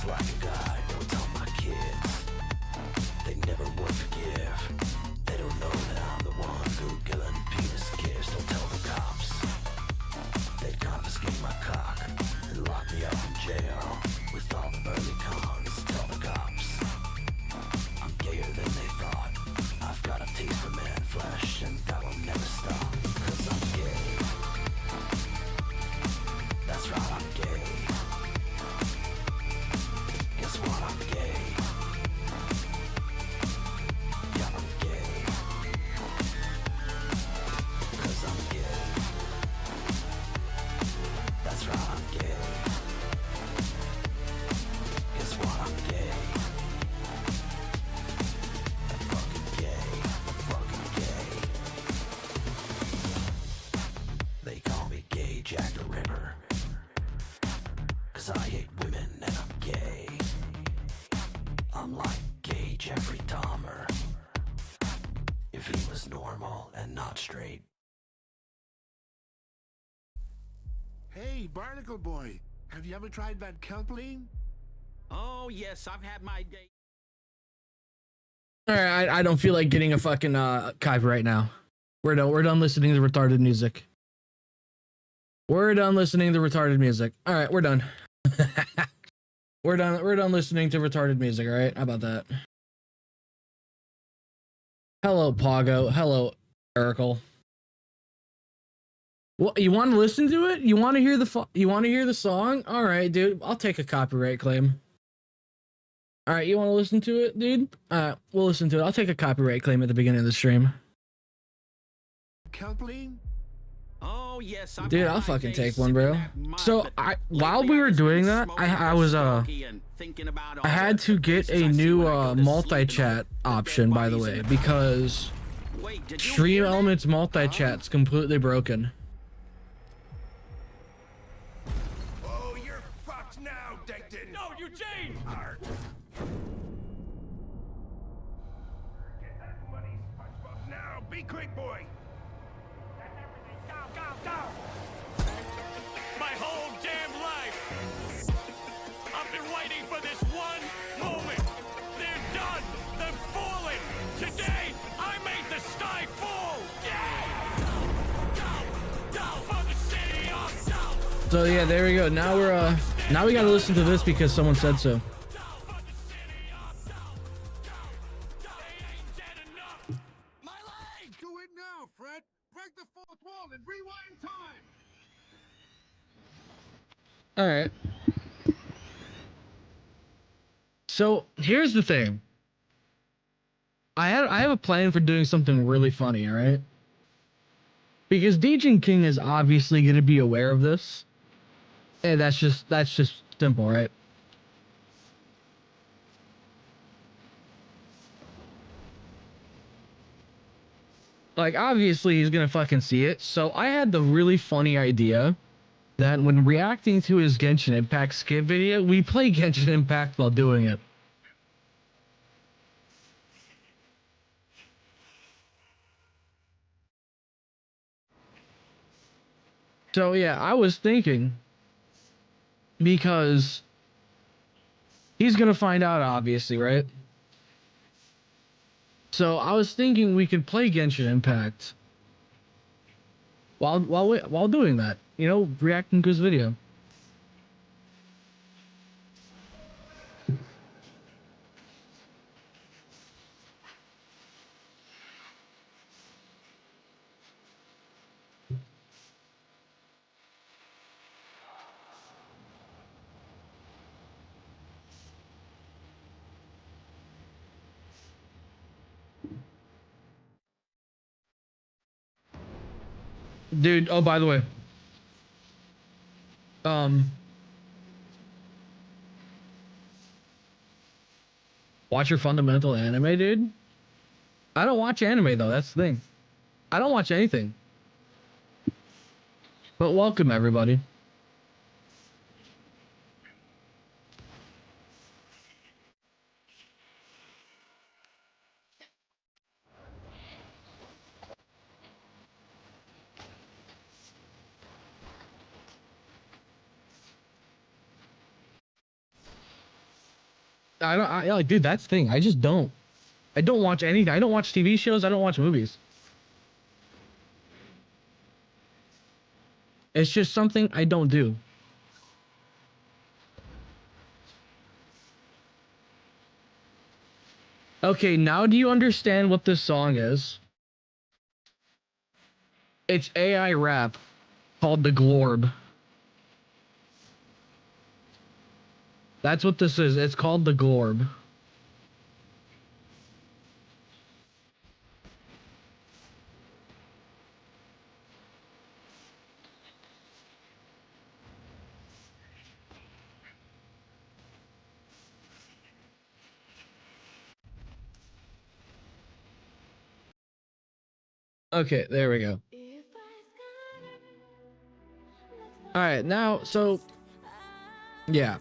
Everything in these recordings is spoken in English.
just like a guy. Don't tell my kids, they never would forgive. They don't know that I'm the one who killing penis kids. Don't tell the cops, they'd confiscate my cock and lock me up in jail with all the burly cons. Tell the cops, I'm gayer than they thought. I've got a taste for man flesh and that will never stop. Cause I'm gay. That's right, I'm gay. Guess what, I'm gay. Yeah, I'm gay. Cause I'm gay. That's right, I'm gay. Guess what, I'm gay. I'm fucking gay. I'm fucking gay. They call me Gay Jack the Ripper, cause I hate women and I'm gay. I'm like gay Jeffrey Dahmer, if he was normal and not straight. Hey, Barnacle Boy, have you ever tried that kelpling? Oh, yes, I've had my day. Alright, I don't feel like getting a fucking copyright now. We're done listening to retarded music. We're done listening to retarded music. Alright, we're done. We're done listening to retarded music, alright? How about that? Hello, Pogo. Hello, Erical. Well, you want to listen to it? You want to hear the song? All right, dude. I'll take a copyright claim. All right, you want to listen to it, dude? We'll listen to it. I'll take a copyright claim at the beginning of the stream. Kelpling? Oh, yes, I've Dude, had I'll my fucking day take one, sipping bro. that mud, So but while lately we were I've just been doing that, smoking I that was stogie and thinking about all I had the to get places a I see new when I go to sleep multi-chat and all the option, dead by the bodies way, in the- because Wait, did you Stream hear that? Elements multi-chat's completely broken. Oh, you're fucked now, Degenkingyt. No, Eugene! Get that money, SpongeBob. Now, be quick, boy. That's everything. Go. My whole damn life, I've been waiting for this one moment. They're done. They're falling. Today, I made the sky fall. Yeah! For the city of So yeah, there we go. Now now we gotta listen to this because someone said so. My leg! Do it now, Fred! Break the fourth wall and rewind time! All right. So here's the thing. I have a plan for doing something really funny, all right? Because Degenkingyt is obviously going to be aware of this. And that's just simple, right? Like, obviously he's going to fucking see it. So I had the really funny idea that when reacting to his Genshin Impact skip video, we play Genshin Impact while doing it. So yeah, I was thinking, because he's gonna find out obviously, right? So I was thinking we could play Genshin Impact while doing that, you know, reacting to his video. Dude, oh, by the way, watch your fundamental anime, dude. I don't watch anime though, that's the thing. I don't watch anything. But welcome everybody. I like, dude, that's the thing. I just don't. I don't watch anything. I don't watch TV shows. I don't watch movies. It's just something I don't do. Okay, now do you understand what this song is? It's AI rap called The Glorb. That's what this is. It's called The Glorb. Okay, there we go. All right, now, so, yeah.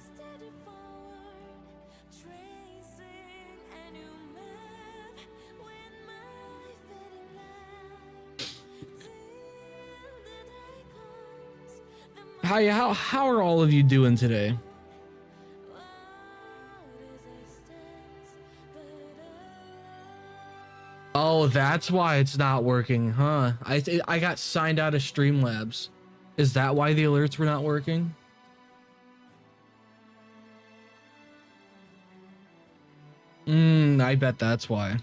How are all of you doing today? Oh, that's why it's not working, huh? I got signed out of Streamlabs. Is that why the alerts were not working? I bet that's why.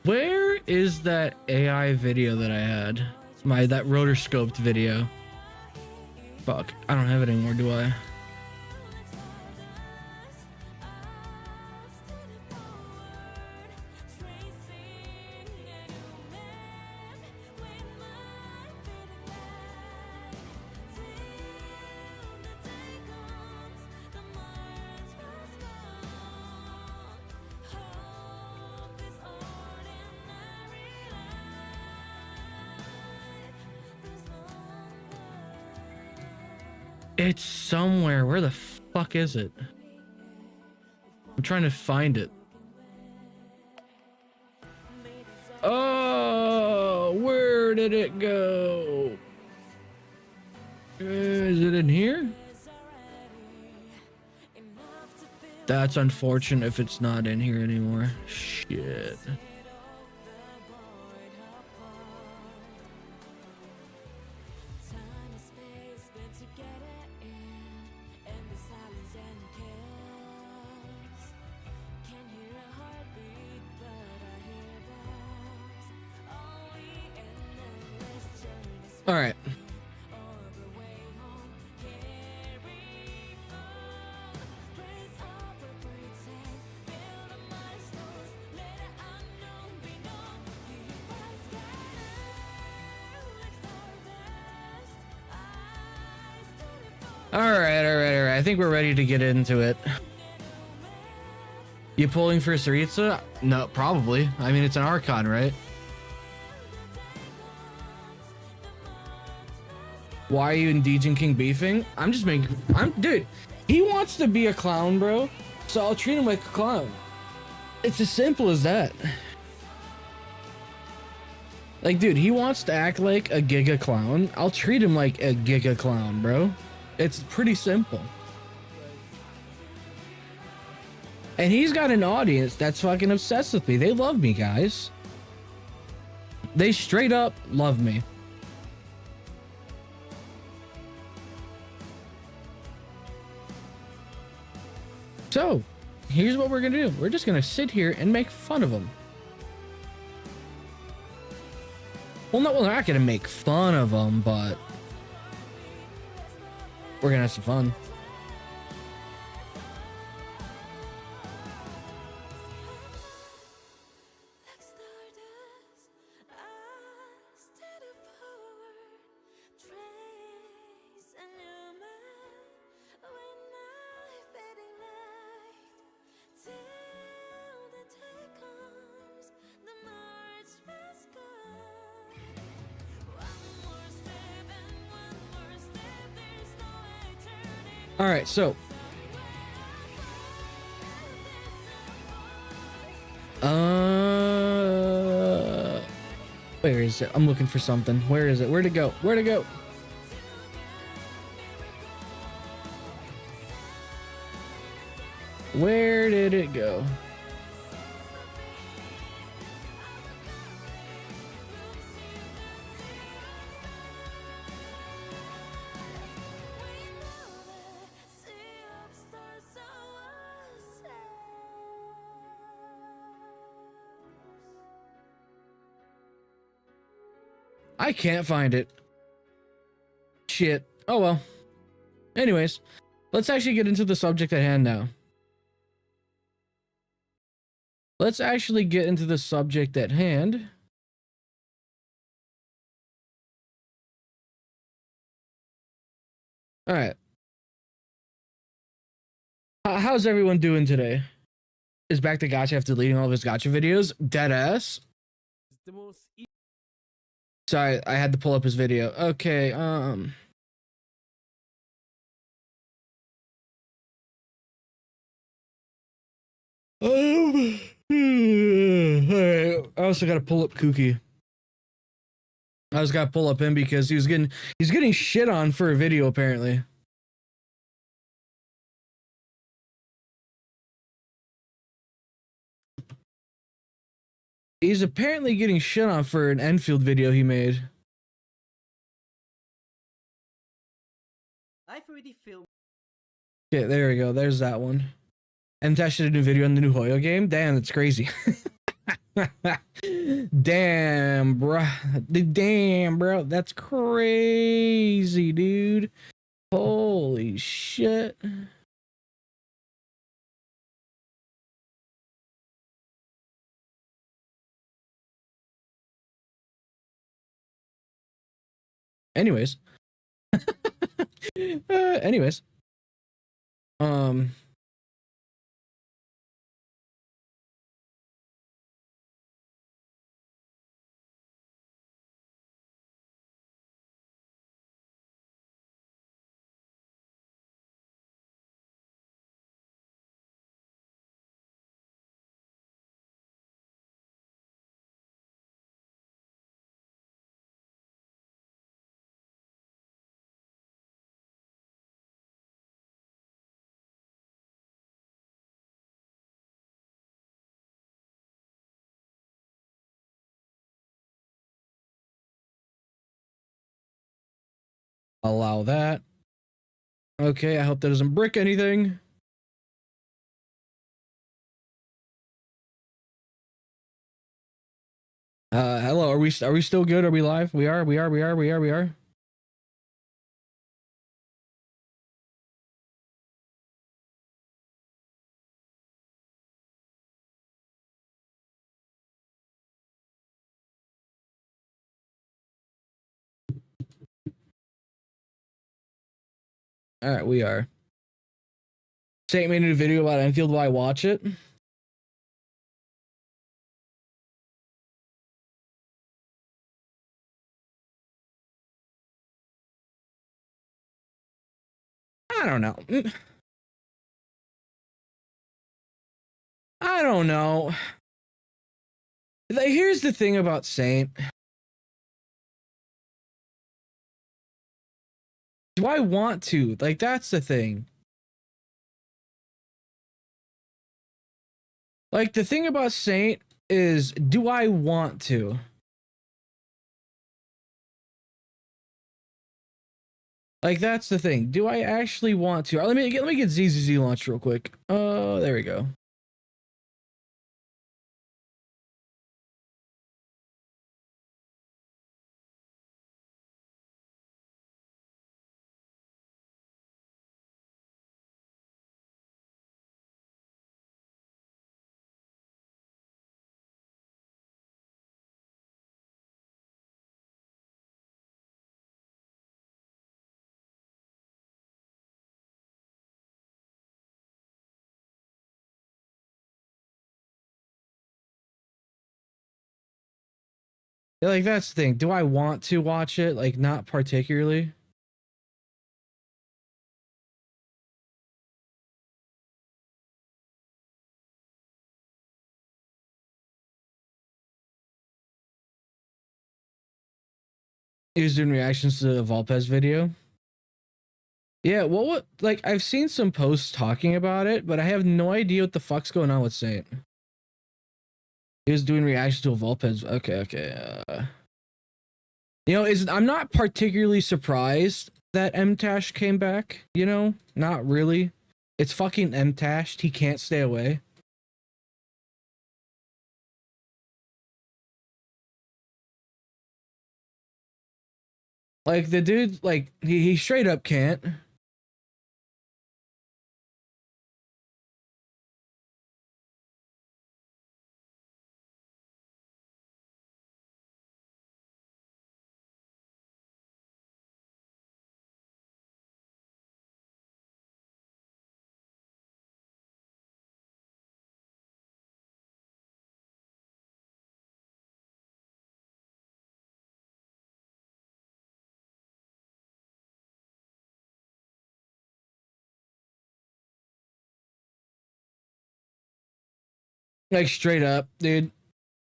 Where is that AI video that I had? That rotoscoped video. Fuck, I don't have it anymore, do I? It's somewhere. Where the fuck is it? I'm trying to find it. Oh, where did it go? Is it in here? That's unfortunate if it's not in here anymore. Shit. All right. All right. I think we're ready to get into it. You pulling for Saritsa? No, probably. I mean, it's an Archon, right? Why are you and Degenkingyt beefing? Dude, he wants to be a clown, bro. So I'll treat him like a clown. It's as simple as that. Like, dude, he wants to act like a giga clown. I'll treat him like a giga clown, bro. It's pretty simple. And he's got an audience that's fucking obsessed with me. They love me, guys. They straight up love me. So, here's what we're gonna do. We're just gonna sit here and make fun of him. Well, no, we're not gonna make fun of him, but we're gonna have some fun. All right, so where is it? I'm looking for something. Where is it? Where'd it go? Where'd it go? Where did it go? I can't find it. Shit. Oh well. Anyways, let's actually get into the subject at hand now. Let's actually get into the subject at hand. All right. How's everyone doing today? Is back to Gotcha after deleting all of his Gotcha videos? Deadass. Sorry, I had to pull up his video. Okay, Alright, I also gotta pull up Kooky. I just gotta pull up him because he's getting shit on for a video apparently. He's apparently getting shit on for an Endfield video he made. I've already filmed. Okay, there we go. There's that one. And tested a new video on the new Hoyo game. Damn, that's crazy. Damn, bro. Damn, bro. That's crazy, dude. Holy shit. Anyways. Anyways. Allow that. Okay, I hope that doesn't brick anything. Hello, are we still good? Are we live? We are. All right, we are. Saint made a new video about Enfield. Will I watch it? I don't know. I don't know. Like, here's the thing about Saint. Do I want to? Like, that's the thing. Like, the thing about Saint is, do I want to? Like, that's the thing. Do I actually want to? Let me get ZZZ launched real quick. Oh, there we go. Yeah, like, that's the thing. Do I want to watch it? Like, not particularly. He was doing reactions to the Volpez video. Yeah, what like I've seen some posts talking about it, but I have no idea what the fuck's going on with Saint. He was doing reactions to a Volpez. Okay. You know, I'm not particularly surprised that MTash came back, you know? Not really. It's fucking MTash. He can't stay away. Like the dude, like he straight up can't. Like straight up, dude.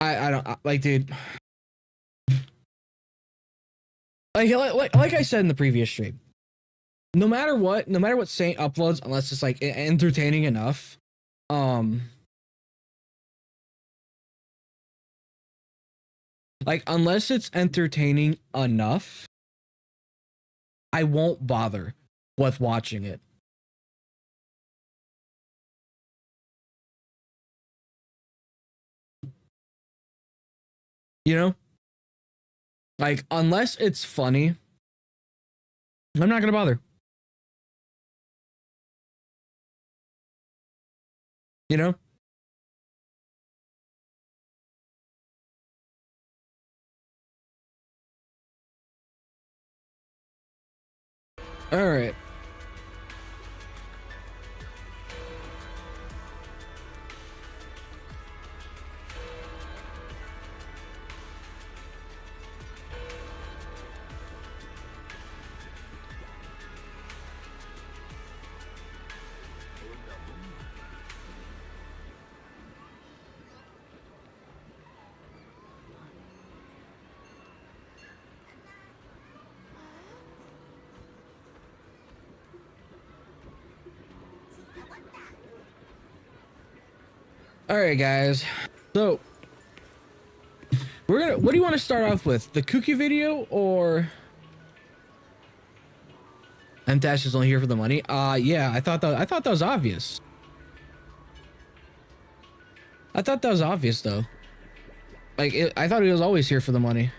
I don't like, dude. Like I said in the previous stream, no matter what Saint uploads, unless it's like entertaining enough, like unless it's entertaining enough, I won't bother with watching it. You know? Like, unless it's funny, I'm not gonna bother. You know? All right. All right, guys. So we're gonna. What do you want to start off with? The Kukkikaze video or MTash is only here for the money? Yeah. I thought that was obvious. I thought that was obvious though. Like I thought he was always here for the money.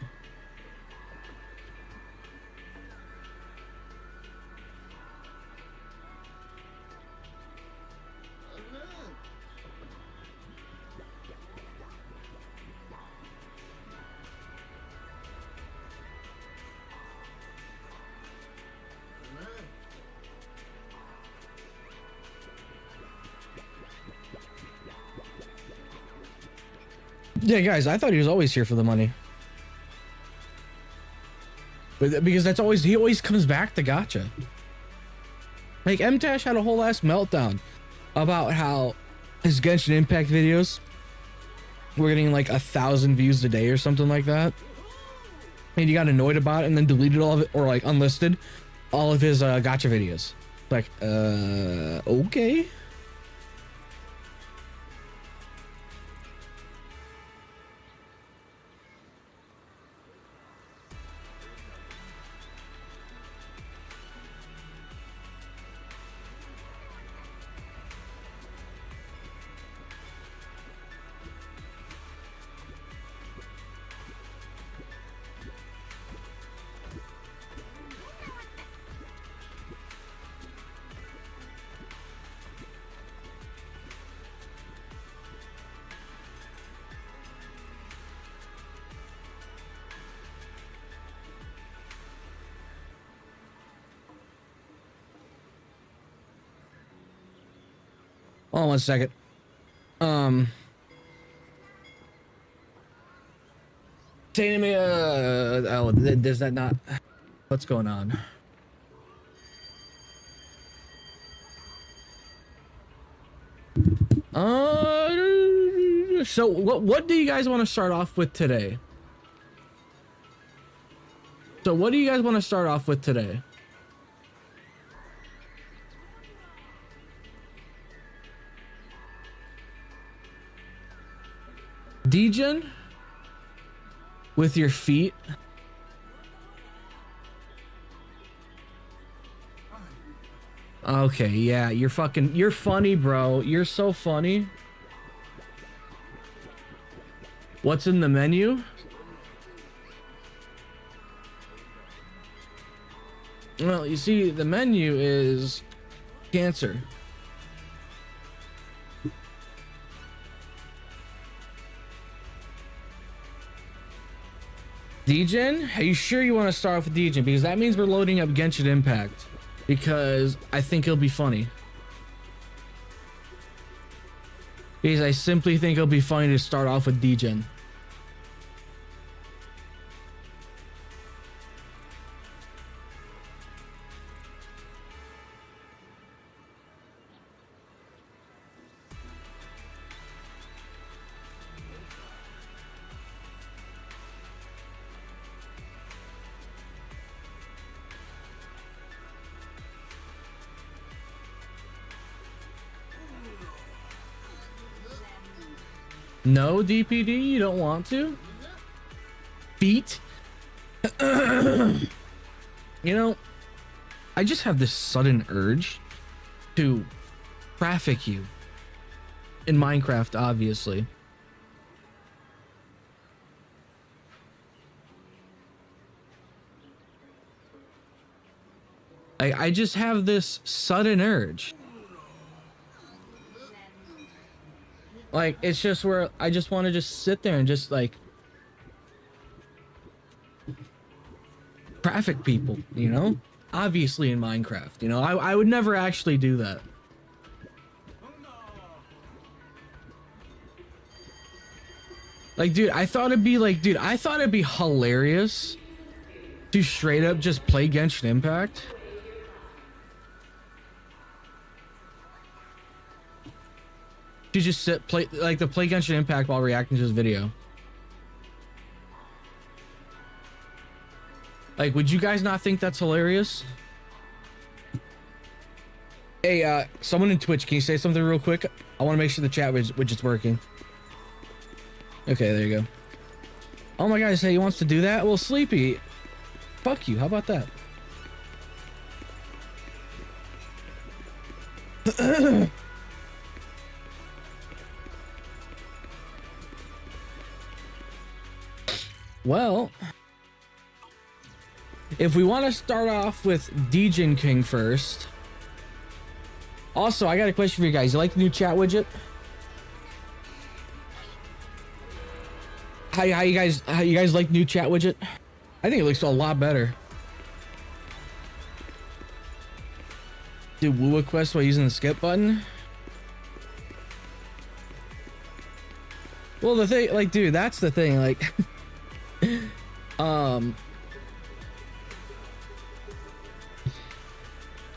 Yeah, guys, I thought he was always here for the money. But because he always comes back to gatcha. Like MTash had a whole ass meltdown about how his Genshin Impact videos were getting like 1,000 views a day or something like that. And he got annoyed about it and then deleted all of it, or like unlisted all of his gatcha videos. Like, okay. Hold on one second. Say to me, oh, does that not? What's going on? So what do you guys want to start off with today? So what do you guys want to start off with today? Degen? With your feet? Okay, yeah, you're funny, bro. You're so funny. What's in the menu? Well, you see, the menu is cancer. Degen? Are you sure you want to start off with Degen? Because that means we're loading up Genshin Impact. Because I think it'll be funny. Because I simply think it'll be funny to start off with Degen. No, DPD, you don't want to? Feet? You know, I just have this sudden urge to traffic you. In Minecraft, obviously. I just have this sudden urge. Like, it's just where I just want to just sit there and just like traffic people, you know? Obviously in Minecraft, you know? I would never actually do that. Like, dude, I thought it'd be hilarious to straight up just play Genshin Impact. To just play Genshin Impact while reacting to this video. Like, would you guys not think that's hilarious? Hey, someone in Twitch, can you say something real quick? I want to make sure the chat widget's working. Okay, there you go. Oh my God, say he wants to do that? Well, Sleepy, fuck you. How about that? Well, if we want to start off with Degenking first. Also, I got a question for you guys. You like the new chat widget? How you guys like the new chat widget? I think it looks a lot better. Do woo a quest while using the skip button? Well, the thing, like, dude, that's the thing, like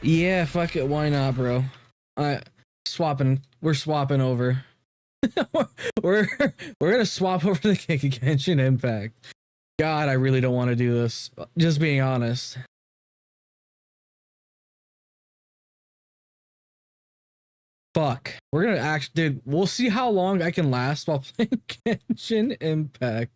yeah, fuck it, why not, bro? We're swapping over. we're gonna swap over the Genshin Impact. God, I really don't want to do this, just being honest. Fuck, we're gonna dude, we'll see how long I can last while playing Genshin Impact.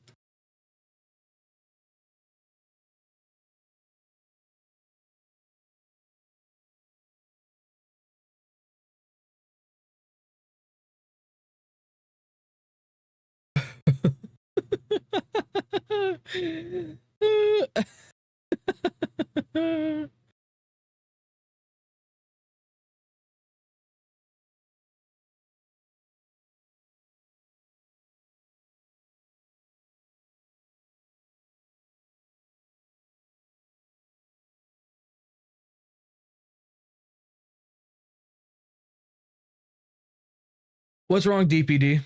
What's wrong, DPD?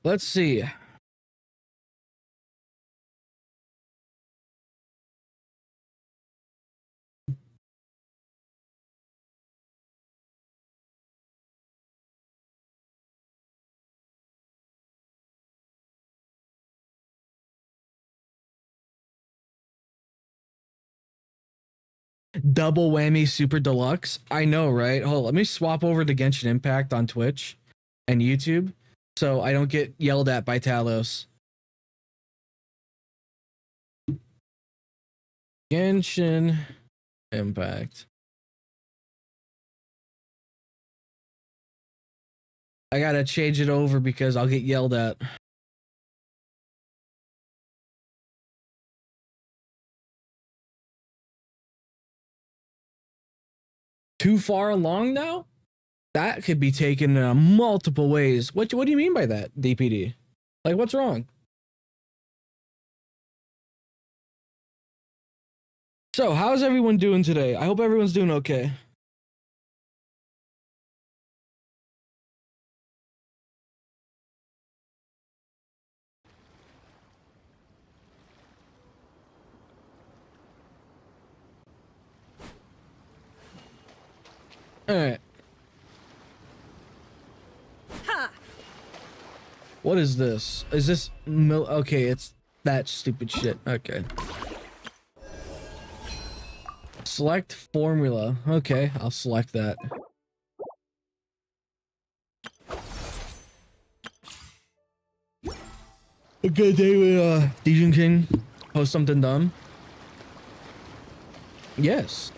Let's see. Double whammy super deluxe. I know, right? Hold on, let me swap over to Genshin Impact on Twitch and YouTube so I don't get yelled at by Talos. Genshin Impact. I gotta change it over because I'll get yelled at. Too far along now? That could be taken in multiple ways. What do you mean by that, DPD? Like, what's wrong? So, how's everyone doing today? I hope everyone's doing okay. All right. What is this? Is this okay, it's that stupid shit. Okay. Select formula. Okay, I'll select that. A good day with Degenking. Post something dumb. Yes.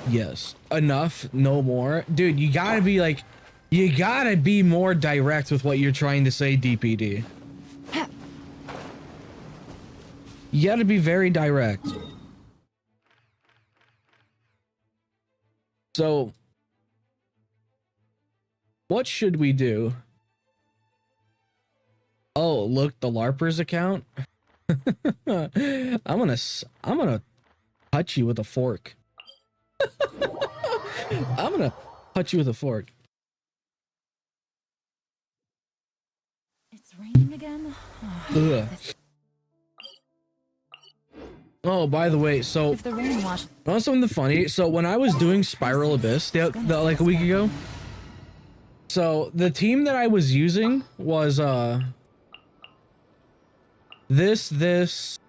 Yes. Enough. No more. Dude, you gotta be like, you gotta be more direct with what you're trying to say, DPD. You gotta be very direct. So, what should we do? Oh, look, the LARPers account. I'm gonna touch you with a fork. I'm gonna punch you with a fork. It's raining again. Ugh. Oh, by the way, so If the rain washed, on something funny. So when I was doing Spiral Abyss like a week ago, so the team that I was using was this.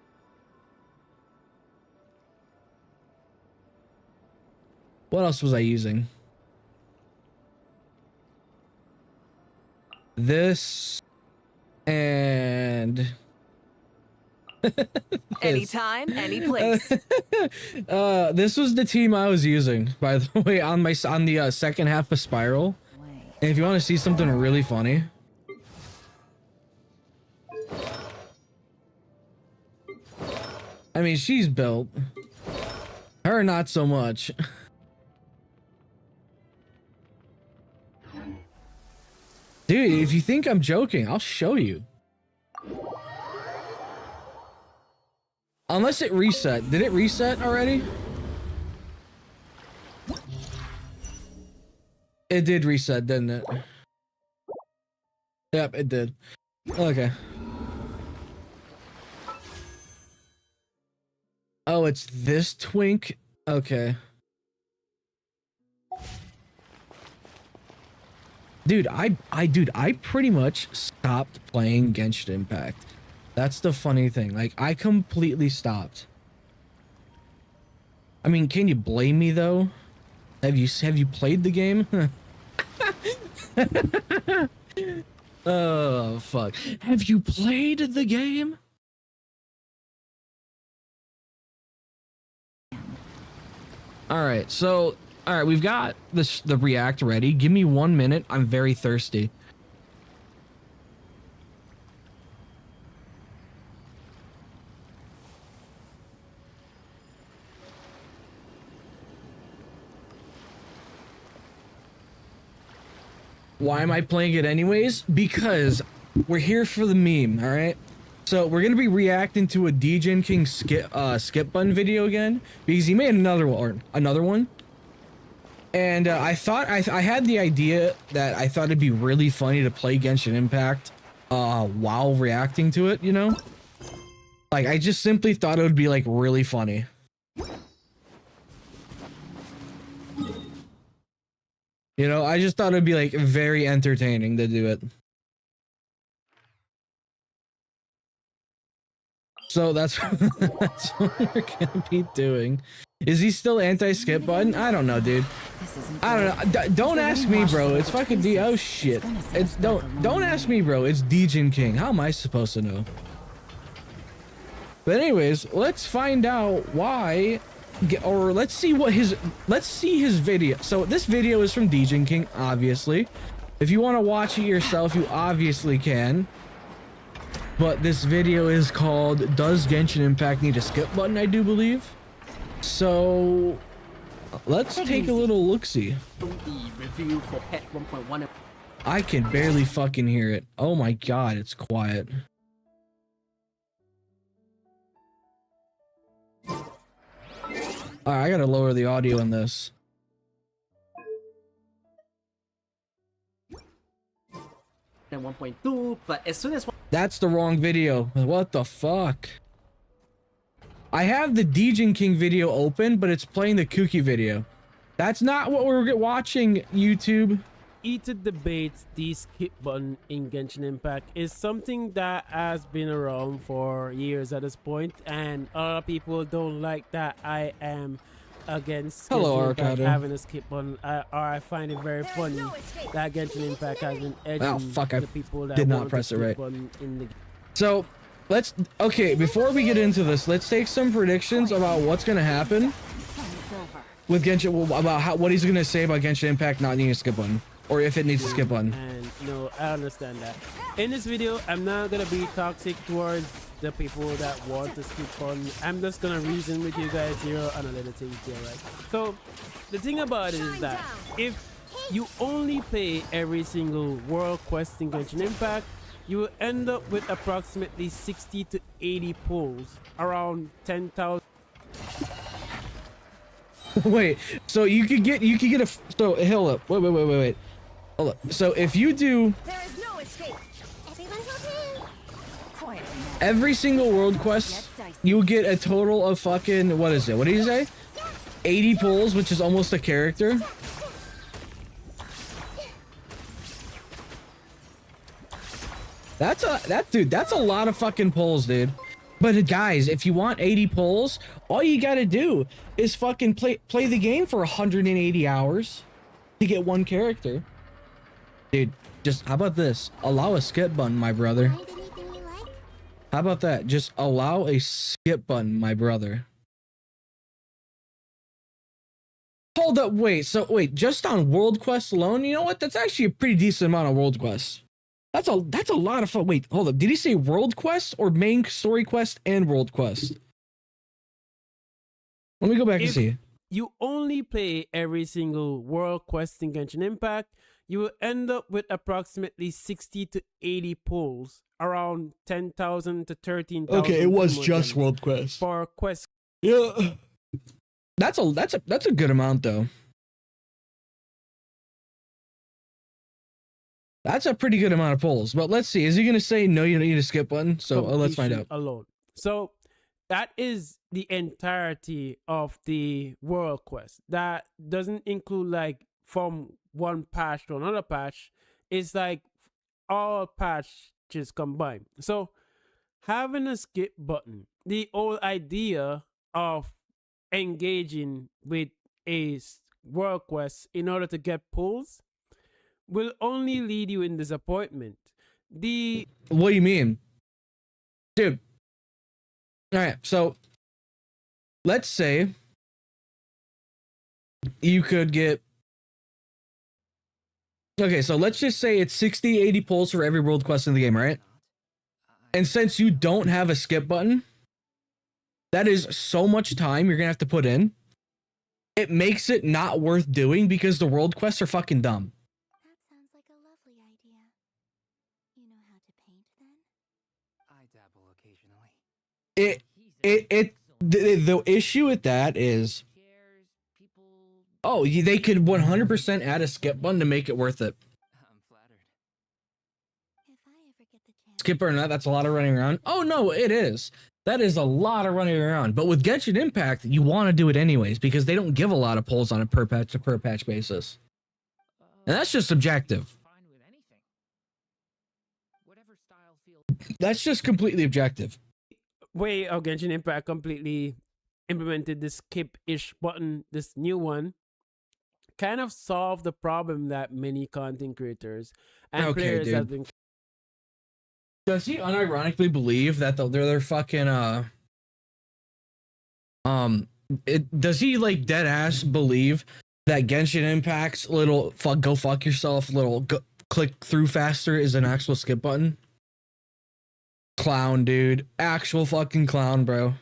What else was I using? This and Anytime, any place. this was the team I was using, by the way, on the second half of Spiral. And if you want to see something really funny, I mean, she's built. Her, not so much. Dude, if you think I'm joking, I'll show you. Unless it reset. Did it reset already? It did reset, didn't it? Yep, it did. Okay. Oh, it's this twink? Okay. Dude, I pretty much stopped playing Genshin Impact. That's the funny thing. Like, I completely stopped. I mean, can you blame me though? Have you played the game? Oh, fuck. Have you played the game? All right, so we've got the React ready. Give me 1 minute. I'm very thirsty. Why am I playing it anyways? Because we're here for the meme, all right? So we're gonna be reacting to a Degenkingyt skip button video again because he made another one. And I thought I had the idea that I thought it'd be really funny to play Genshin Impact while reacting to it, you know? Like, I just simply thought it would be like really funny. You know, I just thought it'd be like very entertaining to do it. So that's that's what we're gonna be doing. Is he still anti-skip button? I don't know, dude. This isn't I don't know. Don't ask me, bro. It's fucking D. Oh shit. It's don't ask me, bro. It's Degenkingyt. How am I supposed to know? But anyways, let's find out why, or let's see his video. So this video is from Degenkingyt, obviously. If you want to watch it yourself, you obviously can. But this video is called "Does Genshin Impact Need a Skip Button?" I do believe. So let's take a little look-see. The review for patch 1.1. I can barely fucking hear it. Oh my god, it's quiet. Alright, I gotta lower the audio in this. And 1.2, but as soon as That's the wrong video. What the fuck? I have the Degenkingyt video open, but it's playing the Kukkikaze video. That's not what we're watching, YouTube. Heated debates, the skip button in Genshin Impact is something that has been around for years at this point, and a lot of people don't like that I am against Genshin Impact having a skip button, or I find it very funny that Genshin Impact has been edging the people that did not press it right. In the game. So okay, before we get into this, let's take some predictions about what's gonna happen with Genshin, about what he's gonna say about Genshin Impact not needing a skip button, or if it needs a skip button. And no, I understand that. In this video, I'm not gonna be toxic towards the people that want to skip button. I'm just gonna reason with you guys here on a little thing here, right? So the thing about it is that if you only play every single world quest in Genshin Impact, you will end up with approximately 60 to 80 pulls, around 10,000. Wait, so you could get a, so hold up, wait, hold up. So if you do There is no escape. Everyone will do. Quietly. every single world quest, you get a total of fucking, what is it? What did he say? 80 pulls, which is almost a character. That's a lot of fucking pulls, dude. But guys, if you want 80 pulls, all you gotta do is fucking play the game for 180 hours to get one character. Dude, just how about this? Allow a skip button, my brother. How about that? Just allow a skip button, my brother. Hold up, wait, just on world quests alone, you know what? That's actually a pretty decent amount of world quests. That's a lot of fun. Wait, hold up. Did he say world quest or main story quest and world quest? Let me go back and see. You only play every single world quest in Genshin Impact, you will end up with approximately 60 to 80 pulls, around 10,000 to 13,000. Okay, it was just world quest. For quest. Yeah. That's a good amount though. That's a pretty good amount of pulls. But let's see. Is he gonna say no? You don't need a skip button. So let's find out. Alone. So that is the entirety of the world quest. That doesn't include like from one patch to another patch. It's like all patches combined. So having a skip button, the whole idea of engaging with a world quest in order to get pulls will only lead you in disappointment. What do you mean? Dude. Alright, so let's say you could get, okay, so let's just say it's 60, 80 pulls for every world quest in the game, right? And since you don't have a skip button, that is so much time you're gonna have to put in. It makes it not worth doing because the world quests are fucking dumb. The issue with that is, oh, they could 100% add a skip button to make it worth it. Skip or not, that's a lot of running around. Oh no, it is. That is a lot of running around. But with Genshin Impact, you want to do it anyways because they don't give a lot of pulls on a per patch basis. And that's just subjective. That's just completely objective. way of Genshin Impact completely implemented this skip-ish button, this new one, kind of solved the problem that many content creators and Okay, players dude. have been. Does he unironically believe that they're fucking does he like dead ass believe that Genshin Impact's little go fuck yourself click through faster is an actual skip button? Clown, dude. Actual fucking clown, bro.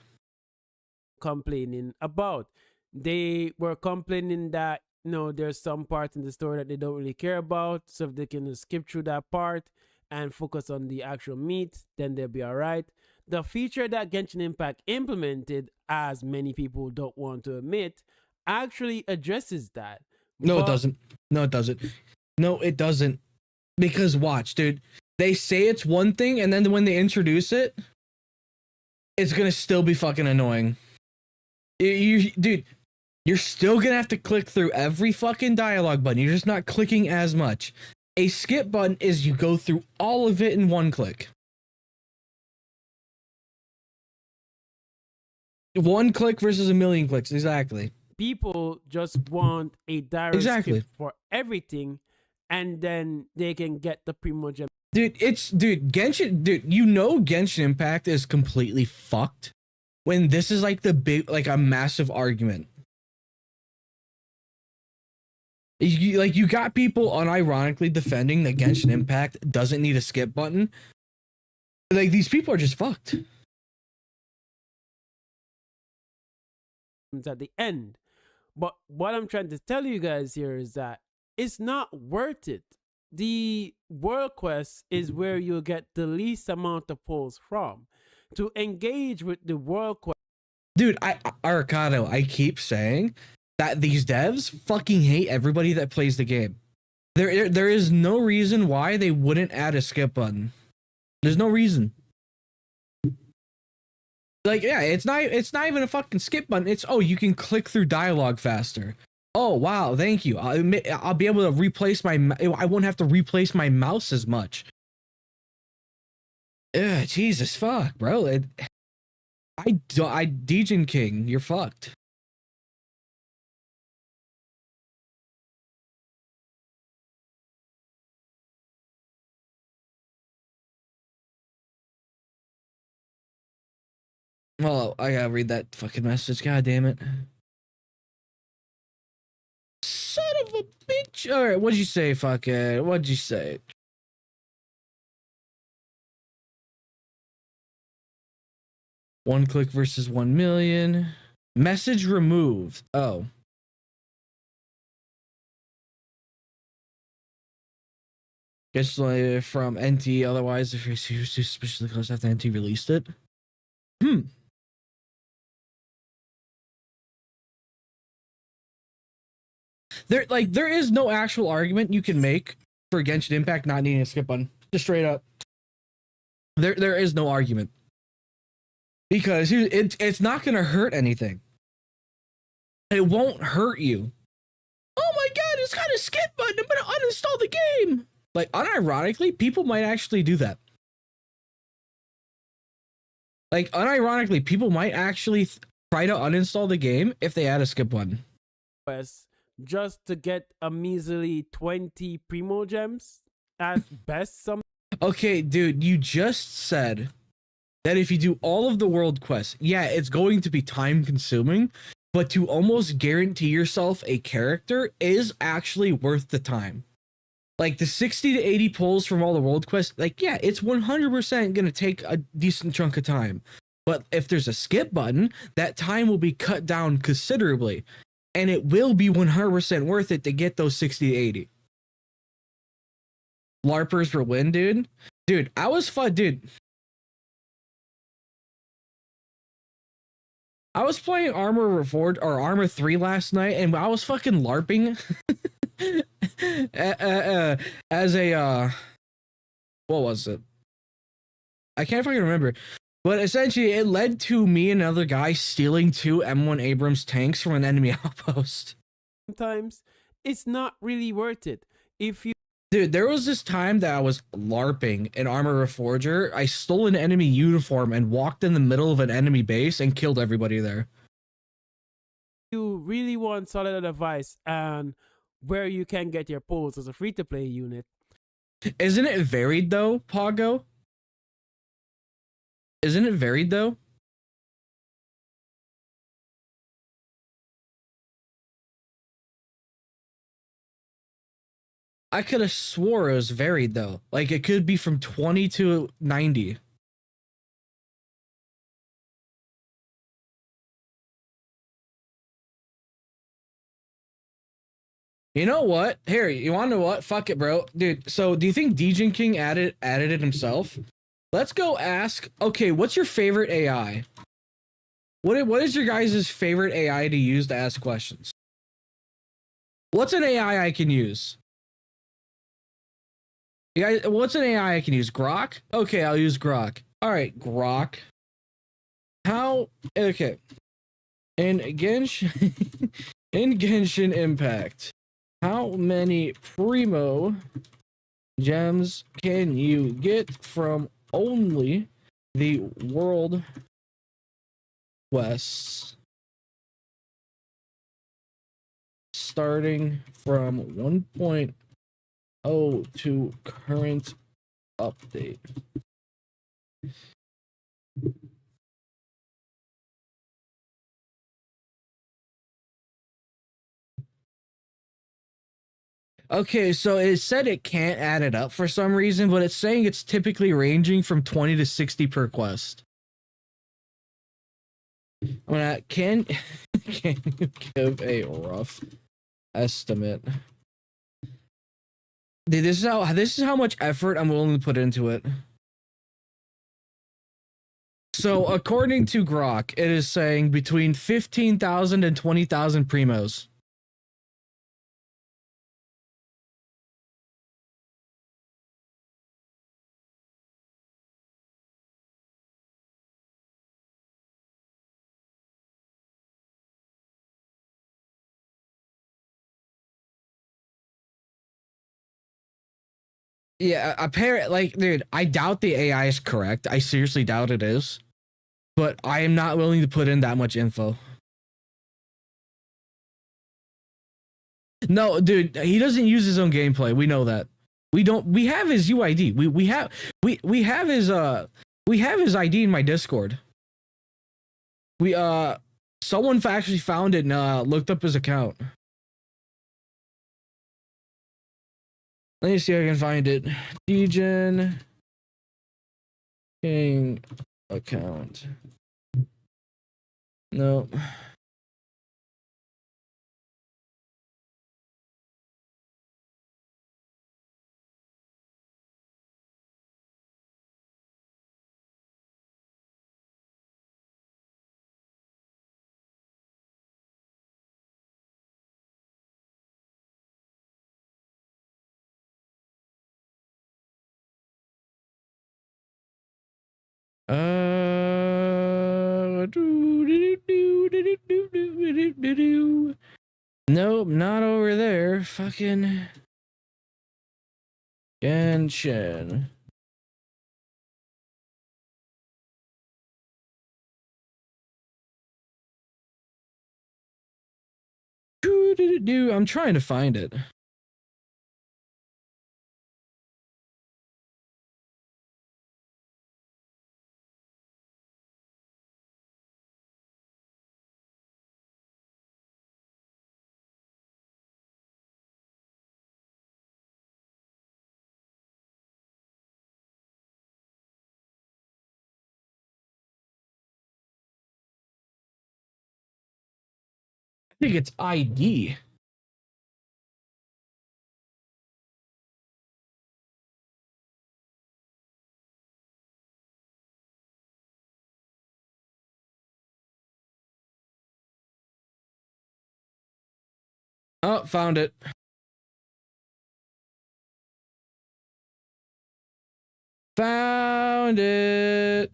Complaining about. They were complaining that, you know, there's some parts in the story that they don't really care about, so if they can skip through that part and focus on the actual meat, then they'll be all right. The feature that Genshin Impact implemented, as many people don't want to admit, actually addresses that. No, it doesn't. No, it doesn't. No, it doesn't. Because watch, dude. They say it's one thing, and then when they introduce it, it's gonna still be fucking annoying. Dude, you're still gonna have to click through every fucking dialogue button. You're just not clicking as much. A skip button is you go through all of it in one click. One click versus a million clicks, exactly. People just want a direct Exactly. skip for everything, and then they can get the Primogem. Dude, Genshin, dude, you know Genshin Impact is completely fucked when this is like the big, like a massive argument. You got people unironically defending that Genshin Impact doesn't need a skip button. Like, these people are just fucked. At the end. But what I'm trying to tell you guys here is that it's not worth it. The world quest is where you'll get the least amount of pulls from. To engage with the world quest. Dude, Arcado, I keep saying that these devs fucking hate everybody that plays the game. There is no reason why they wouldn't add a skip button. There's no reason. Like, yeah, it's not even a fucking skip button. It's, oh, you can click through dialogue faster. Oh, wow, thank you. I'll be able to replace I won't have to replace my mouse as much. Ugh, Jesus fuck, bro. Degenking, you're fucked. Well, I gotta read that fucking message. God damn it. Son of a bitch. All right, what'd you say, fucker? What'd you say? One click versus 1 million. Message removed. Oh. Guess from NT. Otherwise, if you're suspiciously close after NT released it. There is no actual argument you can make for Genshin Impact not needing a skip button. Just straight up. There is no argument. Because it's not gonna hurt anything. It won't hurt you. Oh my god, it's got a skip button. I'm gonna uninstall the game. Like, unironically, people might actually do that. Like, unironically, people might actually try to uninstall the game if they add a skip button. Just to get a measly 20 Primogems at best. Some. Okay, dude, you just said that if you do all of the world quests, yeah, it's going to be time consuming, but to almost guarantee yourself a character is actually worth the time. Like, the 60 to 80 pulls from all the world quests, like, yeah, it's 100% going to take a decent chunk of time. But if there's a skip button, that time will be cut down considerably. And it will be 100% worth it to get those 60 to 80. LARPers for win, dude. Dude, I was dude. I was playing Armor Reforged or Armor 3 last night, and I was fucking LARPing as a what was it? I can't fucking remember. But essentially, it led to me and another guy stealing 2 M1 Abrams tanks from an enemy outpost. Sometimes it's not really worth it. If you Dude, there was this time that I was LARPing in Armor Reforger. I stole an enemy uniform and walked in the middle of an enemy base and killed everybody there. You really want solid advice and where you can get your pulls as a free-to-play unit. Isn't it varied though, Pogo? Isn't it varied though? I could have swore it was varied though. Like it could be from 20 to 90. You know what? Here, you want to know what? Fuck it, bro. Dude, so do you think Degenking added it himself? Let's go ask. Okay, what's your favorite AI? What is your guys' favorite AI to use to ask questions? What's an AI I can use? You guys, what's an AI I can use? Grok? Okay, I'll use Grok. All right, Grok. How? Okay. In Genshin, in Genshin Impact, how many primo gems can you get from only the world quests? Starting from 1.0 to current update. Okay, so it said it can't add it up for some reason, but it's saying it's typically ranging from 20 to 60 per quest. I'm gonna, can you give a rough estimate? Dude, this is how much effort I'm willing to put into it. So according to Grok, it is saying between 15,000 and 20,000 primos. Yeah, apparently, like, dude, I doubt the AI is correct. I seriously doubt it is. But I am not willing to put in that much info. No, dude, he doesn't use his own gameplay. We know that. We have his UID. We have his ID in my Discord. Someone actually found it and looked up his account. Let me see if I can find it. Degen King account. No. Nope, not over there. Fucking Genshin. I'm trying to find it. I think it's ID. Oh, found it. Found it.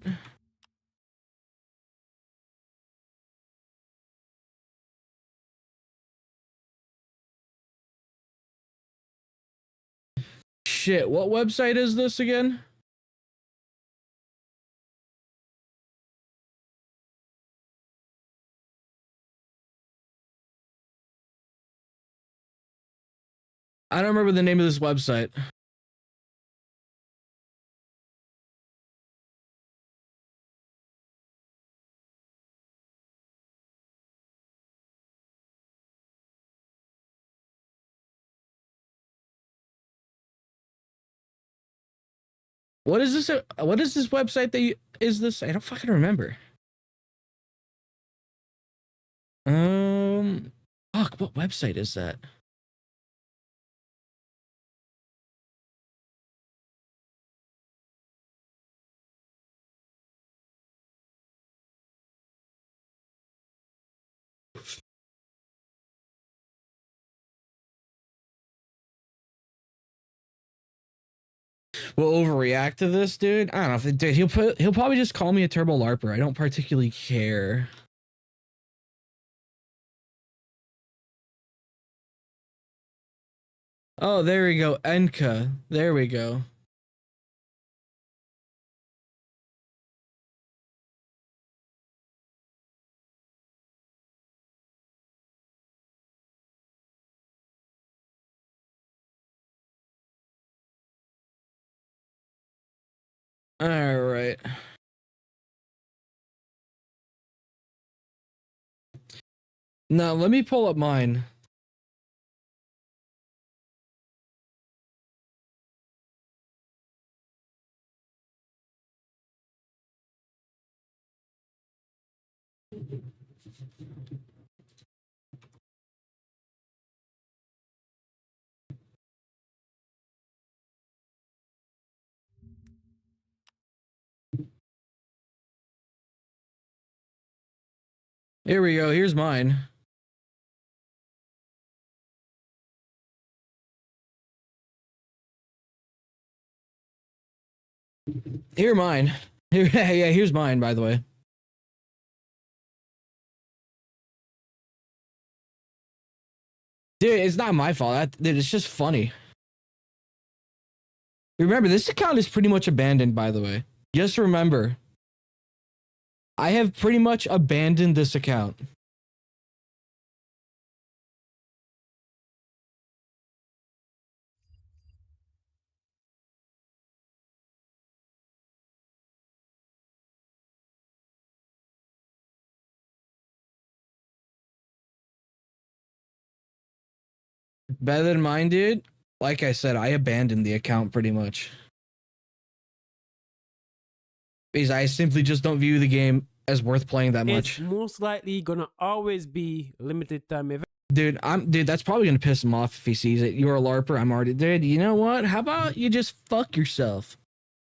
shit. What website is this again? I don't remember the name of this website. What is this? What is this website that you, is this? I don't fucking remember. Fuck, what website is that? Will overreact to this, dude. I don't know if dude, he'll probably just call me a turbo larper. I don't particularly care. Oh, there we go. Enka. There we go. All right. Now, let me pull up mine. Here we go. Here's mine. Here mine. Here, yeah, here's mine, by the way. Dude, it's not my fault. Dude, it's just funny. Remember, this account is pretty much abandoned, by the way. Just remember, I have pretty much abandoned this account. Better than mine, dude. Like I said, I abandoned the account pretty much. Because I simply just don't view the game as worth playing that much. It's most likely gonna always be limited time event. Dude, that's probably gonna piss him off if he sees it. You're a LARPer, I'm already dead. You know what? How about you just fuck yourself?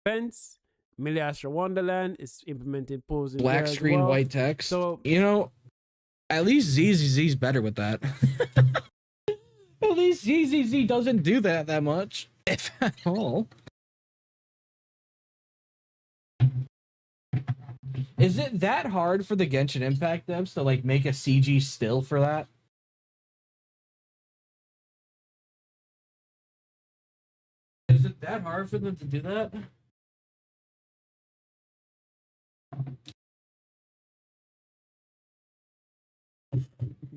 Events. Millie Astro Wonderland is implementing posing Black screen, well. white text. So you know, at least ZZZ's better with that. At least ZZZ doesn't do that much, if at all. Is it that hard for the Genshin Impact devs to like make a CG still for that? Is it that hard for them to do that?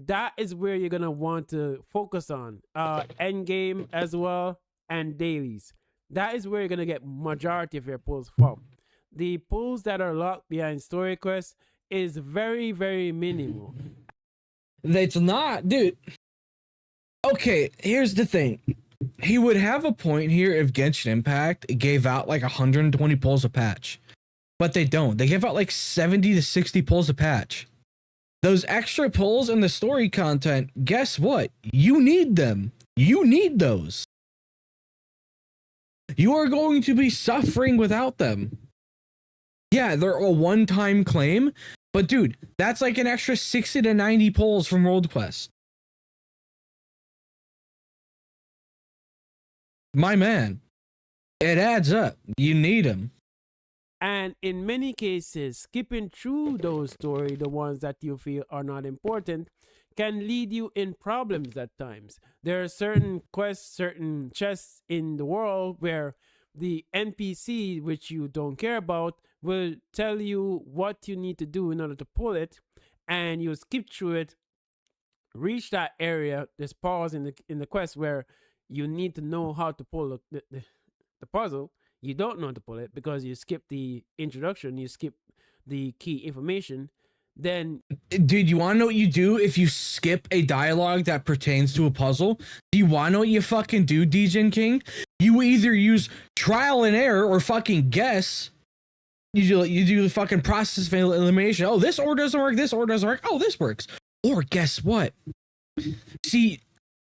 that is where you're gonna want to focus on end game as well and dailies. That is where you're gonna get majority of your pulls from. The pulls that are locked behind story quests is very, very minimal. It's not, dude. Okay, here's the thing. He would have a point here if Genshin Impact gave out like 120 pulls a patch. But they don't. They give out like 70 to 60 pulls a patch. Those extra pulls and the story content, guess what? You need them. You need those. You are going to be suffering without them. Yeah, they're a one-time claim, but dude, that's like an extra 60 to 90 pulls from World Quest. My man, it adds up. You need them. And in many cases, skipping through those stories, the ones that you feel are not important, can lead you in problems at times. There are certain quests, certain chests in the world where the NPC, which you don't care about, will tell you what you need to do in order to pull it, and you'll skip through it, reach that area, there's pause in the quest where you need to know how to pull the puzzle. You don't know how to pull it because you skip the introduction, you skip the key information. Then, dude, you want to know what you do if you skip a dialogue that pertains to a puzzle? Do you want to know what you fucking do, Degenking? You either use trial and error or fucking guess. You do the fucking process of elimination. Oh, this order doesn't work. This order doesn't work. Oh, this works. Or guess what? See,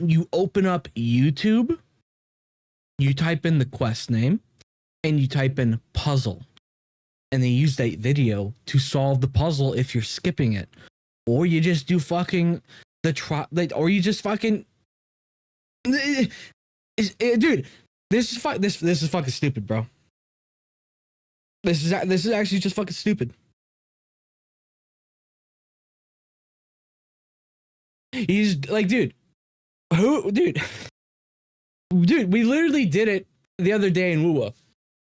you open up YouTube, you type in the quest name, and you type in puzzle. And they use that video to solve the puzzle if you're skipping it. Or you just do fucking or you just fucking dude, this is fucking stupid, bro. This is actually just fucking stupid. He's like, dude, dude, we literally did it the other day in Wuwa.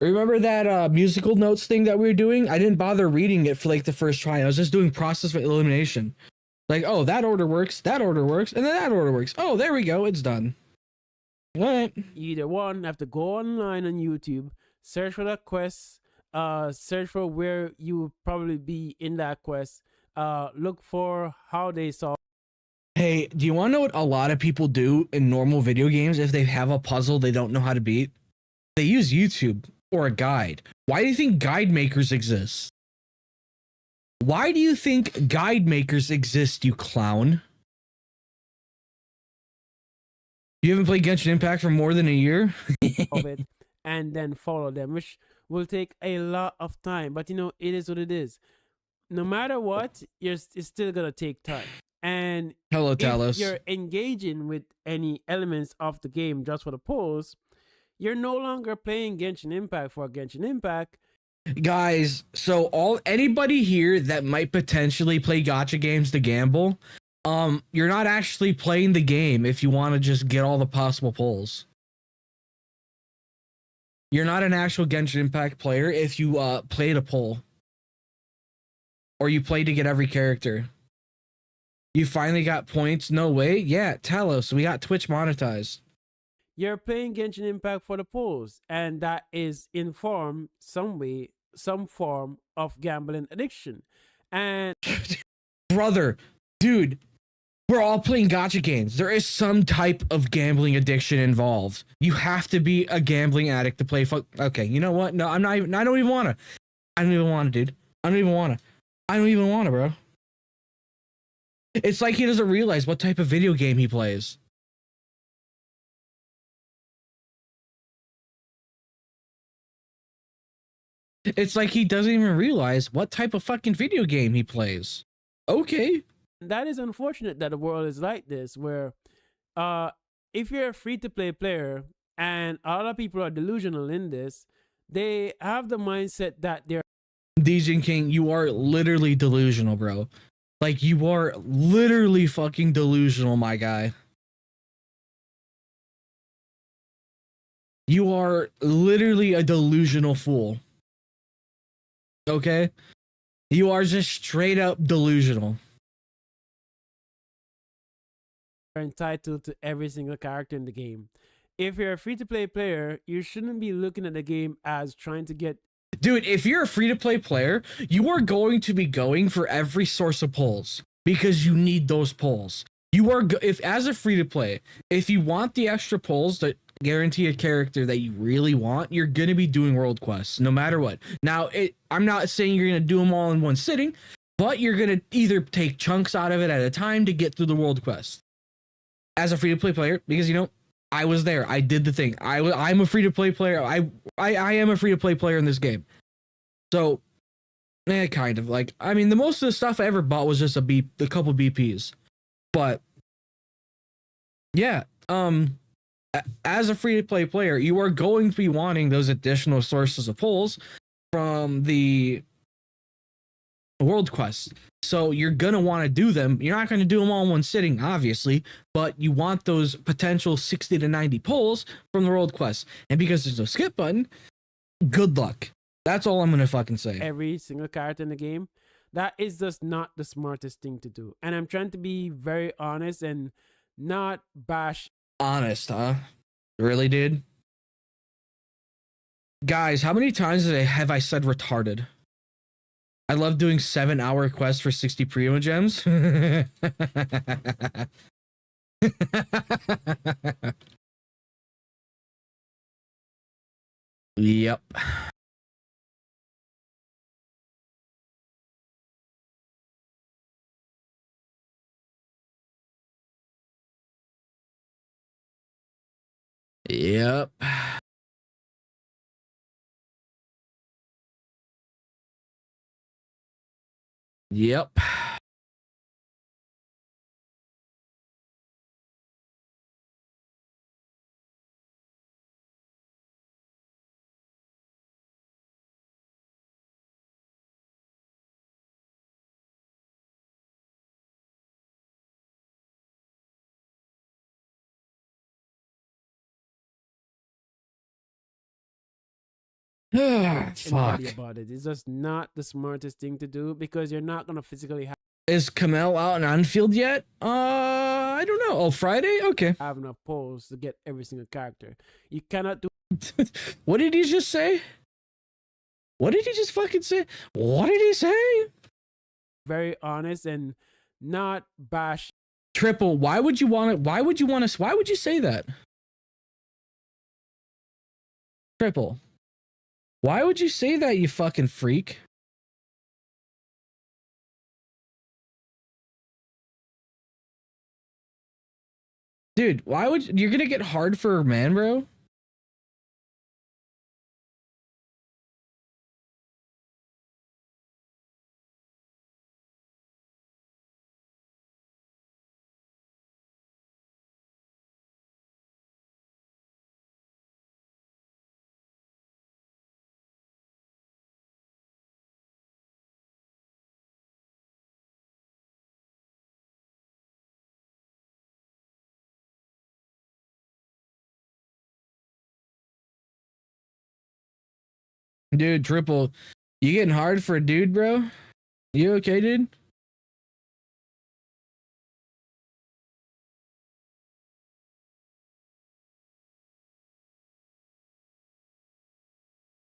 Remember that musical notes thing that we were doing? I didn't bother reading it for like the first try. I was just doing process of elimination. Like, oh, that order works, and then that order works. Oh, there we go, it's done. All right. Either one, have to go online on YouTube, search for that quest, search for where you would probably be in that quest, look for how they solve. Hey, do you want to know what a lot of people do in normal video games if they have a puzzle they don't know how to beat? They use YouTube or a guide. Why do you think guide makers exist? Why do you think guide makers exist, you clown? You haven't played Genshin Impact for more than a year? of it, and then follow them, which will take a lot of time. But you know, it is what it is. No matter what, it's still gonna take time. And hello, Talos. If you're engaging with any elements of the game just for the pulls, you're no longer playing Genshin Impact for Genshin Impact. Guys, so anybody here that might potentially play gacha games to gamble, you're not actually playing the game if you want to just get all the possible pulls. You're not an actual Genshin Impact player if you play to pull. Or you play to get every character. You finally got points? No way? Yeah, Talos, we got Twitch monetized. You're playing Genshin Impact for the pulls, and that is in some form of gambling addiction. And brother, dude, we're all playing gacha games. There is some type of gambling addiction involved. You have to be a gambling addict to play. Okay, you know what? No, I'm not even. I don't even want to, dude. I don't even want to, bro. It's like he doesn't realize what type of video game he plays. It's like he doesn't even realize what type of fucking video game he plays. Okay. That is unfortunate that the world is like this, where if you're a free-to-play player, and a lot of people are delusional in this, they have the mindset that they're... Degenking, you are literally delusional, bro. Like, you are literally fucking delusional, my guy. You are literally a delusional fool. Okay? You are just straight up delusional. entitled to every single character in the game. If you're a free-to-play player, you shouldn't be looking at the game as trying to get... Dude, if you're a free-to-play player, you are going to be going for every source of pulls because you need those pulls. You are, if as a free-to-play, if you want the extra pulls that guarantee a character that you really want, you're going to be doing world quests no matter what. Now, I'm not saying you're going to do them all in one sitting, but you're going to either take chunks out of it at a time to get through the world quest. As a free-to-play player, because, you know, I was there. I did the thing. I'm a free-to-play player. I am a free-to-play player in this game. So, kind of. Like, I mean, the most of the stuff I ever bought was just a couple BPs. But, yeah. As a free-to-play player, you are going to be wanting those additional sources of pulls from the world quests. So you're gonna want to do them. You're not gonna do them all in one sitting, obviously, but you want those potential 60 to 90 pulls from the world quest. And because there's no skip button, good luck. That's all I'm gonna fucking say. Every single character in the game. That is just not the smartest thing to do. And I'm trying to be very honest and not bash. Honest, huh? Really, dude? Guys, how many times have I said retarded? I love doing 7-hour quests for 60 Primo Gems. Yep. Yep. Yep. Fuck. Anybody about it. It's just not the smartest thing to do because you're not gonna physically Is Kamel out in Endfield yet? I don't know. Oh, Friday? Okay. have enough polls to get every single character. You cannot do What did he just say? What did he just fucking say? What did he say? very honest and not bash. Triple, why would you want to? Why would you say that? Triple, why would you say that, you fucking freak? Dude, why would you're gonna get hard for a man, bro? Dude, Triple, you getting hard for a dude, bro? You okay, dude?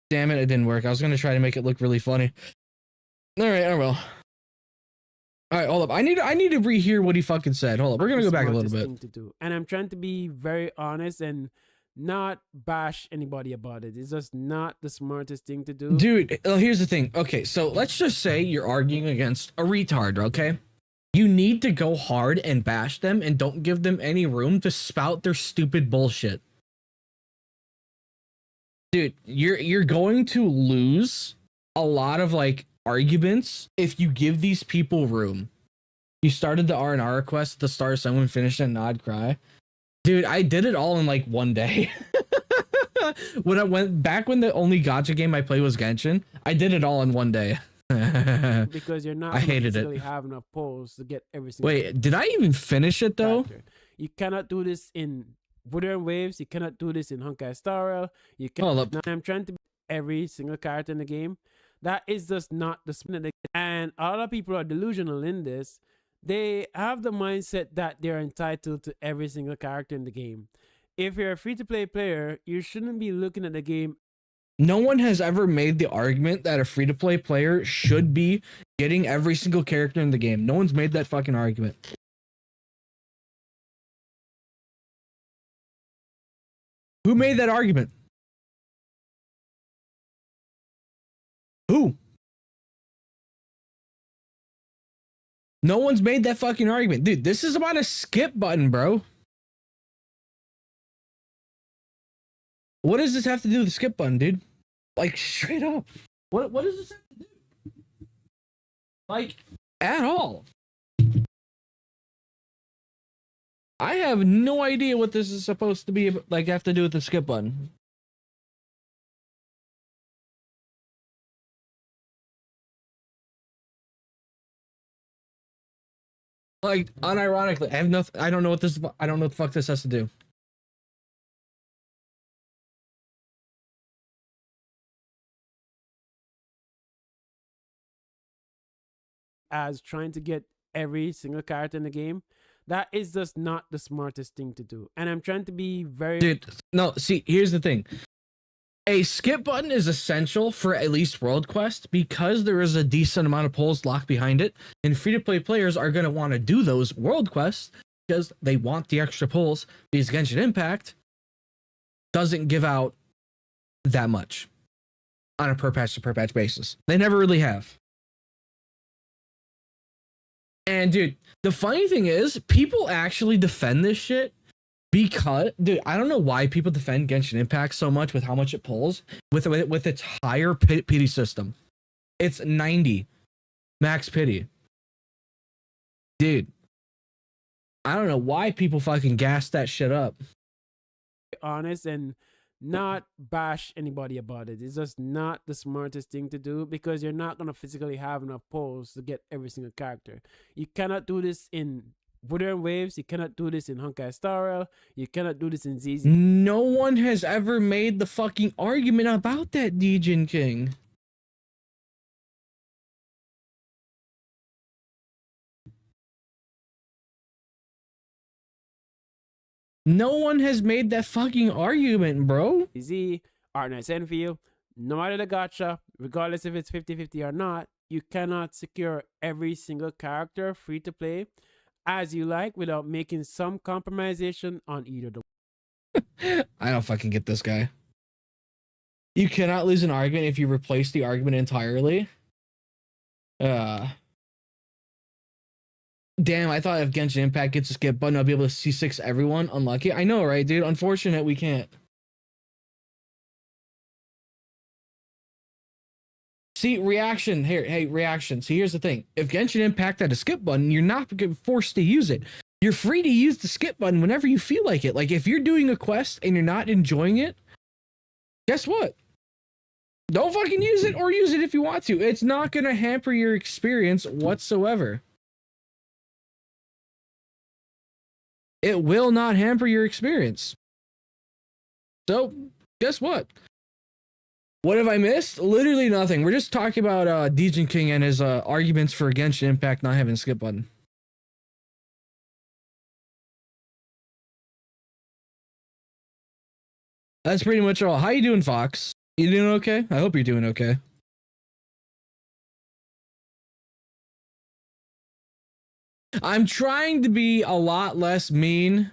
Damn it, it didn't work. I was gonna try to make it look really funny. All right, I will. All right, hold up. I need to rehear what he fucking said. Hold up. We're gonna go back a little bit. Thing to do. And I'm trying to be very honest and not bash anybody about it. It's just not the smartest thing to do. Dude, here's the thing. Okay, so let's just say you're arguing against a retard, okay? You need to go hard and bash them and don't give them any room to spout their stupid bullshit. Dude, you're going to lose a lot of like arguments if you give these people room. You started the R&R quest at the start of someone finished at Nod Cry. Dude, I did it all in like one day. When I went back when the only gacha game I played was Genshin, I did it all in one day. Because you're not I hated it. really have enough polls to get every single Wait, did I even finish it though? character. You cannot do this in Wooden Waves. You cannot do this in Honkai Star Rail. You can. Hold up. Now I'm trying to be every single character in the game. That is just not the spin. And a lot of people are delusional in this. They have the mindset that they're entitled to every single character in the game. If you're a free-to-play player, you shouldn't be looking at the game. No one has ever made the argument that a free-to-play player should be getting every single character in the game. No one's made that fucking argument. Who made that argument? Who? No one's made that fucking argument. Dude, this is about a skip button, bro. What does this have to do with the skip button, dude? Like, straight up. What does this have to do? Like, at all. I have no idea what this is supposed to be, like, have to do with the skip button. Like, unironically, I have nothing. I don't know what this. I don't know what the fuck this has to do. As trying to get every single character in the game, that is just not the smartest thing to do. And I'm trying to be very Dude, no. See, here's the thing. A skip button is essential for at least World Quest because there is a decent amount of polls locked behind it, and free-to-play players are going to want to do those World Quests because they want the extra polls. Because Genshin Impact doesn't give out that much on a per patch to per patch basis. They never really have. And dude, the funny thing is, people actually defend this shit. Because, dude, I don't know why people defend Genshin Impact so much with how much it pulls with its higher pity system. It's 90 max pity. Dude, I don't know why people fucking gas that shit up. honest and not bash anybody about it. It's just not the smartest thing to do because you're not going to physically have enough polls to get every single character. You cannot do this in Wuthering Waves. You cannot do this in Honkai Star Rail. You cannot do this in ZZ. No one has ever made the fucking argument about that, Degenking. No one has made that fucking argument, bro. ZZ, arknightsendfield, no matter the gacha, regardless if it's 50-50 or not, you cannot secure every single character free to play as you like without making some compromisation on either the I don't fucking get this guy. You cannot lose an argument if you replace the argument entirely. Damn, I thought if Genshin Impact gets a skip button, I'll be able to C6 everyone. Unlucky. I know, right, dude? Unfortunate, we can't. See, reaction. Here, hey, reaction. See, here's the thing. If Genshin Impact had a skip button, you're not forced to use it. You're free to use the skip button whenever you feel like it. Like, if you're doing a quest and you're not enjoying it, guess what? Don't fucking use it, or use it if you want to. It's not going to hamper your experience whatsoever. It will not hamper your experience. So, guess what? What have I missed? Literally nothing. We're just talking about Degenkingyt and his arguments for Genshin Impact not having a skip button. That's pretty much all. How you doing, Fox? You doing okay? I hope you're doing okay. I'm trying to be a lot less mean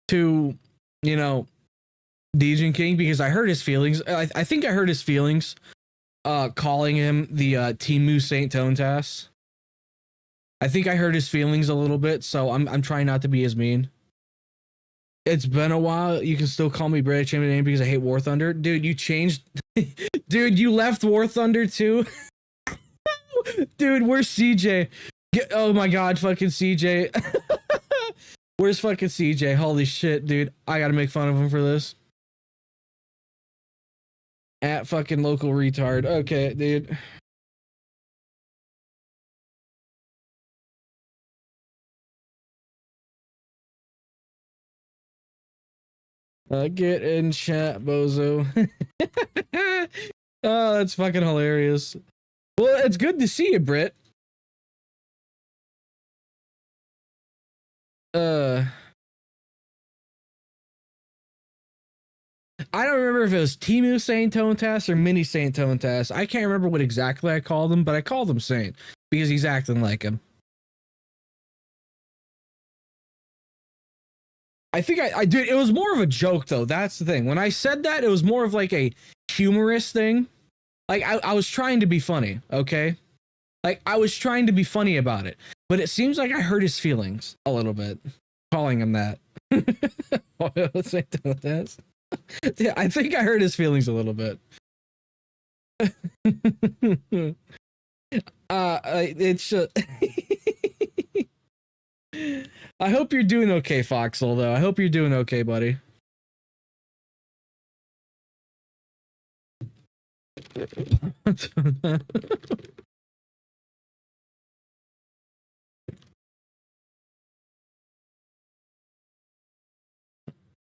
to, you know, Degenkingyt because I hurt his feelings. I think I hurt his feelings calling him the Timu Saint Tontas. I think I hurt his feelings a little bit, so I'm trying not to be as mean. It's been a while. You can still call me British Champion name because I hate War Thunder. Dude, you changed. Dude, you left War Thunder too. Dude, where's CJ? Oh my god, fucking CJ. Where's fucking CJ? Holy shit, dude. I gotta make fun of him for this. At fucking local retard. Okay, dude. Get in chat, bozo. Oh, that's fucking hilarious. Well, it's good to see you, Britt. I don't remember if it was Timu Saint Tontas or Mini Saint Tontas. I can't remember what exactly I called him, but I called him Saint because he's acting like him. I think I did. It was more of a joke, though. That's the thing. When I said that, it was more of like a humorous thing. Like, I was trying to be funny, okay? Like, I was trying to be funny about it. But it seems like I hurt his feelings a little bit, calling him that. Yeah, I think I hurt his feelings a little bit. It's I hope you're doing okay, Foxel, though. I hope you're doing okay, buddy.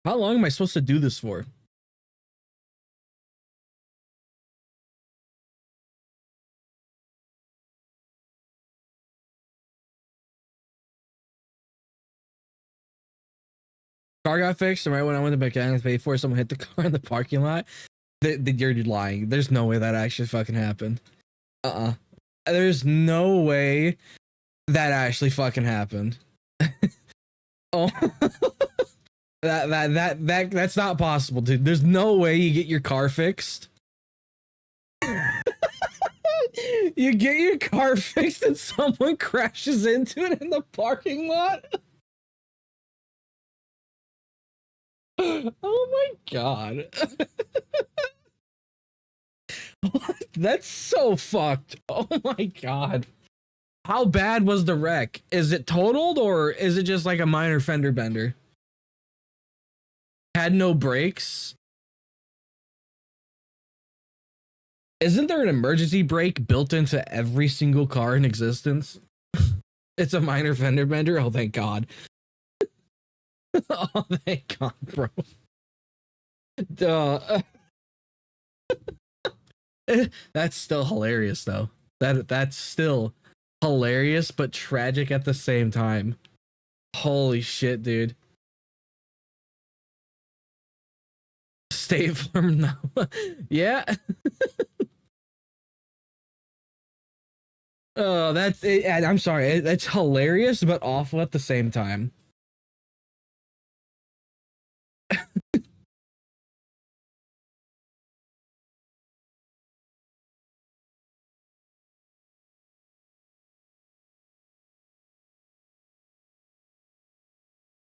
How long am I supposed to do this for? Car got fixed, and right when I went to mechanics pay for it, someone hit the car in the parking lot. You're lying. There's no way that actually fucking happened. There's no way that actually fucking happened. Oh, that's not possible, dude. There's no way you get your car fixed. You get your car fixed and someone crashes into it in the parking lot. Oh my god. What? That's so fucked. Oh my god. How bad was the wreck? Is it totaled or is it just like a minor fender bender? Had no brakes? Isn't there an emergency brake built into every single car in existence? It's a minor fender bender? Oh, thank god. Oh, thank god, bro. Duh. That's still hilarious, though. That's still hilarious, but tragic at the same time. Holy shit, dude. State Farm now. Yeah. Oh, that's it. I'm sorry. That's hilarious, but awful at the same time.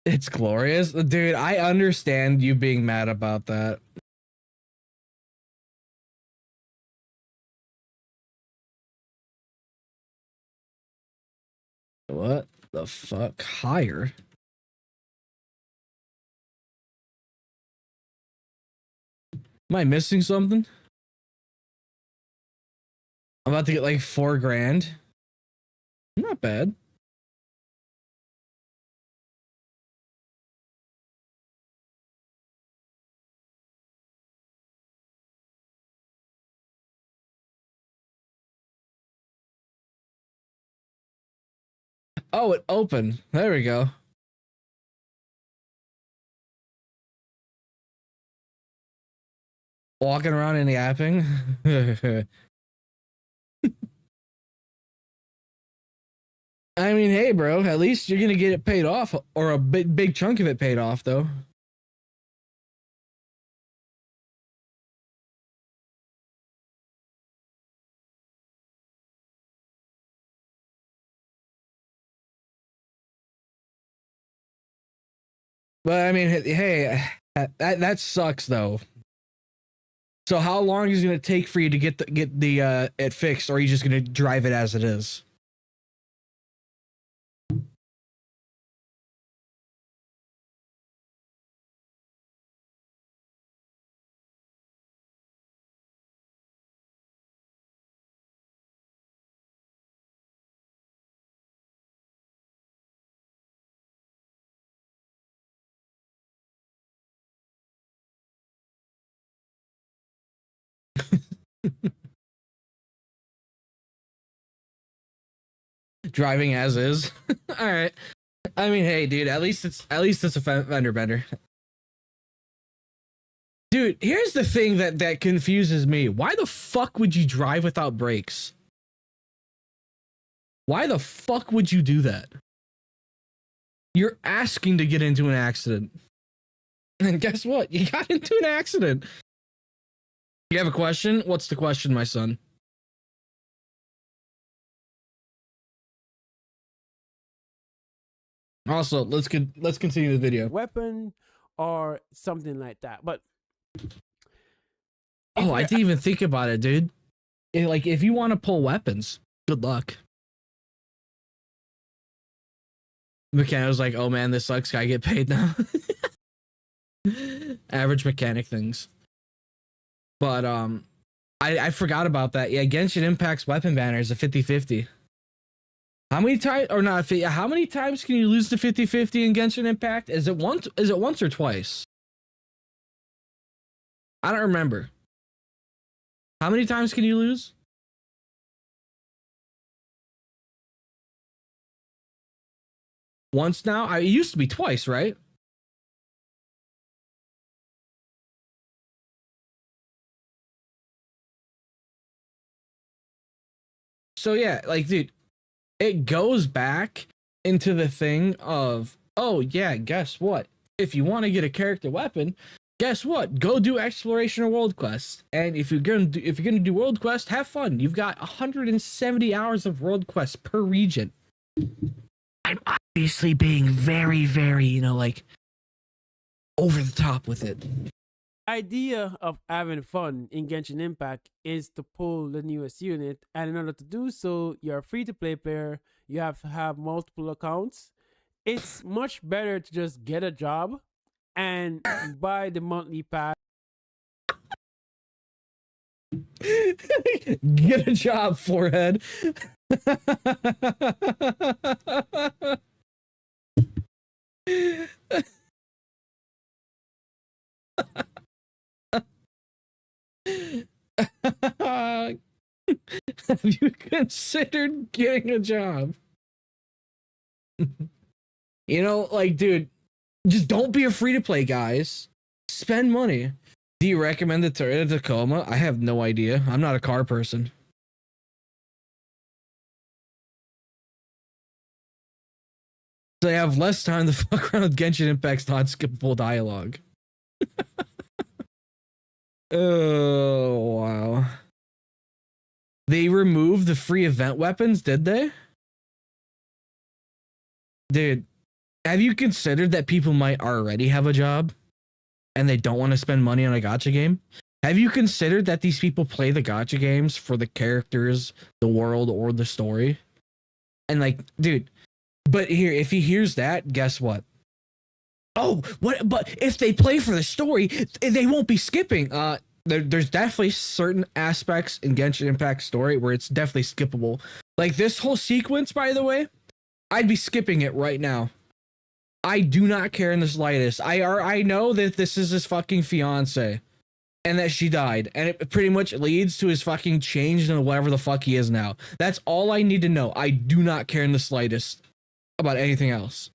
It's glorious. Dude, I understand you being mad about that. What the fuck? Higher? Am I missing something? I'm about to get like $4,000. Not bad. Oh, it opened. There we go. Walking around and yapping. I mean, hey, bro, at least you're gonna get it paid off, or a big chunk of it paid off, though. But I mean, hey, that sucks, though. So how long is it gonna take for you to get the it fixed, or are you just gonna drive it as it is? Driving as is. All right. I mean, hey, dude. At least it's a fender bender. Dude, here's the thing that confuses me. Why the fuck would you drive without brakes? Why the fuck would you do that? You're asking to get into an accident. And guess what? You got into an accident. You have a question? What's the question, my son? Also, let's continue the video. Weapon or something like that. But oh, I didn't even think about it, dude. Like, if you want to pull weapons, good luck. Mechanic was like, "Oh man, this sucks. Gotta get paid now." Average mechanic things. But I forgot about that. Yeah, Genshin Impact's weapon banner is a 50-50. How many times, or not? How many times can you lose the 50-50 in Genshin Impact? Is it once or twice? I don't remember. How many times can you lose? Once now? It used to be twice, right? So yeah, like, dude, it goes back into the thing of, oh yeah, guess what? If you want to get a character weapon, guess what? Go do exploration or world quest. And if you're gonna do world quest, have fun. You've got 170 hours of world quest per region. I'm obviously being very, very, you know, like, over the top with it. Idea of having fun in Genshin Impact is to pull the newest unit, and in order to do so, you're a free-to-play player. You have to have multiple accounts. It's much better to just get a job and buy the monthly pass. Get a job, forehead. Have you considered getting a job? You know, like, dude, just don't be a free-to-play, guys. Spend money. Do you recommend the Toyota Tacoma? I have no idea. I'm not a car person. So I have less time to fuck around with Genshin Impact's non-skippable dialogue. Oh, wow. They removed the free event weapons, did they? Dude, have you considered that people might already have a job and they don't want to spend money on a gacha game? Have you considered that these people play the gacha games for the characters, the world, or the story? And like, dude, but here, if he hears that, guess what? Oh, what? But if they play for the story, they won't be skipping. There's definitely certain aspects in Genshin Impact story where it's definitely skippable. Like this whole sequence, by the way, I'd be skipping it right now. I do not care in the slightest. I know that this is his fucking fiance, and that she died, and it pretty much leads to his fucking change into whatever the fuck he is now. That's all I need to know. I do not care in the slightest about anything else.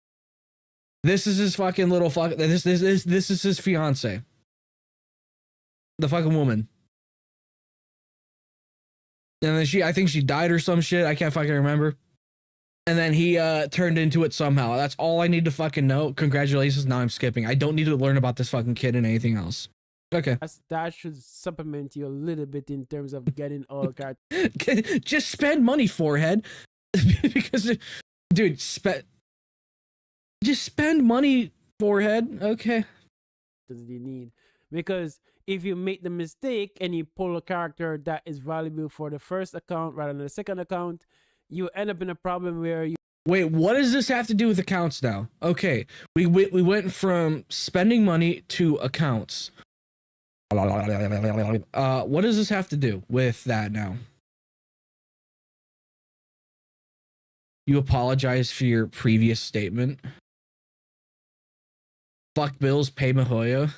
This is his fucking little fuck. This is his fiance. The fucking woman. And then I think she died or some shit. I can't fucking remember. And then he turned into it somehow. That's all I need to fucking know. Congratulations. Now I'm skipping. I don't need to learn about this fucking kid and anything else. Okay. That should supplement you a little bit in terms of getting all cards. Just spend money, forehead. Because, dude, just spend money, forehead. Okay. Does you need? Because if you make the mistake and you pull a character that is valuable for the first account rather than the second account, you end up in a problem where you... Wait, what does this have to do with accounts now? Okay, we went from spending money to accounts. What does this have to do with that now? You apologize for your previous statement. Fuck bills, pay Mihoyo.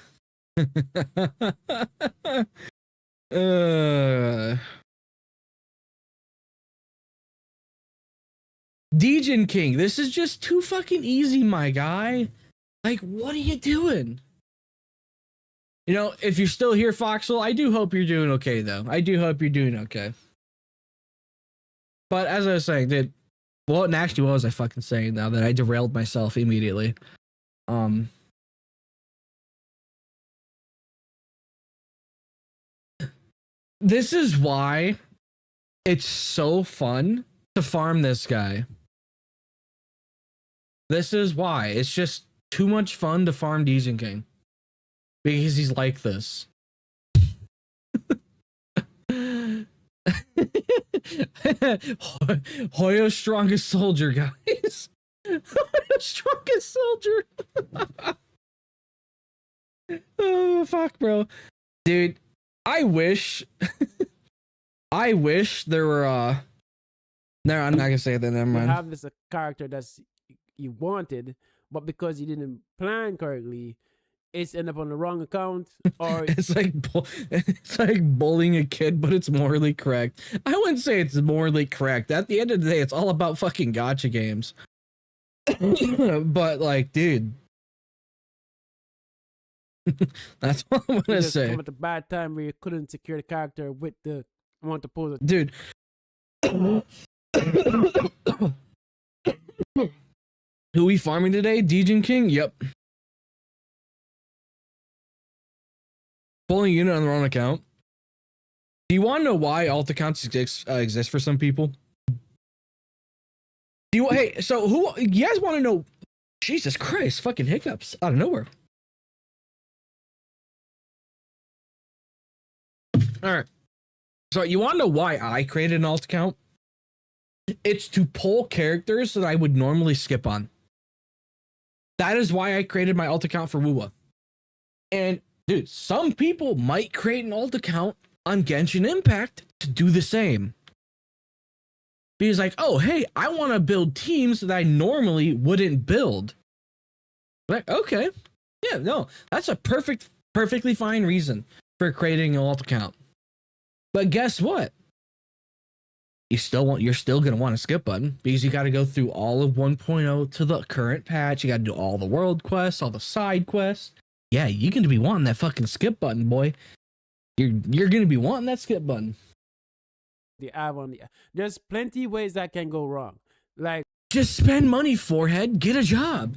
Degenkingyt, this is just too fucking easy, my guy. Like, what are you doing? You know, if you're still here, Foxel, I do hope you're doing okay, though. I do hope you're doing okay. But as I was saying, dude, well, actually, what was I fucking saying now that I derailed myself immediately? This is why it's so fun to farm this guy. This is why. It's just too much fun to farm Degenkingyt. Because he's like this. Hoyo's strongest soldier, guys. Hoyo's strongest soldier. Oh, fuck, bro. Dude, I wish there were no, I'm not gonna say that. Never mind. You have this character that's you wanted, but because you didn't plan correctly, it's end up on the wrong account, or it's like bullying a kid, but it's morally correct. I wouldn't say it's morally correct. At the end of the day, it's all about fucking gotcha games. But like, dude, that's what I'm you gonna just say, come at the bad time where you couldn't secure the character with the amount of pose. dude. Who we farming today? Degenkingyt? Yep. Pulling a unit on the wrong account. Do you want to know why alt accounts exist for some people? Hey, so who you guys want to know? Jesus Christ, fucking hiccups out of nowhere. All right. So you want to know why I created an alt account? It's to pull characters that I would normally skip on. That is why I created my alt account for Wuwa. And dude, some people might create an alt account on Genshin Impact to do the same. Because like, oh, hey, I want to build teams that I normally wouldn't build. Like, okay. Yeah, no, that's a perfectly fine reason for creating an alt account. But guess what? You're still going to want a skip button because you got to go through all of 1.0 to the current patch. You got to do all the world quests, all the side quests. Yeah, you're going to be wanting that fucking skip button, boy. You're going to be wanting that skip button. There's plenty ways that can go wrong. Like, just spend money, forehead. Get a job.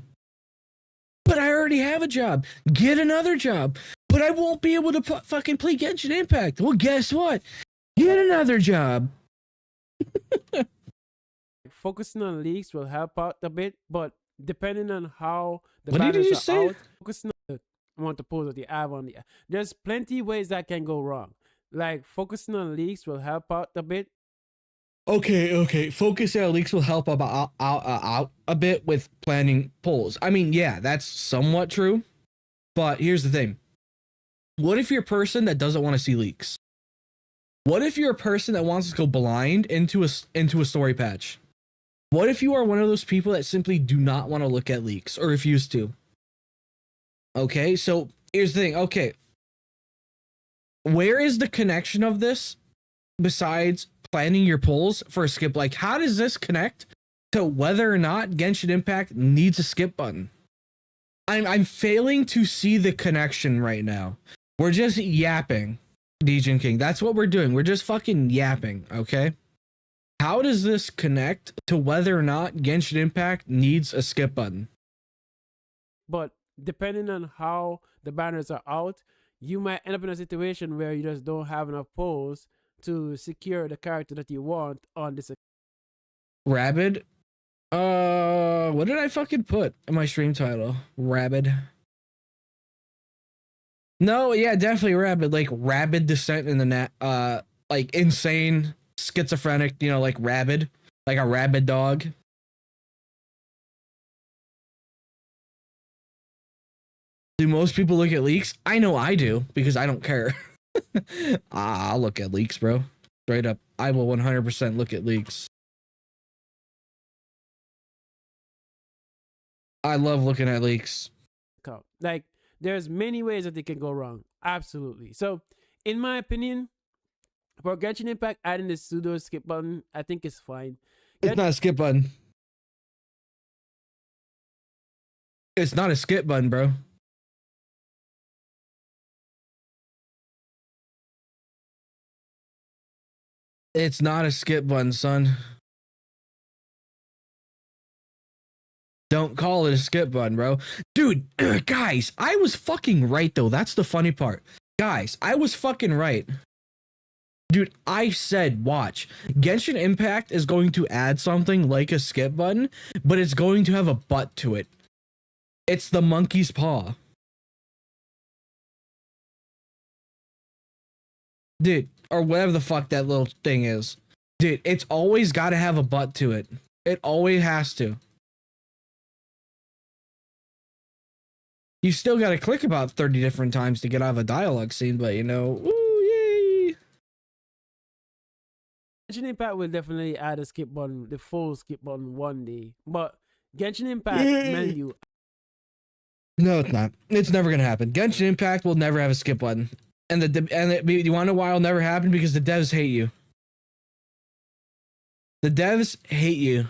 But I already have a job. Get another job. But I won't be able to fucking play Genshin Impact. Well, guess what? Get another job. focusing on leaks will help out a bit, but depending on how the what did you banners just are say? out, focusing on the amount of polls that you have on the. There's plenty ways that can go wrong. Like focusing on leaks will help out a bit. Okay. Focusing on leaks will help out a bit with planning polls. I mean, yeah, that's somewhat true. But here's the thing. What if you're a person that doesn't want to see leaks? What if you're a person that wants to go blind into a story patch? What if you are one of those people that simply do not want to look at leaks or refuse to? Okay, so here's the thing. Okay, where is the connection of this besides planning your polls for a skip? Like, how does this connect to whether or not Genshin Impact needs a skip button? I'm failing to see the connection right now. We're just yapping, Degenkingyt. That's what we're doing. We're just fucking yapping, okay? How does this connect to whether or not Genshin Impact needs a skip button? But depending on how the banners are out, you might end up in a situation where you just don't have enough polls to secure the character that you want on this. Rabid? What did I fucking put in my stream title? Rabid. No, yeah, definitely Rabid. Like Rabid descent in the like insane schizophrenic, you know, like rabid, like a rabid dog. Do most people look at leaks? I know I do because I don't care. I'll look at leaks, bro. Straight up. I will 100% look at leaks. I love looking at leaks. Like, there's many ways that they can go wrong. Absolutely. So, in my opinion, for Genshin Impact, adding the pseudo skip button, I think it's fine. It's not a skip button. It's not a skip button, bro. It's not a skip button, son. Don't call it a skip button, bro. Dude, guys, I was fucking right, though. That's the funny part. Guys, I was fucking right. Dude, I said, watch. Genshin Impact is going to add something like a skip button, but it's going to have a butt to it. It's the monkey's paw. Dude, or whatever the fuck that little thing is. Dude, it's always got to have a butt to it. It always has to. You still got to click about 30 different times to get out of a dialogue scene, but you know, ooh, yay. Genshin Impact will definitely add a skip button, the full skip button one day. But Genshin Impact menu, No, it's not. It's never gonna happen. Genshin Impact will never have a skip button. And you want to know why it'll never happen? Because the devs hate you. The devs hate you.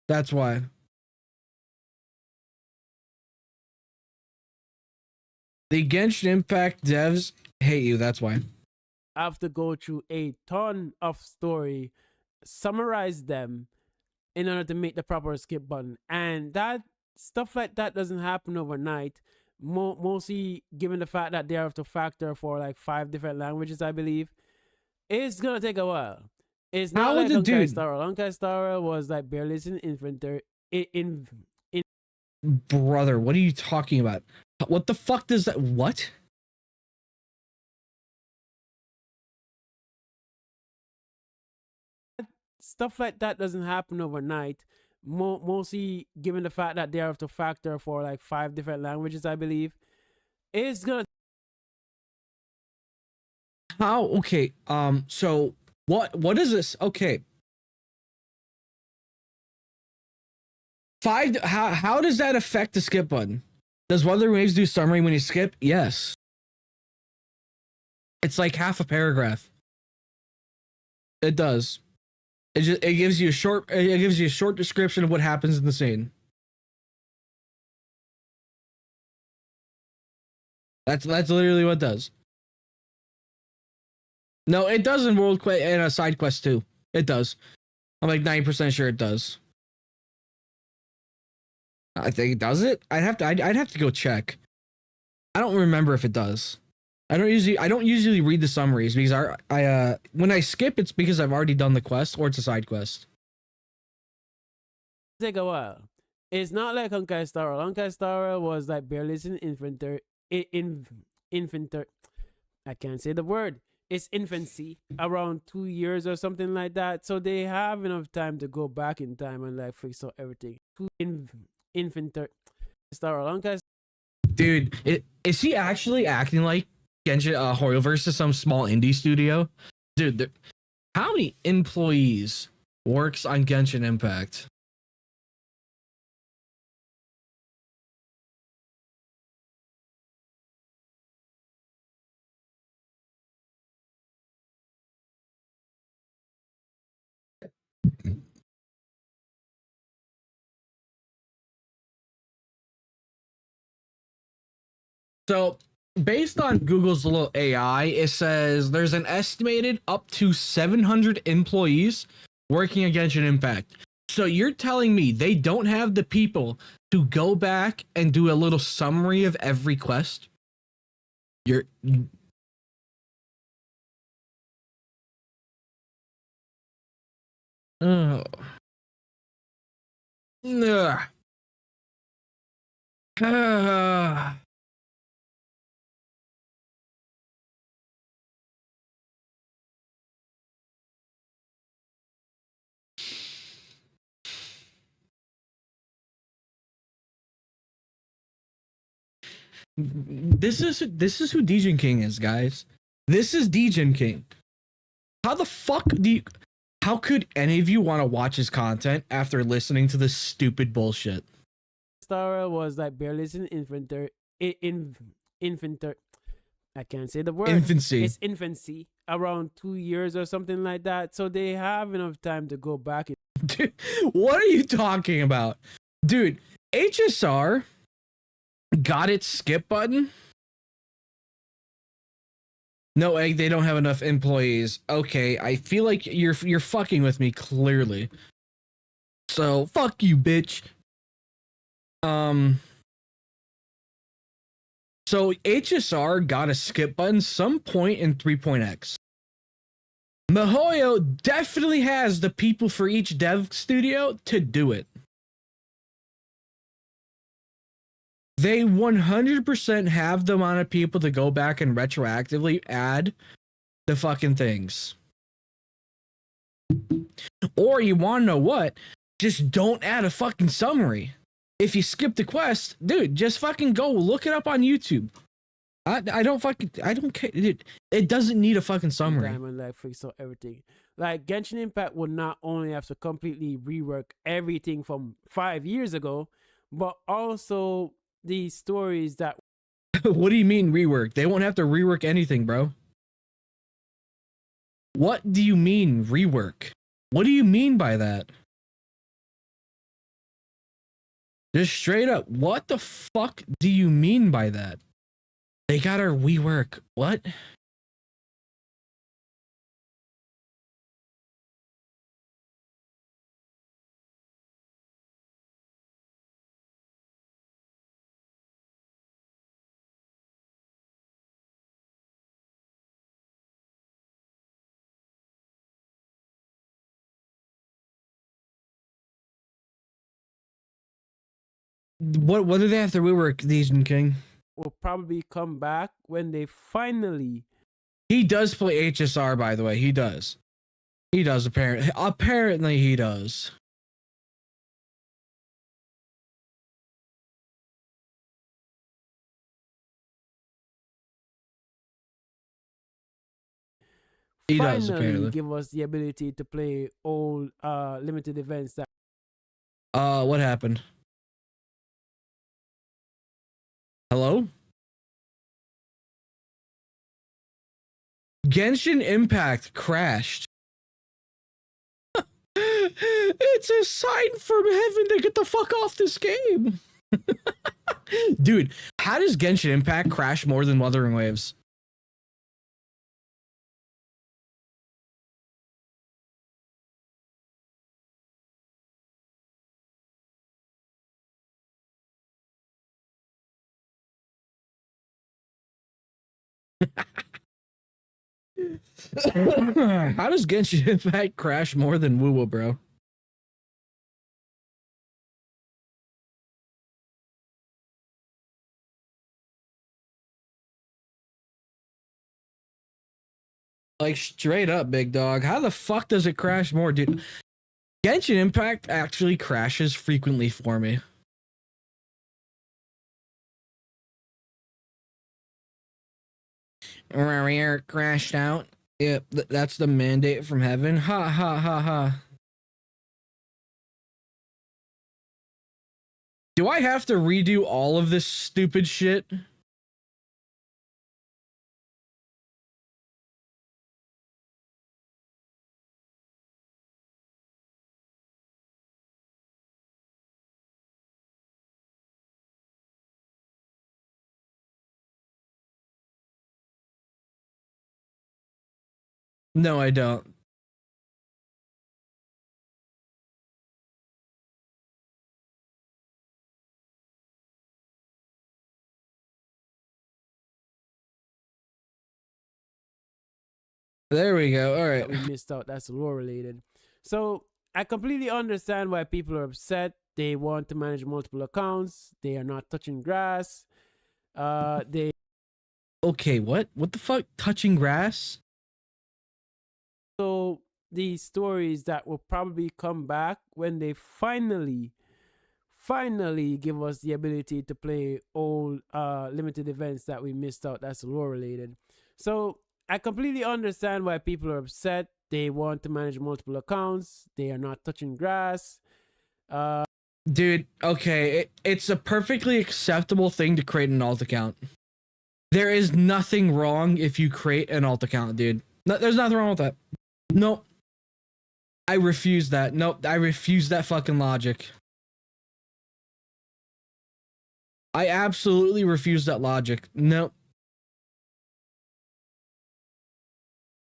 That's why. The Genshin Impact devs hate you. That's why. Have to go through a ton of story, summarize them in order to make the proper skip button. And that stuff like that doesn't happen overnight. Mostly given the fact that they have to factor for like 5 different languages, I believe. It's gonna take a while. It's not like Honkai Star Rail. Honkai Star Rail was like barely in inventory. Brother, what are you talking about? What the fuck does that? What? Stuff like that doesn't happen overnight. Mostly given the fact that they have to factor for like 5 different languages, I believe. It's gonna. How? Okay. So what is this? Okay. 5. How does that affect the skip button? Does Weather Waves do summary when you skip? Yes. It's like half a paragraph. It does. It gives you a short description of what happens in the scene. That's literally what it does. No, it does in World Quest and a side quest too. It does. I'm like 90% sure it does. I think it does it. I'd have to go check. I don't remember if it does. I don't usually read the summaries because I when I skip it's because I've already done the quest or it's a side quest. Take a while. It's not like Honkai Star Rail. Honkai Star Rail was like barely in inventory. I can't say the word. It's infancy, around 2 years or something like that. So they have enough time to go back in time and like fix up everything. Inventory. Star Rail. Honkai. Dude, is he actually acting like Genshin Horrorverse is some small indie studio? Dude, how many employees works on Genshin Impact? So, based on Google's little AI, it says there's an estimated up to 700 employees working at Genshin Impact. So you're telling me they don't have the people to go back and do a little summary of every quest? You're... Oh. Ugh. This is who Degenkingyt is, guys. This is Degenkingyt. How the fuck how could any of you want to watch his content after listening to this stupid bullshit? Star Rail was like barely in inventory. Inventory. I can't say the word. Infancy. It's infancy, around 2 years or something like that. So they have enough time to go back. Dude, what are you talking about? Dude, HSR got its skip button? No, Egg, they don't have enough employees. Okay, I feel like you're fucking with me, clearly. So, fuck you, bitch. So HSR got a skip button some point in 3.x. MiHoYo definitely has the people for each dev studio to do it. They 100% have the amount of people to go back and retroactively add the fucking things. Or you want to know what? Just don't add a fucking summary. If you skip the quest, dude, just fucking go look it up on YouTube. I don't care. Dude, it doesn't need a fucking summary. And like fix up everything. Like Genshin Impact would not only have to completely rework everything from 5 years ago, but also the stories that What do you mean rework? They won't have to rework anything, bro. What do you mean rework? What do you mean by that? Just straight up, what the fuck do you mean by that? They gotta rework. What? What do they have to rework, Degenking? will probably come back when they finally. He does play HSR, by the way. He does. He does, apparently. Apparently, he does. He does, finally apparently. give us the ability to play all limited events that What happened? Hello? Genshin Impact crashed. It's a sign from heaven to get the fuck off this game. Dude, how does Genshin Impact crash more than Wuthering Waves? How does Genshin Impact crash more than Woo-Woo, bro? Like, straight up, big dog. How the fuck does it crash more, dude? Genshin Impact actually crashes frequently for me. Rare crashed out. Yep, that's the mandate from heaven. Ha ha ha ha. Do I have to redo all of this stupid shit? No, I don't. There we go. All right. we missed out. That's lore related. So I completely understand why people are upset. They want to manage multiple accounts. They are not touching grass. They Okay, what? What the fuck? Touching grass? so these stories that will probably come back when they finally give us the ability to play all limited events that we missed out. That's lore related. So I completely understand why people are upset. They want to manage multiple accounts. They are not touching grass. Dude, okay, it's a perfectly acceptable thing to create an alt account. There is nothing wrong if you create an alt account, dude. No, there's nothing wrong with that. Nope. I refuse that. Nope, I refuse that fucking logic. I absolutely refuse that logic. Nope.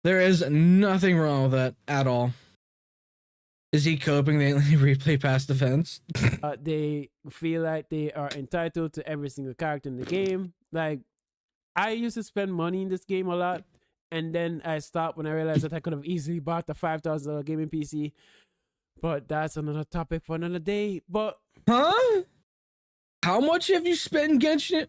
There is nothing wrong with that at all. Is he coping the replay past defense? They feel like they are entitled to every single character in the game. Like, I used to spend money in this game a lot, and then I stopped when I realized that I could have easily bought the $5,000 gaming PC. But that's another topic for another day. But huh? How much have you spent in Genshin?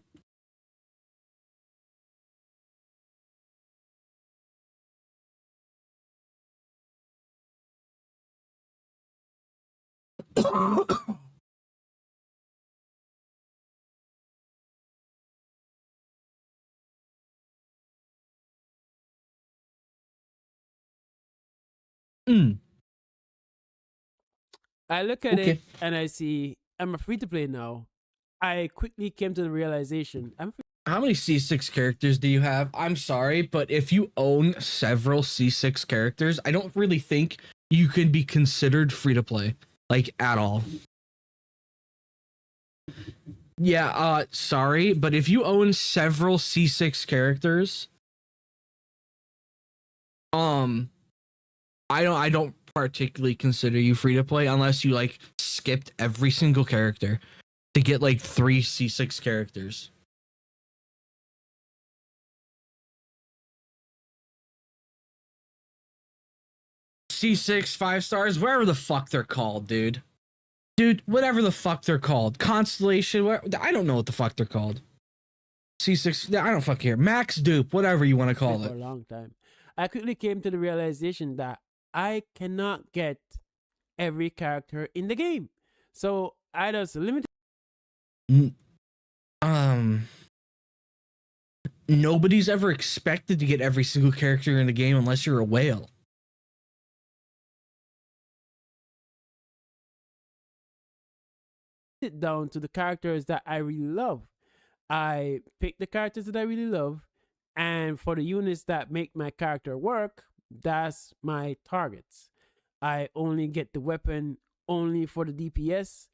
I look at it and I see I'm a free to play now. I quickly came to the realization. How many C6 characters do you have? I'm sorry, but if you own several C6 characters, I don't really think you can be considered free to play, like at all. Yeah, sorry, but if you own several C6 characters, I don't particularly consider you free to play unless you like skipped every single character to get like 3 C6 characters. C6 5 stars, whatever the fuck they're called, dude. Dude, whatever the fuck they're called. Constellation, I don't know what the fuck they're called. C6, I don't fuck care. Max dupe, whatever you want to call it. For a long time. I quickly came to the realization that I cannot get every character in the game. So I just limited. Nobody's ever expected to get every single character in the game unless you're a whale. It down to the characters that I really love. I pick the characters that I really love, and for the units that make my character work, that's my targets. I only get the weapon only for the DPS,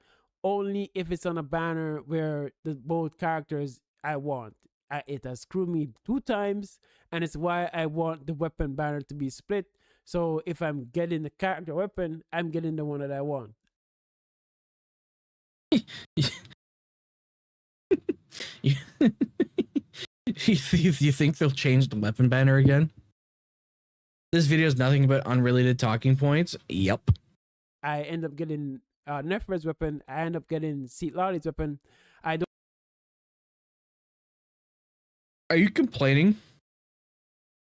only if it's on a banner where the both characters I want. It has screwed me 2 times, and it's why I want the weapon banner to be split. So if I'm getting the character weapon, I'm getting the one that I want. You think they'll change the weapon banner again? This video is nothing but unrelated talking points. Yep. I end up getting Nephra's weapon. I end up getting Seat Lolly's weapon. I don't. Are you complaining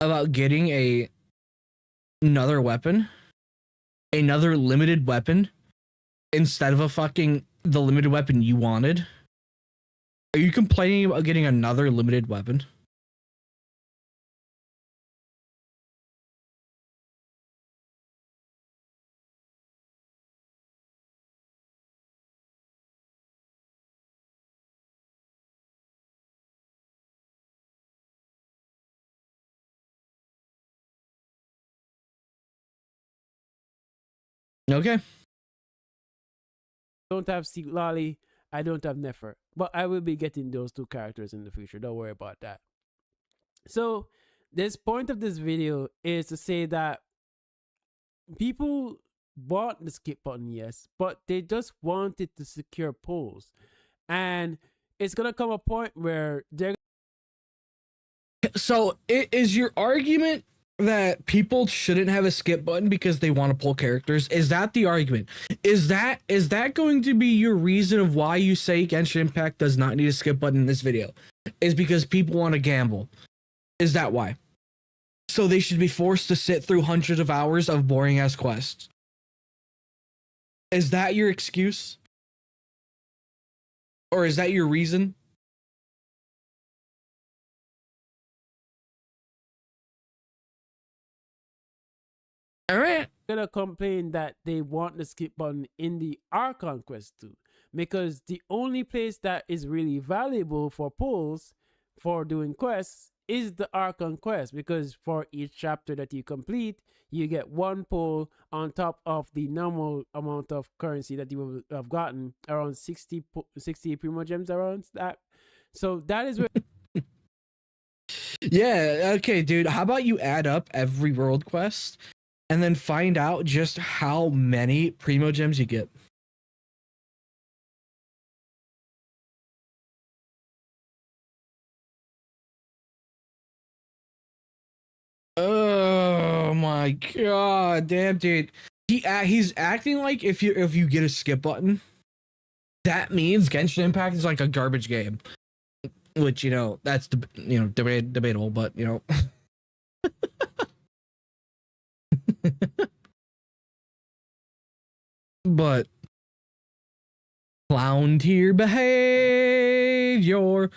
about getting another weapon, another limited weapon, instead of the limited weapon you wanted? Are you complaining about getting another limited weapon? Okay. Don't have Seat Lolly. I don't have Nefer, but I will be getting those 2 characters in the future. Don't worry about that. So this point of this video is to say that people want the skip button, yes, but they just wanted to secure polls, and it's gonna come a point where they're. So is your argument that people shouldn't have a skip button because they want to pull characters? Is that the argument? Is that going to be your reason of why you say Genshin Impact does not need a skip button in this video? Is because people want to gamble? Is that why? So they should be forced to sit through hundreds of hours of boring ass quests? Is that your excuse? Or is that your reason? All right. Gonna complain that they want the skip button in the Archon quest too, because the only place that is really valuable for pulls for doing quests is the Archon quest, because for each chapter that you complete, you get 1 pull on top of the normal amount of currency that you will have gotten, around 60 primo gems around that. So that is where. Yeah, okay, dude. How about you add up every world quest and then find out just how many primo gems you get? Oh my god, damn, dude. He's acting like if you get a skip button, that means Genshin Impact is like a garbage game. Which, that's debatable, but but clown tier behavior.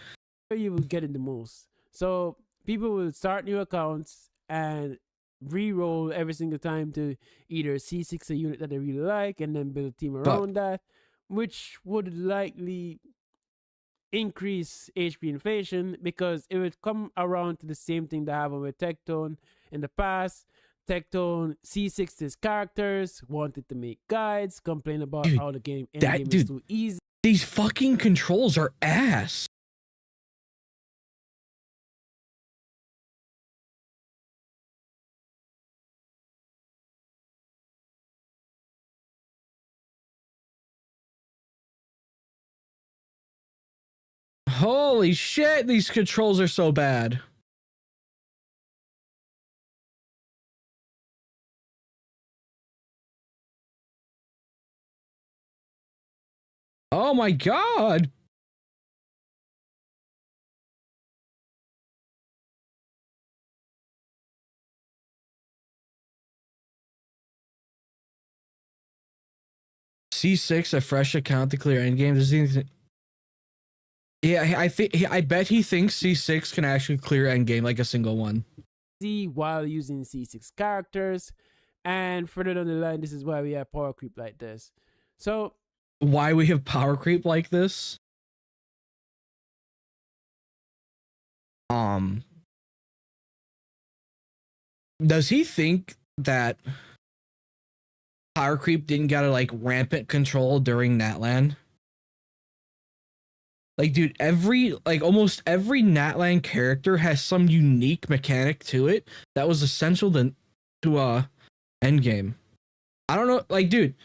You will get it the most. So people will start new accounts and re-roll every single time to either C6 a unit that they really like and then build a team around that, which would likely increase HP inflation because it would come around to the same thing that happened with Tectone in the past. Tectone C6's characters wanted to make guides, complain about Dude, how the game that- is dude. too easy. These fucking controls are ass. Holy shit, these controls are so bad. Oh my god. C6, a fresh account to clear endgame. Does he? Yeah, I bet he thinks C6 can actually clear endgame like a single one. While using C6 characters, and further down the line, this is why we have power creep like this. So Why we have power creep like this? Does he think that power creep didn't get a like rampant control during Natlan? Like, dude, almost every Natlan character has some unique mechanic to it that was essential to endgame. I don't know, like, dude,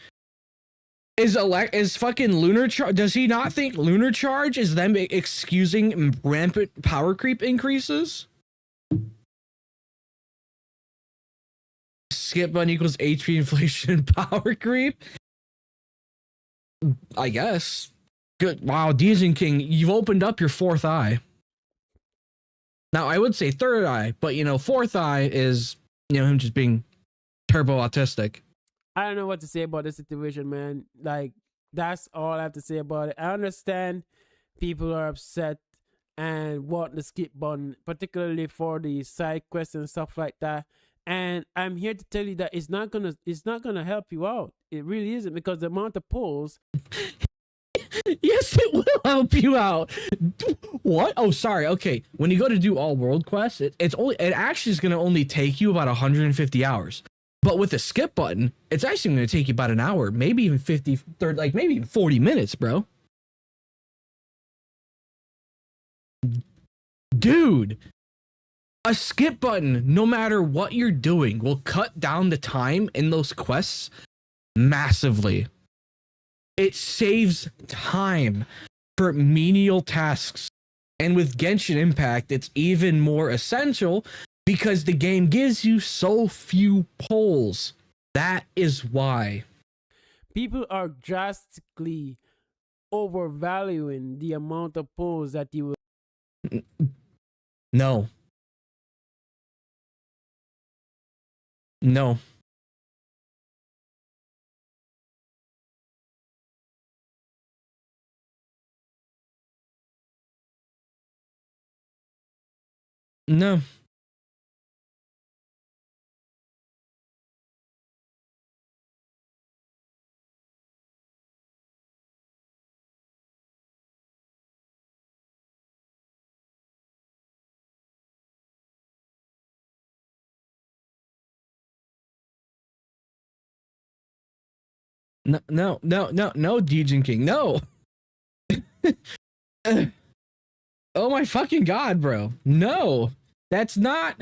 is fucking Lunar Charge? Does he not think Lunar Charge is them excusing rampant power creep increases? Skip button equals HP inflation and power creep. I guess. Good. Wow, Degenking, you've opened up your fourth eye. Now, I would say third eye, but, you know, fourth eye is, you know, him just being turbo autistic. I don't know what to say about this situation, man. Like, that's all I have to say about it. I understand people are upset and want the skip button, particularly for the side quests and stuff like that. And I'm here to tell you that it's not gonna help you out. It really isn't, because the amount of pulls. Yes, it will help you out. What? Oh, sorry. Okay, when you go to do all world quests, it actually is going to only take you about 150 hours. But with the skip button, it's actually going to take you about an hour, maybe even 40 minutes, bro. Dude, a skip button, no matter what you're doing, will cut down the time in those quests massively. It saves time for menial tasks. And with Genshin Impact, it's even more essential because the game gives you so few polls. That is why. People are drastically overvaluing the amount of polls that you will. No. No. No. No, Degenking, no. Oh my fucking god, bro. No. That's not.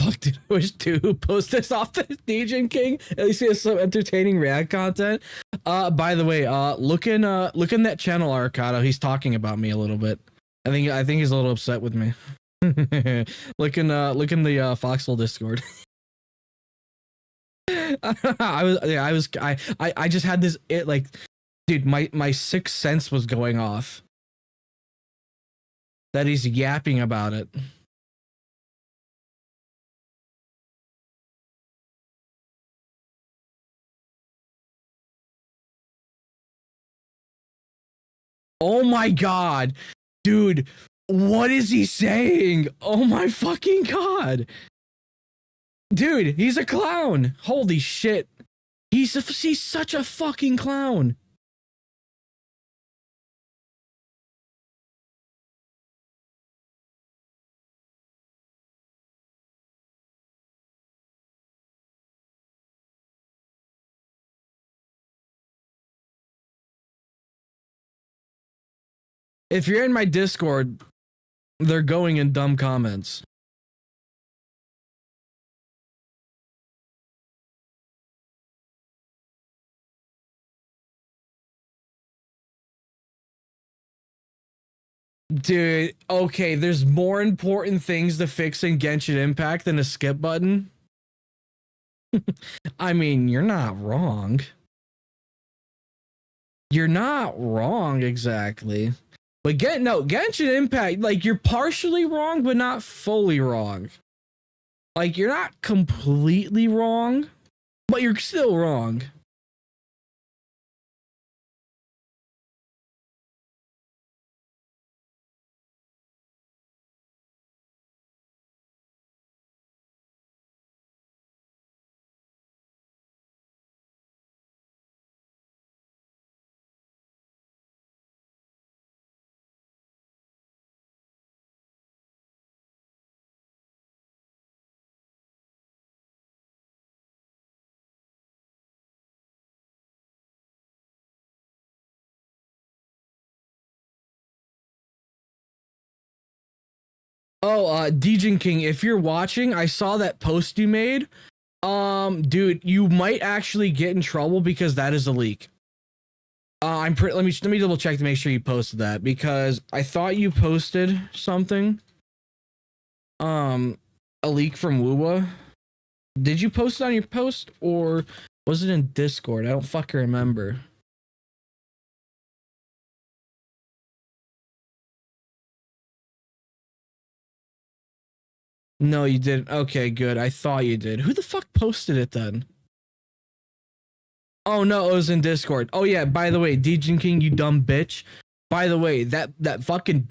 Fuck, dude, I wish to post this off the Degenking. At least he has some entertaining React content. By the way, look in that channel, Arcado. He's talking about me a little bit. I think he's a little upset with me. look in the Foxhole Discord. I just had this, dude, my sixth sense was going off that he's yapping about it. Oh my god, dude, what is he saying? Oh my fucking god. Dude, he's a clown. Holy shit. He's such a fucking clown. If you're in my Discord, they're going in dumb comments. Dude, okay, there's more important things to fix in Genshin Impact than a skip button. I mean, you're not wrong. You're not wrong exactly. But Genshin Impact, like, you're partially wrong, but not fully wrong. Like, you're not completely wrong, but you're still wrong. Oh, Degenkingyt, if you're watching, I saw that post you made. Dude, you might actually get in trouble because that is a leak. Let me double check to make sure you posted that, because I thought you posted something. A leak from Wuwa. Did you post it on your post, or was it in Discord? I don't fucking remember. No, you didn't. Okay, good. I thought you did. Who the fuck posted it then? Oh no, it was in Discord. Oh yeah, by the way, Degenkingyt, you dumb bitch. By the way, that fucking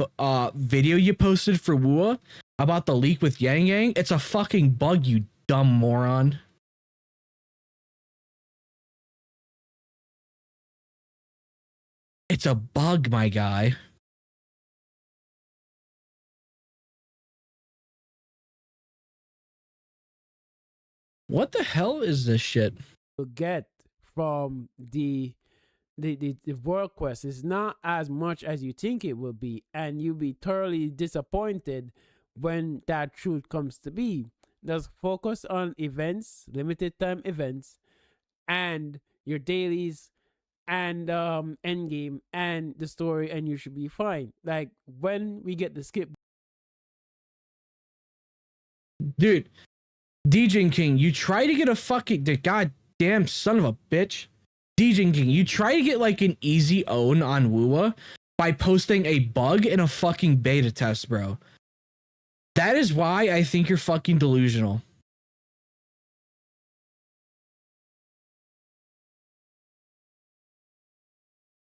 video you posted for Wua about the leak with Yang Yang, it's a fucking bug, you dumb moron. It's a bug, my guy. What the hell is this shit? Get from the world quest is not as much as you think it will be, and you'll be thoroughly disappointed when that truth comes to be. Just focus on events, limited time events, and your dailies, and end game, and the story, and you should be fine. Like, when we get the skip, dude, Degenkingyt, you try to get a fucking goddamn son of a bitch. Degenkingyt, you try to get like an easy own on Wuwa by posting a bug in a fucking beta test, bro. That is why I think you're fucking delusional.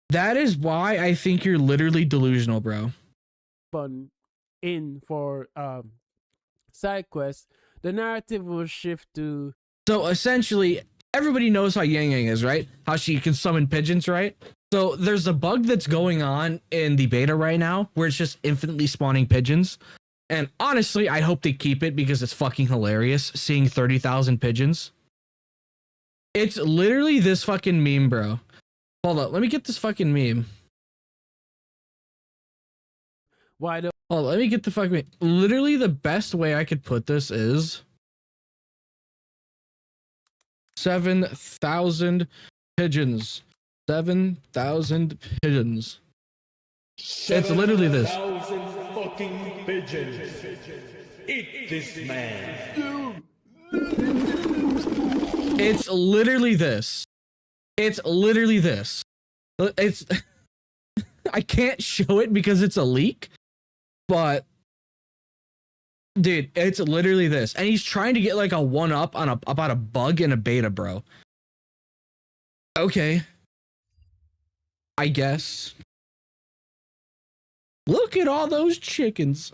That is why I think you're literally delusional, bro. fun in for side quests, the narrative will shift to. So essentially, everybody knows how Yang Yang is, right? How she can summon pigeons, right? So there's a bug that's going on in the beta right now where it's just infinitely spawning pigeons. And honestly, I hope they keep it because it's fucking hilarious seeing 30,000 pigeons. It's literally this fucking meme, bro. Hold up, let me get this fucking meme. Why the? Oh, let me get the fucking meme. Literally, the best way I could put this is 7,000 pigeons. 7,000 pigeons. It's literally this. 7,000 fucking pigeons. Eat this man. It's literally this. It's literally this. It's I can't show it because it's a leak, but dude, it's literally this. And he's trying to get like a one up on about a bug in a beta, bro. Okay. I guess. Look at all those chickens.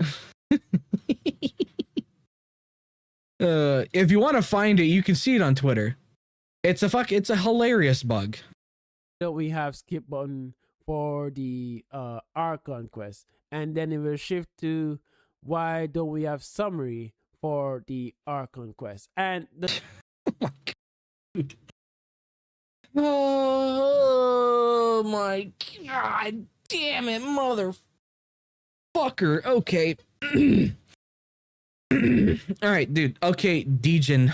If you want to find it, you can see it on Twitter. It's a hilarious bug. That we have skip button for the Archon quest, and then it will shift to why don't we have summary for the Archon quest, and the Oh my god damn it, motherfucker. Okay. All right, dude. Okay, Degenking.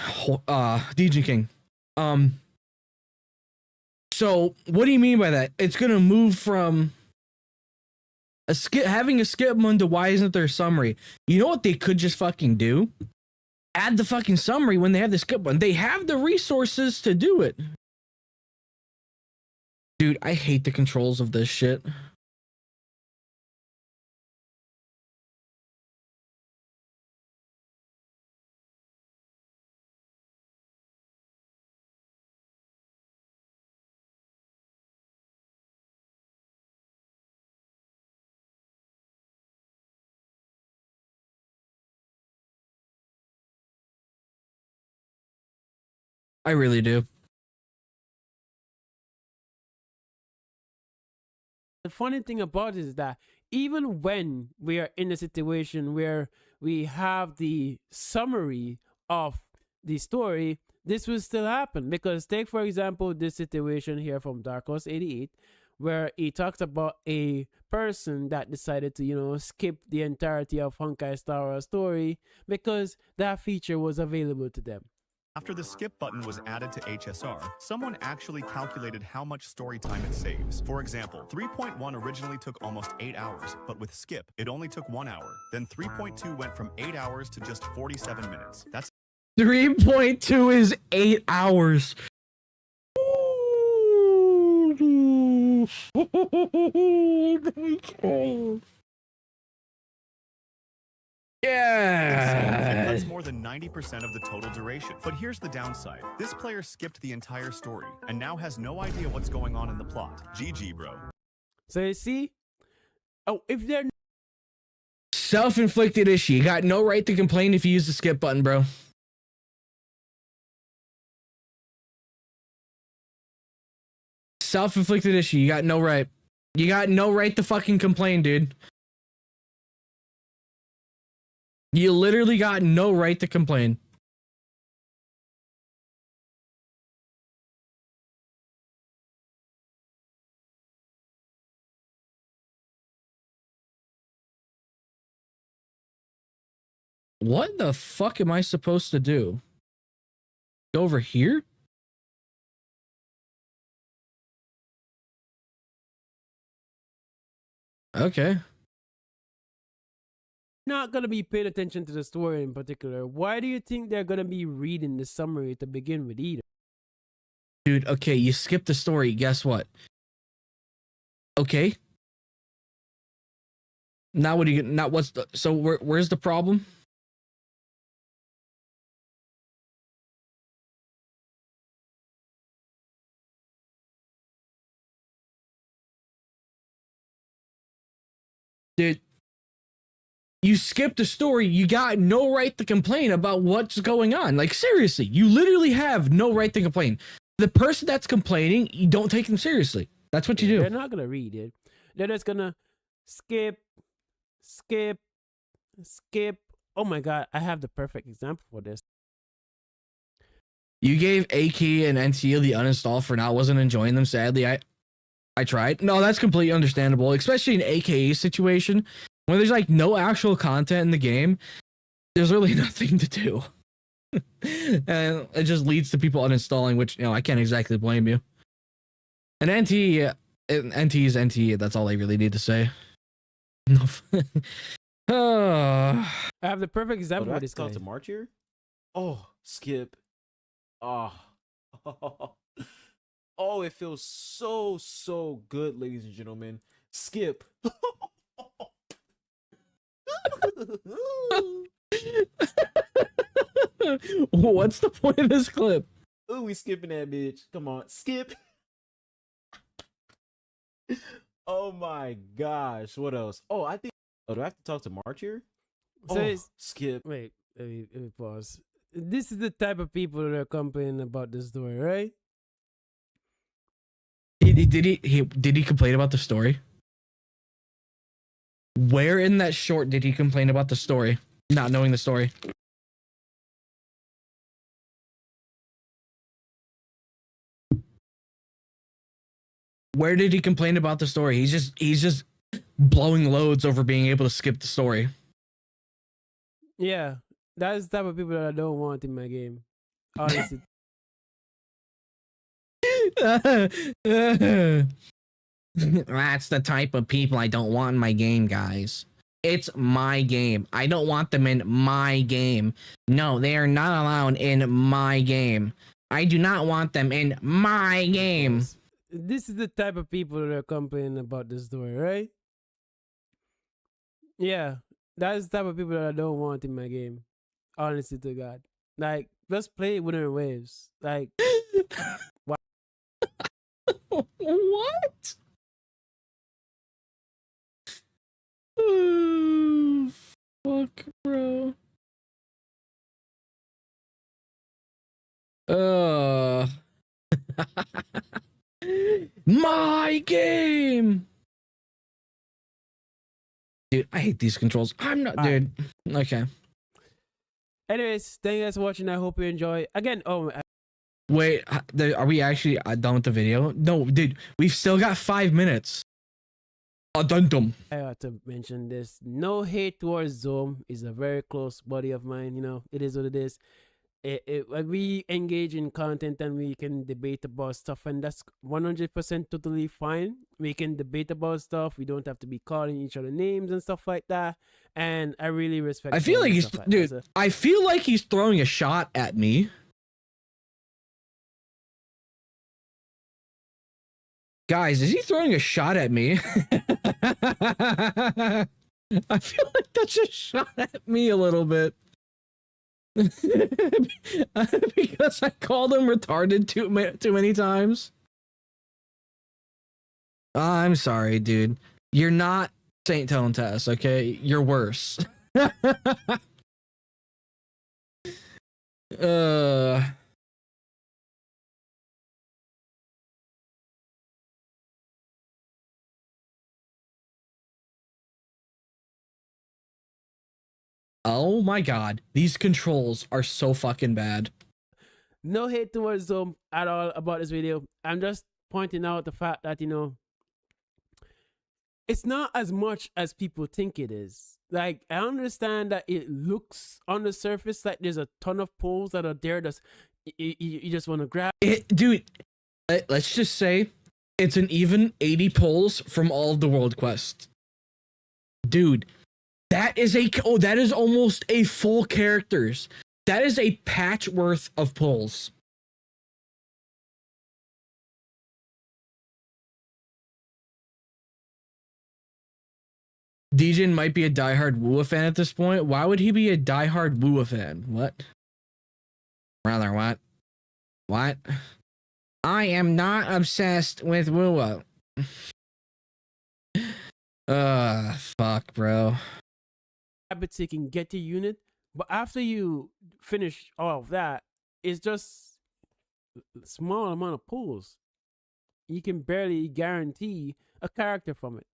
So what do you mean by that? It's gonna move from having a skip button to why isn't there a summary? You know what they could just fucking do? Add the fucking summary when they have the skip button. They have the resources to do it. Dude, I hate the controls of this shit. I really do. The funny thing about it is that even when we are in a situation where we have the summary of the story, this will still happen. Because take, for example, this situation here from Dark Horse 88, where he talks about a person that decided to, you know, skip the entirety of Honkai Star Rail story because that feature was available to them. After the skip button was added to HSR, someone actually calculated how much story time it saves. For example, 3.1 originally took almost 8 hours, but with skip, it only took 1 hour. Then 3.2 went from 8 hours to just 47 minutes. That's 3.2 is 8 hours. Yeah. That's more than 90% of the total duration. But here's the downside. This player skipped the entire story and now has no idea what's going on in the plot. GG, bro. So you see, if they're Self-inflicted issue. You got no right to complain if you use the skip button, bro. Self-inflicted issue. You got no right. You got no right to fucking complain, dude. You literally got no right to complain. What the fuck am I supposed to do? Go over here? Okay. not going to be paying attention to the story in particular, why do you think they're going to be reading the summary to begin with either? Dude, okay, you skipped the story. Guess what? Okay. Now what do you not what's the so where's the problem? Dude, you skipped the story. You got no right to complain about what's going on. Like, seriously, you literally have no right to complain. The person that's complaining, you don't take them seriously. That's what you do. They're not going to read it. They're just going to skip. Oh my God, I have the perfect example for this. You gave AK and NTL the uninstall for now. Wasn't enjoying them, sadly. I tried. No, that's completely understandable, especially in AKA situation when there's like no actual content in the game. There's really nothing to do. And it just leads to people uninstalling, which, you know, I can't exactly blame you. And NT is NT. That's all I really need to say. No. I have the perfect example of for this guy. To March here? Oh, skip. Oh. Oh, it feels so good, ladies and gentlemen. Skip. What's the point of this clip? Ooh, we skipping that bitch. Come on, skip. Oh my gosh, what else? Oh, I think. Oh, do I have to talk to March here? So skip. Wait, let me pause. This is the type of people that are complaining about the story, right? Did he complain about the story? Where in that short did he complain about the story? Not knowing the story. Where did he complain about the story? He's just blowing loads over being able to skip the story. Yeah, that's the type of people that I don't want in my game. Honestly. That's the type of people I don't want in my game, guys. It's my game. I don't want them in my game. No, they are not allowed in my game. I do not want them in my game. This is the type of people that are complaining about the story, right? Yeah, that's the type of people that I don't want in my game. Honestly to God. Like, just play Winter Waves. Like, what? What? Oh, fuck, bro. My game. Dude, I hate these controls. I'm not, dude. Okay. Anyways, thank you guys for watching. I hope you enjoy. Again, wait, are we actually done with the video? No, dude, we've still got 5 minutes. Addendum. I have to mention this. No hate towards Zoom. Is a very close buddy of mine. You know, it is what it is. We engage in content and we can debate about stuff, and that's 100% totally fine. We can debate about stuff. We don't have to be calling each other names and stuff like that. And I really respect. I feel like he's, dude. So, I feel like he's throwing a shot at me. Guys, is he throwing a shot at me? I feel like that's a shot at me a little bit. Because I called him retarded too many times. I'm sorry, dude. You're not Saint Tone Tess, okay? You're worse. Oh my god, these controls are so fucking bad. No hate towards Zoom at all about this video. I'm just pointing out the fact that, you know, it's not as much as people think it is. Like, I understand that it looks on the surface like there's a ton of poles that are there that you just want to grab. Dude, let's just say it's an even 80 pulls from all of the world quests. Dude, that is that is almost a full characters. That is a patch worth of pulls. Degen might be a diehard Wua fan at this point. Why would he be a diehard Wua fan? What? Rather, what? What? I am not obsessed with Wua. Fuck, bro. Rabid so you can get your unit, but after you finish all of that, it's just a small amount of pulls. You can barely guarantee a character from it.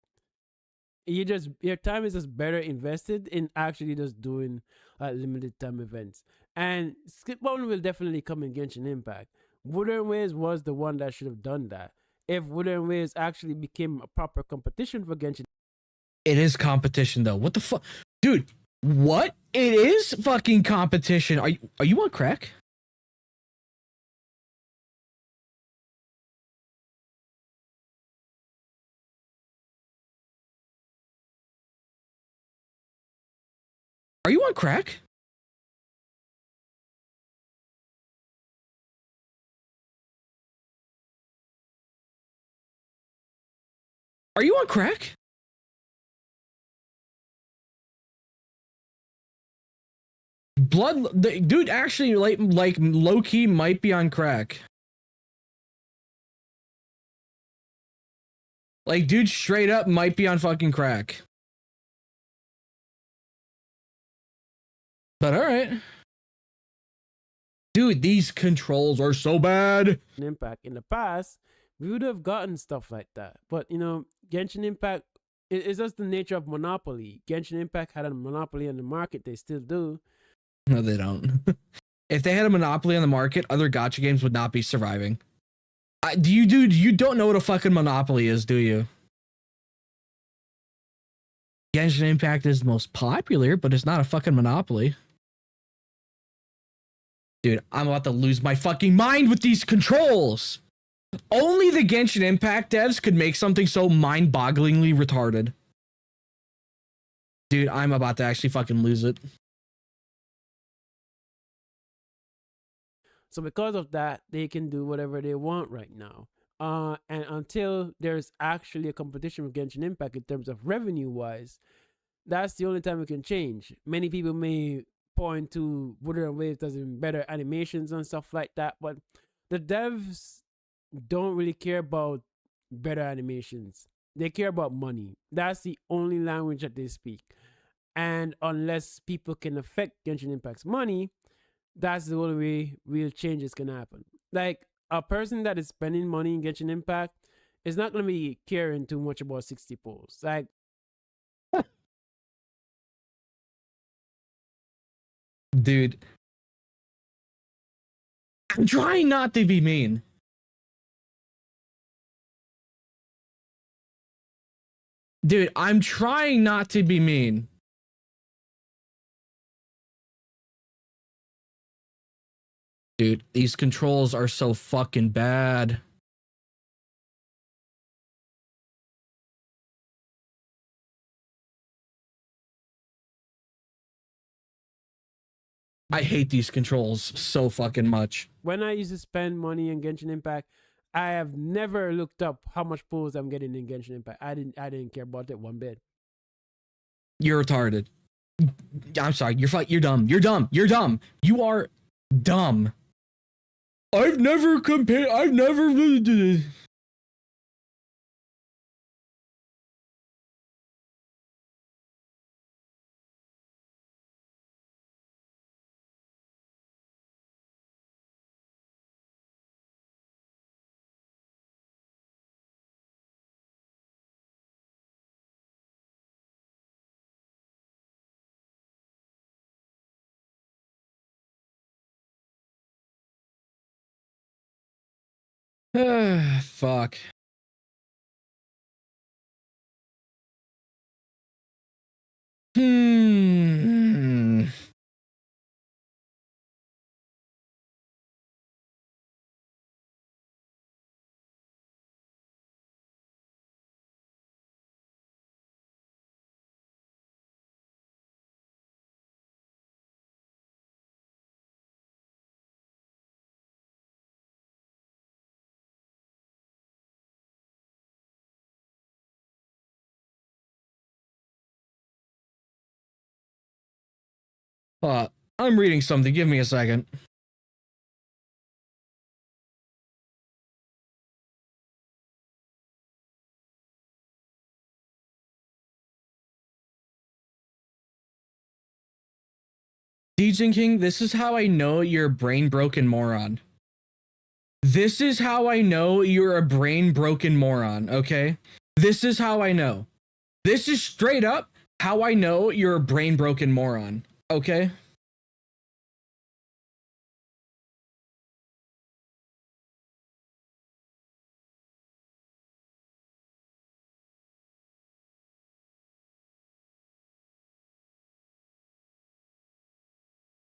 Your time is just better invested in actually just doing limited time events. And Skip Bone will definitely come in Genshin Impact. Wuthering Waves was the one that should have done that. If Wuthering Waves actually became a proper competition for Genshin. It is competition though. What the fuck? Dude, what? It is fucking competition. Are you on crack? Are you on crack? Are you on crack? Dude actually like low key might be on crack. Like dude straight up might be on fucking crack. But all right. Dude, these controls are so bad. Impact in the past, we would have gotten stuff like that. But you know, Genshin Impact it's just the nature of monopoly. Genshin Impact had a monopoly on the market. They still do. No, they don't. If they had a monopoly on the market, other gacha games would not be surviving. You don't know what a fucking monopoly is, do you? Genshin Impact is the most popular, but it's not a fucking monopoly. Dude, I'm about to lose my fucking mind with these controls. Only the Genshin Impact devs could make something so mind-bogglingly retarded. Dude, I'm about to actually fucking lose it. So because of that, they can do whatever they want right now. And until there's actually a competition with Genshin Impact in terms of revenue-wise, that's the only time it can change. Many people may point to Wuthering Waves as in better animations and stuff like that, but the devs don't really care about better animations. They care about money. That's the only language that they speak. And unless people can affect Genshin Impact's money, that's the only way real changes can happen. Like, a person that is spending money in Genshin Impact is not going to be caring too much about 60 polls. Like, dude, I'm trying not to be mean. Dude, I'm trying not to be mean. Dude, these controls are so fucking bad. I hate these controls so fucking much. when I used to spend money in Genshin Impact, I have never looked up how much pulls I'm getting in Genshin Impact. I didn't care about it one bit. You're retarded. I'm sorry. You're dumb. You're dumb. You're dumb. You are dumb. I've never really did it. Fuck. I'm reading something. Give me a second. Degenkingyt, this is how I know you're a brain broken moron. This is how I know you're a brain broken moron, okay? This is how I know. This is straight up how I know you're a brain broken moron, okay?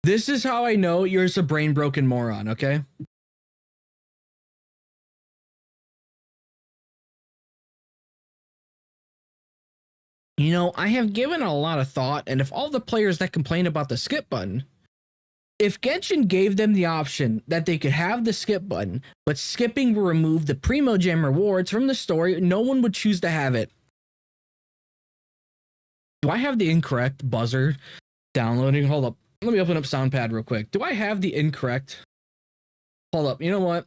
This is how I know you're a brain broken moron, okay? You know, I have given a lot of thought, and if all the players that complain about the skip button, if Genshin gave them the option that they could have the skip button, but skipping will remove the Primo Gem rewards from the story, no one would choose to have it. Do I have the incorrect buzzer downloading? Hold up. Let me open up Soundpad real quick. Do I have the incorrect? Hold up. You know what?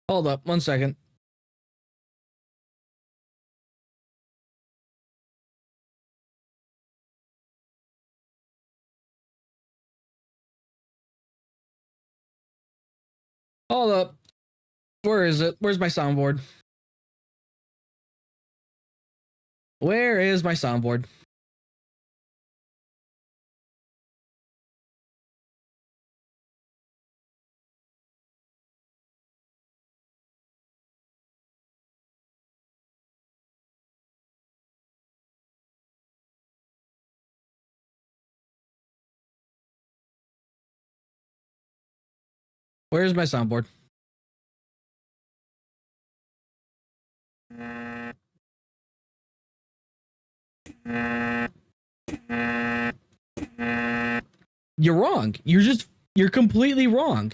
Hold up. 1 second. Hold up. Where is it? Where's my soundboard? Where is my soundboard? Where's my soundboard? You're wrong. You're completely wrong.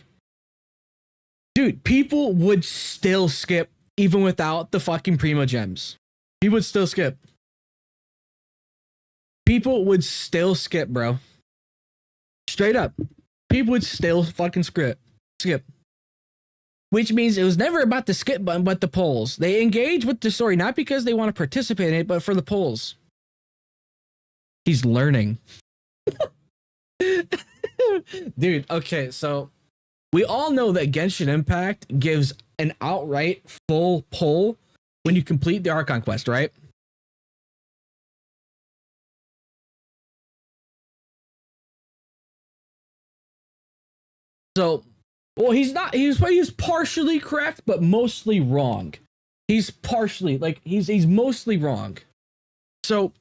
Dude, people would still skip even without the fucking Primo Gems. He would still skip. People would still skip, bro. Straight up. People would still fucking skip. Which means it was never about the skip button, but the polls. They engage with the story, not because they want to participate in it, but for the polls. He's learning. Dude, okay, so we all know that Genshin Impact gives an outright full pull when you complete the Archon quest, right? So, well, he's partially correct, but mostly wrong. He's mostly wrong. So,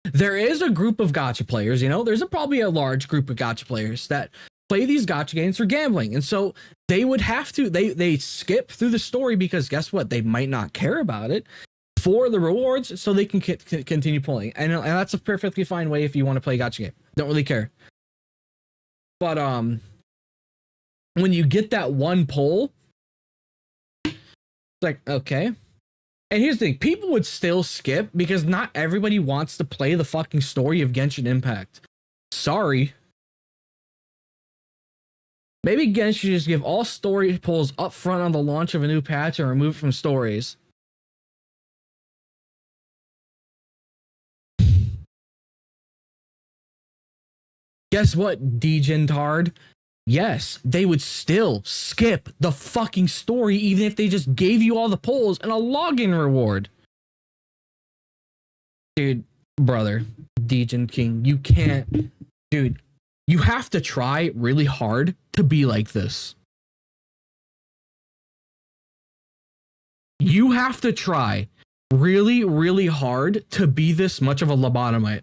there is a group of gacha players, there's probably a large group of gacha players that play these gacha games for gambling. And so they would have to, they skip through the story because guess what? They might not care about it for the rewards so they can continue pulling. And that's a perfectly fine way if you want to play a gacha game. Don't really care. But, when you get that one pull, it's like, okay. And here's the thing, people would still skip because not everybody wants to play the fucking story of Genshin Impact. Sorry. Maybe Genshin should just give all story pulls up front on the launch of a new patch and remove it from stories. Guess what, Degentard? Yes, they would still skip the fucking story even if they just gave you all the polls and a login reward. Dude, brother, Degenking, you can't. Dude, you have to try really hard to be like this. You have to try really, really hard to be this much of a lobotomite.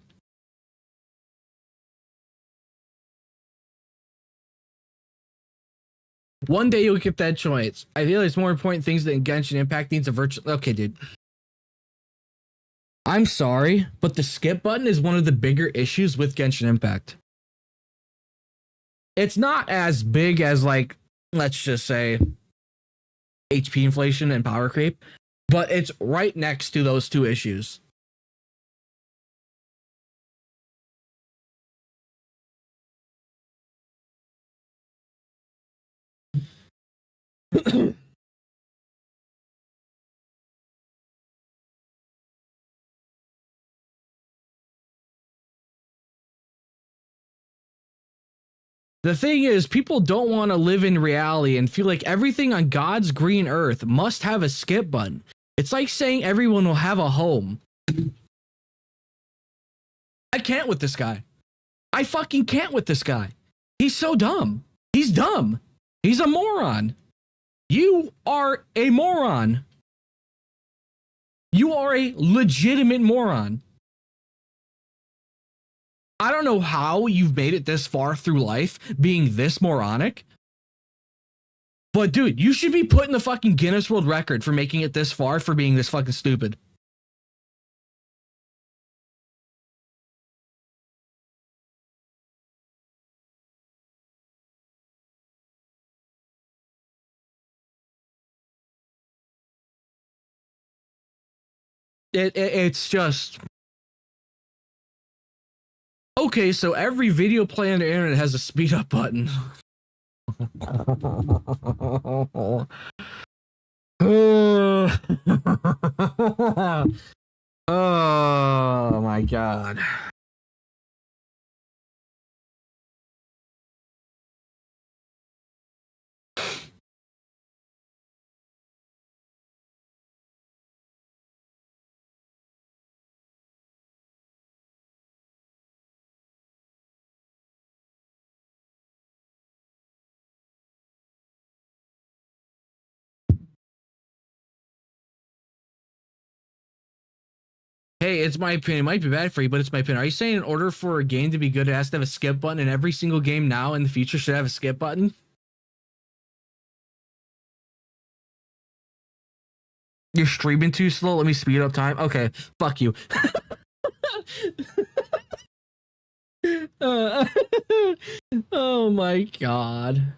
One day you'll get that choice. I feel it's more important things than Genshin Impact needs a virtual. Okay, dude. I'm sorry, but the skip button is one of the bigger issues with Genshin Impact. It's not as big as, like, let's just say, HP inflation and power creep, but it's right next to those two issues. The thing is, people don't want to live in reality and feel like everything on God's green earth must have a skip button. It's like saying everyone will have a home. I can't with this guy. I fucking can't with this guy. He's so dumb. He's dumb. He's a moron. You are a moron. You are a legitimate moron. I don't know how you've made it this far through life being this moronic. But dude, you should be put in the fucking Guinness World Record for making it this far for being this fucking stupid. It's just... Okay, so every video play on the internet has a speed up button. Oh my god. Hey, it's my opinion. It might be bad for you, but it's my opinion. Are you saying in order for a game to be good, it has to have a skip button, and every single game now in the future should have a skip button? You're streaming too slow. Let me speed up time. Okay, fuck you. Oh my god.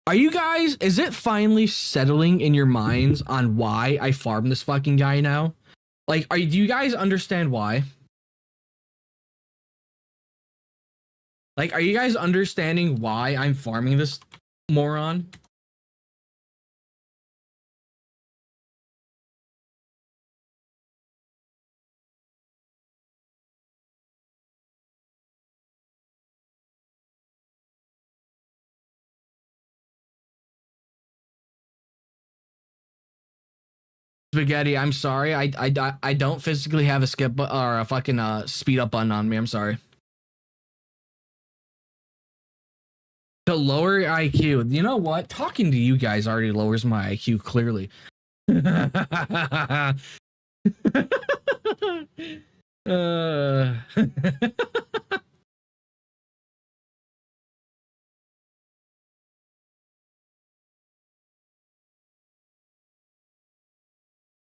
Are you guys, is it finally settling in your minds on why I farm this fucking guy now? Like, do you guys understand why? Like, are you guys understanding why I'm farming this moron? Spaghetti, I'm sorry. I don't physically have a skip or a fucking speed up button on me. I'm sorry. To lower your IQ. You know what? Talking to you guys already lowers my IQ clearly.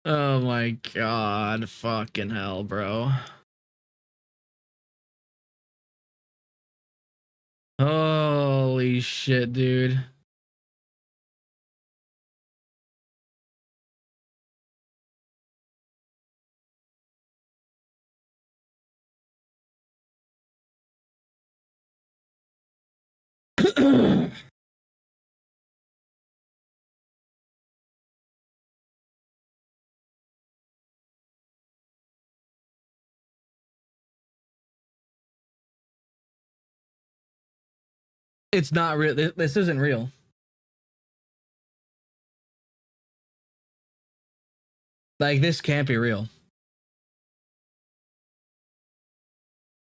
Oh my god, fucking hell, bro. Holy shit, dude. It's not real. This isn't real. Like, this can't be real.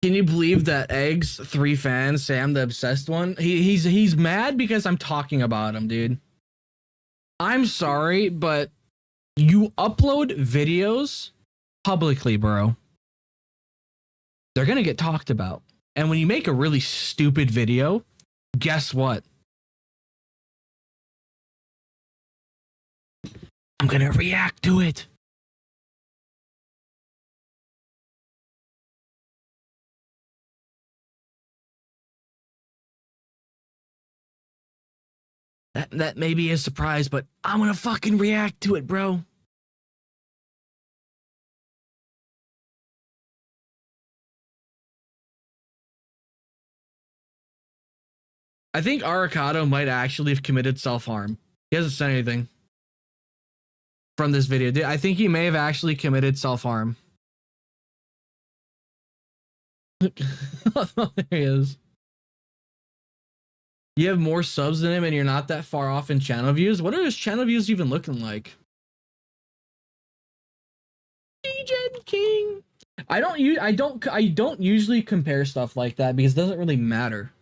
Can you believe that Eggs 3 fans say I'm the obsessed one? He's mad because I'm talking about him, dude. I'm sorry, but you upload videos publicly, bro. They're gonna get talked about. And when you make a really stupid video, guess what? I'm gonna react to it. That may be a surprise, but I'm gonna fucking react to it, bro. I think Arcado might actually have committed self-harm. He hasn't said anything from this video. I think he may have actually committed self-harm. There he is. You have more subs than him and you're not that far off in channel views? What are his channel views even looking like? Degenkingyt. I don't usually compare stuff like that because it doesn't really matter.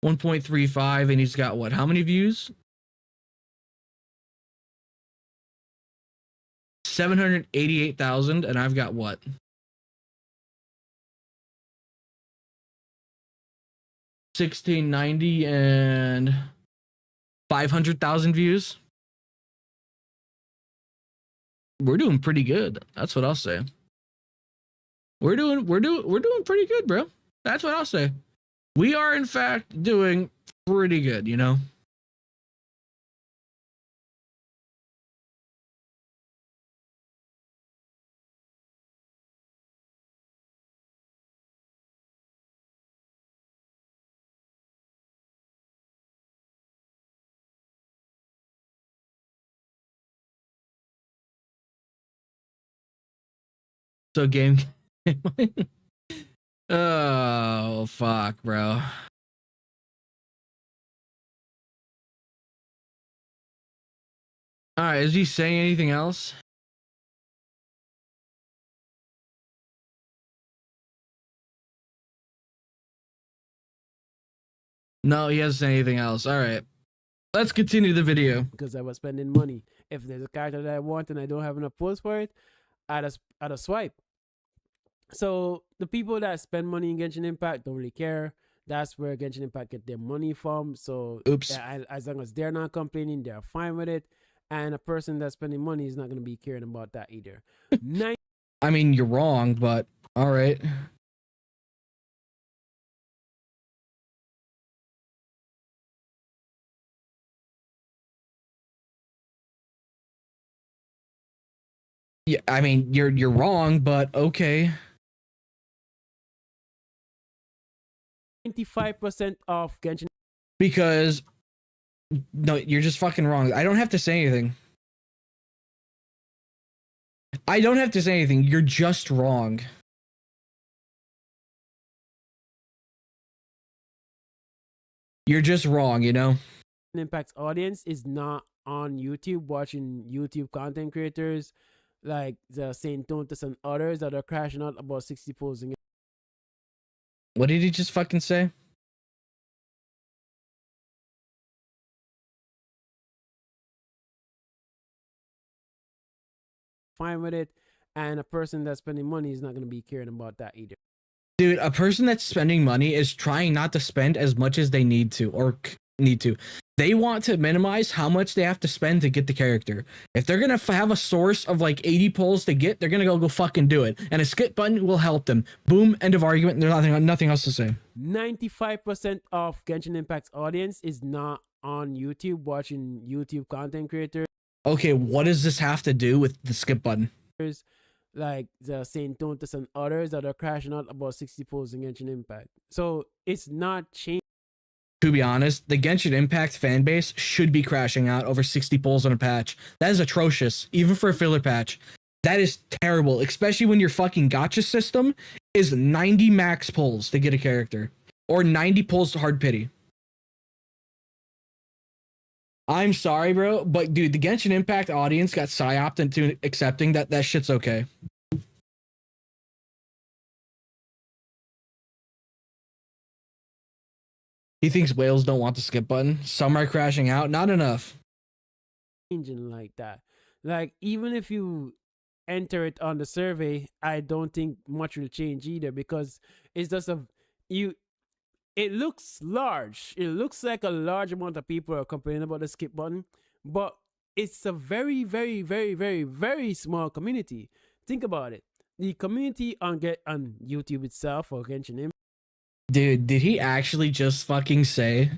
1.35 and he's got what? How many views? 788,000 and I've got what? 1690 and 500,000 views. We're doing pretty good. That's what I'll say. We're doing pretty good, bro. That's what I'll say. We are in fact doing pretty good, you know. So game. Oh fuck, bro. All right, is he saying anything else? No, he hasn't said anything else. All right, let's continue the video. Because I was spending money. if there's a character that I want and I don't have enough pulls for it, I'd a swipe. So the people that spend money in Genshin Impact don't really care. That's where Genshin Impact get their money from. So as long as they're not complaining, they're fine with it. And a person that's spending money is not going to be caring about that either. I mean, you're wrong, but all right. Yeah, I mean, you're wrong, but okay. 95% of Genshin. Because no, you're just fucking wrong. I don't have to say anything. I don't have to say anything. You're just wrong. You're just wrong, you know? Impact's audience is not on YouTube watching YouTube content creators like the Saint Tontus and others that are crashing out about 60 posing. What did he just fucking say? Fine with it, and a person that's spending money is not going to be caring about that either. Dude, a person that's spending money is trying not to spend as much as they need to or need to. They want to minimize how much they have to spend to get the character. If they're going to have a source of like 80 pulls to get, they're going to go fucking do it. And a skip button will help them. Boom, end of argument. There's nothing else to say. 95% of Genshin Impact's audience is not on YouTube watching YouTube content creators. Okay, what does this have to do with the skip button? Like the Saint Tontus and others that are crashing out about 60 pulls in Genshin Impact. So it's not changing. To be honest, the Genshin Impact fan base should be crashing out over 60 pulls on a patch. That is atrocious, even for a filler patch. That is terrible, especially when your fucking gatcha system is 90 max pulls to get a character. Or 90 pulls to hard pity. I'm sorry, bro, but dude, the Genshin Impact audience got psyoped into accepting that that shit's okay. He thinks whales don't want the skip button. Some are crashing out, not enough. Changing like that. Like, even if you enter it on the survey, I don't think much will change either, because it's just it looks large. It looks like a large amount of people are complaining about the skip button, but it's a very, very, very, very, very small community. Think about it. The community on YouTube itself or Genshin Impact. Dude, did he actually just fucking say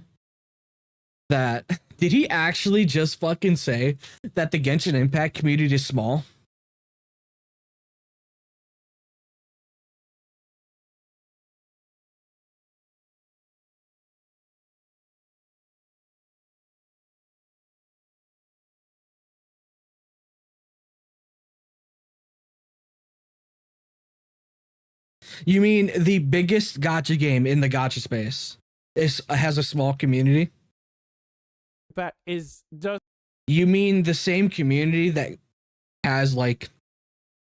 that? Did he actually just fucking say that the Genshin Impact community is small? You mean the biggest gacha game in the gacha space has a small community? That is just. You mean the same community that has like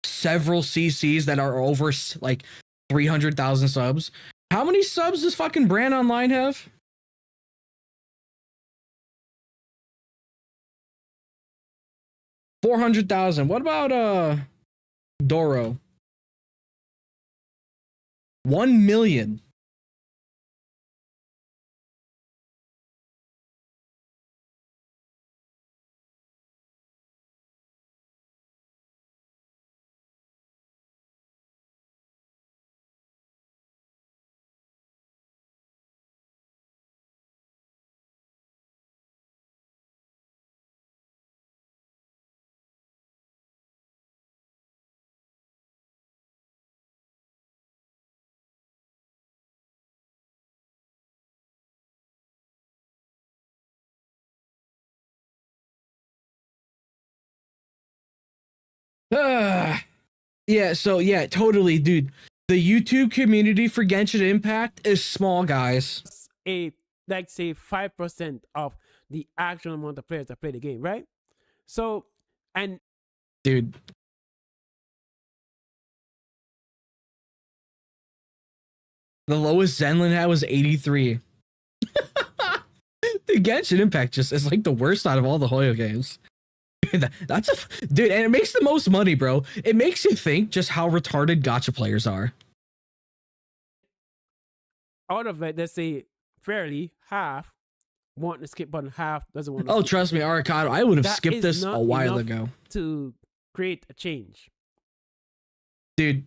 several CCs that are over like 300,000 subs? How many subs does fucking Brand Online have? $400,000. What about Doro? 1 million. Yeah, so yeah, totally, dude. The YouTube community for Genshin Impact is small, guys. Like say 5% of the actual amount of players that play the game, right? So, and dude, the lowest Zenlin had was 83. The Genshin Impact just is like the worst out of all the Hoyo games. That's dude, and it makes the most money, bro. It makes you think just how retarded gacha players are. Out of it, let's say fairly half want the skip button, half doesn't want to. Oh, skip trust me, button. Arcado, I would have That skipped is this not a while enough ago. to create a change. Dude,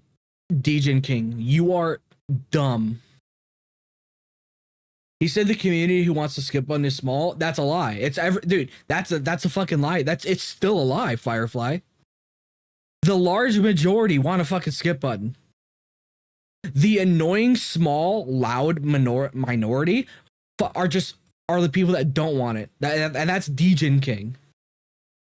Degenking, you are dumb. He said the community who wants to skip button is small. That's a lie. Dude, that's a fucking lie. It's still a lie, Firefly. The large majority want a fucking skip button. The annoying, small, loud minority are the people that don't want it. And that's Degenking.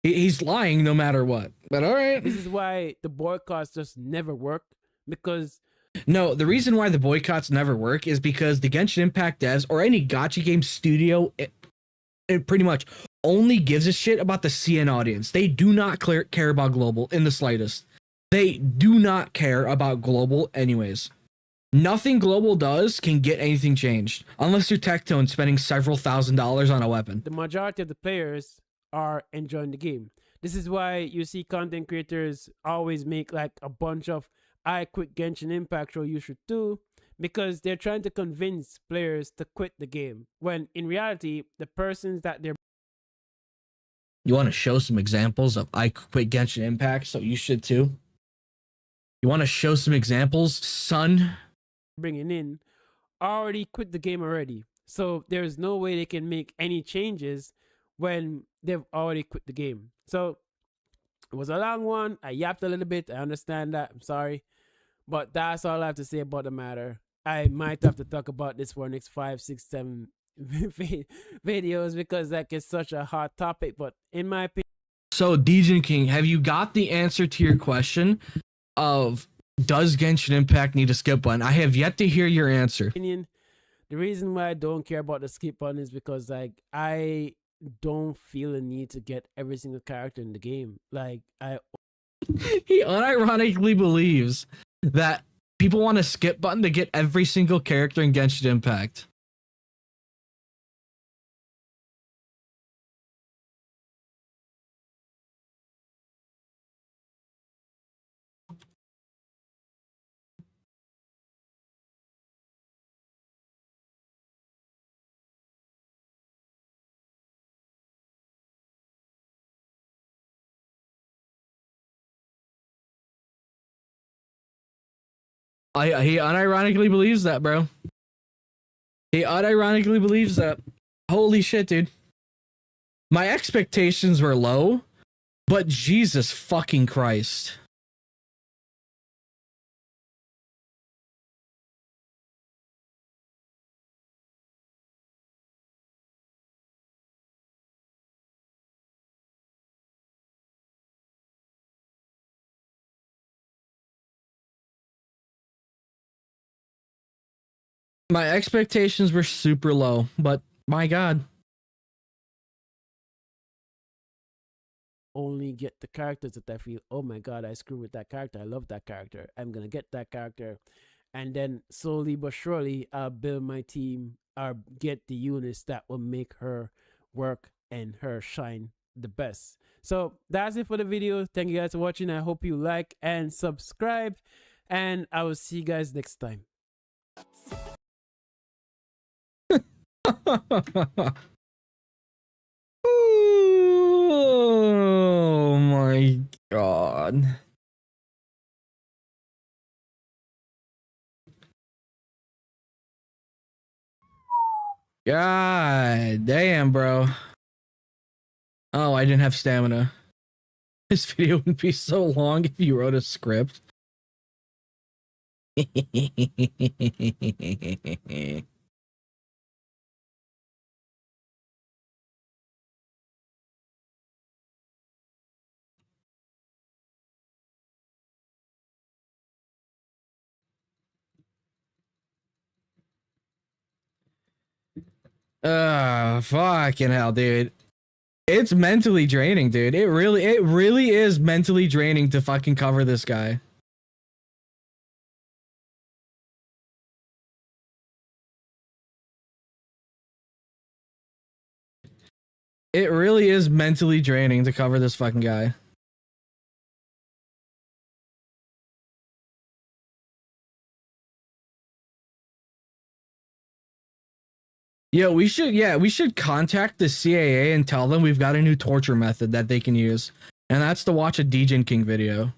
He's lying no matter what. But all right. This is why the boycotts just never work, because no, the reason why the boycotts never work is because the Genshin Impact devs or any gacha game studio, it pretty much only gives a shit about the CN audience. They do not care about global in the slightest. They do not care about global anyways. Nothing global does can get anything changed unless you're Tectone spending several $1,000s on a weapon. The majority of the players are enjoying the game. This is why you see content creators always make like a bunch of I quit Genshin Impact show you should do, because they're trying to convince players to quit the game, when in reality the persons that they're... You want to show some examples of I quit Genshin Impact, so you should too? You want to show some examples, son? bringing in already quit the game already, so there's no way they can make any changes when they've already quit the game. So it was a long one. I yapped a little bit. I understand that. I'm sorry, but that's all I have to say about the matter. I might have to talk about this for next 5, 6, 7 videos, because that is such a hot topic. But in my opinion, so Degenking, have you got the answer to your question of does Genshin Impact need a skip button? I have yet to hear your answer. The reason why I don't care about the skip button is because like I don't feel a need to get every single character in the game. Like He unironically believes that people want a skip button to get every single character in Genshin Impact. He unironically believes that, bro. He unironically believes that. Holy shit, dude. My expectations were low, but Jesus fucking Christ. My expectations were super low, but my God. Only get the characters that I feel, oh my God, I screw with that character. I love that character. I'm going to get that character. And then slowly but surely, I'll build my team or get the units that will make her work and her shine the best. So that's it for the video. Thank you guys for watching. I hope you like and subscribe. And I will see you guys next time. Oh my God. God damn, bro. Oh, I didn't have stamina. This video would be so long if you wrote a script. Fucking hell, dude. It's mentally draining, dude. It really is mentally draining to fucking cover this guy. It really is mentally draining to cover this fucking guy. Yeah, we should contact the CAA and tell them we've got a new torture method that they can use. And that's to watch a Degenkingyt video.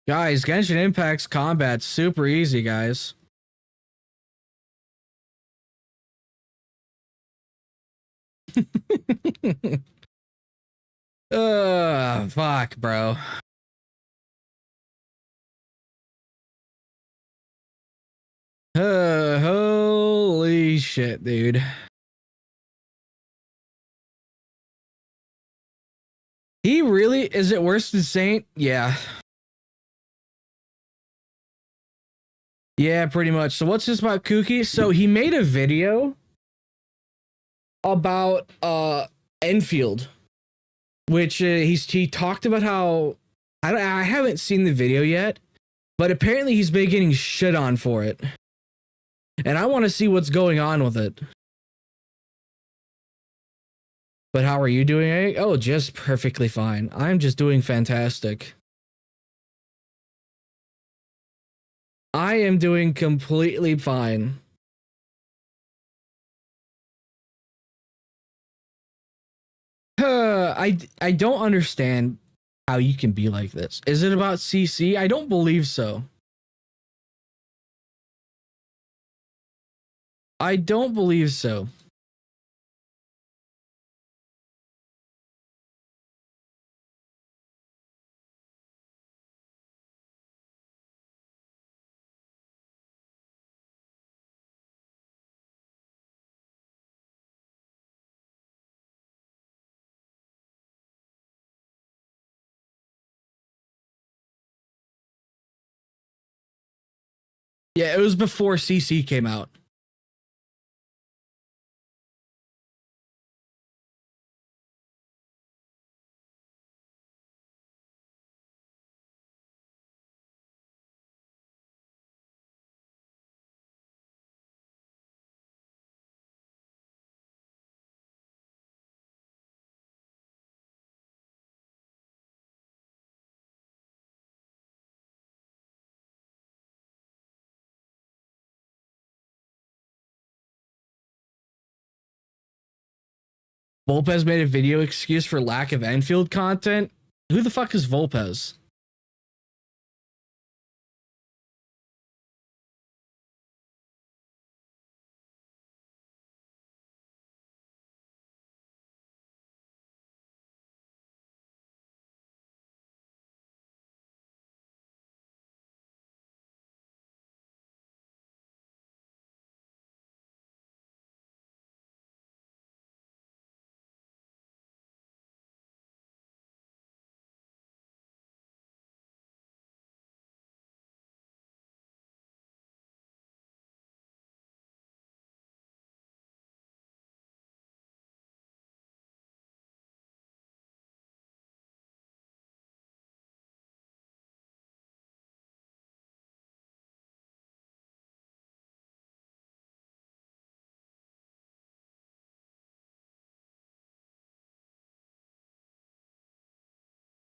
Guys, Genshin Impact's combat's super easy, guys. Fuck, bro. Holy shit, dude. He really, is it worse than Saint? Yeah. Yeah, pretty much. So what's this about Kukkikaze? So he made a video about Endfield, which he talked about how I haven't seen the video yet, but apparently he's been getting shit on for it. And I want to see what's going on with it. But how are you doing, Eric? Oh, just perfectly fine. I'm just doing fantastic. I am doing completely fine. I don't understand how you can be like this. Is it about CC? I don't believe so. I don't believe so. Yeah, it was before CC came out. Volpez made a video excuse for lack of Endfield content. Who the fuck is Volpez?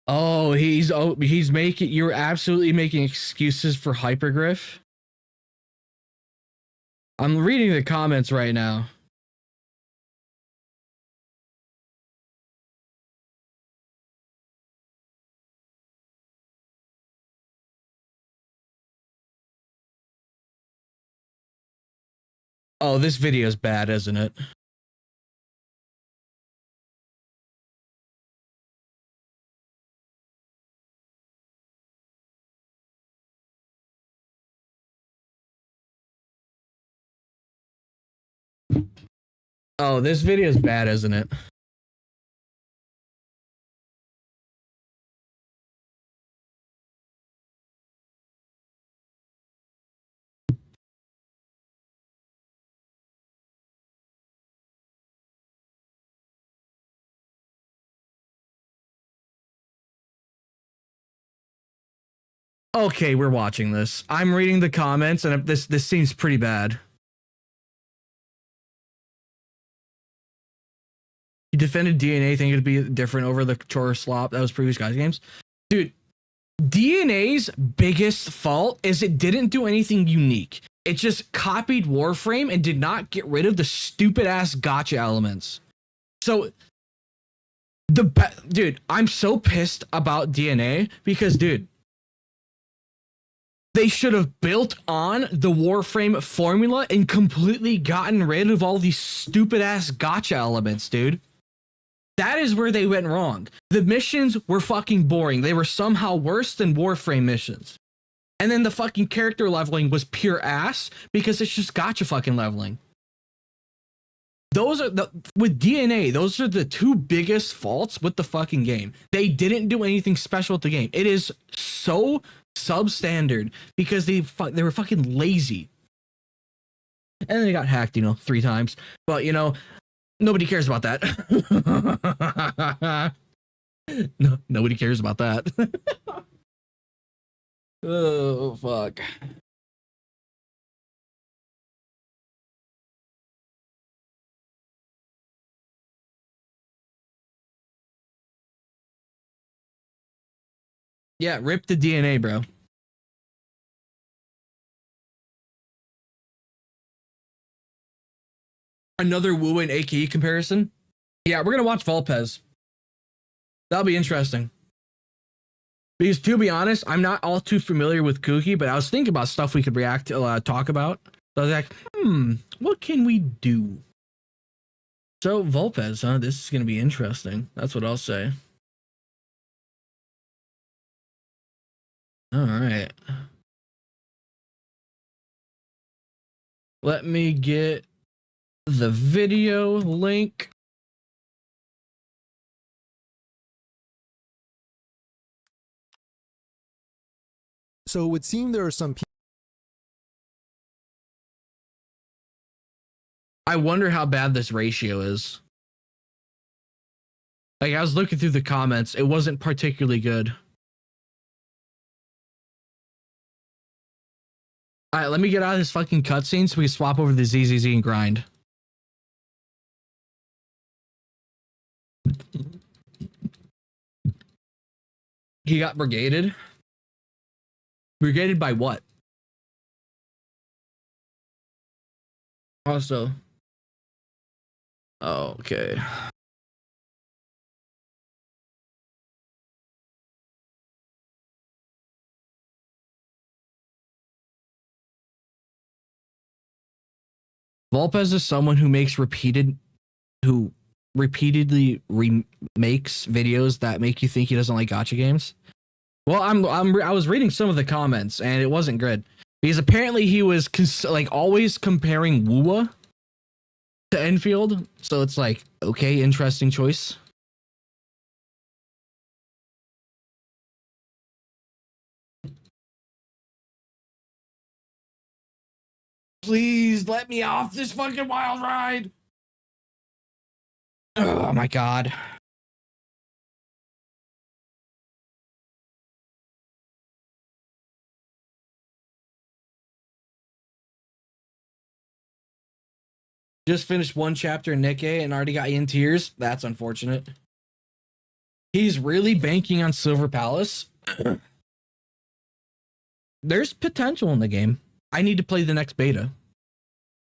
Oh, he's making, you're absolutely making excuses for Hypergriff. I'm reading the comments right now. Oh, this video is bad, isn't it? Oh, this video is bad, isn't it? Okay, we're watching this. I'm reading the comments, and this seems pretty bad. He defended DNA, thinking it'd be different over the chore slop that was previous guys games. Dude, DNA's biggest fault is it didn't do anything unique. It just copied Warframe and did not get rid of the stupid ass gotcha elements. So dude, I'm so pissed about DNA because, dude, they should have built on the Warframe formula and completely gotten rid of all these stupid ass gotcha elements, dude. That is where they went wrong. The missions were fucking boring. They were somehow worse than Warframe missions. And then the fucking character leveling was pure ass because it's just gotcha fucking leveling. Those are with DNA, those are the two biggest faults with the fucking game. They didn't do anything special with the game. It is so substandard because they were fucking lazy. And then they got hacked, 3 times. But, nobody cares about that. No, nobody cares about that. Oh, fuck. Yeah, rip the DNA, bro. Another Wu and AKE comparison? Yeah, we're gonna watch Volpez. That'll be interesting. Because to be honest, I'm not all too familiar with Kuki, but I was thinking about stuff we could react to, talk about. So I was like, what can we do? So Volpez, huh? This is gonna be interesting. That's what I'll say. All right. Let me get the video link. So it would seem there are some people. I wonder how bad this ratio is. Like, I was looking through the comments, it wasn't particularly good. All right, let me get out of this fucking cutscene so we can swap over to ZZZ and grind. He got brigaded? Brigaded by what? Also. Oh, okay. Volpez is someone who repeatedly remakes videos that make you think he doesn't like gacha games. Well, I was reading some of the comments and it wasn't good because apparently he was always comparing Wuwa to Endfield. So it's like, okay, interesting choice. Please let me off this fucking wild ride. Oh my god. Just finished one chapter in Nikkei and already got you in tears. That's unfortunate. He's really banking on Silver Palace. There's potential in the game. I need to play the next beta.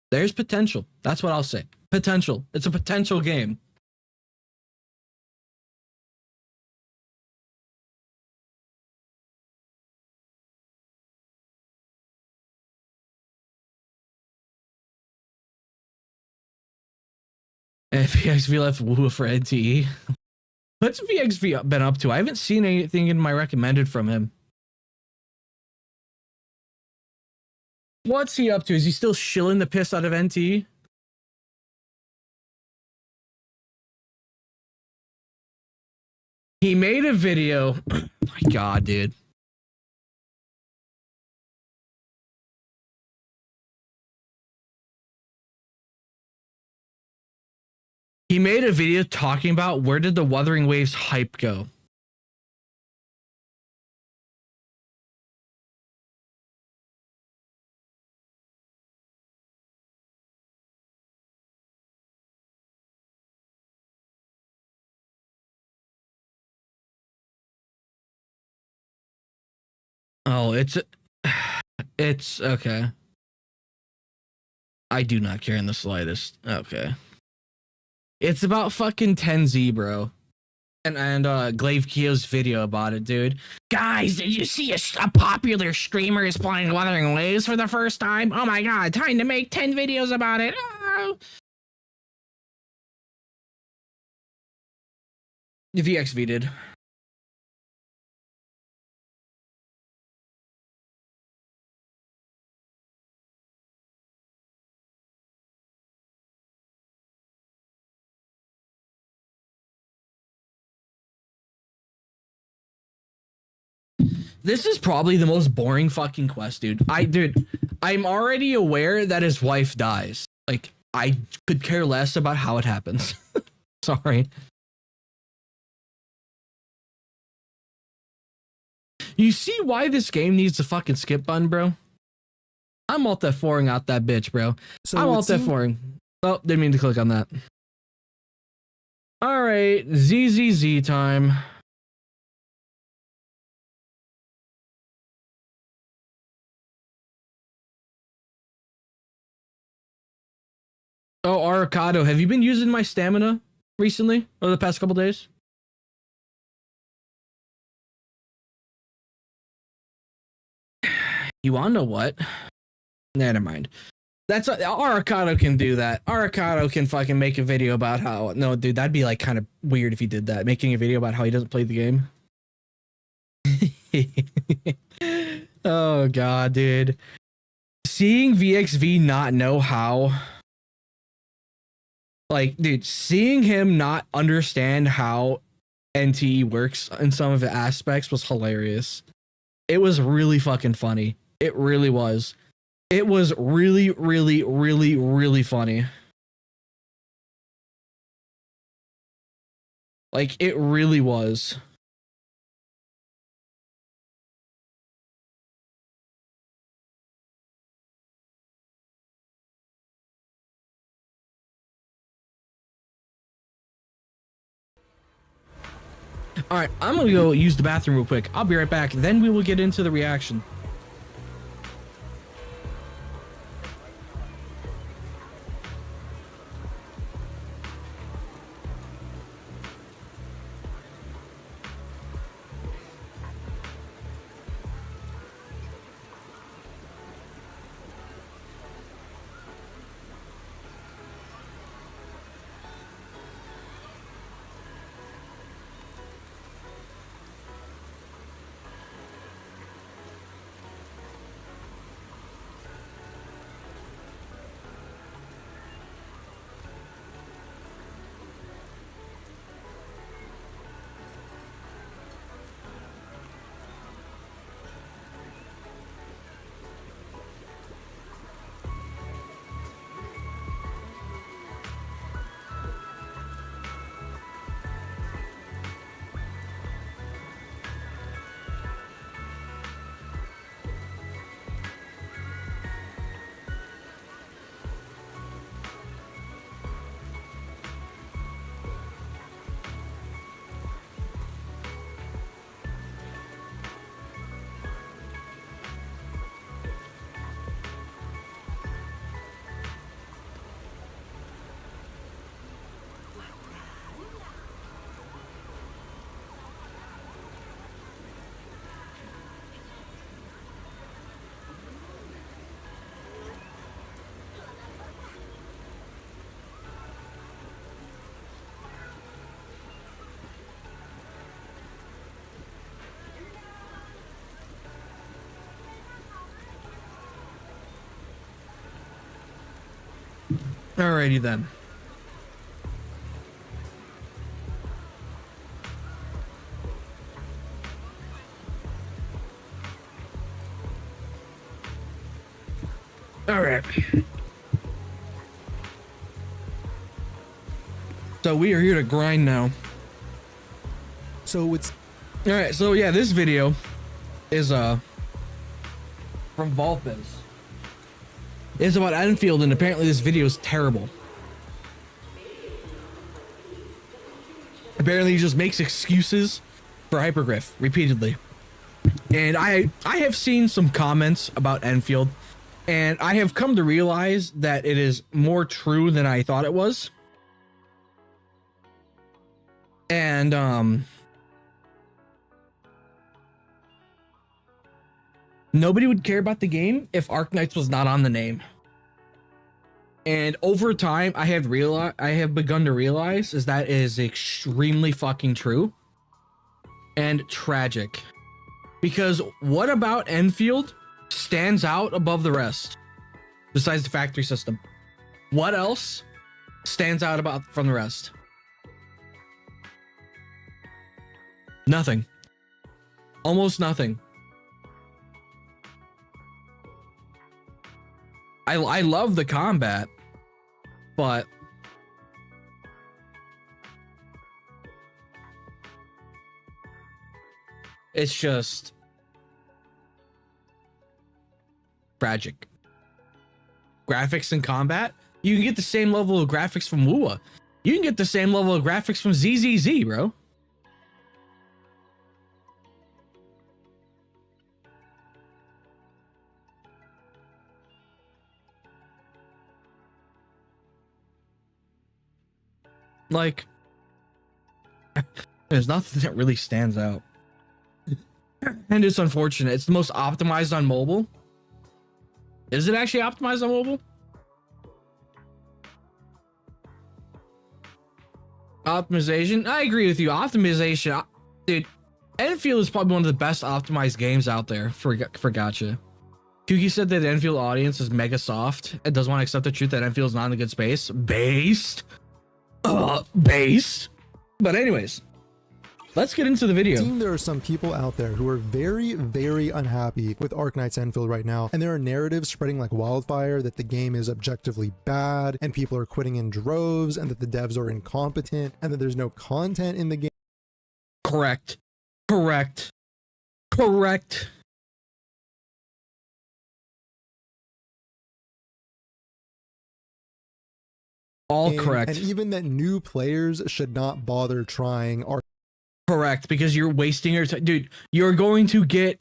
There's potential. That's what I'll say. Potential. It's a potential game. And VXV left Woo for NTE. What's VXV been up to? I haven't seen anything in my recommended from him. What's he up to? Is he still shilling the piss out of NTE? He made a video. Oh my god, dude. He made a video talking about where did the Wuthering Waves hype go. it's okay. I do not care in the slightest. Okay. It's about fucking 10Z, bro. And Glaive Keo's video about it, dude. Guys, did you see a popular streamer is playing Wuthering Waves for the first time? Oh my god, time to make 10 videos about it. Oh. VXV did. This is probably the most boring fucking quest, dude. I'm already aware that his wife dies. Like, I could care less about how it happens. Sorry. You see why this game needs a fucking skip button, bro? I'm alt F4ing out that bitch, bro. So I'm alt F4ing. Oh, didn't mean to click on that. All right, ZZZ time. Oh, Arcado, have you been using my stamina recently or the past couple days? You wanna know what? Never mind. That's Arcado can do that. Arcado can fucking make a video about how no, dude, that'd be like kind of weird if he did that, making a video about how he doesn't play the game. Oh god, dude. Seeing VXV not know how. Like, dude, seeing him not understand how NTE works in some of the aspects was hilarious. It was really fucking funny. It really was. It was really, really, really, really funny. Like, it really was. All right, I'm gonna go use the bathroom real quick. I'll be right back. Then we will get into the reaction. Alrighty then. All right. So we are here to grind now. So it's all right. So yeah, this video is from Volpez. It's about Endfield, and apparently this video is terrible. Apparently he just makes excuses for Hypergriff repeatedly. And I have seen some comments about Endfield, and I have come to realize that it is more true than I thought it was. And nobody would care about the game if Arknights was not on the name. And over time, I have begun to realize is that is extremely fucking true and tragic. Because what about Endfield stands out above the rest besides the factory system? What else stands out from the rest? Nothing. Almost nothing. I love the combat, but it's just tragic. Graphics and combat, you can get the same level of graphics from Wua. You can get the same level of graphics from ZZZ, bro. Like, there's nothing that really stands out. And it's unfortunate. It's the most optimized on mobile. Is it actually optimized on mobile? Optimization? I agree with you. Optimization. Dude, Endfield is probably one of the best optimized games out there for gacha. Kuki said that the Endfield audience is mega soft and doesn't want to accept the truth that Endfield is not in a good space. Based. But anyways, let's get into the video. There are some people out there who are very, very unhappy with Arknightsendfield right now, and there are narratives spreading like wildfire that the game is objectively bad and people are quitting in droves and that the devs are incompetent and that there's no content in the game. Correct. Correct. And even that new players should not bother trying. Correct, because you're wasting your time. Dude, you're going to get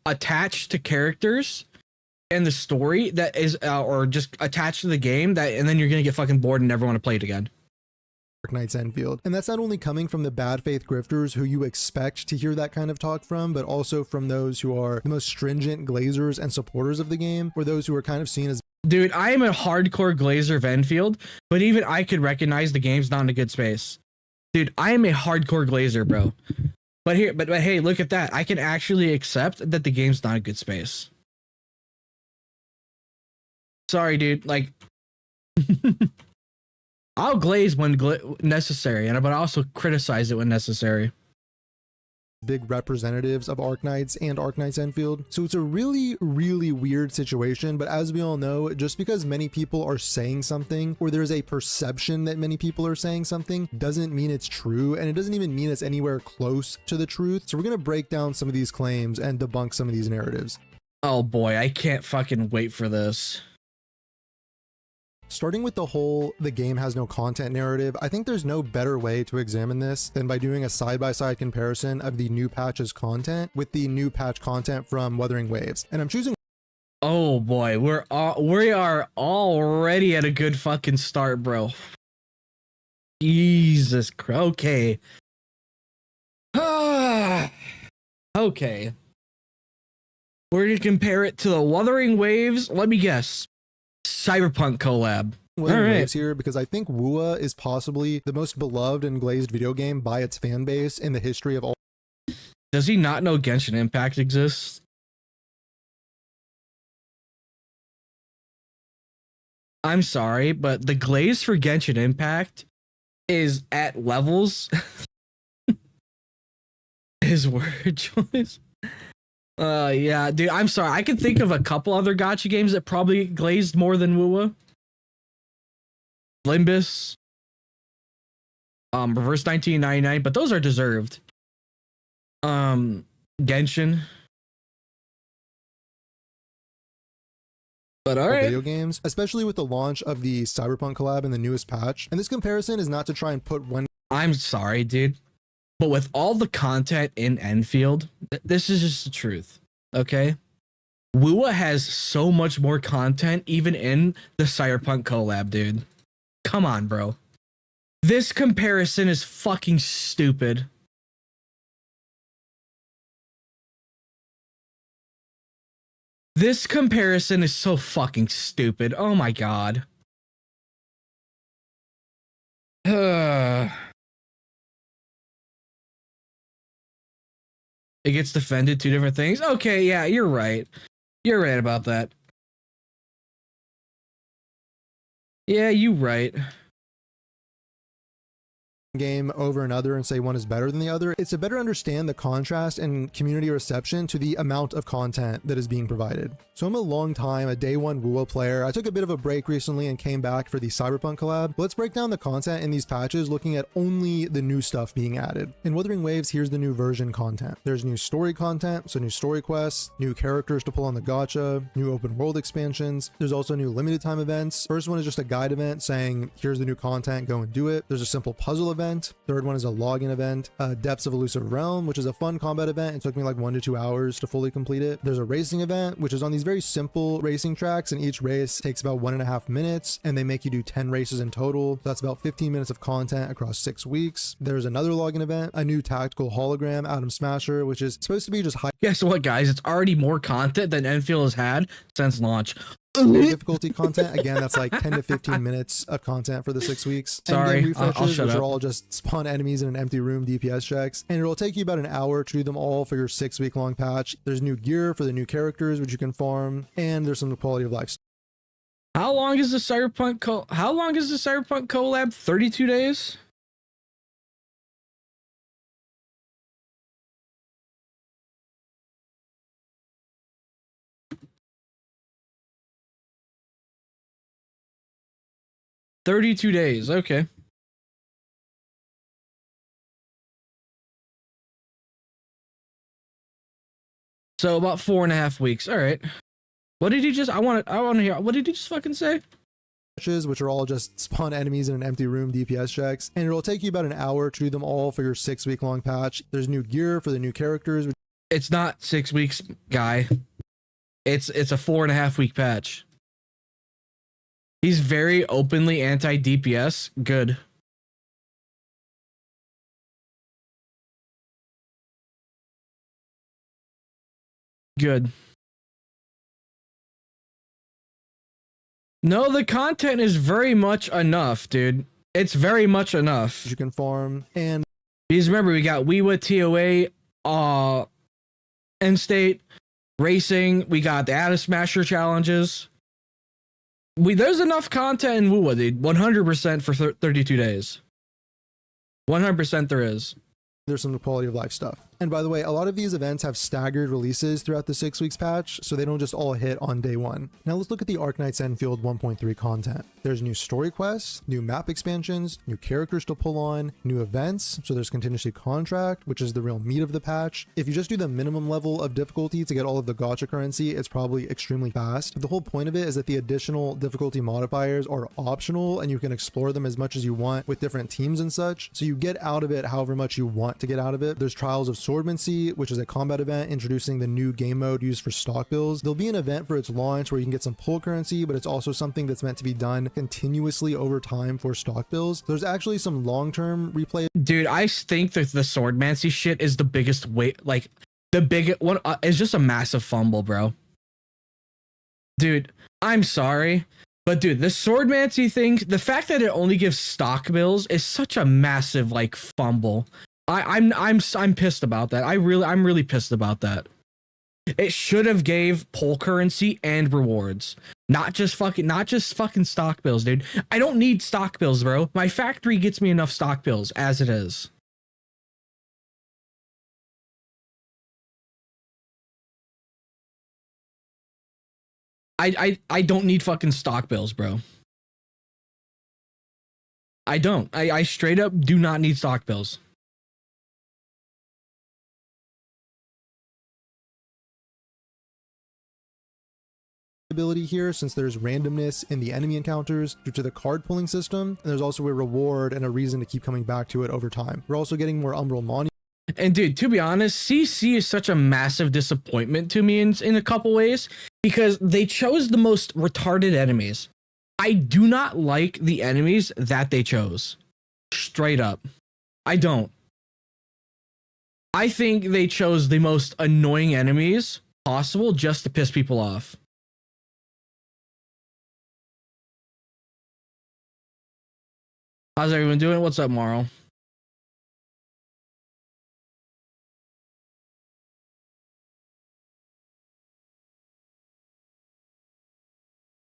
attached to characters and the story that is or just attached to the game that, and then you're going to get fucking bored and never want to play it again. Arknightsendfield. And that's not only coming from the bad faith grifters who you expect to hear that kind of talk from, but also from those who are the most stringent glazers and supporters of the game, or those who are kind of seen as... Dude, I am a hardcore glazer of Endfield, but even I could recognize the game's not in a good space. Dude, I am a hardcore glazer, bro. But hey, look at that. I can actually accept that the game's not a good space. Sorry, dude. Like, I'll glaze when necessary, but I also criticize it when necessary. Big representatives of Arknights and Arknightsendfield. So it's a really, really weird situation, but as we all know, just because many people are saying something, or there's a perception that many people are saying something, doesn't mean it's true, and it doesn't even mean it's anywhere close to the truth. So we're gonna break down some of these claims and debunk some of these narratives. Oh boy, I can't fucking wait for this. Starting with the game has no content narrative, I think there's no better way to examine this than by doing a side-by-side comparison of the new patch's content with the new patch content from Wuthering Waves. And I'm choosing... Oh boy, we are already at a good fucking start, bro. Jesus Christ. Okay. Okay. We're gonna compare it to the Wuthering Waves. Let me guess. Cyberpunk collab. Waves here because I think Wua is possibly the most beloved and glazed video game by its fan base in the history of all. Does he not know Genshin Impact exists? I'm sorry, but the glaze for Genshin Impact is at levels. His word choice. Yeah, dude, I'm sorry. I can think of a couple other gacha games that probably glazed more than Wua. Limbus. Reverse 1999, but those are deserved. Genshin. But alright. Video games, especially with the launch of the Cyberpunk collab in the newest patch. And this comparison is not to try and put one... I'm sorry, dude. But with all the content in Endfield, this is just the truth. Okay? Wua has so much more content even in the Cyberpunk collab, dude. Come on, bro. This comparison is fucking stupid. This comparison is so fucking stupid. Oh my god. It gets defended, two different things. Okay, yeah, you're right. You're right about that. Yeah, you right. Game over another and say one is better than the other. It's to better understand the contrast and community reception to the amount of content that is being provided. So I'm a day one WoW player. I took a bit of a break recently and came back for the Cyberpunk collab. Let's break down the content in these patches, looking at only the new stuff being added. In Wuthering Waves, here's the new version content. There's new story content, so new story quests, new characters to pull on the gacha, new open world expansions. There's also new limited time events. First one is just a guide event saying, here's the new content, go and do it. There's a simple puzzle event. Third one is a login event. Depths of Elusive Realm, which is a fun combat event. It took me like 1 to 2 hours to fully complete it. There's a racing event, which is on these very simple racing tracks, and each race takes about 1.5 minutes, and they make you do 10 races in total. So that's about 15 minutes of content across 6 weeks. There's another login event, a new tactical hologram, Atom Smasher, which is supposed to be just high. Guess what, guys? It's already more content than Endfield has had since launch. Difficulty content. Again, that's like 10 to 15 minutes of content for the 6 weeks. Sorry, refreshes, I'll shut which up. are all just spawn enemies in an empty room DPS checks, and it'll take you about an hour to do them all for your 6-week long patch. There's new gear for the new characters which you can farm, and there's some quality of life. How long is the Cyberpunk collab? 32 days? $32 days, okay. So about 4.5 weeks. All right. What did he just? I want to hear. What did he just fucking say? Which are all just spawn enemies in an empty room DPS checks, and it'll take you about an hour to do them all for your 6-week long patch. There's new gear for the new characters. It's not 6 weeks, guy. It's a 4.5 week patch. He's very openly anti-DPS. Good. Good. No, the content is very much enough, dude. It's very much enough. You can farm, and because remember, we got WeWa, TOA, End State, Racing. We got the Atom Smasher challenges. There's enough content in WoW, dude. 100% for 32 days. 100% there is. There's some quality of life stuff. And by the way, a lot of these events have staggered releases throughout the 6 weeks patch, so they don't just all hit on day one. Now let's look at the arknightsendfield 1.3 content. There's new story quests, new map expansions, new characters to pull on, new events. So there's contingency contract, which is the real meat of the patch. If you just do the minimum level of difficulty to get all of the gacha currency, it's probably extremely fast. But the whole point of it is that the additional difficulty modifiers are optional, and you can explore them as much as you want with different teams and such. So you get out of it however much you want to get out of it. There's Trials of Swordmancy, which is a combat event introducing the new game mode used for stock bills. There'll be an event for its launch where you can get some pull currency, but it's also something that's meant to be done continuously over time for stock bills. There's actually some long-term replay. Dude, I think that the Swordmancy shit is the biggest the biggest one. It's just a massive fumble, bro. Dude, I'm sorry, but dude, the Swordmancy thing, the fact that it only gives stock bills is such a massive fumble. I'm pissed about that. I'm really pissed about that. It should have gave pull currency and rewards, not just fucking stock bills, dude. I don't need stock bills, bro. My factory gets me enough stock bills as it is. I don't need fucking stock bills, bro. I don't. I straight up do not need stock bills. Ability here, since there's randomness in the enemy encounters due to the card pulling system, and there's also a reward and a reason to keep coming back to it over time. We're also getting more Umbral Monuments. And dude, to be honest, CC is such a massive disappointment to me in a couple ways because they chose the most retarded enemies. I do not like the enemies that they chose. Straight up. I don't. I think they chose the most annoying enemies possible just to piss people off. How's everyone doing? What's up, Marl?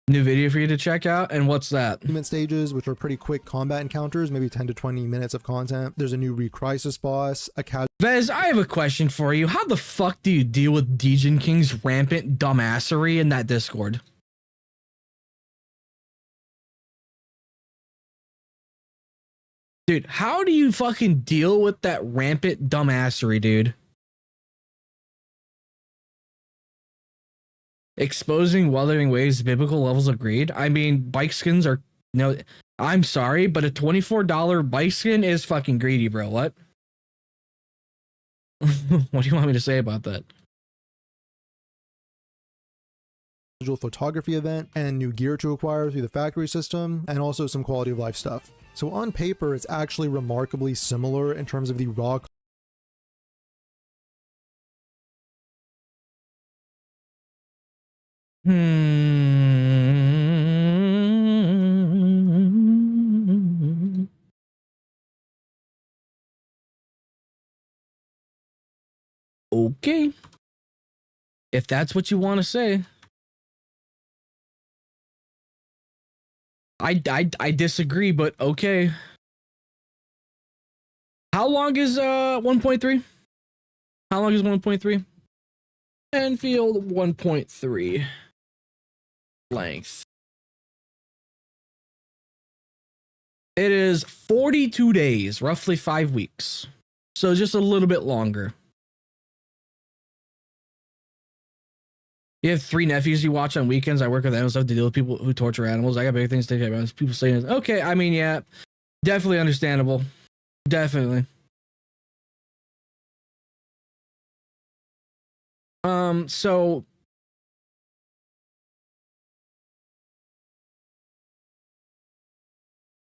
New video for you to check out, and what's that? Stages, which are pretty quick combat encounters, maybe 10 to 20 minutes of content. There's a new Re-Crisis boss, a Vez, I have a question for you. How the fuck do you deal with Degenking's rampant dumbassery in that Discord? Dude, how do you fucking deal with that rampant dumbassery, dude? Exposing Wuthering Waves biblical levels of greed. I mean, bike skins are no. I'm sorry, but a $24 bike skin is fucking greedy, bro. What? What do you want me to say about that? Photography event and new gear to acquire through the factory system, and also some quality of life stuff. So on paper, it's actually remarkably similar in terms of the raw Okay. If that's what you want to say. I disagree, but okay. How long is 1.3? How long is 1.3? Endfield 1.3 length. It is 42 days, roughly 5 weeks. So just a little bit longer. You have 3 nephews you watch on weekends. I work with animals. I have to deal with people who torture animals. I got big things to take care of. People saying, okay, I mean, yeah, definitely understandable. Definitely. So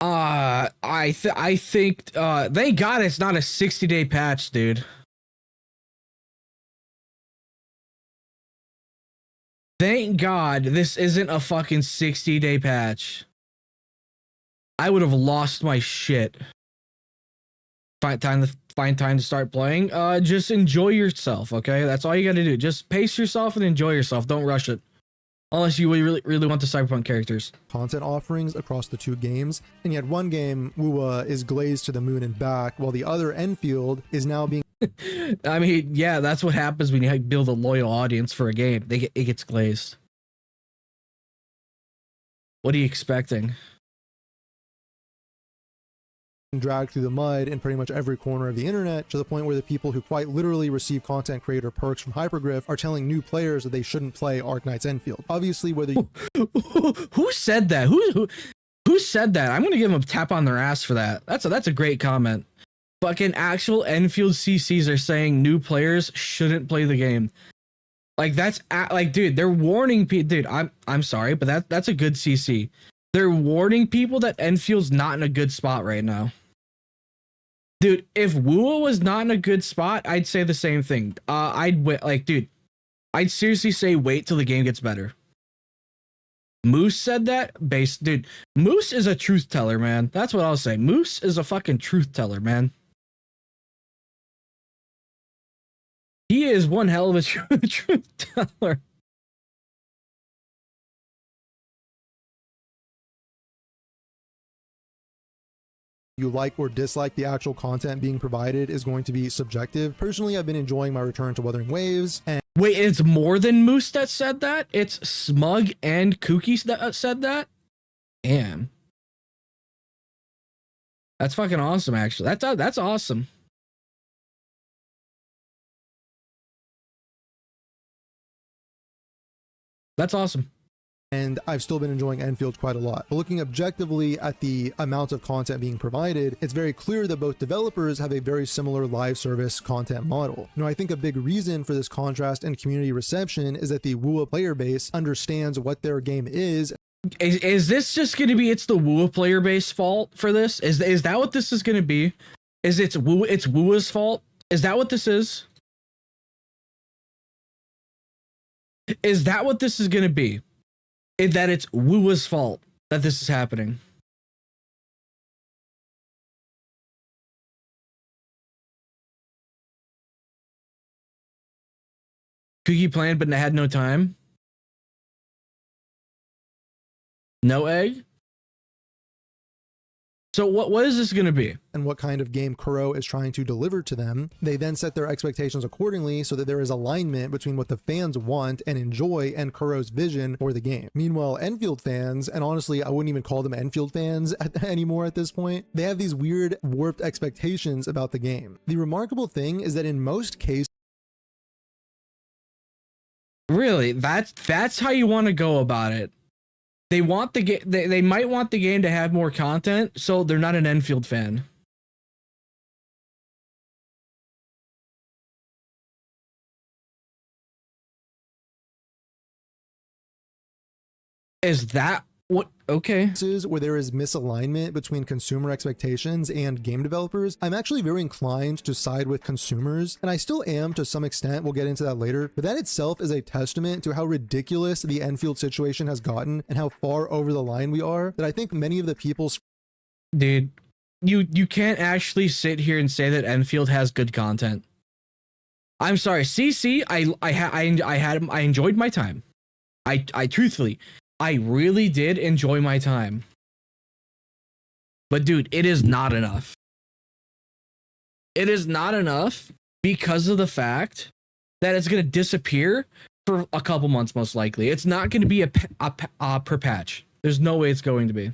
I think thank God it's not a 60-day patch, dude. Thank God this isn't a fucking 60-day patch. I would have lost my shit. Find time to start playing. Just enjoy yourself, okay? That's all you gotta do. Just pace yourself and enjoy yourself. Don't rush it. Unless you really want the cyberpunk characters. Content offerings across the 2 games, and yet one game, Wuwa, is glazed to the moon and back, while the other, Endfield, is now being I mean, yeah, that's what happens when you build a loyal audience for a game. It gets glazed. What are you expecting? dragged through the mud in pretty much every corner of the internet, to the point where the people who quite literally receive content creator perks from Hypergriff are telling new players that they shouldn't play Arknightsendfield. Obviously, whether you who said that? Who said that? I'm gonna give them a tap on their ass for that. That's a great comment. Fucking actual Endfield CCs are saying new players shouldn't play the game. Like that's like, dude, they're warning people. Dude, I'm sorry, but that's a good CC. They're warning people that Enfield's not in a good spot right now. Dude, if Wuo was not in a good spot, I'd say the same thing. I'd wait. Like, dude, I'd seriously say wait till the game gets better. Moose said that. Dude, Moose is a truth teller, man. That's what I'll say. Moose is a fucking truth teller, man. He is one hell of a truth teller. You like or dislike the actual content being provided is going to be subjective. Personally, I've been enjoying my return to Wuthering Waves. And wait, it's more than Moose that said that? It's Smug and Kookie that said that? Damn. That's fucking awesome, actually. That's awesome. That's awesome. and I've still been enjoying Endfield quite a lot. But looking objectively at the amount of content being provided, it's very clear that both developers have a very similar live service content model. Now, I think a big reason for this contrast in community reception is that the WoA player base understands what their game is. Is this just going to be, it's the WoA player base fault for this? Is that what this is going to be? Is it's WoA's fault? Is that what this is? Is that what this is going to be? That it's WoA's fault that this is happening? Cookie planned but had no time? No egg? So what is this going to be? And what kind of game Kuro is trying to deliver to them. They then set their expectations accordingly so that there is alignment between what the fans want and enjoy and Kuro's vision for the game. Meanwhile, Endfield fans, and honestly, I wouldn't even call them Endfield fans anymore at this point, they have these weird warped expectations about the game. The remarkable thing is that in most cases, really, that's how you want to go about it. They want the game. They might want the game to have more content, so they're not an Endfield fan. Is that what? Okay. Where there is misalignment between consumer expectations and game developers, I'm actually very inclined to side with consumers, and I still am to some extent. We'll get into that later, but that itself is a testament to how ridiculous the Endfield situation has gotten and how far over the line we are, that I think many of the people... Dude, you can't actually sit here and say that Endfield has good content. I'm sorry, CC, I enjoyed my time. I truthfully, I really did enjoy my time. But dude, it is not enough. It is not enough because of the fact that it's going to disappear for a couple months, most likely. It's not going to be a per patch. There's no way it's going to be.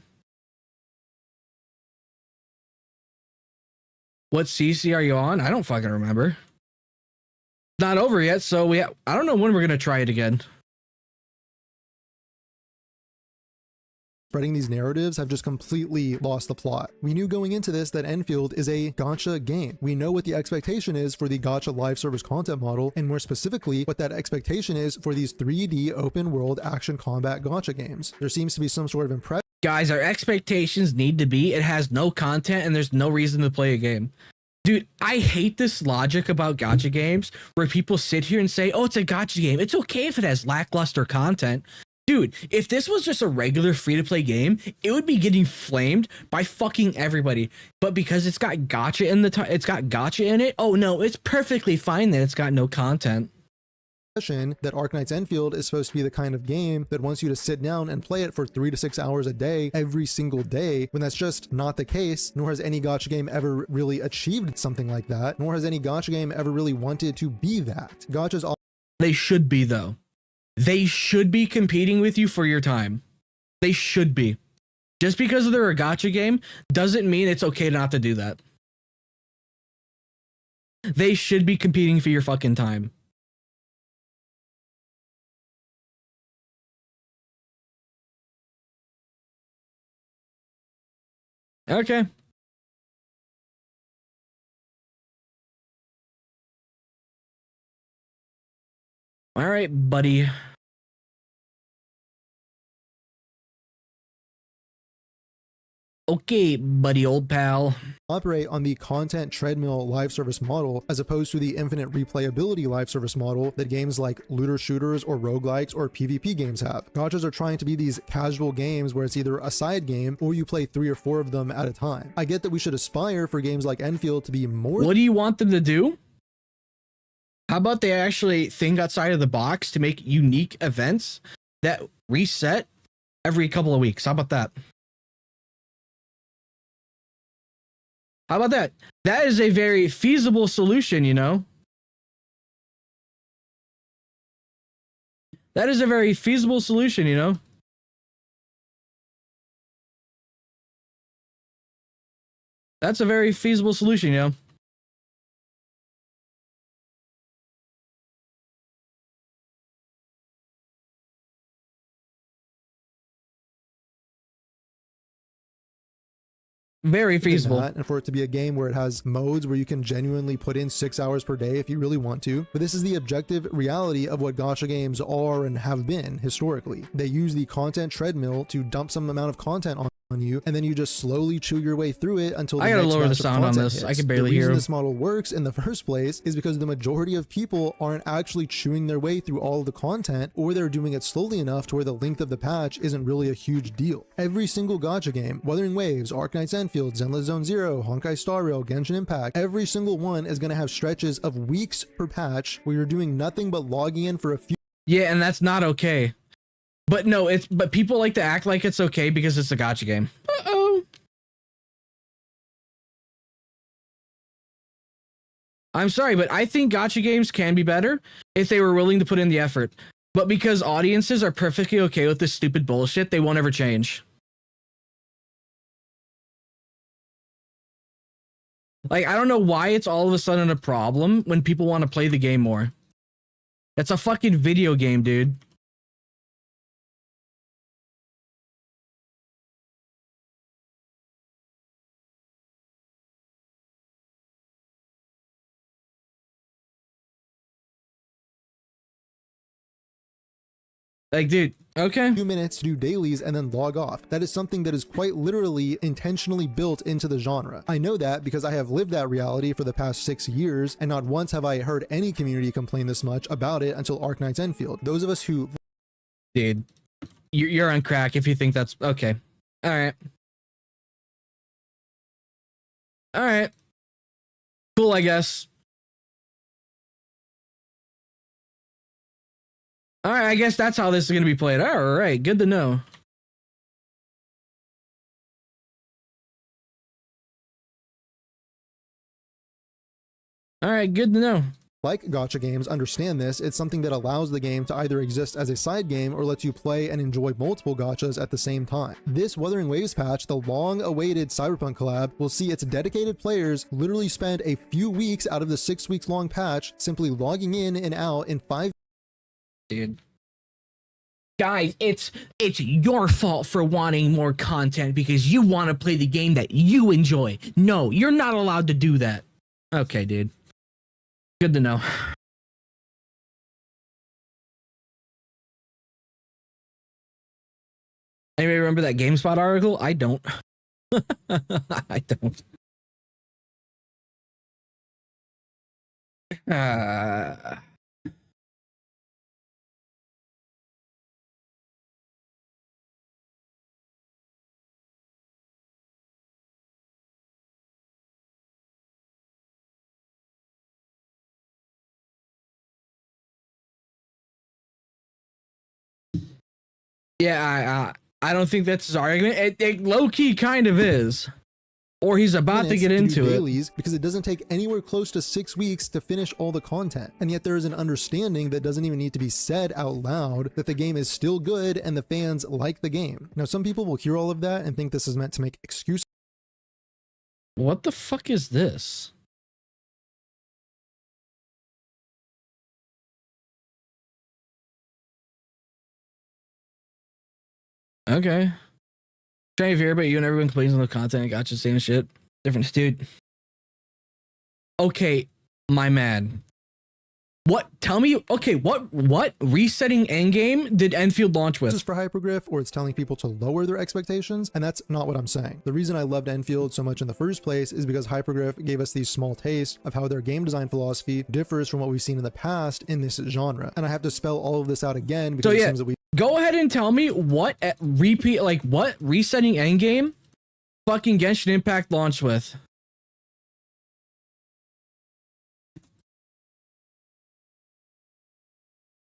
What CC are you on? I don't fucking remember. It's not over yet, so I don't know when we're going to try it again. Spreading these narratives have just completely lost the plot. We knew going into this that Endfield is a gatcha game. We know what the expectation is for the gatcha live service content model, and more specifically, what that expectation is for these 3D open world action combat gatcha games. There seems to be some sort of impression. Guys, our expectations need to be it has no content and there's no reason to play a game. Dude, I hate this logic about gacha games where people sit here and say, oh, it's a gacha game. It's okay if it has lackluster content. Dude, if this was just a regular free-to-play game, it would be getting flamed by fucking everybody. But because it's got gacha in it, oh no, it's perfectly fine that it's got no content. That Arknightsendfield is supposed to be the kind of game that wants you to sit down and play it for 3 to 6 hours a day, every single day, when that's just not the case, nor has any gacha game ever really achieved something like that, nor has any gacha game ever really wanted to be that. Gachas all— They should be, though. They should be competing with you for your time. They should be. Just because they're a gacha game doesn't mean it's okay not to do that. They should be competing for your fucking time. Okay. All right, buddy. Okay, buddy, old pal. Operate on the content treadmill live service model as opposed to the infinite replayability live service model that games like looter shooters or roguelikes or PvP games have. Gachas are trying to be these casual games where it's either a side game or you play 3 or 4 of them at a time. I get that we should aspire for games like Endfield to be more— What do you want them to do? How about they actually think outside of the box to make unique events that reset every couple of weeks? How about that? How about that? That is a very feasible solution, you know? That is a very feasible solution, you know? That's a very feasible solution, you know? Very feasible. And for it to be a game where it has modes where you can genuinely put in 6 hours per day if you really want to. But this is the objective reality of what gacha games are and have been historically. They use the content treadmill to dump some amount of content on you, and then you just slowly chew your way through it until the I gotta next lower the batch of sound on content this. hits. I can barely the reason hear. This model works in the first place is because the majority of people aren't actually chewing their way through all of the content, or they're doing it slowly enough to where the length of the patch isn't really a huge deal. Every single gacha game, Wuthering Waves, Arknights Endfield, Zenless Zone Zero, Honkai Star Rail, Genshin Impact, every single one is going to have stretches of weeks per patch where you're doing nothing but logging in for a few. Yeah, and that's not okay. But no, but people like to act like it's okay because it's a gacha game. Uh-oh. I'm sorry, but I think gacha games can be better if they were willing to put in the effort. But because audiences are perfectly okay with this stupid bullshit, they won't ever change. Like, I don't know why it's all of a sudden a problem when people want to play the game more. It's a fucking video game, dude. Like, dude, okay. Few minutes to do dailies and then log off. That is something that is quite literally intentionally built into the genre. I know that because I have lived that reality for the past 6 years, and not once have I heard any community complain this much about it until Arknightsendfield. Those of us who... Dude, you're on crack if you think that's... Okay. Alright. Alright. Cool, I guess. Alright, I guess that's how this is going to be played. Alright, good to know. Alright, good to know. Like gacha games understand this, it's something that allows the game to either exist as a side game or lets you play and enjoy multiple gachas at the same time. This Wuthering Waves patch, the long-awaited Cyberpunk collab, will see its dedicated players literally spend a few weeks out of the 6 weeks long patch simply logging in and out in 5. Dude. Guys, it's your fault for wanting more content because you want to play the game that you enjoy. No, you're not allowed to do that. Okay, dude. Good to know. Anybody remember that GameSpot article? I don't. I don't. Yeah, I don't think that's his argument. It low-key kind of is. Or he's about to get into dailies because it doesn't take anywhere close to 6 weeks to finish all the content. And yet there is an understanding that doesn't even need to be said out loud that the game is still good and the fans like the game. Now, some people will hear all of that and think this is meant to make excuses. What the fuck is this? Okay. Trying to hear about you and everyone complains on the content. Gotcha, same shit. Different dude. Okay, my man. What? Tell me. Okay, what resetting endgame did Endfield launch with? This is for Hypergriff, or it's telling people to lower their expectations, and that's not what I'm saying. The reason I loved Endfield so much in the first place is because Hypergriff gave us these small tastes of how their game design philosophy differs from what we've seen in the past in this genre. And I have to spell all of this out again because it seems that we... Go ahead and tell me what what resetting endgame fucking Genshin Impact launched with.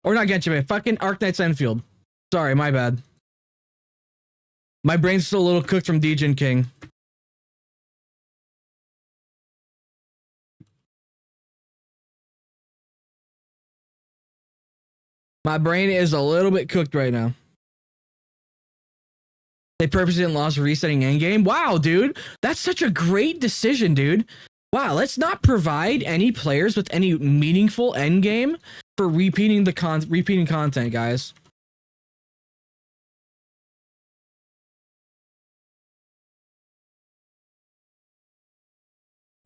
Or not Genshin Impact, fucking arknightsendfield. Sorry, my bad. My brain's still a little cooked from Degenkingyt. My brain is a little bit cooked right now. They purposely didn't launch a resetting endgame. Wow, dude. That's such a great decision, dude. Wow, let's not provide any players with any meaningful endgame for repeating content, guys.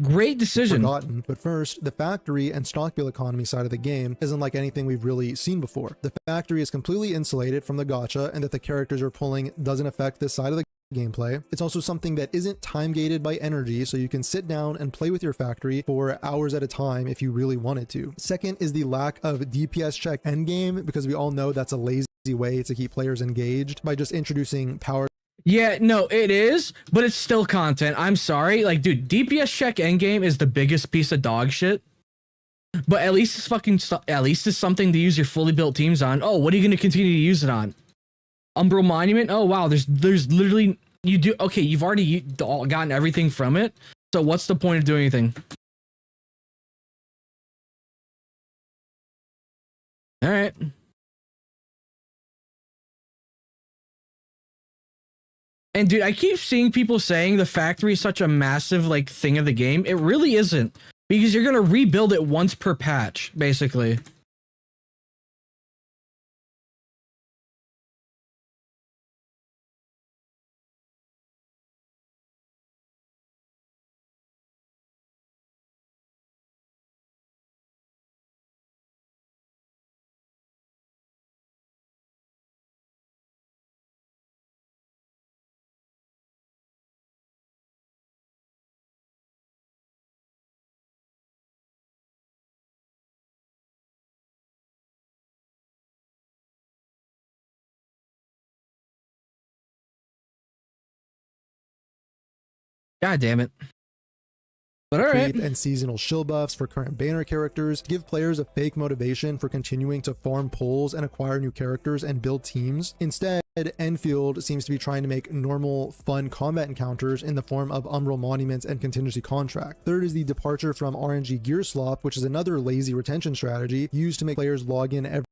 Great decision. Forgotten. But first, the factory and stock bill economy side of the game isn't like anything we've really seen before. The factory is completely insulated from the gacha, and that the characters are pulling doesn't affect this side of the gameplay. It's also something that isn't time gated by energy, so you can sit down and play with your factory for hours at a time if you really wanted to. Second is the lack of DPS check endgame, because we all know that's a lazy way to keep players engaged by just introducing power. Yeah, no, it is, but it's still content. I'm sorry. Like, dude, DPS check endgame is the biggest piece of dog shit. But at least it's at least it's something to use your fully built teams on. Oh, what are you going to continue to use it on? Umbral Monument? Oh, wow, there's literally, okay, you've already gotten everything from it. So what's the point of doing anything? All right. And dude, I keep seeing people saying the factory is such a massive like thing of the game. It really isn't, because you're gonna rebuild it once per patch, basically. God damn it. But all right. And seasonal shill buffs for current banner characters give players a fake motivation for continuing to farm pulls and acquire new characters and build teams. Instead, Endfield seems to be trying to make normal, fun combat encounters in the form of Umbral Monuments and Contingency Contract. Third is the departure from RNG Gear Slop, which is another lazy retention strategy used to make players log in every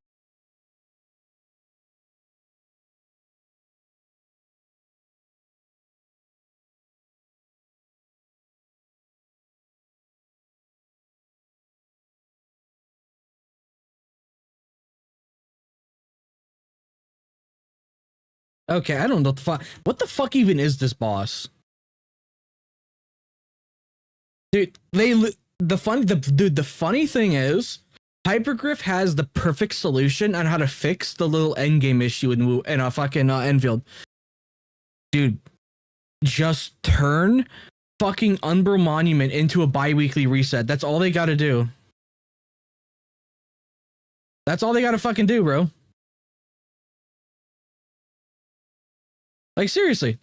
Okay, I don't know what the fuck even is this boss? Dude, the funny thing is, Hypergriff has the perfect solution on how to fix the little endgame issue in a fucking Endfield. Dude, just turn fucking Umbral Monument into a bi-weekly reset. That's all they gotta do. That's all they gotta fucking do, bro. Like, seriously.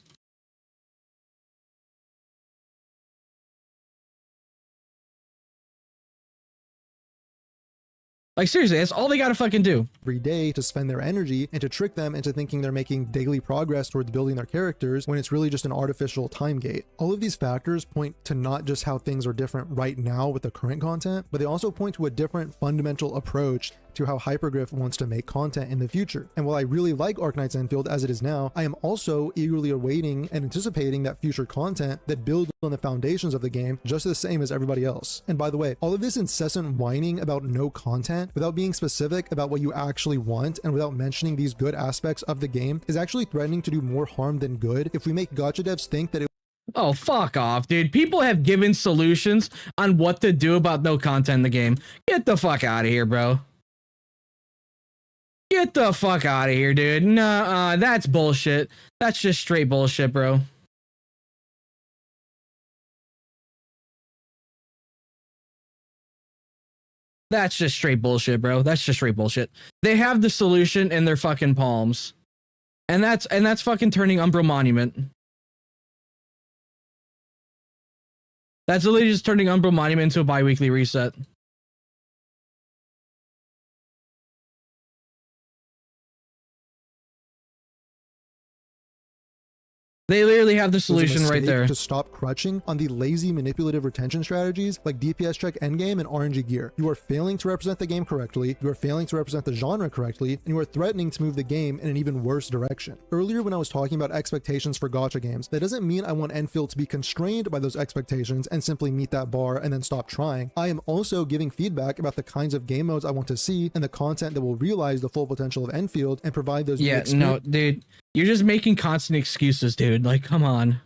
Like, seriously, that's all they gotta fucking do. Every day to spend their energy and to trick them into thinking they're making daily progress towards building their characters when it's really just an artificial time gate. All of these factors point to not just how things are different right now with the current content, but they also point to a different fundamental approach to how Hypergriff wants to make content in the future. And while I really like Arknightsendfield as it is now, I am also eagerly awaiting and anticipating that future content that builds on the foundations of the game just the same as everybody else. And by the way, all of this incessant whining about no content without being specific about what you actually want and without mentioning these good aspects of the game is actually threatening to do more harm than good if we make gacha devs think that it Oh, fuck off, dude. People have given solutions on what to do about no content in the game. Get the fuck out of here, bro. Get the fuck out of here, dude. Nah, that's bullshit. That's just straight bullshit, bro. That's just straight bullshit, bro. That's just straight bullshit. They have the solution in their fucking palms. And that's fucking turning Umbral Monument. That's literally just turning Umbral Monument into a bi-weekly reset. They literally have the solution right there. To stop crutching on the lazy manipulative retention strategies like DPS check endgame and RNG gear. You are failing to represent the game correctly, you are failing to represent the genre correctly, and you are threatening to move the game in an even worse direction. Earlier when I was talking about expectations for gacha games, that doesn't mean I want Endfield to be constrained by those expectations and simply meet that bar and then stop trying. I am also giving feedback about the kinds of game modes I want to see and the content that will realize the full potential of Endfield and provide those. Yeah, no, dude. You're just making constant excuses, dude. Like, come on.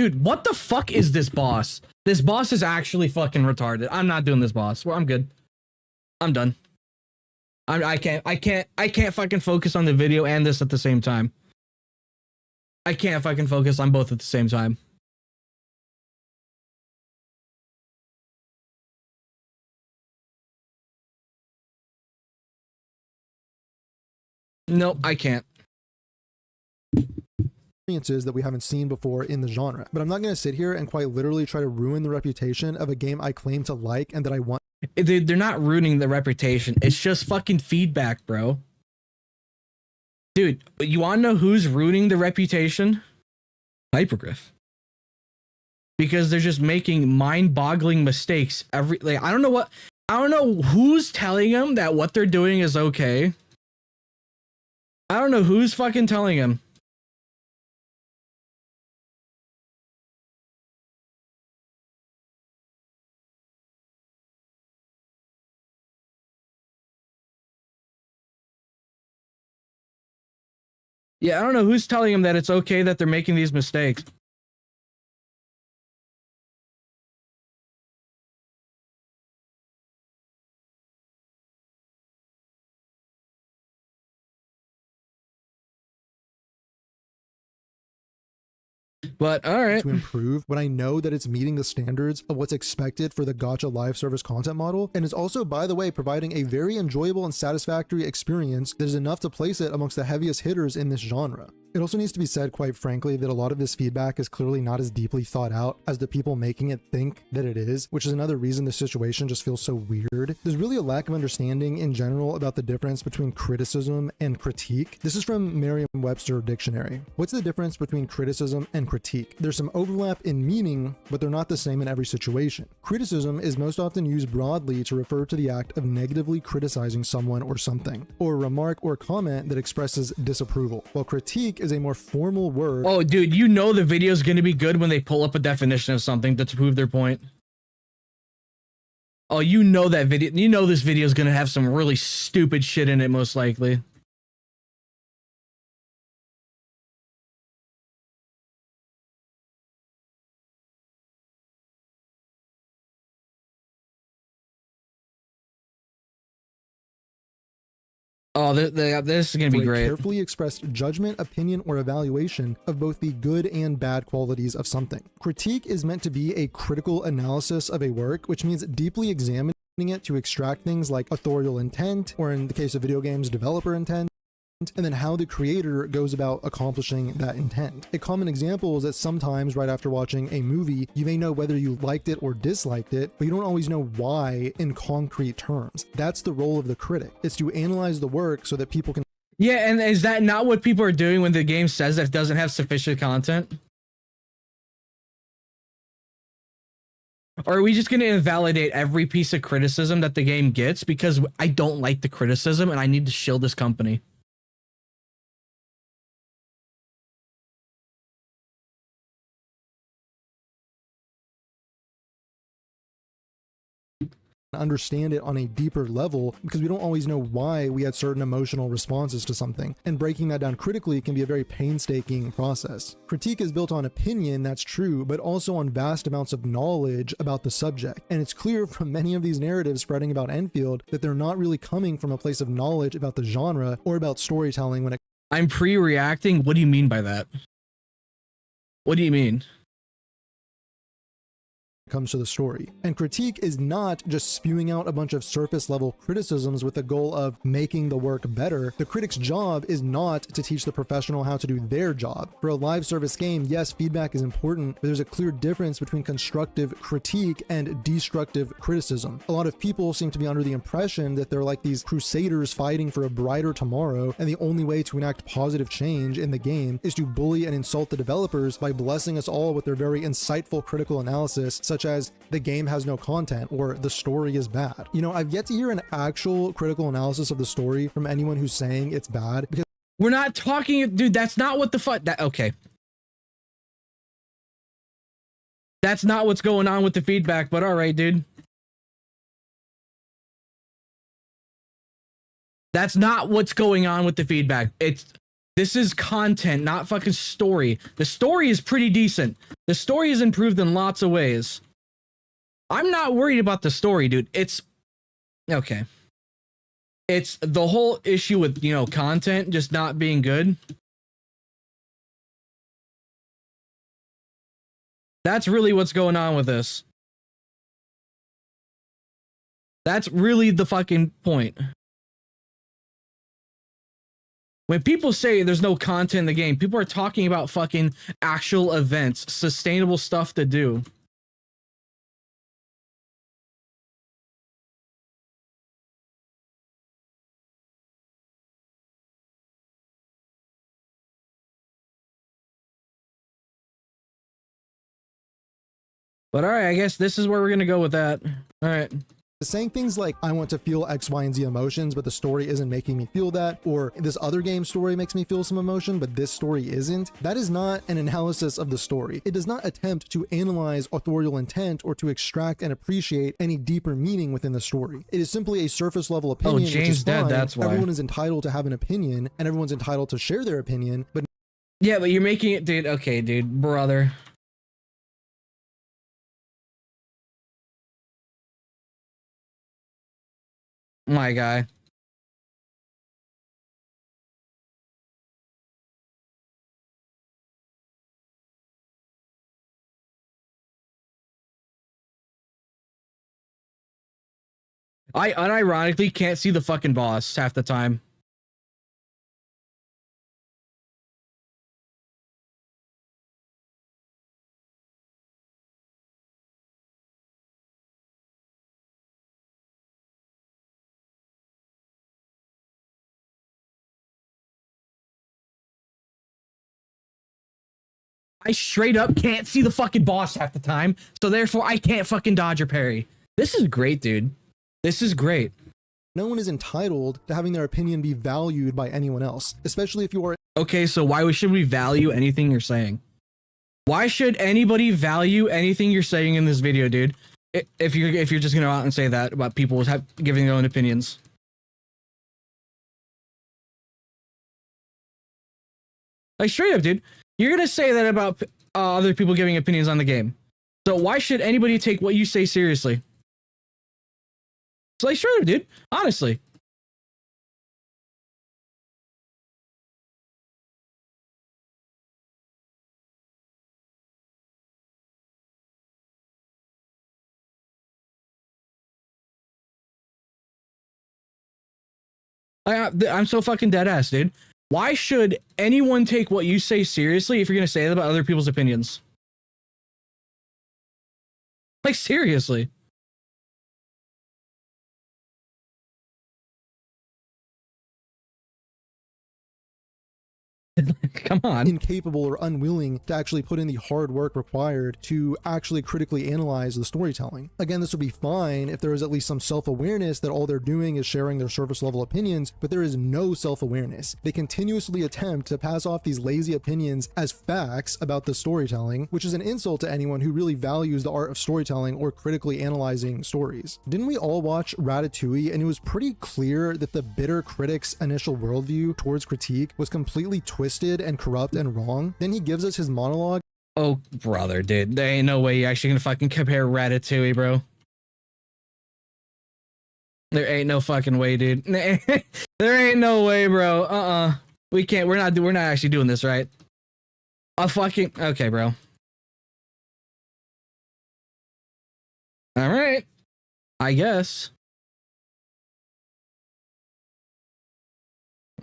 Dude, what the fuck is this boss? This boss is actually fucking retarded. I'm not doing this boss. Well, I'm good. I'm done. I can't fucking focus on the video and this at the same time. I can't fucking focus on both at the same time. Nope, I can't. Experiences that we haven't seen before in the genre. But I'm not going to sit here and quite literally try to ruin the reputation of a game I claim to like and that I want. They're not ruining the reputation. It's just fucking feedback, bro. Dude, you want to know who's ruining the reputation? Hypergriff. Because they're just making mind-boggling mistakes every like I don't know who's telling them that what they're doing is okay. I don't know who's fucking telling them. Yeah, I don't know who's telling them that it's okay that they're making these mistakes. But all right. To improve when I know that it's meeting the standards of what's expected for the gacha live service content model, and is also, by the way, providing a very enjoyable and satisfactory experience that is enough to place it amongst the heaviest hitters in this genre. It also needs to be said, quite frankly, that a lot of this feedback is clearly not as deeply thought out as the people making it think that it is, which is another reason the situation just feels so weird. There's really a lack of understanding in general about the difference between criticism and critique. This is from Merriam-Webster Dictionary. What's the difference between criticism and critique? There's some overlap in meaning, but they're not the same in every situation. Criticism is most often used broadly to refer to the act of negatively criticizing someone or something, or a remark or comment that expresses disapproval, while critique is a more formal word. Oh, dude, you know the video is going to be good when they pull up a definition of something to prove their point. Oh, you know that video. You know this video is going to have some really stupid shit in it, most likely. Oh, this is going to be great. Carefully expressed judgment, opinion, or evaluation of both the good and bad qualities of something. Critique is meant to be a critical analysis of a work, which means deeply examining it to extract things like authorial intent, or in the case of video games, developer intent, and then how the creator goes about accomplishing that intent. A common example is that sometimes right after watching a movie, you may know whether you liked it or disliked it, but you don't always know why in concrete terms. That's the role of the critic. It's to analyze the work so that people can... Yeah, and is that not what people are doing when the game says that it doesn't have sufficient content? Or are we just going to invalidate every piece of criticism that the game gets because I don't like the criticism and I need to shield this company? Understand it on a deeper level because we don't always know why we had certain emotional responses to something, and breaking that down critically can be a very painstaking process. Critique is built on opinion, that's true, but also on vast amounts of knowledge about the subject, and it's clear from many of these narratives spreading about Endfield that they're not really coming from a place of knowledge about the genre or about storytelling when it... I'm pre-reacting? What do you mean by that? What do you mean? Comes to the story. And critique is not just spewing out a bunch of surface level criticisms with the goal of making the work better. The critic's job is not to teach the professional how to do their job. For a live service game, yes, feedback is important, but there's a clear difference between constructive critique and destructive criticism. A lot of people seem to be under the impression that they're like these crusaders fighting for a brighter tomorrow, and the only way to enact positive change in the game is to bully and insult the developers by blessing us all with their very insightful critical analysis, such as the game has no content or the story is bad. You know, I've yet to hear an actual critical analysis of the story from anyone who's saying it's bad, because we're not talking, dude, that's not what the fuck, okay. That's not what's going on with the feedback, but all right, dude. That's not what's going on with the feedback. This is content, not fucking story. The story is pretty decent. The story is improved in lots of ways. I'm not worried about the story, dude. It's okay. It's the whole issue with, you know, content just not being good. That's really what's going on with this. That's really the fucking point. When people say there's no content in the game, people are talking about fucking actual events, sustainable stuff to do. But all right, I guess this is where we're gonna go with that. All right. Saying things like, I want to feel X, Y, and Z emotions, but the story isn't making me feel that, or this other game story makes me feel some emotion, but this story isn't, that is not an analysis of the story. It does not attempt to analyze authorial intent or to extract and appreciate any deeper meaning within the story. It is simply a surface level opinion, James which is dead, fine. that's why. Everyone is entitled to have an opinion, and everyone's entitled to share their opinion, but yeah, but you're making it, dude. Okay, dude, brother. My guy. I unironically can't see the fucking boss half the time. I straight up can't see the fucking boss half the time, so therefore I can't fucking dodge or parry. This is great, dude. This is great. no one is entitled to having their opinion be valued by anyone else, especially if you are. Okay, so why should we value anything you're saying? Why should anybody value anything you're saying in this video, dude? If you're just gonna go out and say that about people giving their own opinions. Like straight up, dude, you're gonna say that about other people giving opinions on the game. So why should anybody take what you say seriously? It's like straight up, dude. Honestly. I'm so fucking dead ass, dude. Why should anyone take what you say seriously if you're gonna say that about other people's opinions? Like seriously. Come on. Incapable or unwilling to actually put in the hard work required to actually critically analyze the storytelling. Again, this would be fine if there is at least some self-awareness that all they're doing is sharing their surface level opinions, but there is no self-awareness. They continuously attempt to pass off these lazy opinions as facts about the storytelling, which is an insult to anyone who really values the art of storytelling or critically analyzing stories. Didn't we all watch Ratatouille, and it was pretty clear that the bitter critic's initial worldview towards critique was completely twisted and corrupt and wrong? Then he gives us his monologue. Oh, brother, dude. There ain't no way you're actually gonna fucking compare Ratatouille, bro. There ain't no fucking way, dude. There ain't no way, bro. We can't. We're not actually doing this, right? Okay, bro. All right. I guess.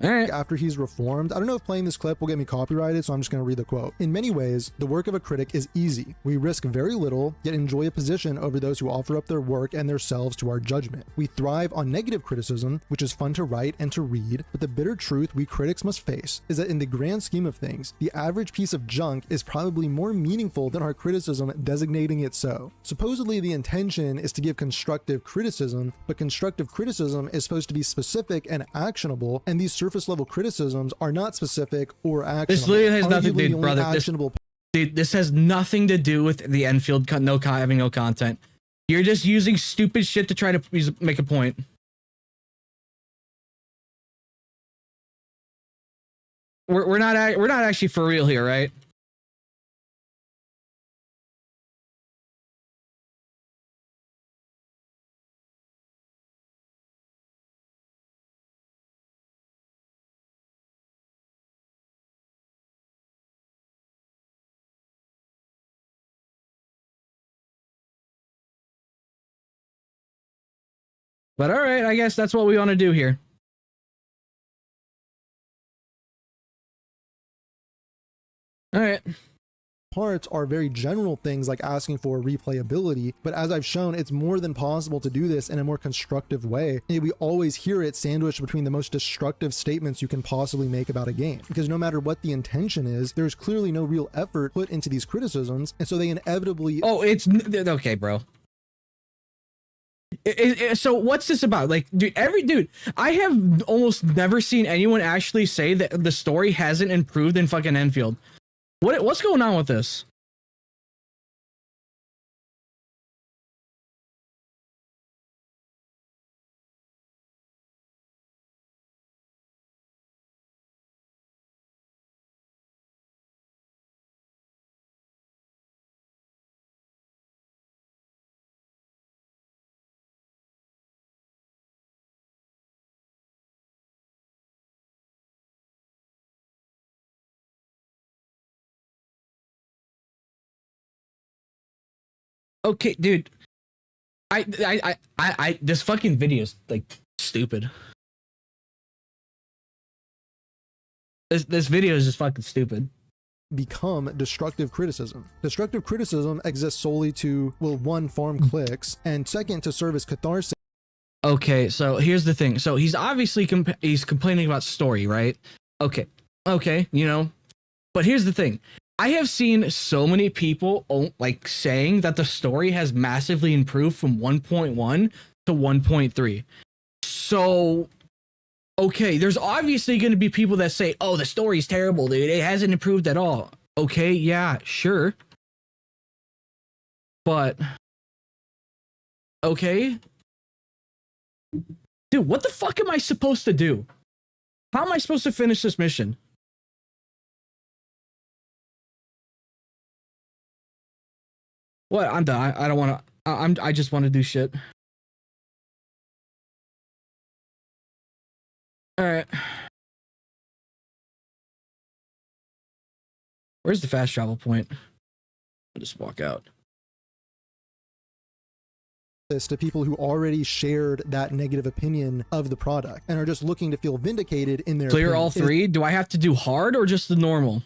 All right. After he's reformed. I don't know if playing this clip will get me copyrighted, so I'm just going to read the quote. In many ways, the work of a critic is easy. We risk very little, yet enjoy a position over those who offer up their work and themselves to our judgment. We thrive on negative criticism, which is fun to write and to read, but the bitter truth we critics must face is that in the grand scheme of things, the average piece of junk is probably more meaningful than our criticism designating it so. Supposedly, the intention is to give constructive criticism, but constructive criticism is supposed to be specific and actionable, and these surface level criticisms are not specific or actionable. This literally has nothing to do, Arguably, brother. This has nothing to do with the Endfield having no content. You're just using stupid shit to try to make a point. we're not actually for real here, right? But all right, I guess that's what we want to do here. All right. Parts are very general things like asking for replayability, but as I've shown, it's more than possible to do this in a more constructive way. And we always hear it sandwiched between the most destructive statements you can possibly make about a game, because no matter what the intention is, there's clearly no real effort put into these criticisms, and so they inevitably— Oh, it's okay, bro. So what's this about? Like, dude, I have almost never seen anyone actually say that the story hasn't improved in fucking Endfield. What's going on with this? Okay, dude. I this fucking video is like stupid. This video is just fucking stupid. Become destructive criticism. Destructive criticism exists solely to, well, one, farm clicks, and second, to serve as catharsis. Okay, so here's the thing. So he's obviously he's complaining about story, right? Okay, you know. But here's the thing. I have seen so many people like saying that the story has massively improved from 1.1 to 1.3. So, okay, there's obviously going to be people that say, oh, the story's terrible, dude. It hasn't improved at all. Okay, yeah, sure. But, okay. Dude, what the fuck am I supposed to do? How am I supposed to finish this mission? What? I'm done. I don't want to. I just want to do shit. All right. Where's the fast travel point? I'll just walk out. This to people who already shared that negative opinion of the product and are just looking to feel vindicated in their Clear opinion. all three? Do I have to do hard or just the normal?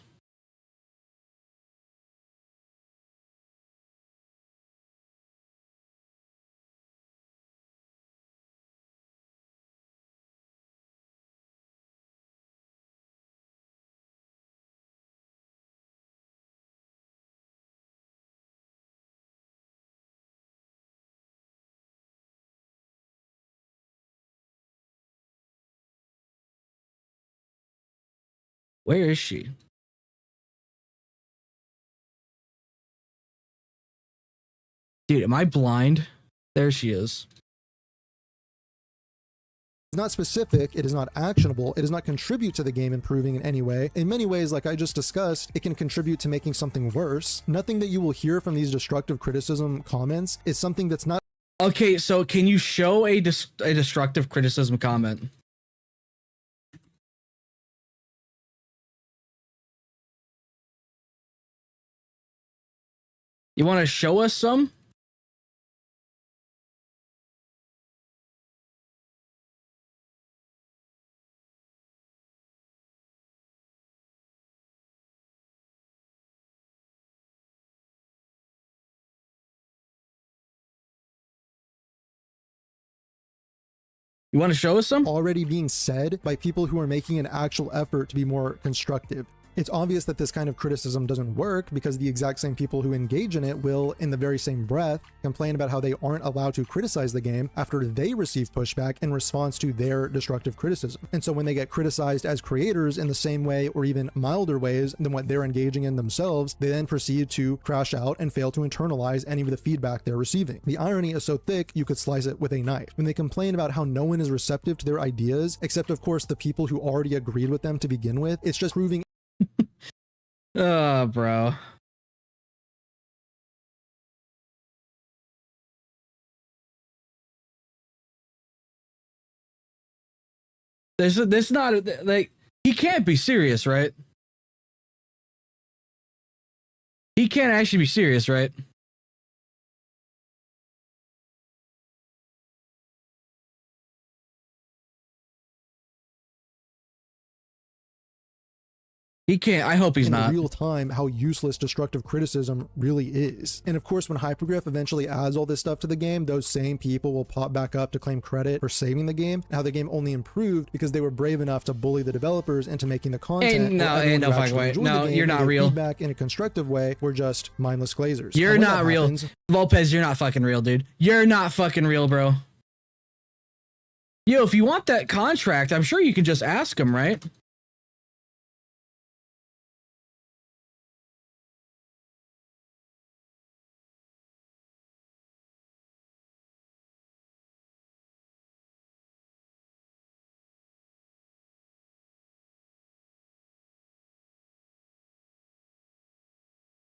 Where is she? Dude, am I blind? There she is. It's not specific, it is not actionable, it does not contribute to the game improving in any way. In many ways, like I just discussed, it can contribute to making something worse. Nothing that you will hear from these destructive criticism comments is something that's not— Okay, so can you show a destructive criticism comment? You want to show us some? You want to show us some? Already being said by people who are making an actual effort to be more constructive. It's obvious that this kind of criticism doesn't work because the exact same people who engage in it will, in the very same breath, complain about how they aren't allowed to criticize the game after they receive pushback in response to their destructive criticism. And so when they get criticized as creators in the same way or even milder ways than what they're engaging in themselves, they then proceed to crash out and fail to internalize any of the feedback they're receiving. The irony is so thick you could slice it with a knife. When they complain about how no one is receptive to their ideas, except of course the people who already agreed with them to begin with, it's just proving oh, bro. This not like, he can't be serious, right? He can't actually be serious, right? He can't. I hope he's in not. real time how useless destructive criticism really is. And of course, when Hypergriff eventually adds all this stuff to the game, those same people will pop back up to claim credit for saving the game, and how the game only improved because they were brave enough to bully the developers into making the content. Ain't no fucking way. No, you're not real. Feedback in a constructive way, we're just mindless glazers. You're not real. Lopez, you're not fucking real, dude. You're not fucking real, bro. Yo, if you want that contract, I'm sure you can just ask him, right?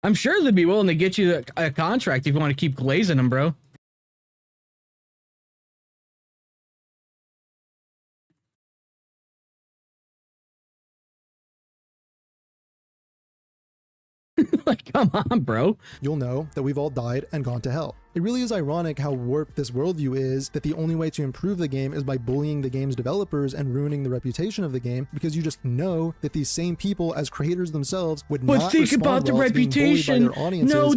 I'm sure they'd be willing to get you a contract if you want to keep glazing them, bro. Like, come on, bro. You'll know that we've all died and gone to hell. It really is ironic how warped this worldview is, that the only way to improve the game is by bullying the game's developers and ruining the reputation of the game, because you just know that these same people as creators themselves would not think about the reputation. No,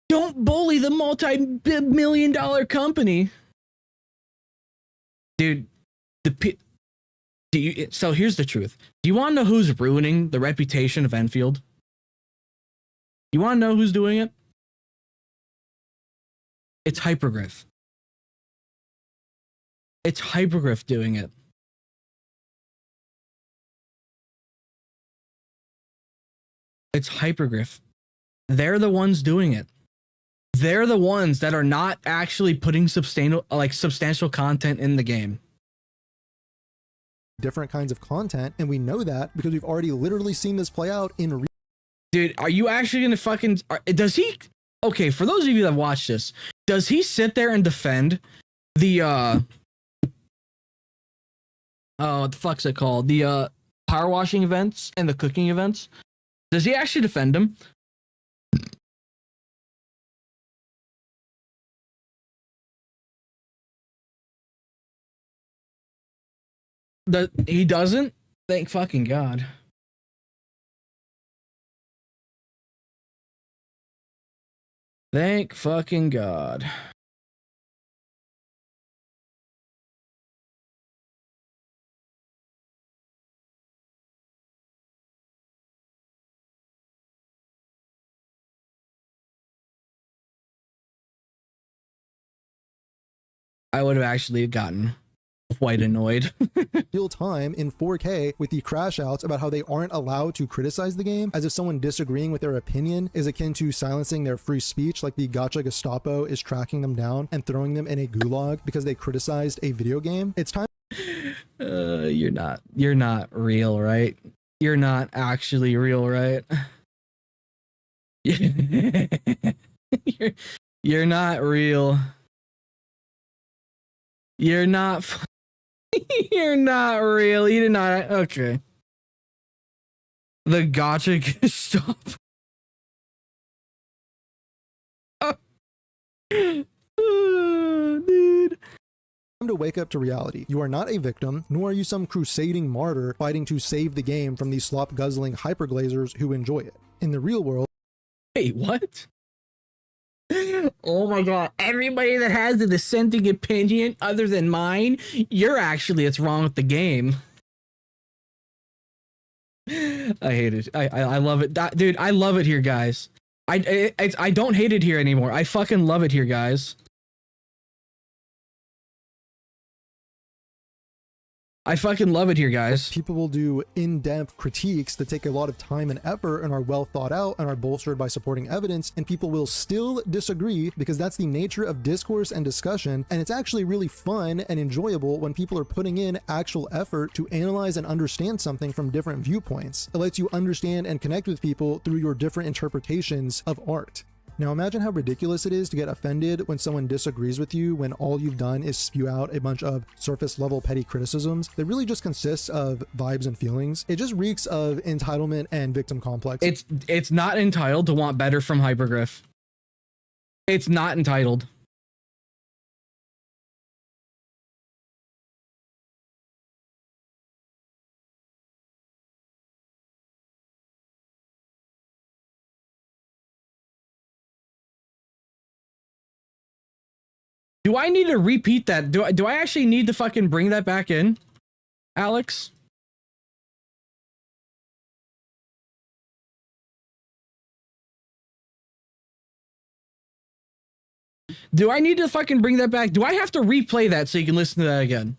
don't bully the multi-million-dollar company. Dude, so here's the truth. Do you want to know who's ruining the reputation of Endfield? You want to know who's doing it? It's Hypergriff. It's Hypergriff doing it. It's Hypergriff. They're the ones doing it. They're the ones that are not actually putting substantial content in the game. Different kinds of content, and we know that because we've already literally seen this play out in real. Dude, are you actually gonna fucking... Does he... Okay, for those of you that watch this, does he sit there and defend the... Oh, what the fuck's it called? The power washing events and the cooking events? Does he actually defend them? He doesn't? Thank fucking God. Thank fucking God. I would have actually gotten quite annoyed. Real time in 4K with the crash outs about how they aren't allowed to criticize the game, as if someone disagreeing with their opinion is akin to silencing their free speech, like the Gacha Gestapo is tracking them down and throwing them in a gulag because they criticized a video game. It's time. You're not real, right? You're not actually real, right? You're not real. You're not. You're not real. You did not. Okay. The Gacha stop. Dude. Time to wake up to reality. You are not a victim, nor are you some crusading martyr fighting to save the game from these slop guzzling hyperglazers who enjoy it. In the real world. Wait, what? Oh my God, everybody that has a dissenting opinion other than mine, it's wrong with the game. I hate it. I love it. Dude, I love it here, guys. I don't hate it here anymore. I fucking love it here, guys. I fucking love it here, guys. People will do in-depth critiques that take a lot of time and effort and are well thought out and are bolstered by supporting evidence, and people will still disagree because that's the nature of discourse and discussion, and it's actually really fun and enjoyable when people are putting in actual effort to analyze and understand something from different viewpoints. It lets you understand and connect with people through your different interpretations of art. Now imagine how ridiculous it is to get offended when someone disagrees with you when all you've done is spew out a bunch of surface level petty criticisms that really just consists of vibes and feelings. It just reeks of entitlement and victim complex. It's not entitled to want better from Hypergriff. It's not entitled. Do I need to repeat that? Do I actually need to fucking bring that back in, Alex? Do I need to fucking bring that back? Do I have to replay that so you can listen to that again?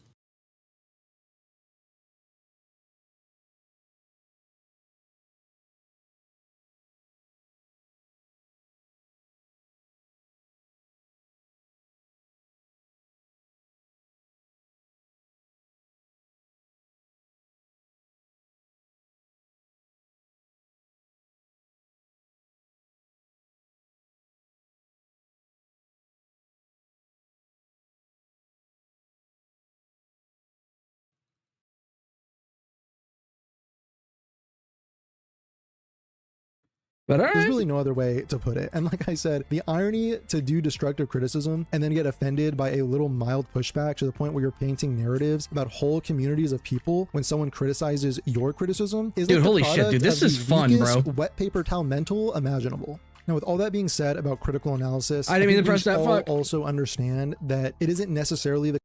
But There's really no other way to put it. And like I said, the irony to do destructive criticism and then get offended by a little mild pushback to the point where you're painting narratives about whole communities of people when someone criticizes your criticism is dude, like holy shit, dude, this is fun, bro. Wet paper towel mental imaginable. Now, with all that being said about critical analysis, I didn't mean to think we press should that all fuck. also understand that it isn't necessarily the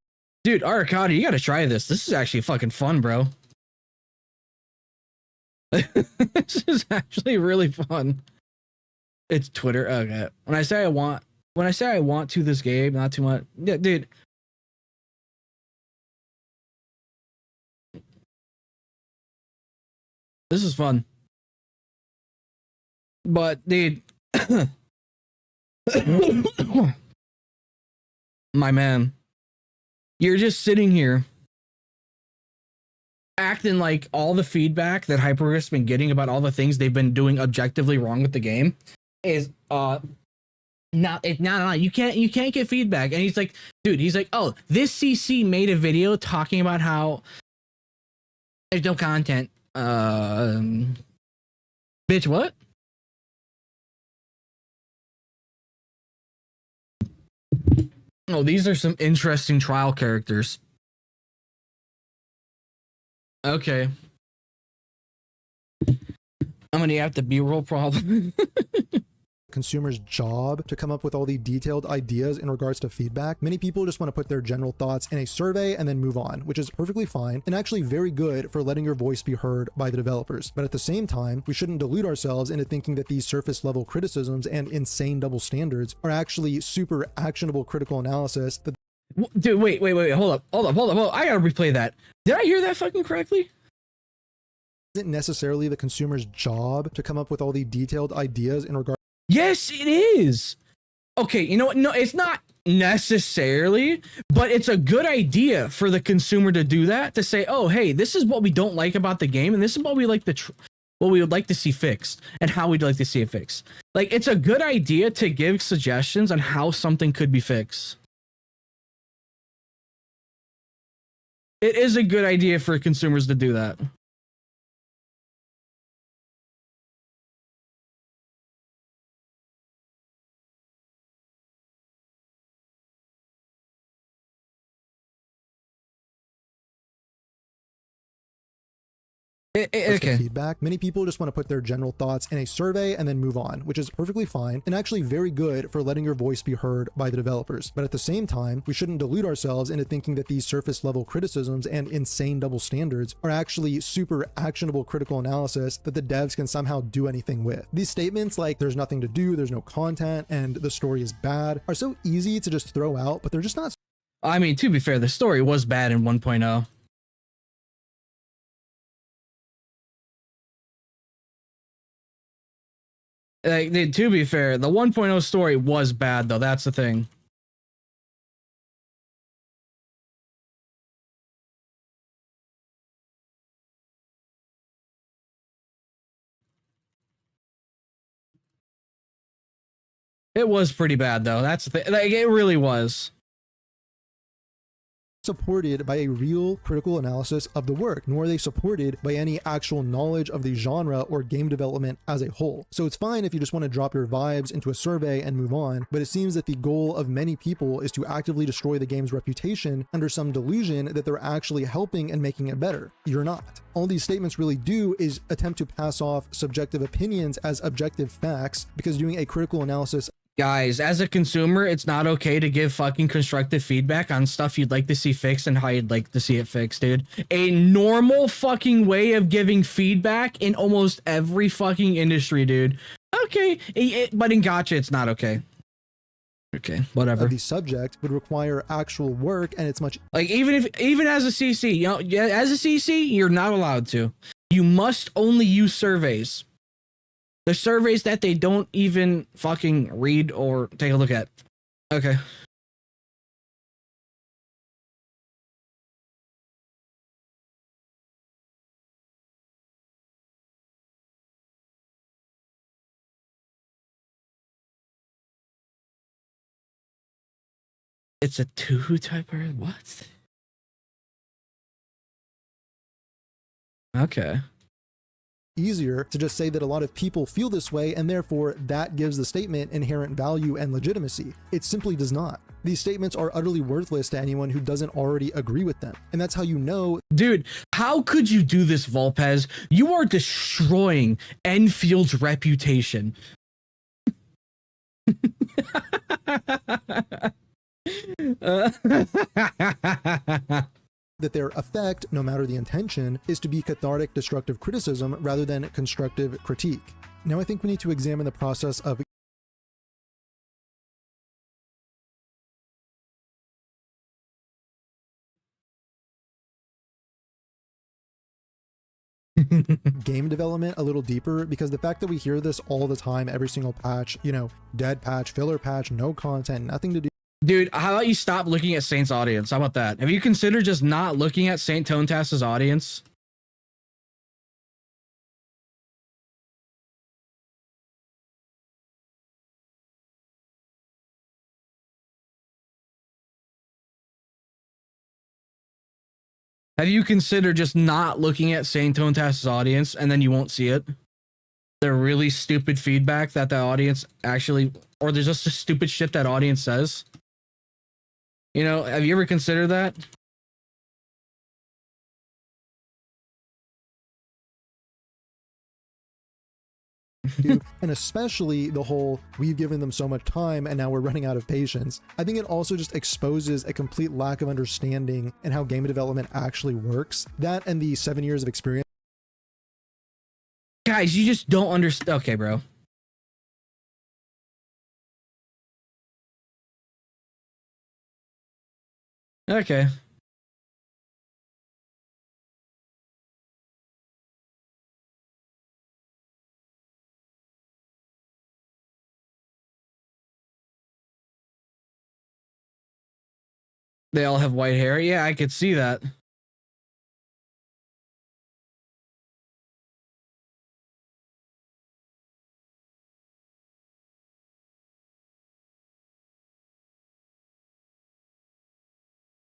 Dude, Arcade, you gotta try this. This is actually fucking fun, bro. This is actually really fun. It's Twitter. Okay. When I say I want to this game, not too much. Yeah, dude. This is fun. But dude, my man, you're just sitting here acting like all the feedback that Hypergriff's been getting about all the things they've been doing objectively wrong with the game is no, you can't get feedback. And he's like, dude, he's like, oh, this CC made a video talking about how there's no content. Bitch, what? Oh, these are some interesting trial characters. Okay. I'm gonna have the B-roll problem. consumer's job to come up with all the detailed ideas in regards to feedback. Many people just want to put their general thoughts in a survey and then move on, which is perfectly fine and actually very good for letting your voice be heard by the developers. But at the same time, we shouldn't delude ourselves into thinking that these surface level criticisms and insane double standards are actually super actionable critical analysis that Dude, wait, hold up. I gotta replay that. Did I hear that fucking correctly? isn't necessarily the consumer's job to come up with all the detailed ideas in regard. Yes, it is. Okay, you know what? No, it's not necessarily, but it's a good idea for the consumer to do that, to say, oh, hey, this is what we don't like about the game, and this is what we like what we would like to see fixed, and how we'd like to see it fixed. Like, it's a good idea to give suggestions on how something could be fixed. It is a good idea for consumers to do that. That's the Okay. feedback. Many people just want to put their general thoughts in a survey and then move on, which is perfectly fine and actually very good for letting your voice be heard by the developers. But at the same time, we shouldn't delude ourselves into thinking that these surface level criticisms and insane double standards are actually super actionable critical analysis that the devs can somehow do anything with. These statements like there's nothing to do, there's no content, and the story is bad are so easy to just throw out, but they're just not. I mean, to be fair, the story was bad in 1.0. Like, to be fair, the 1.0 story was bad, though. That's the thing. It was pretty bad, though. That's the thing. Like, it really was. Supported by a real critical analysis of the work, nor are they supported by any actual knowledge of the genre or game development as a whole. So it's fine if you just want to drop your vibes into a survey and move on, but it seems that the goal of many people is to actively destroy the game's reputation under some delusion that they're actually helping and making it better. You're not. All these statements really do is attempt to pass off subjective opinions as objective facts, because doing a critical analysis. Guys, as a consumer, it's not okay to give fucking constructive feedback on stuff you'd like to see fixed and how you'd like to see it fixed, dude. A normal fucking way of giving feedback in almost every fucking industry, dude. Okay, but in gatcha, it's not okay. Okay, whatever. The subject would require actual work, and it's much like even as a CC, you know, as a CC, you're not allowed to. You must only use surveys. The surveys that they don't even fucking read or take a look at. Okay. It's a 2 type error? What? Okay. Easier to just say that a lot of people feel this way, and therefore that gives the statement inherent value and legitimacy. It simply does not. These statements are utterly worthless to anyone who doesn't already agree with them. And that's how you know. Dude, how could you do this, Volpez? You are destroying Enfield's reputation. That their effect, no matter the intention, is to be cathartic, destructive criticism rather than constructive critique. Now I think we need to examine the process of game development a little deeper, because the fact that we hear this all the time, every single patch, you know, dead patch, filler patch, no content, nothing to do. Dude, how about you stop looking at Saint's audience? How about that? Have you considered just not looking at Saint Tonetass's audience? Have you considered just not looking at Saint Tonetass's audience, and then you won't see it? The really stupid feedback that the audience actually, or there's just the stupid shit that audience says. You know, have you ever considered that? And especially the whole, we've given them so much time and now we're running out of patience. I think it also just exposes a complete lack of understanding in how game development actually works. That and the 7 years of experience. Guys, you just don't understand. Okay, bro. Okay. They all have white hair. Yeah, I could see that.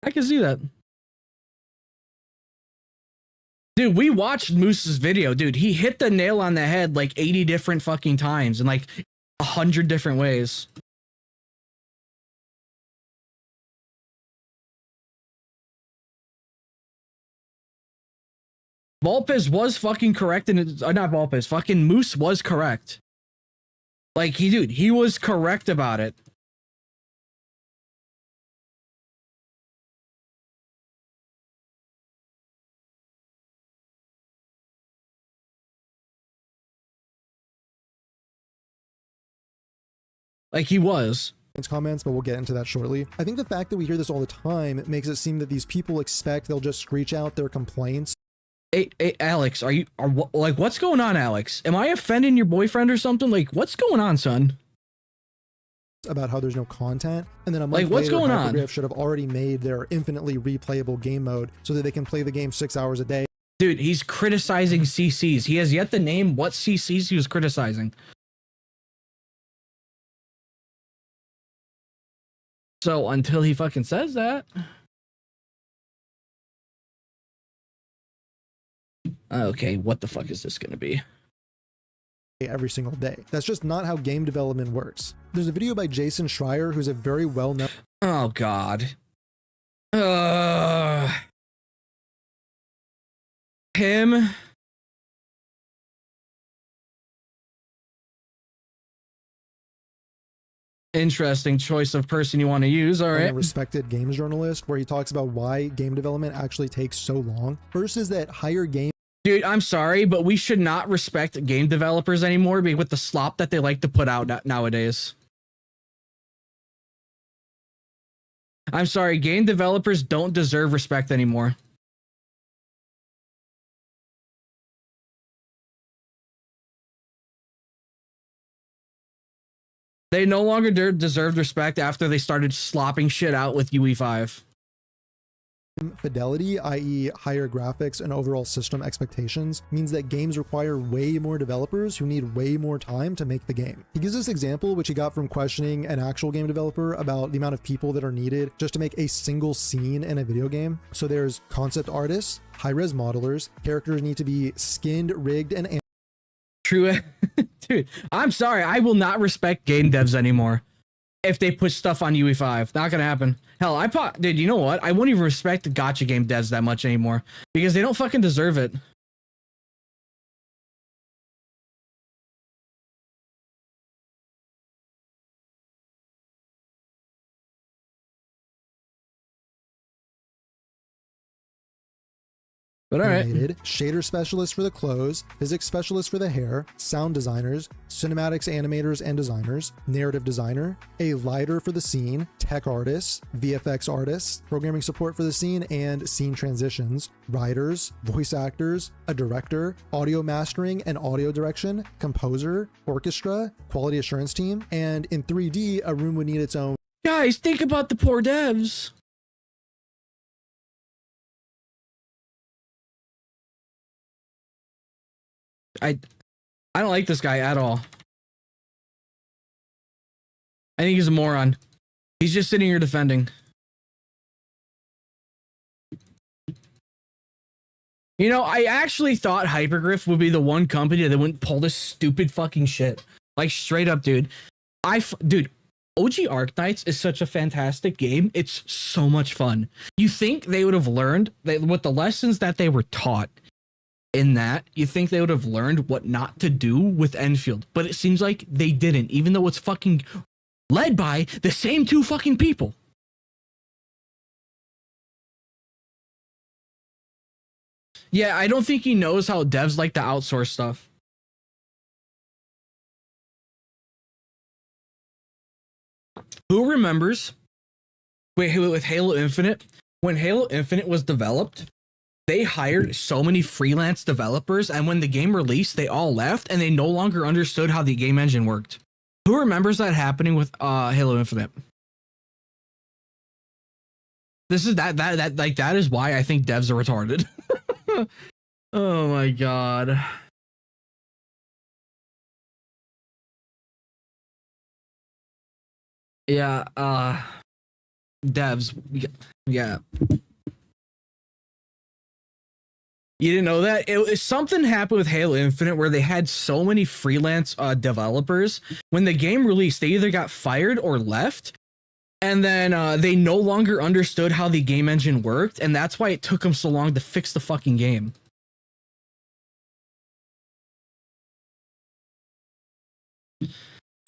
I can see that. Dude, we watched Moose's video. Dude, he hit the nail on the head like 80 different fucking times in like 100 different ways. Vulpes was fucking correct, and not Vulpes, fucking Moose was correct. Like, he was correct about it. Like, he was. Comments, but we'll get into that shortly. I think the fact that we hear this all the time makes it seem that these people expect they'll just screech out their complaints. Hey, Alex, like, what's going on, Alex? Am I offending your boyfriend or something? Like, what's going on, son? About how there's no content, and then a month like, what's later, going on? Hypergraph should have already made their infinitely replayable game mode so that they can play the game 6 hours a day. Dude, he's criticizing CCs. He has yet to name what CCs he was criticizing. So until he fucking says that. Okay, what the fuck is this gonna be? Every single day. That's just not how game development works. There's a video by Jason Schreier, who's a very well-known... Oh, God. Him... Interesting choice of person you want to use. All right. A respected games journalist, where he talks about why game development actually takes so long. First is that higher game... Dude, I'm sorry, but we should not respect game developers anymore with the slop that they like to put out nowadays. I'm sorry, game developers don't deserve respect anymore. They no longer deserved respect after they started slopping shit out with UE5. Fidelity, i.e. higher graphics and overall system expectations, means that games require way more developers who need way more time to make the game. He gives this example, which he got from questioning an actual game developer about the amount of people that are needed just to make a single scene in a video game. So there's concept artists, high-res modelers, characters need to be skinned, rigged, and true. Dude, I'm sorry, I will not respect game devs anymore if they put stuff on UE5. Not gonna happen. Hell, dude, you know what? I won't even respect the gacha game devs that much anymore because they don't fucking deserve it. But all right. Shader specialists for the clothes, physics specialists for the hair, sound designers, cinematics animators and designers, narrative designer, a lighter for the scene, tech artists, VFX artists, programming support for the scene and scene transitions, writers, voice actors, a director, audio mastering and audio direction, composer, orchestra, quality assurance team, and in 3D, a room would need its own. Guys, think about the poor devs. I don't like this guy at all. I think he's a moron. He's just sitting here defending. You know, I actually thought Hypergriff would be the one company that wouldn't pull this stupid fucking shit. Like, straight up, dude. Dude, OG Arknights is such a fantastic game. It's so much fun. You think they would have learned with the lessons that they were taught in that, you think they would have learned what not to do with Endfield, but it seems like they didn't, even though it's fucking led by the same two fucking people. Yeah, I don't think he knows how devs like to outsource stuff. Who remembers with Halo Infinite, when Halo Infinite was developed, they hired so many freelance developers, and when the game released, they all left and they no longer understood how the game engine worked. Who remembers that happening with Halo Infinite? This is that is why I think devs are retarded. Oh my god. Yeah, devs, yeah. You didn't know that? Something happened with Halo Infinite where they had so many freelance developers. When the game released, they either got fired or left. And then they no longer understood how the game engine worked. And that's why it took them so long to fix the fucking game.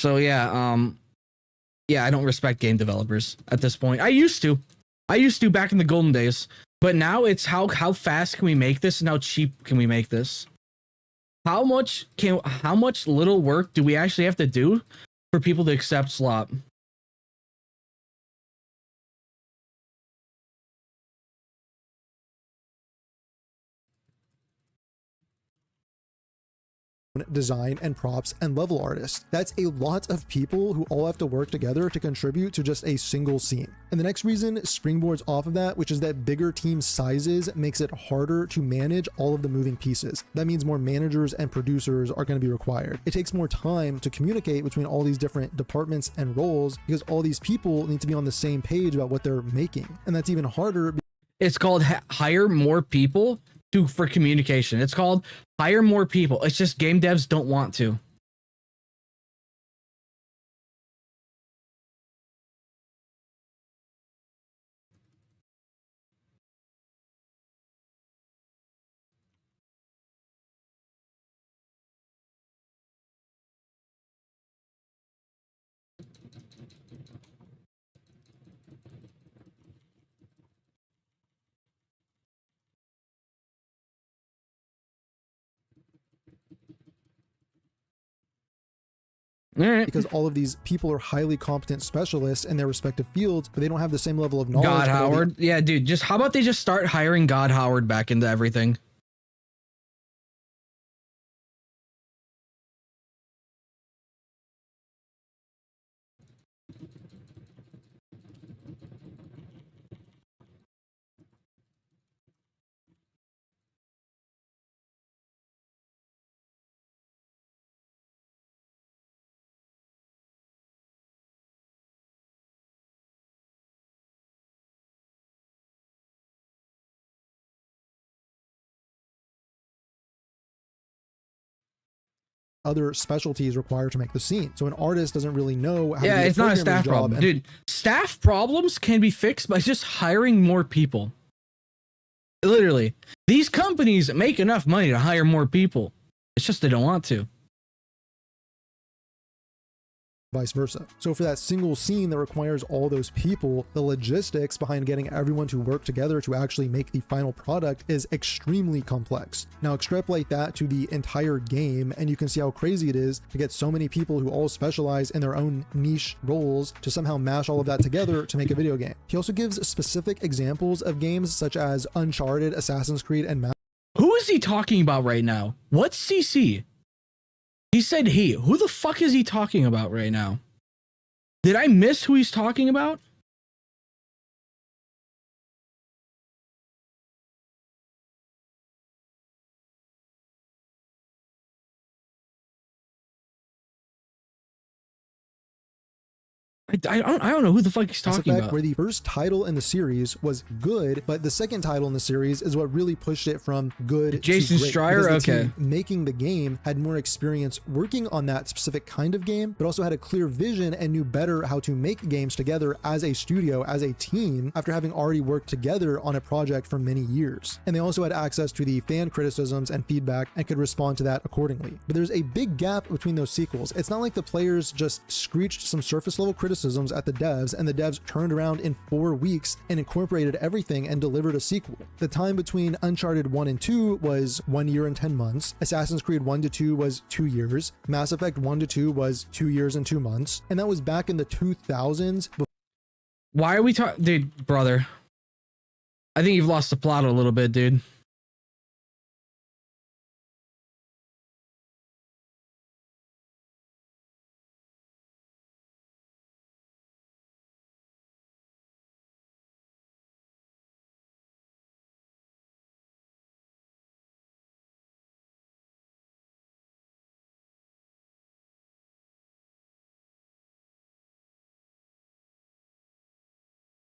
So yeah, yeah, I don't respect game developers at this point. I used to back in the golden days, but now it's how fast can we make this and how cheap can we make this? How much little work do we actually have to do for people to accept slop? Design and props and level artists. That's a lot of people who all have to work together to contribute to just a single scene. And the next reason springboards off of that, which is that bigger team sizes makes it harder to manage all of the moving pieces. That means more managers and producers are going to be required. It takes more time to communicate between all these different departments and roles because all these people need to be on the same page about what they're making. And that's even harder. It's called hire more people for communication. It's called hire more people. It's just game devs don't want to. Because all of these people are highly competent specialists in their respective fields, but they don't have the same level of knowledge. God Howard. Yeah, dude, just how about they just start hiring God Howard back into everything? Other specialties required to make the scene. So an artist doesn't really know how yeah, to do it's not a staff problem. Dude, staff problems can be fixed by just hiring more people. Literally. These companies make enough money to hire more people. It's just they don't want to. Vice versa. So for that single scene that requires all those people, the logistics behind getting everyone to work together to actually make the final product is extremely complex. Now extrapolate that to the entire game and you can see how crazy it is to get so many people who all specialize in their own niche roles to somehow mash all of that together to make a video game. He also gives specific examples of games such as Uncharted, Assassin's Creed, and Who is he talking about right now? What's CC? He said he. Who the fuck is he talking about right now? Did I miss who he's talking about? I don't know who the fuck he's talking about. Where the first title in the series was good, but the second title in the series is what really pushed it from good Jason to great. Schreier, Because the okay. team making the game had more experience working on that specific kind of game, but also had a clear vision and knew better how to make games together as a studio, as a team, after having already worked together on a project for many years. And they also had access to the fan criticisms and feedback and could respond to that accordingly. But there's a big gap between those sequels. It's not like the players just screeched some surface level criticisms at the devs and the devs turned around in 4 weeks and incorporated everything and delivered a sequel. The time between Uncharted 1 and 2 was 1 year and 10 months. Assassin's Creed 1 to 2 was 2 years. Mass Effect 1 to 2 was 2 years and 2 months. And that was back in the 2000s. Why are we talking? Dude, brother. I think you've lost the plot a little bit, dude.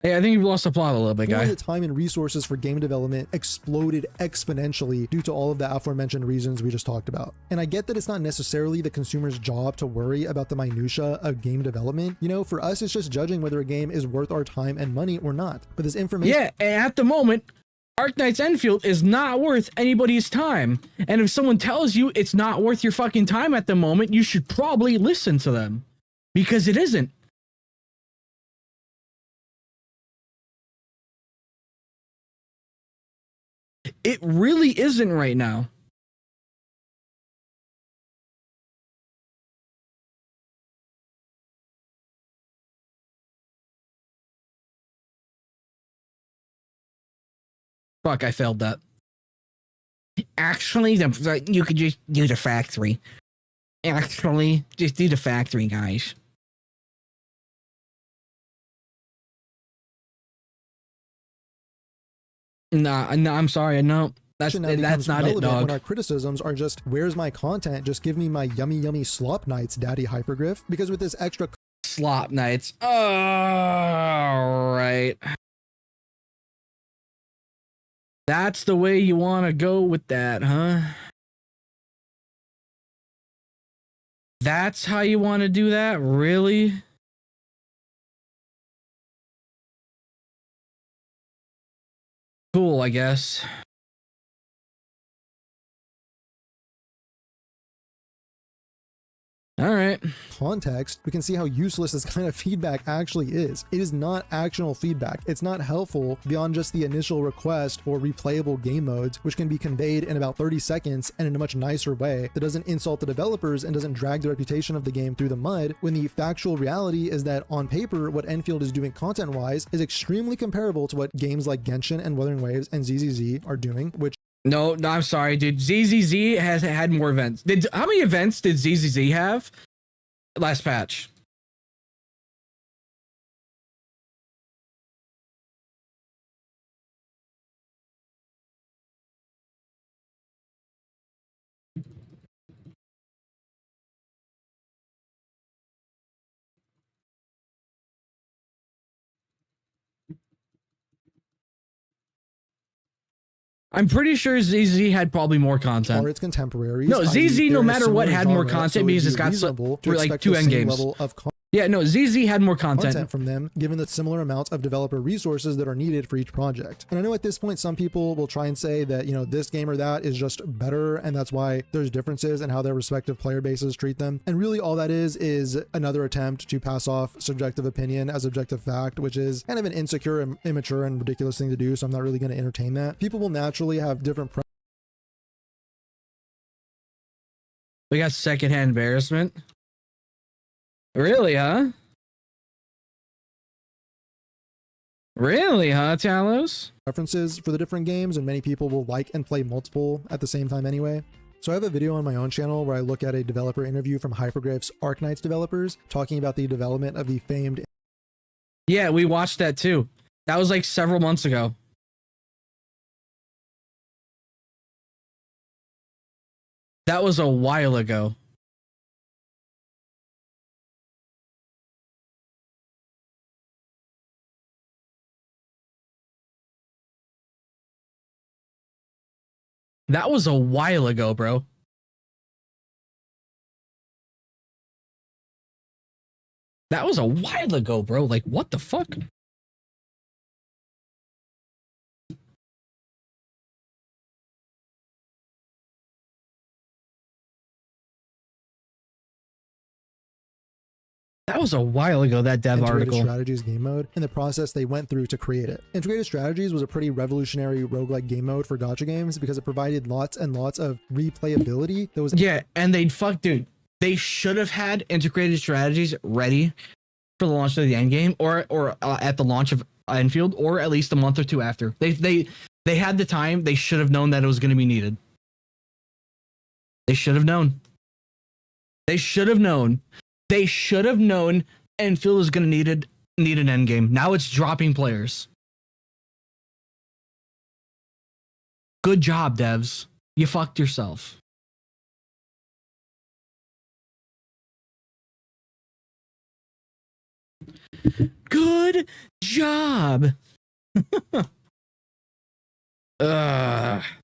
Hey, I think you've lost the plot a little bit, guy. The time and resources for game development exploded exponentially due to all of the aforementioned reasons we just talked about. And I get that it's not necessarily the consumer's job to worry about the minutia of game development. You know, for us, it's just judging whether a game is worth our time and money or not. But this information... Yeah, and at the moment, Arknightsendfield is not worth anybody's time. And if someone tells you it's not worth your fucking time at the moment, you should probably listen to them. Because it isn't. It really isn't right now. Fuck, I failed that. Actually, you could just do the factory. Actually, just do the factory, guys. Nah, I'm sorry. No, that's not it, dog. When our criticisms are just, where's my content? Just give me my yummy, yummy slop nights, daddy hypergriff. Because with this extra slop nights. All right. That's the way you want to go with that, huh? That's how you want to do that? Really? Cool, I guess. All right. Context, we can see how useless this kind of feedback actually is. It is not actionable feedback. It's not helpful beyond just the initial request for replayable game modes, which can be conveyed in about 30 seconds and in a much nicer way that doesn't insult the developers and doesn't drag the reputation of the game through the mud, when the factual reality is that on paper, what Endfield is doing content-wise is extremely comparable to what games like Genshin and Wuthering Waves and ZZZ are doing, which No, I'm sorry, dude. ZZZ has had more events. How many events did ZZZ have last patch? I'm pretty sure ZZ had probably more content. Or its contemporaries. No, ZZ, no matter what, had more content because it's got like 2 end games. Yeah, no, ZZ had more content from them, given the similar amounts of developer resources that are needed for each project. And I know at this point, some people will try and say that, you know, this game or that is just better, and that's why there's differences in how their respective player bases treat them. And really all that is another attempt to pass off subjective opinion as objective fact, which is kind of an insecure and immature and ridiculous thing to do, so I'm not really going to entertain that. People will naturally have different We got secondhand embarrassment. Really, huh? Really, huh, Talos? preferences for the different games, and many people will like and play multiple at the same time anyway. So I have a video on my own channel where I look at a developer interview from Hypergriff's Arknights developers talking about the development of the famed... Yeah, we watched that too. That was like several months ago. That was a while ago. That was a while ago, bro. That was a while ago, bro. Like, what the fuck? That was a while ago, that dev article. Strategies game mode and the process they went through to create it. Integrated Strategies was a pretty revolutionary roguelike game mode for gacha games because it provided lots and lots of replayability that was... Yeah, and dude, they should have had Integrated Strategies ready for the launch of the end game, or at the launch of Endfield, or at least a month or two after. They had the time. They should have known that it was going to be needed. They should have known. They should have known. They should have known Endfield is going to need an end game. Now it's dropping players. Good job, devs. You fucked yourself. Good job.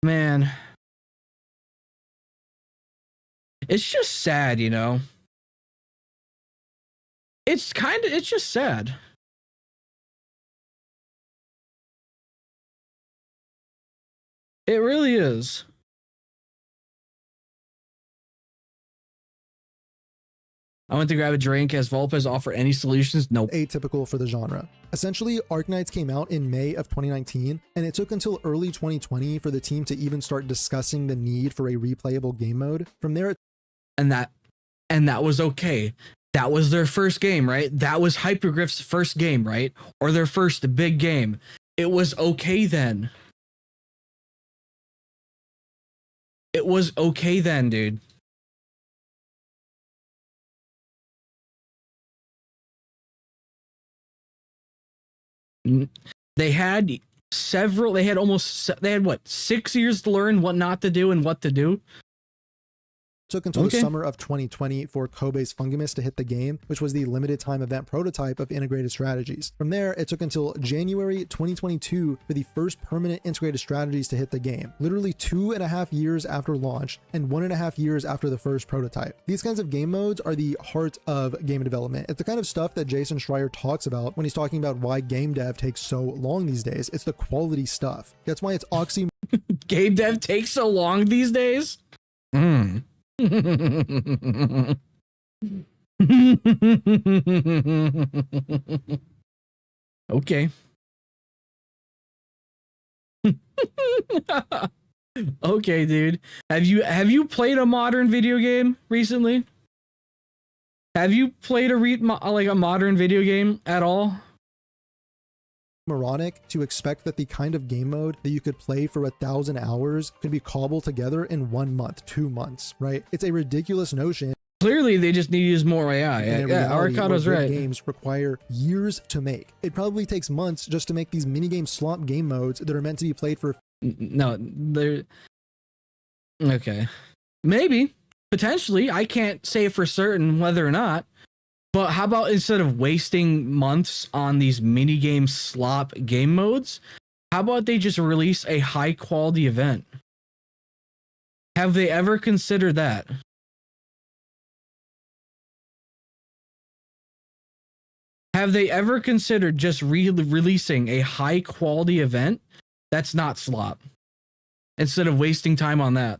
Man. It's just sad, you know. It's just sad. It really is. I went to grab a drink. Has Volpez offer any solutions? Nope. Atypical for the genre. Essentially, Arknights came out in May of 2019, and it took until early 2020 for the team to even start discussing the need for a replayable game mode. From there, And that was okay. That was their first game, right? That was Hypergriff's first game, right? Or their first big game. It was okay then. It was okay then, dude. They had what, 6 years to learn what not to do and what to do. took until the summer of 2020 for Kobe's Fungimus to hit the game, which was the limited time event prototype of integrated strategies. From there, it took until January 2022 for the first permanent integrated strategies to hit the game, literally 2.5 years after launch and 1.5 years after the first prototype. These kinds of game modes are the heart of game development. It's the kind of stuff that Jason Schreier talks about when he's talking about why game dev takes so long these days. It's the quality stuff. That's why it's Game dev takes so long these days? Okay. Okay, dude. Have you played a modern video game recently? Have you played a modern video game at all? moronic to expect that the kind of game mode that you could play for 1,000 hours could be cobbled together in 1 month, 2 months, right? It's a ridiculous notion. Clearly, they just need to use more AI. Yeah, Arcado's right. Games require years to make. It probably takes months just to make these minigame slop game modes that are meant to be played for. No, they're okay. Maybe, potentially. I can't say for certain whether or not. But how about instead of wasting months on these minigame slop game modes, how about they just release a high quality event? Have they ever considered that? Have they ever considered just releasing a high quality event that's not slop instead of wasting time on that?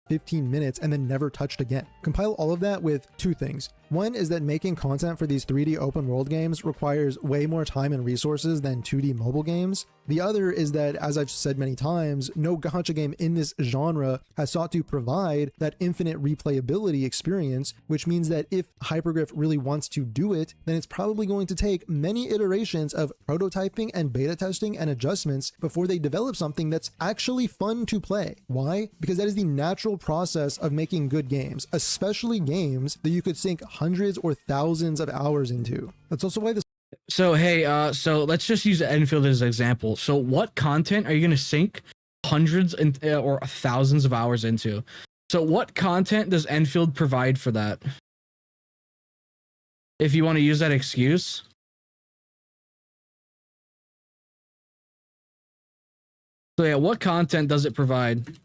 15 minutes and then never touched again. Compile all of that with two things. One is that making content for these 3D open world games requires way more time and resources than 2D mobile games. The other is that, as I've said many times, no gacha game in this genre has sought to provide that infinite replayability experience, which means that if Hypergriff really wants to do it, then it's probably going to take many iterations of prototyping and beta testing and adjustments before they develop something that's actually fun to play. Why? Because that is the natural process of making good games, especially games that you could sink hundreds or thousands of hours into. That's also why this. So hey, so let's just use Endfield as an example. So what content are you going to sink hundreds and or thousands of hours into? So what content does Endfield provide for that? If you want to use that excuse. So yeah, what content does it provide?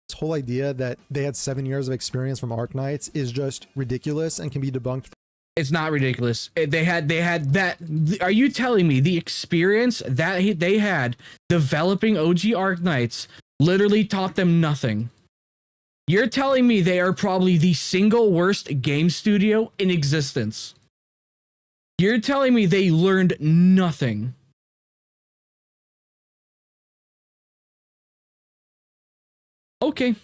This whole idea that they had 7 years of experience from Arknights is just ridiculous and can be debunked. It's not ridiculous. They had that. Are you telling me the experience that they had developing OG Arknights literally taught them nothing? You're telling me they are probably the single worst game studio in existence. You're telling me they learned nothing. Okay.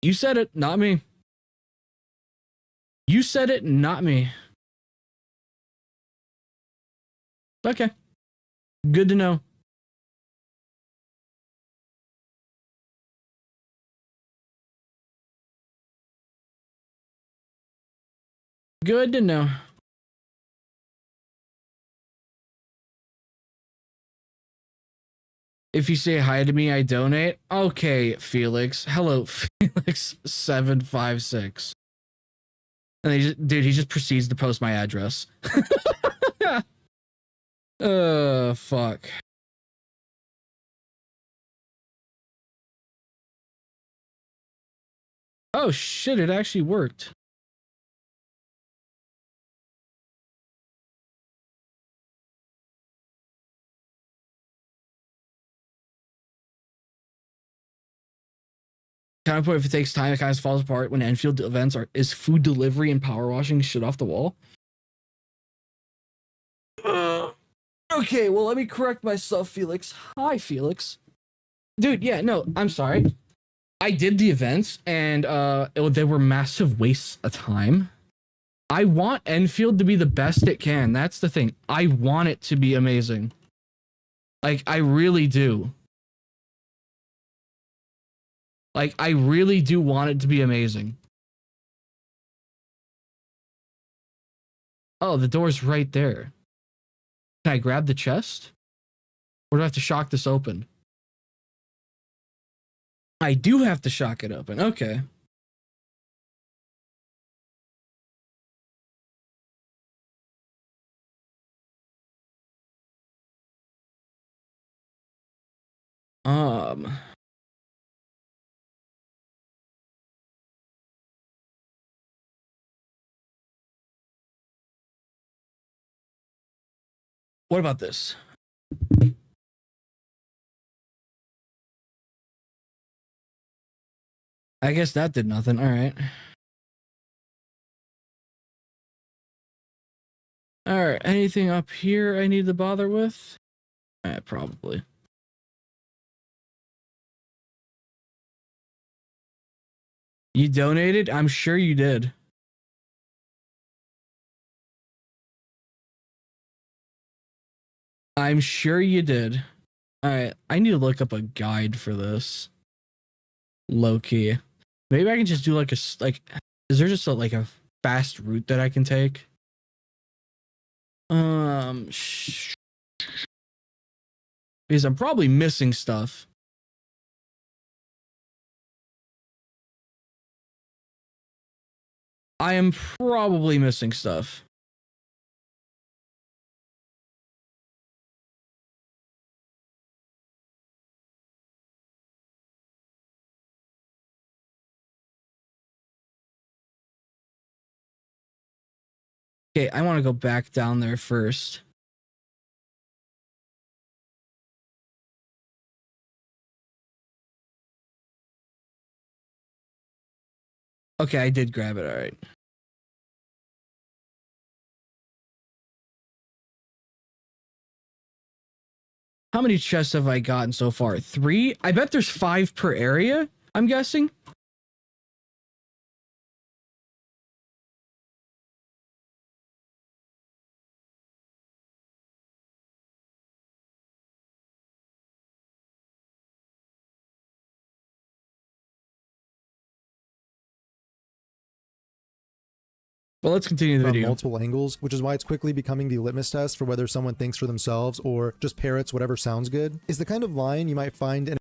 You said it, not me. You said it, not me. Okay. Good to know. Good to know. If you say hi to me, I donate. Okay, Felix. Hello, Felix756. And he just proceeds to post my address. Fuck. Oh shit, it actually worked. Counterpoint, if it takes time, it kind of falls apart when Enfield events is food delivery and power washing shit off the wall. Okay, well, let me correct myself, Felix. Hi, Felix. Dude, yeah, no, I'm sorry. I did the events, and they were massive wastes of time. I want Enfield to be the best it can. That's the thing. I want it to be amazing. Like, I really do. Like, I really do want it to be amazing. Oh, the door's right there. Can I grab the chest? Or do I have to shock this open? I do have to shock it open. Okay. What about this? I guess that did nothing. All right. All right. Anything up here I need to bother with? Probably. You donated? I'm sure you did. I'm sure you did. All right. I need to look up a guide for this. Low key. Maybe I can just do like is there just a fast route that I can take? Because I'm probably missing stuff. I am probably missing stuff. Okay, I want to go back down there first. Okay, I did grab it. All right. How many chests have I gotten so far? 3? I bet there's 5 per area, I'm guessing. Well, let's continue the video. Multiple angles, which is why it's quickly becoming the litmus test for whether someone thinks for themselves or just parrots whatever sounds good, is the kind of line you might find in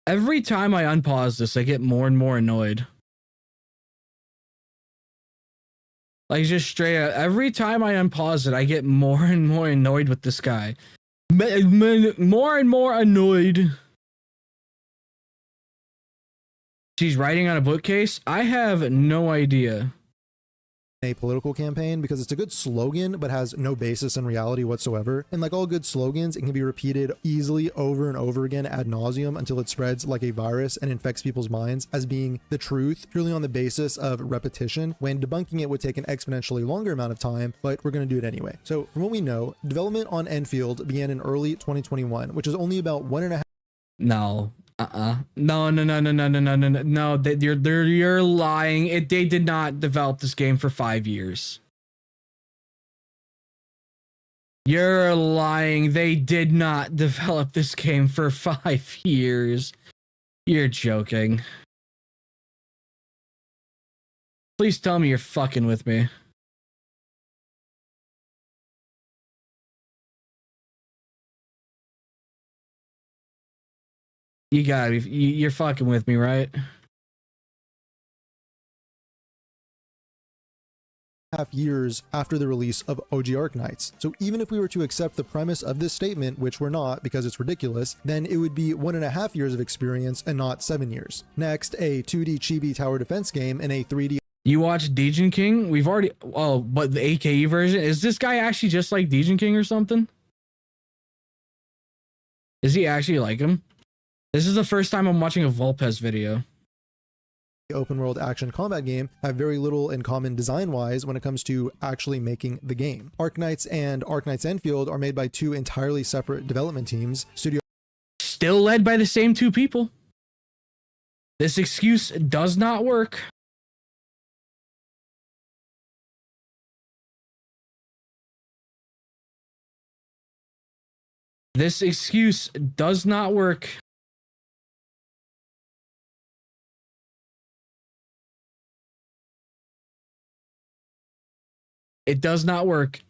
Every time I unpause this, I get more and more annoyed. Like, just straight up, every time I unpause it, I get more and more annoyed with this guy. More and more annoyed. She's writing on a bookcase? I have no idea. a political campaign because it's a good slogan but has no basis in reality whatsoever. And like all good slogans, it can be repeated easily over and over again ad nauseum until it spreads like a virus and infects people's minds as being the truth purely on the basis of repetition, when debunking it would take an exponentially longer amount of time, but we're going to do it anyway. So from what we know, development on Endfield began in early 2021, which is only about 1.5. No. No, you're lying. They did not develop this game for 5 years. You're lying. They did not develop this game for 5 years. You're joking. Please tell me you're fucking with me. You gotta be, you're fucking with me, right? Half years after the release of OG Arknights. So even if we were to accept the premise of this statement, which we're not because it's ridiculous, then it would be 1.5 years of experience and not 7 years. Next, a 2D chibi tower defense game and a 3D. You watch Degenkingyt? We've already, oh, but the AKE version, is this guy actually just like Degenkingyt or something? Is he actually like him? This is the first time I'm watching a Volpez video. Open world action combat game have very little in common design wise when it comes to actually making the game. Arknights and Arknightsendfield are made by two entirely separate development teams. Studio Still led by the same two people. This excuse does not work. This excuse does not work. It does not work.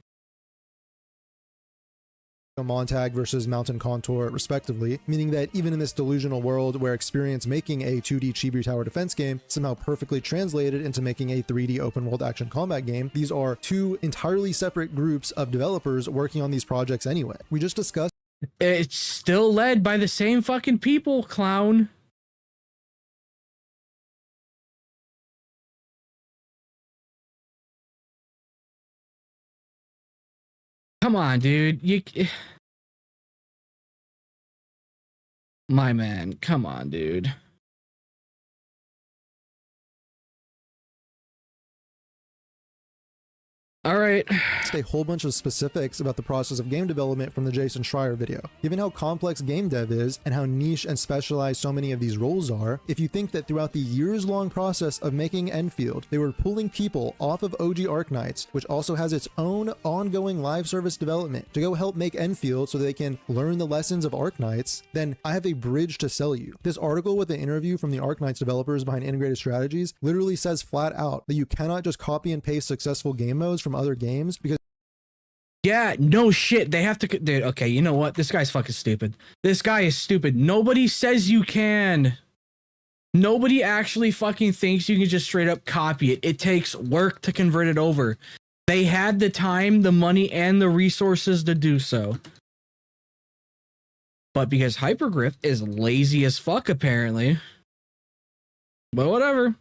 Montag versus Mountain Contour respectively, meaning that even in this delusional world where experience making a 2D Chibi Tower defense game somehow perfectly translated into making a 3D open world action combat game, these are two entirely separate groups of developers working on these projects anyway. We just discussed it's still led by the same fucking people, clown. Come on, dude. My man, come on, dude. All right. A whole bunch of specifics about the process of game development from the Jason Schreier video. Given how complex game dev is and how niche and specialized so many of these roles are, if you think that throughout the years-long process of making Endfield, they were pulling people off of OG Arknights, which also has its own ongoing live service development, to go help make Endfield so they can learn the lessons of Arknights, then I have a bridge to sell you. This article with the interview from the Arknights developers behind Integrated Strategies literally says flat out that you cannot just copy and paste successful game modes from other games, because yeah, no shit. They have to, dude. Okay, you know what? This guy's fucking stupid. This guy is stupid. Nobody says you can. Nobody actually fucking thinks you can just straight up copy it. It takes work to convert it over. They had the time, the money, and the resources to do so. But because Hypergriff is lazy as fuck, apparently. But whatever.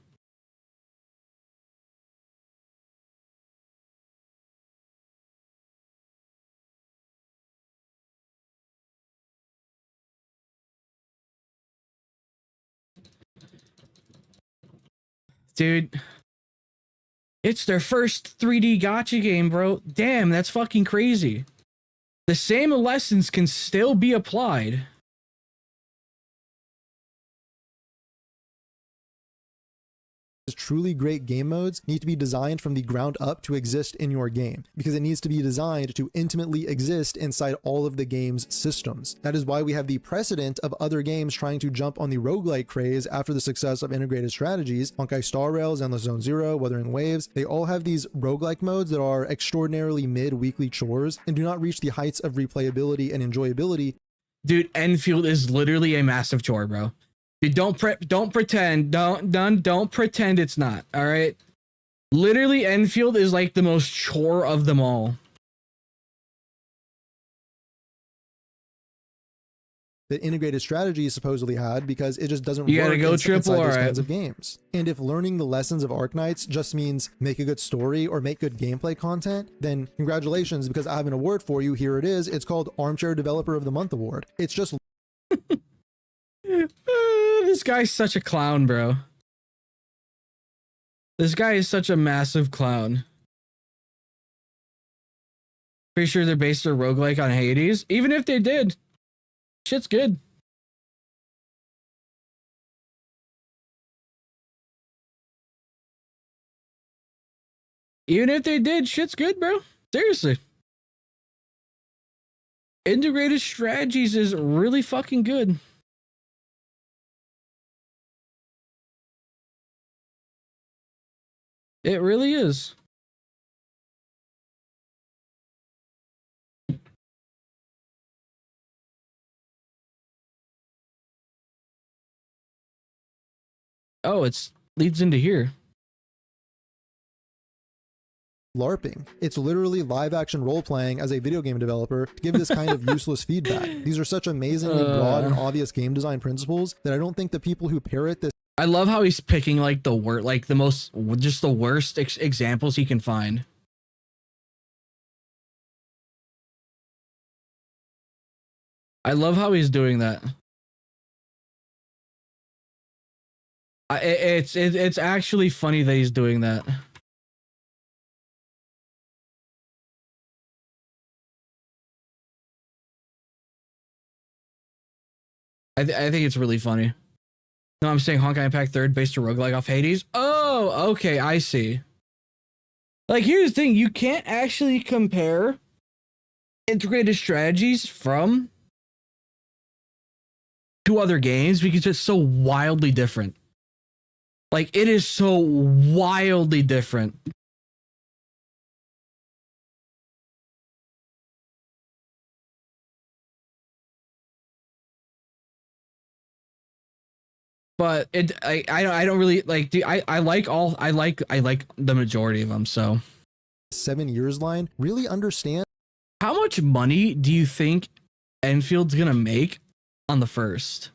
Dude, it's their first 3D gatcha game, bro. Damn, that's fucking crazy. The same lessons can still be applied. Truly great game modes need to be designed from the ground up to exist in your game, because it needs to be designed to intimately exist inside all of the game's systems. That is why we have the precedent of other games trying to jump on the roguelike craze after the success of Integrated Strategies. Honkai Star Rails, Endless Zone Zero, Wuthering Waves, they all have these roguelike modes that are extraordinarily mid-weekly chores and do not reach the heights of replayability and enjoyability. Dude, Endfield is literally a massive chore, bro. Dude, don't pretend it's not. All right, literally, Endfield is like the most chore of them all. That Integrated Strategy supposedly had, because it just doesn't you work gotta go inside triple, those kinds of games. And if learning the lessons of Arknights just means make a good story or make good gameplay content, then congratulations, because I have an award for you. Here it is. It's called Armchair Developer of the Month Award. It's just this guy's such a clown, bro. This guy is such a massive clown. Pretty sure they based their roguelike on Hades. Even if they did, shit's good. Even if they did, shit's good, bro. Seriously. Integrated Strategies is really fucking good. It really is. Oh, it's leads into here. LARPing. It's literally live action role playing as a video game developer to give this kind of useless feedback. These are such amazingly broad and obvious game design principles that I don't think the people who parrot this. I love how he's picking like the just the worst examples he can find. I love how he's doing that. It's actually funny that he's doing that. I think it's really funny. No, I'm saying Honkai Impact 3rd based to roguelike off Hades. Oh, okay, I see. Like, here's the thing, you can't actually compare integrated strategies from two other games because it's so wildly different. Like, it is so wildly different. But I don't really like. I like the majority of them. So 7 years line really understand. How much money do you think Enfield's gonna make on the first?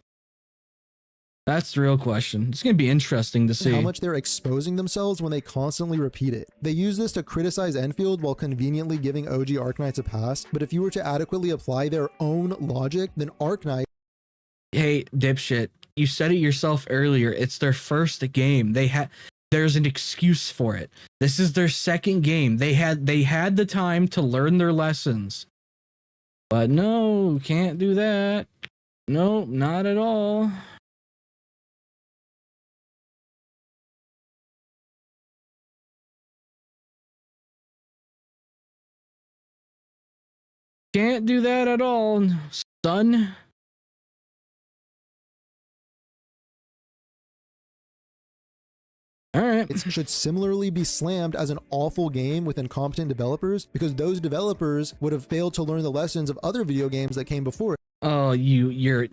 That's the real question. It's gonna be interesting to see How much they're exposing themselves when they constantly repeat it. They use this to criticize Enfield while conveniently giving OG Arknights a pass. But if you were to adequately apply their own logic, then Arknight. Hey, dipshit. You said it yourself earlier. It's their first game. There's an excuse for it. This is their second game. They had the time to learn their lessons. But no, can't do that. No, not at all. Can't do that at all, son. All right. It should similarly be slammed as an awful game with incompetent developers because those developers would have failed to learn the lessons of other video games that came before it. Oh, you're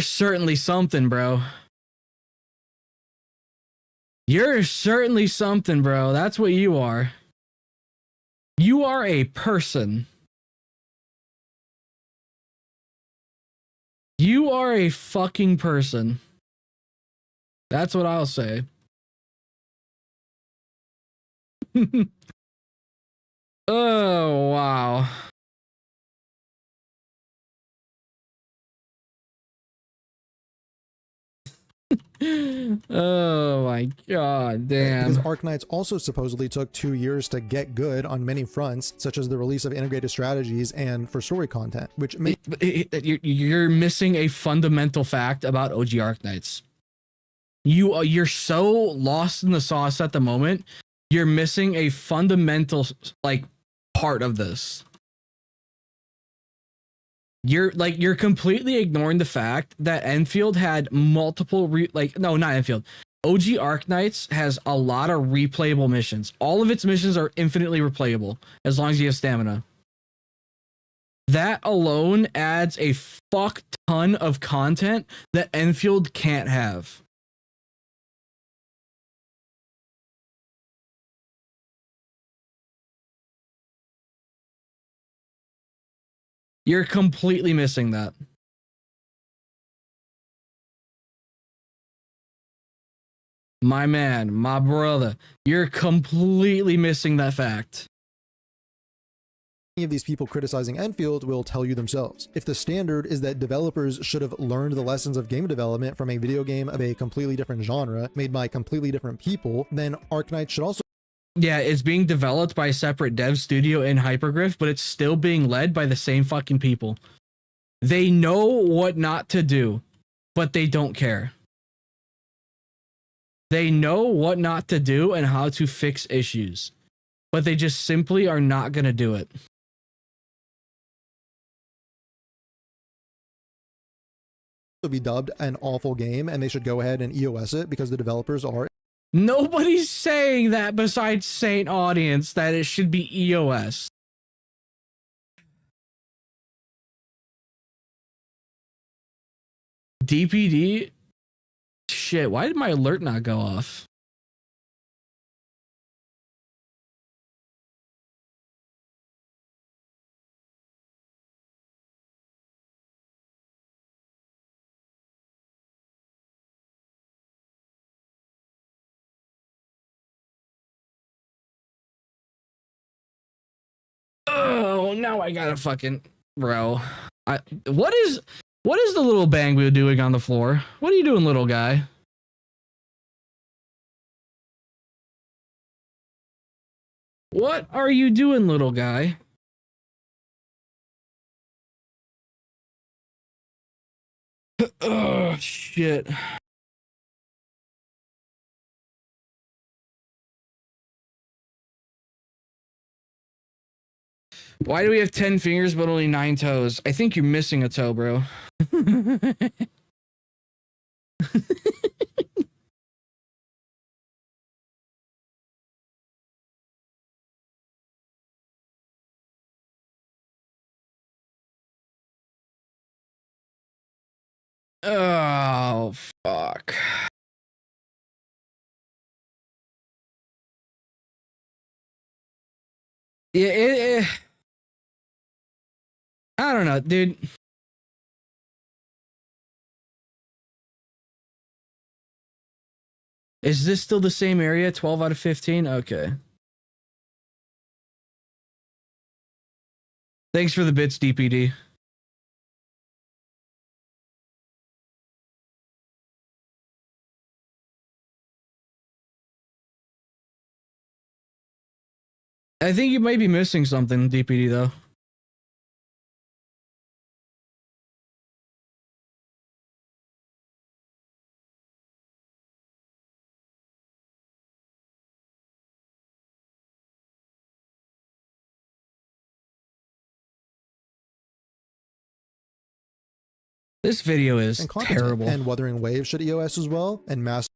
certainly something, bro. You're certainly something, bro. That's what you are. You are a person. You are a fucking person. That's what I'll say. Oh, wow. Oh my god, damn. Because Arknights also supposedly took 2 years to get good on many fronts, such as the release of integrated strategies and for story content, which you're missing a fundamental fact about OG Arknights. You're so lost in the sauce at the moment. You're missing a fundamental like part of this. You're completely ignoring the fact that Enfield had multiple not Enfield. OG Arknights has a lot of replayable missions. All of its missions are infinitely replayable as long as you have stamina. That alone adds a fuck ton of content that Enfield can't have. You're completely missing that. My man, my brother, you're completely missing that fact. Many of these people criticizing Enfield will tell you themselves. If the standard is that developers should have learned the lessons of game development from a video game of a completely different genre, made by completely different people, then Arknights should also. Yeah, it's being developed by a separate dev studio in Hypergriff, but it's still being led by the same fucking people. They know what not to do, but they don't care. They know what not to do and how to fix issues, but they just simply are not going to do it. Be dubbed an awful game, and they should go ahead and EOS it because the developers are. Nobody's saying that besides Saint Audience that it should be EOS. DPD? Shit, why did my alert not go off? Oh, now I gotta fucking bro. What is the little bang wheel doing on the floor? What are you doing, little guy? What are you doing, little guy? Oh, shit. Why do we have 10 fingers but only 9 toes? I think you're missing a toe, bro. Oh, fuck. Yeah, I don't know, dude. Is this still the same area? 12 out of 15? Okay. Thanks for the bits, DPD. I think you might be missing something, DPD, though. This video is terrible. And Wuthering Waves should EOS as well, and Mass.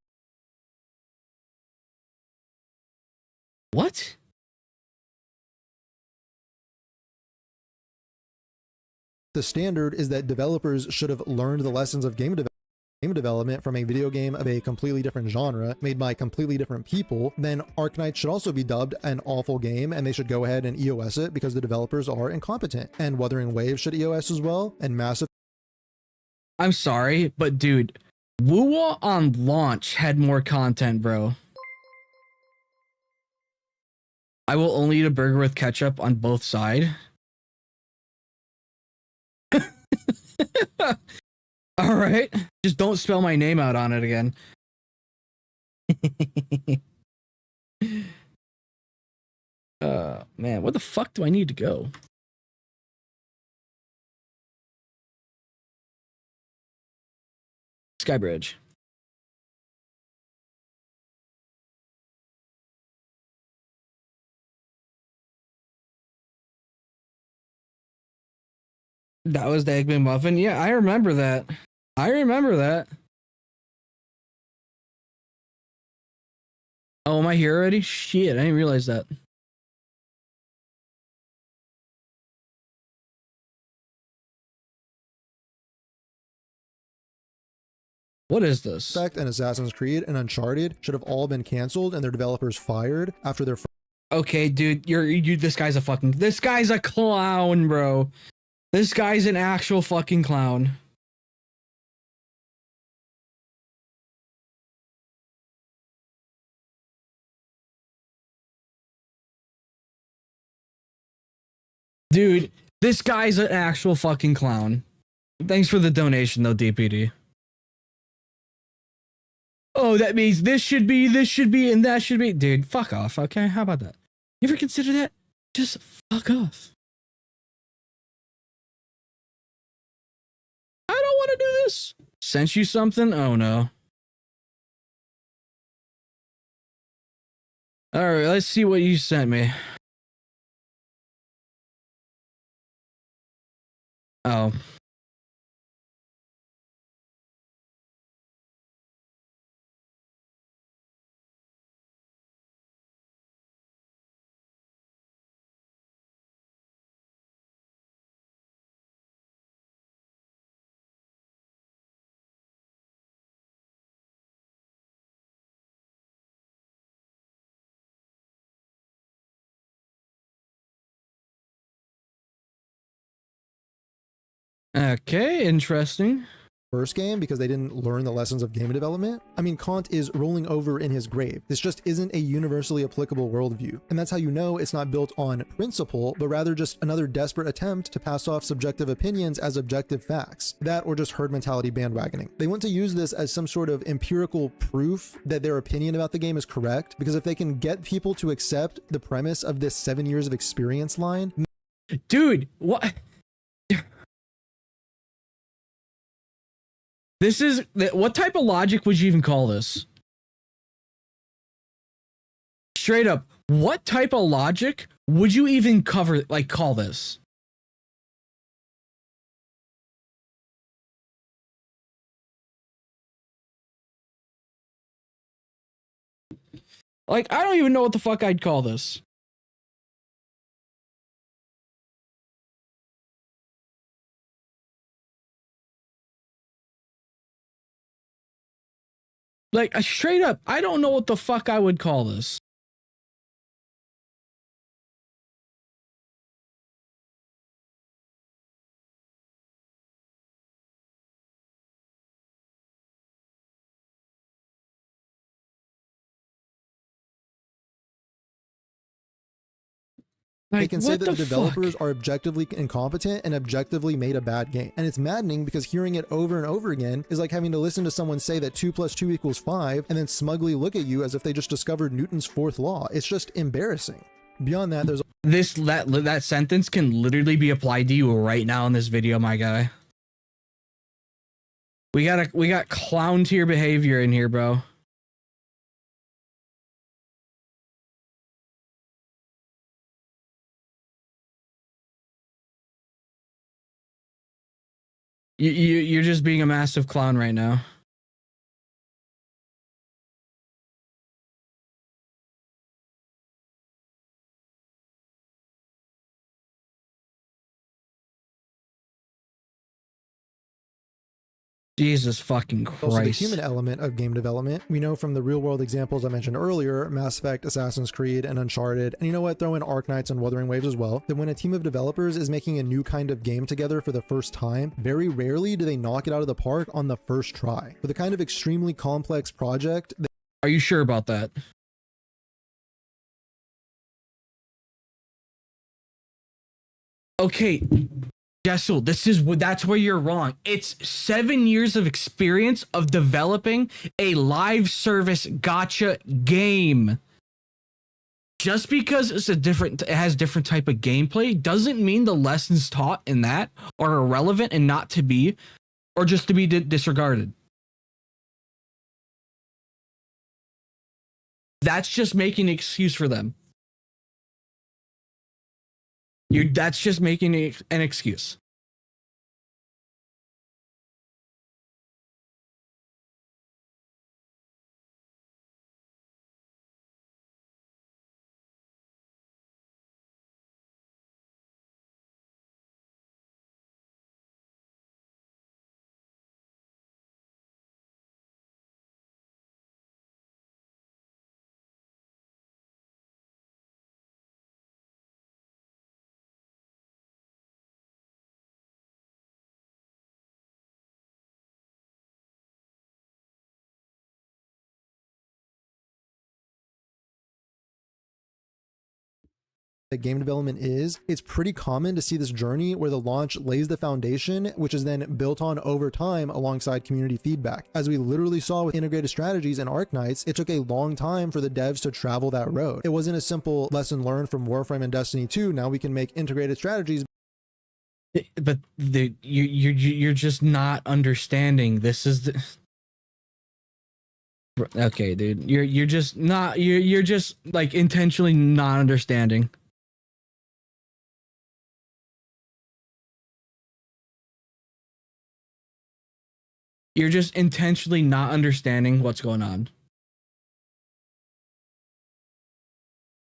What? The standard is that developers should have learned the lessons of game development from a video game of a completely different genre made by completely different people. Then Arknights should also be dubbed an awful game, and they should go ahead and EOS it because the developers are incompetent. And Wuthering Waves should EOS as well, and Massive. I'm sorry, but dude, Woowa on launch had more content, bro. I will only eat a burger with ketchup on both sides. All right, just don't spell my name out on it again. Man, where the fuck do I need to go? Skybridge. That was the Egg McMuffin. Yeah, I remember that. I remember that. Oh, am I here already? Shit, I didn't realize that. What is this? And Assassin's Creed and Uncharted should have all been canceled and their developers fired after their. Okay, dude, this guy's a clown, bro. This guy's an actual fucking clown. Dude, this guy's an actual fucking clown. Thanks for the donation, though, DPD. Oh, that means this should be, and that should be. Dude, fuck off, okay? How about that? You ever consider that? Just fuck off. I don't want to do this. Sent you something? Oh, no. All right, let's see what you sent me. Oh. Okay, interesting. first game because they didn't learn the lessons of game development. I mean, Kant is rolling over in his grave. This just isn't a universally applicable worldview. And that's how you know it's not built on principle, but rather just another desperate attempt to pass off subjective opinions as objective facts. That or just herd mentality bandwagoning. They want to use this as some sort of empirical proof that their opinion about the game is correct, because if they can get people to accept the premise of this 7 years of experience line. Dude, what? This is, what type of logic would you even call this? Straight up, what type of logic would you even call this? Like, I don't even know what the fuck I'd call this. Like, straight up, I don't know what the fuck I would call this. They can say that the developers are objectively incompetent and objectively made a bad game. And it's maddening because hearing it over and over again is like having to listen to someone say that 2 + 2 = 5 and then smugly look at you as if they just discovered Newton's 4th law. It's just embarrassing. Beyond that, there's that sentence can literally be applied to you right now in this video, my guy. We got clown tier behavior in here, bro. You're just being a massive clown right now. Jesus fucking Christ. Also the human element of game development. We know from the real world examples I mentioned earlier, Mass Effect, Assassin's Creed, and Uncharted, and you know what, throw in Arknights and Wuthering Waves as well, that when a team of developers is making a new kind of game together for the first time, very rarely do they knock it out of the park on the first try. For the kind of extremely complex project... Are you sure about that? Okay. Jessel, that's where you're wrong. It's 7 years of experience of developing a live service gacha game. Just because it has different type of gameplay doesn't mean the lessons taught in that are irrelevant and not to be, or just to be disregarded. That's just making an excuse for them. That's just making an excuse. that game development is, it's pretty common to see this journey where the launch lays the foundation, which is then built on over time alongside community feedback. As we literally saw with integrated strategies and Arknights, it took a long time for the devs to travel that road. It wasn't a simple lesson learned from Warframe and Destiny 2, now we can make integrated strategies. But you're just not understanding. This is the... Okay, dude, you're just not, you're just like intentionally not understanding. You're just intentionally not understanding what's going on.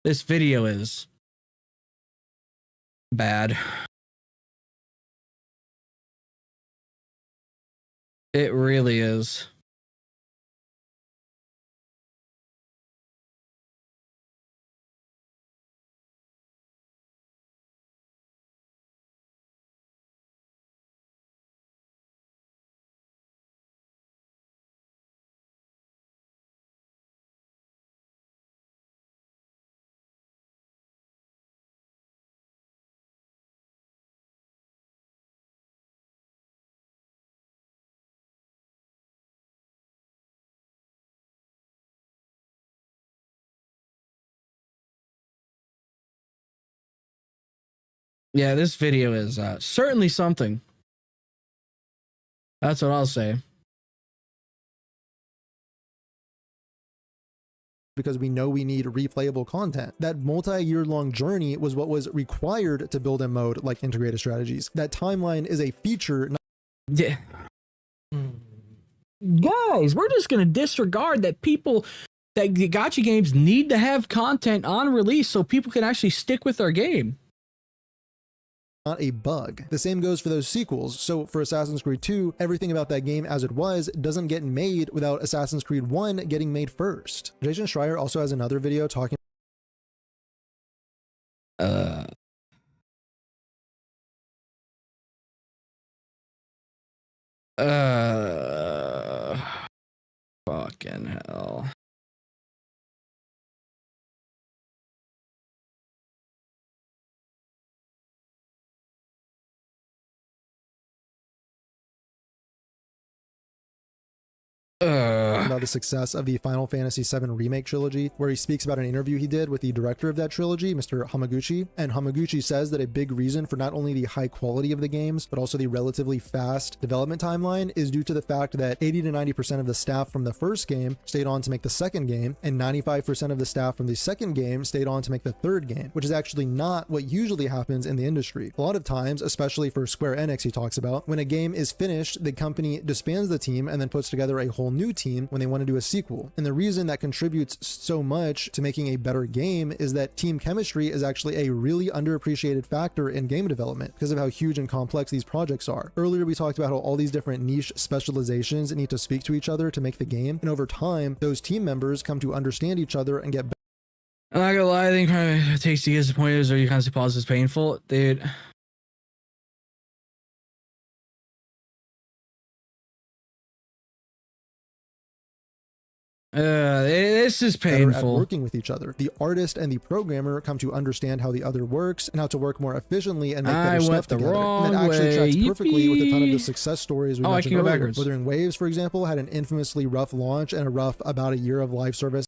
This video is bad. It really is. Yeah, this video is certainly something. That's what I'll say. Because we know we need replayable content. That multi-year long journey was what was required to build a mode like integrated strategies. That timeline is a feature. Yeah. Guys, we're just gonna disregard that people that the gacha games need to have content on release so people can actually stick with their game. Not a bug. The same goes for those sequels. So for Assassin's Creed 2, everything about that game as it was doesn't get made without Assassin's Creed 1 getting made first. Jason Schreier also has another video talking fucking hell. about the success of the Final Fantasy VII Remake trilogy, where he speaks about an interview he did with the director of that trilogy, Mr. Hamaguchi. And Hamaguchi says that a big reason for not only the high quality of the games, but also the relatively fast development timeline is due to the fact that 80 to 90% of the staff from the first game stayed on to make the second game, and 95% of the staff from the second game stayed on to make the third game, which is actually not what usually happens in the industry. A lot of times, especially for Square Enix, he talks about, when a game is finished, the company disbands the team and then puts together a whole new team when they want to do a sequel. And the reason that contributes so much to making a better game is that team chemistry is actually a really underappreciated factor in game development because of how huge and complex these projects are. Earlier, we talked about how all these different niche specializations need to speak to each other to make the game, and over time, those team members come to understand each other and get better. I'm not gonna lie, I think probably it takes to get disappointed or you constantly pause is painful, dude. This is painful. At working with each other. The artist and the programmer come to understand how the other works and how to work more efficiently and make better stuff together. And that actually tracks perfectly with a ton of the success stories we mentioned earlier. Wuthering Waves, for example, had an infamously rough launch and a rough about a year of live service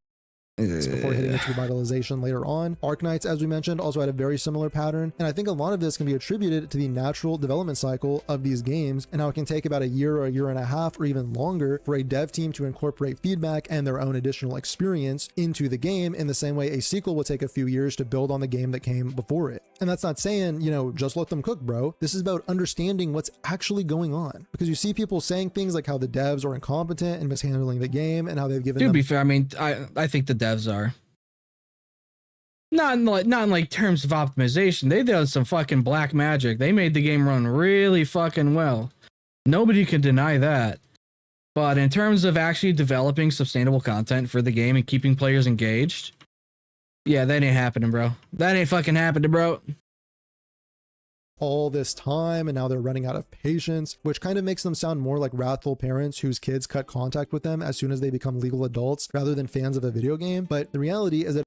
before hitting its revitalization later on. Arknights, as we mentioned, also had a very similar pattern, and I think a lot of this can be attributed to the natural development cycle of these games and how it can take about a year or a year and a half or even longer for a dev team to incorporate feedback and their own additional experience into the game, in the same way a sequel will take a few years to build on the game that came before it. And that's not saying, you know, just let them cook, bro. This is about understanding what's actually going on, because you see people saying things like how the devs are incompetent and mishandling the game and how they've given To be fair, I mean, I think the devs are not in like terms of optimization. They've done some fucking black magic. They made the game run really fucking well. Nobody can deny that. But in terms of actually developing sustainable content for the game and keeping players engaged, yeah, that ain't happening, bro. That ain't fucking happening, bro. All this time, and now they're running out of patience, which kind of makes them sound more like wrathful parents whose kids cut contact with them as soon as they become legal adults rather than fans of a video game. But the reality is that,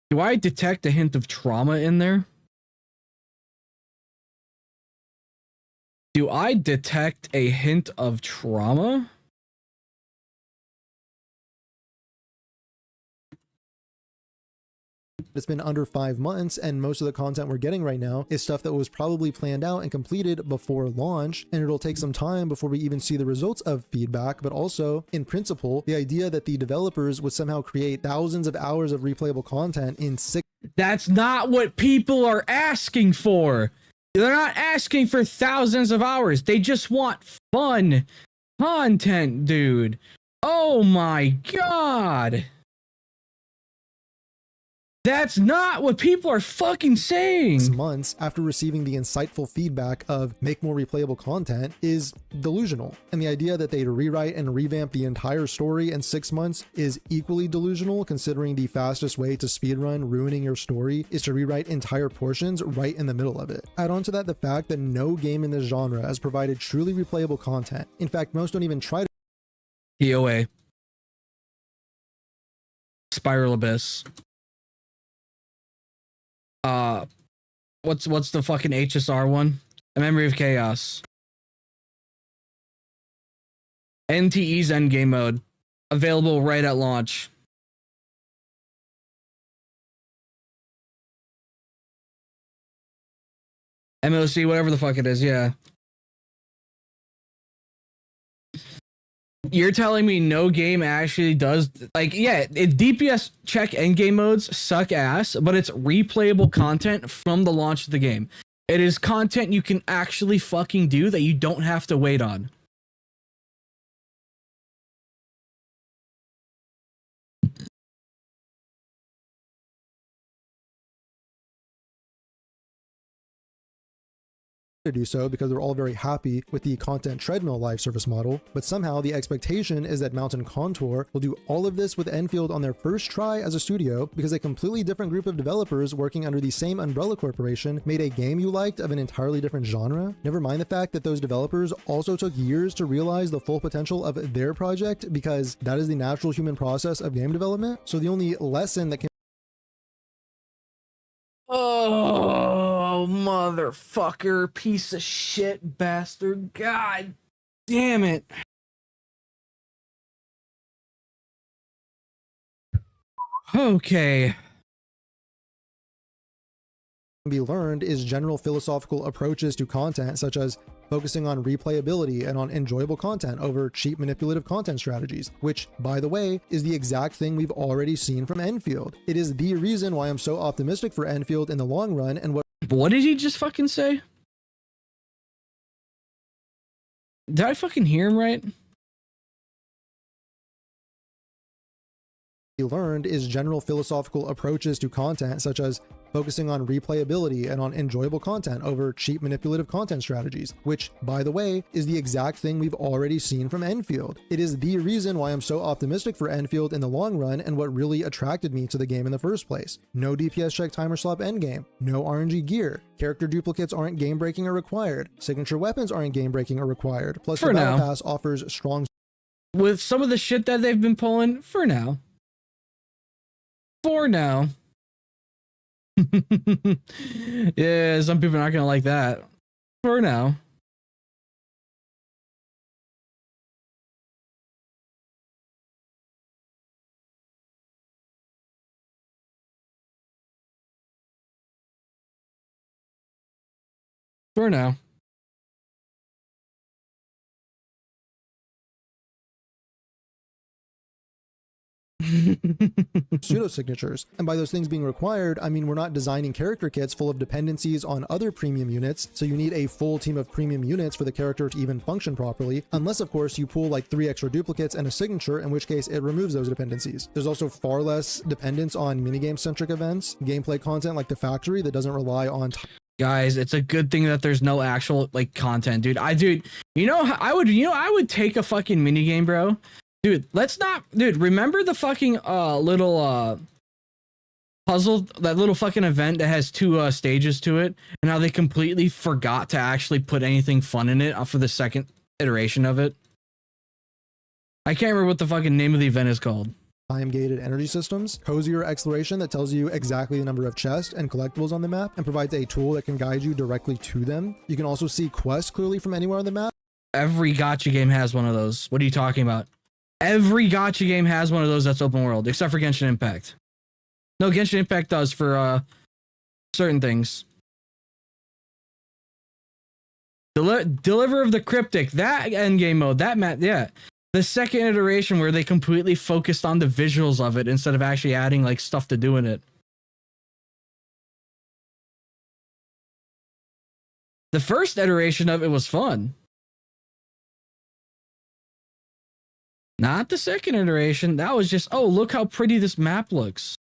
do I detect a hint of trauma in there? Do I detect a hint of trauma? it's been under 5 months, and most of the content we're getting right now is stuff that was probably planned out and completed before launch, and it'll take some time before we even see the results of feedback. But also, in principle, the idea that the developers would somehow create thousands of hours of replayable content in 6— That's not what people are asking for. They're not asking for thousands of hours. They just want fun content, dude. Oh my god. That's not what people are fucking saying. Months after receiving the insightful feedback of make more replayable content is delusional. And the idea that they'd rewrite and revamp the entire story in 6 months is equally delusional, considering the fastest way to speedrun ruining your story is to rewrite entire portions right in the middle of it. Add on to that the fact that no game in this genre has provided truly replayable content. In fact, most don't even try to— POA. Spiral Abyss. What's the fucking HSR one? A Memory of Chaos. NTE's endgame mode. Available right at launch. MOC, whatever the fuck it is, yeah. You're telling me no game actually does, like, yeah, DPS check endgame modes suck ass, but it's replayable content from the launch of the game. It is content you can actually fucking do that you don't have to wait on. To do so because they're all very happy with the content treadmill live service model, but somehow the expectation is that Mountain Contour will do all of this with Endfield on their first try as a studio because a completely different group of developers working under the same umbrella corporation made a game you liked of an entirely different genre. Never mind the fact that those developers also took years to realize the full potential of their project, because that is the natural human process of game development. So the only lesson that can Oh, motherfucker, piece of shit, bastard. God damn it. Okay. be learned is general philosophical approaches to content, such as focusing on replayability and on enjoyable content over cheap manipulative content strategies, which, by the way, is the exact thing we've already seen from Endfield. It is the reason why I'm so optimistic for Endfield in the long run. And what did he just fucking say? Did I fucking hear him right? Learned is general philosophical approaches to content, such as focusing on replayability and on enjoyable content over cheap manipulative content strategies, which, by the way, is the exact thing we've already seen from Endfield. It is the reason why I'm so optimistic for Endfield in the long run and what really attracted me to the game in the first place. No DPS check timer slop endgame, no RNG gear, character duplicates aren't game breaking or required, signature weapons aren't game breaking or required, plus the battle pass offers strong with some of the shit that they've been pulling for now. For now. Yeah, some people are not gonna like that. For now. For now. pseudo signatures. And by those things being required, I mean we're not designing character kits full of dependencies on other premium units, so you need a full team of premium units for the character to even function properly, unless of course you pull like 3 extra duplicates and a signature, in which case it removes those dependencies. There's also far less dependence on minigame centric events, gameplay content like the factory that doesn't rely on guys, it's a good thing that there's no actual like content, dude. I would take a fucking minigame, bro. Dude, remember the fucking little puzzle, that little fucking event that has 2 stages to it, and how they completely forgot to actually put anything fun in it for the second iteration of it? I can't remember what the fucking name of the event is called. time-gated energy systems, cozier exploration that tells you exactly the number of chests and collectibles on the map and provides a tool that can guide you directly to them. You can also see quests clearly from anywhere on the map. Every gacha game has one of those. What are you talking about? Every gacha game has one of those that's open world, except for Genshin Impact. No, Genshin Impact does for certain things. Deliver of the Cryptic, that endgame mode, that yeah. The second iteration where they completely focused on the visuals of it instead of actually adding like stuff to do in it. The first iteration of it was fun. Not the second iteration. That was just, oh, look how pretty this map looks.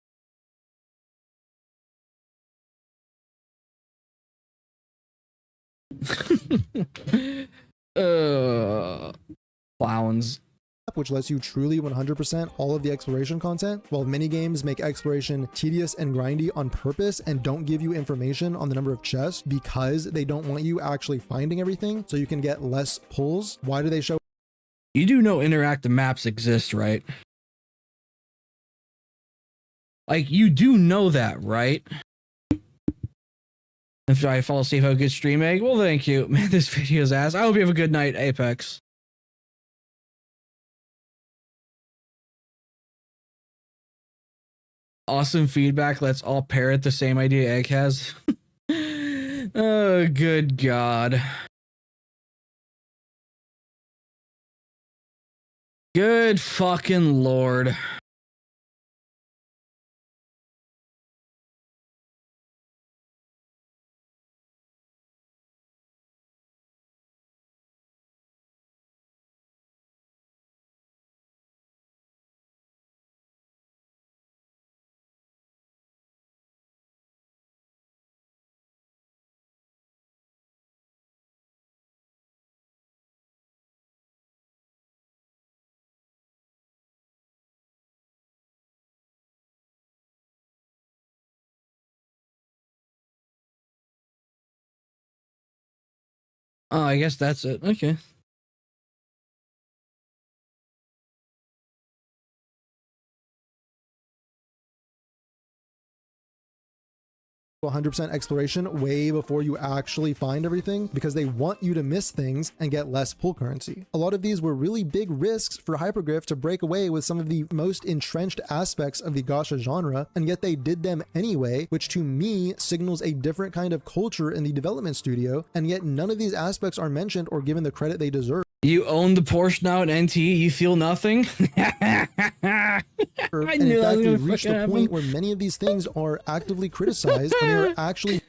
Clowns. Which lets you truly 100% all of the exploration content, while many games make exploration tedious and grindy on purpose and don't give you information on the number of chests because they don't want you actually finding everything so you can get less pulls. Why do they show? You do know interactive maps exist, right? Like, you do know that, right? If I fall asleep, have a good stream, egg. Well, thank you. Man, this video's ass. I hope you have a good night, Apex. Awesome feedback. Let's all parrot the same idea Egg has. Oh, good God. Good fucking Lord. Oh, I guess that's it. Okay. 100% exploration way before you actually find everything because they want you to miss things and get less pull currency. A lot of these were really big risks for Hypergriff to break away with some of the most entrenched aspects of the gacha genre, and yet they did them anyway, which to me signals a different kind of culture in the development studio, and yet none of these aspects are mentioned or given the credit they deserve. You own the Porsche now at NT, you feel nothing? And in fact, we've reached a point where many of these things are actively criticized when they are actually...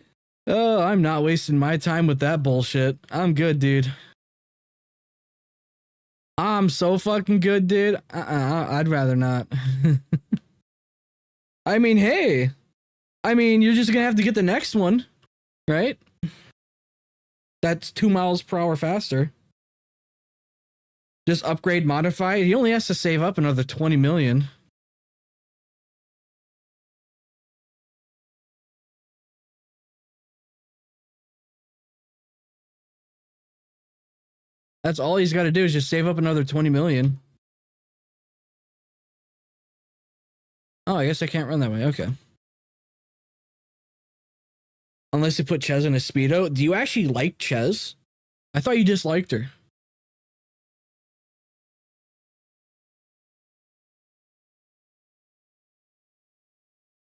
Oh, I'm not wasting my time with that bullshit. I'm good, dude. I'm so fucking good, dude. I'd rather not. I mean, hey. I mean, you're just gonna have to get the next one, right? That's 2 miles per hour faster. Just upgrade, modify. He only has to save up another 20 million. That's all he's got to do is just save up another 20 million. Oh, I guess I can't run that way. Okay. Unless you put Ches in a Speedo. Do you actually like Ches? I thought you disliked her.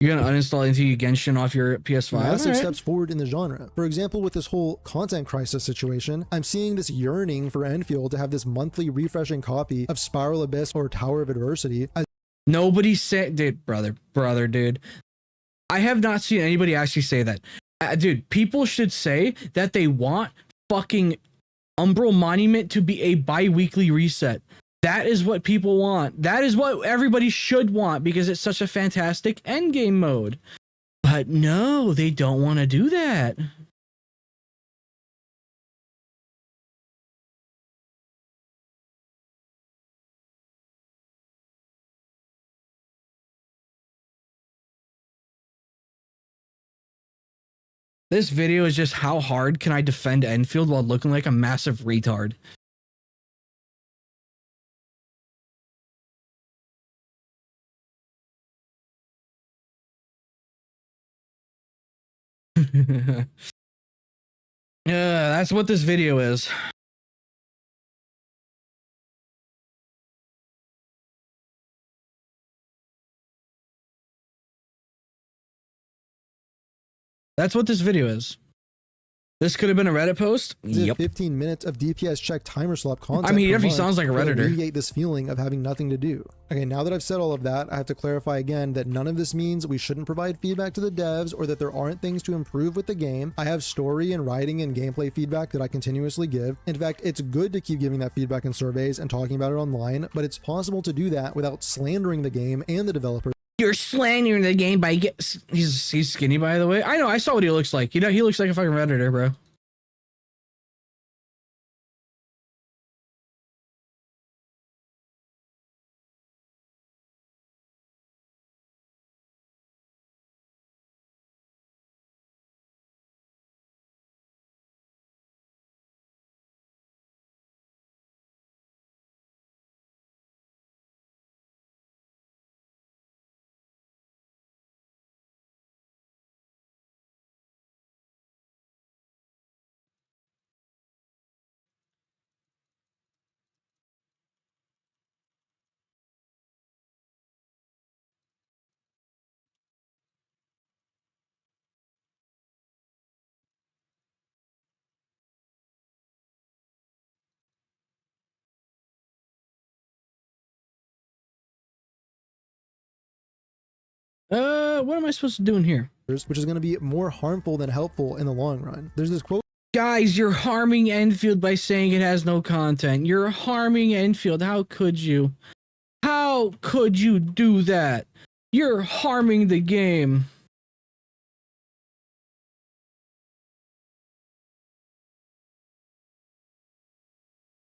You're gonna uninstall NT Genshin off your PS5? Massive steps forward in the genre. For example, with this whole content crisis situation, I'm seeing this yearning for Endfield to have this monthly refreshing copy of Spiral Abyss or Tower of Adversity. Nobody said, dude, brother, dude. I have not seen anybody actually say that. Dude, people should say that they want fucking Umbral Monument to be a bi-weekly reset. That is what people want. That is what everybody should want because it's such a fantastic endgame mode. But no, they don't want to do that. This video is just how hard can I defend Enfield while looking like a massive retard. Yeah, that's what this video is. That's what this video is. This could have been a Reddit post. Yep. 15 minutes of DPS check timer swap content. I mean, he definitely sounds like a Redditor. Alleviate this feeling of having nothing to do. Okay, now that I've said all of that, I have to clarify again that none of this means we shouldn't provide feedback to the devs or that there aren't things to improve with the game. I have story and writing and gameplay feedback that I continuously give. In fact, it's good to keep giving that feedback in surveys and talking about it online, but it's possible to do that without slandering the game and the developer. You're slandering the game by he's skinny, by the way. I know, I saw what he looks like. You know, he looks like a fucking Redditor, bro. What am I supposed to do in here? which is going to be more harmful than helpful in the long run. There's this quote. Guys, you're harming Endfield by saying it has no content. You're harming Endfield. How could you? How could you do that? You're harming the game.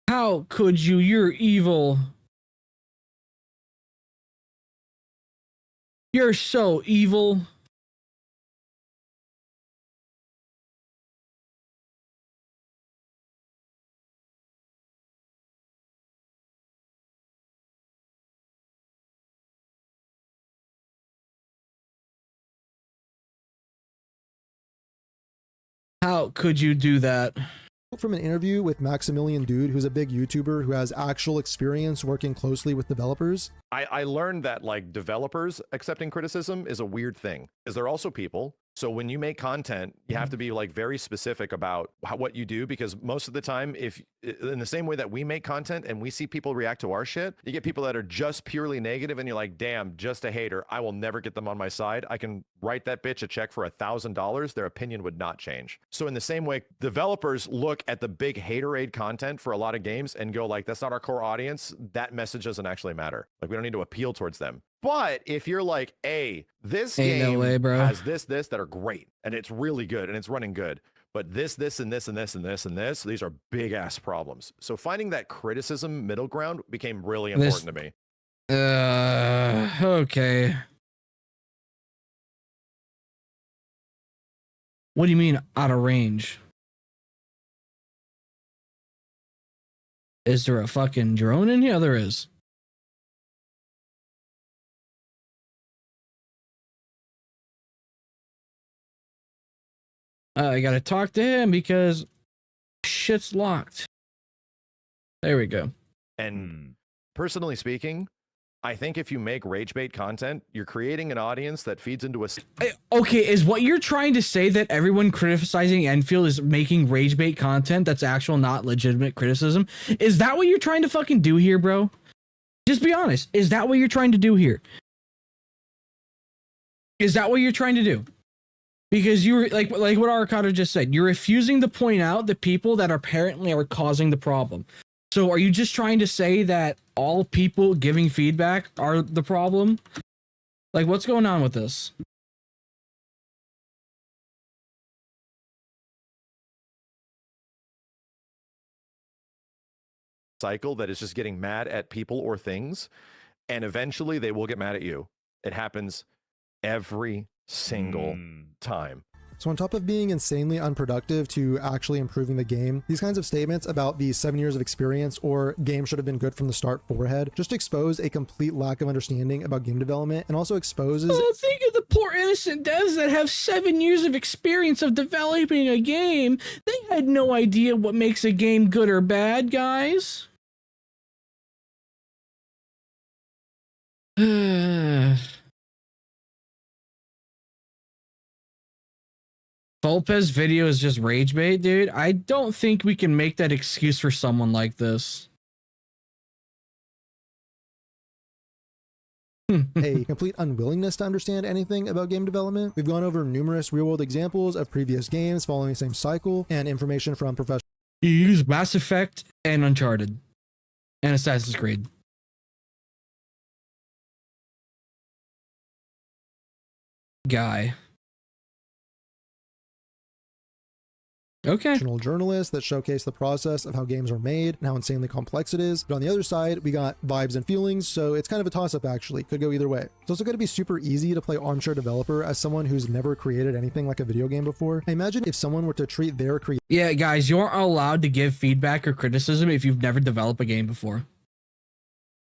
How could you? You're evil. You're so evil. How could you do that? From an interview with Maximilian Dude, who's a big YouTuber who has actual experience working closely with developers. I learned that like developers accepting criticism is a weird thing, because they're also people. So when you make content, you have to be like very specific about what you do, because most of the time, if in the same way that we make content and we see people react to our shit, you get people that are just purely negative and you're like, damn, just a hater. I will never get them on my side. I can write that bitch a check for $1,000. Their opinion would not change. So in the same way, developers look at the big haterade content for a lot of games and go like, that's not our core audience. That message doesn't actually matter. Like we don't need to appeal towards them. But if you're like, hey, this game has this that are great and it's really good and it's running good, but this and this and this and this and this, these are big ass problems. So finding that criticism middle ground became really important to me. Okay. What do you mean out of range? Is there a fucking drone in here? There is. I gotta talk to him because shit's locked. There we go. And personally speaking, I think if you make rage bait content, you're creating an audience that feeds into a... Okay, is what you're trying to say that everyone criticizing Endfield is making rage bait content that's actual not legitimate criticism? Is that what you're trying to fucking do here, bro? Just be honest. Is that what you're trying to do here? Is that what you're trying to do? Because you were like what Arcado just said, you're refusing to point out the people that apparently are causing the problem. So are you just trying to say that all people giving feedback are the problem? Like, what's going on with this? Cycle that is just getting mad at people or things, and eventually they will get mad at you. It happens every single time. So on top of being insanely unproductive to actually improving the game, these kinds of statements about the 7 years of experience or game should have been good from the start forehead just expose a complete lack of understanding about game development, and also exposes... Oh, think of the poor innocent devs that have 7 years of experience of developing a game. They had no idea what makes a game good or bad, guys. Volpez video is just rage bait, dude. I don't think we can make that excuse for someone like this. A complete unwillingness to understand anything about game development. We've gone over numerous real-world examples of previous games following the same cycle and information from professional... You use Mass Effect and Uncharted and Assassin's Creed. Guy. Okay. Journalists that showcase the process of how games are made and how insanely complex it is. But on the other side, we got vibes and feelings, so it's kind of a toss-up actually. Could go either way. It's also going to be super easy to play armchair developer as someone who's never created anything like a video game before. I imagine if someone were to treat their creation... Yeah, guys, you aren't allowed to give feedback or criticism if you've never developed a game before.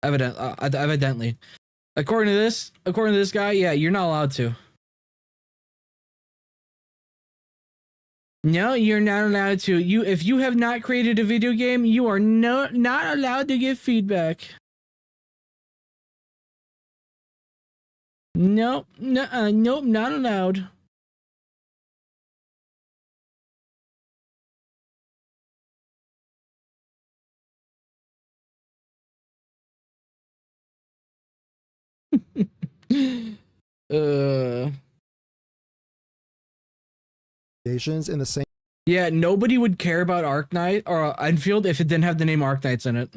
Evidently. According to this guy, yeah, you're not allowed to. No, you're not allowed to. If you have not created a video game, you are not allowed to give feedback. Nope, nope, not allowed. Uh. In the same. Yeah, nobody would care about Arknight or Enfield if it didn't have the name Arknights in it.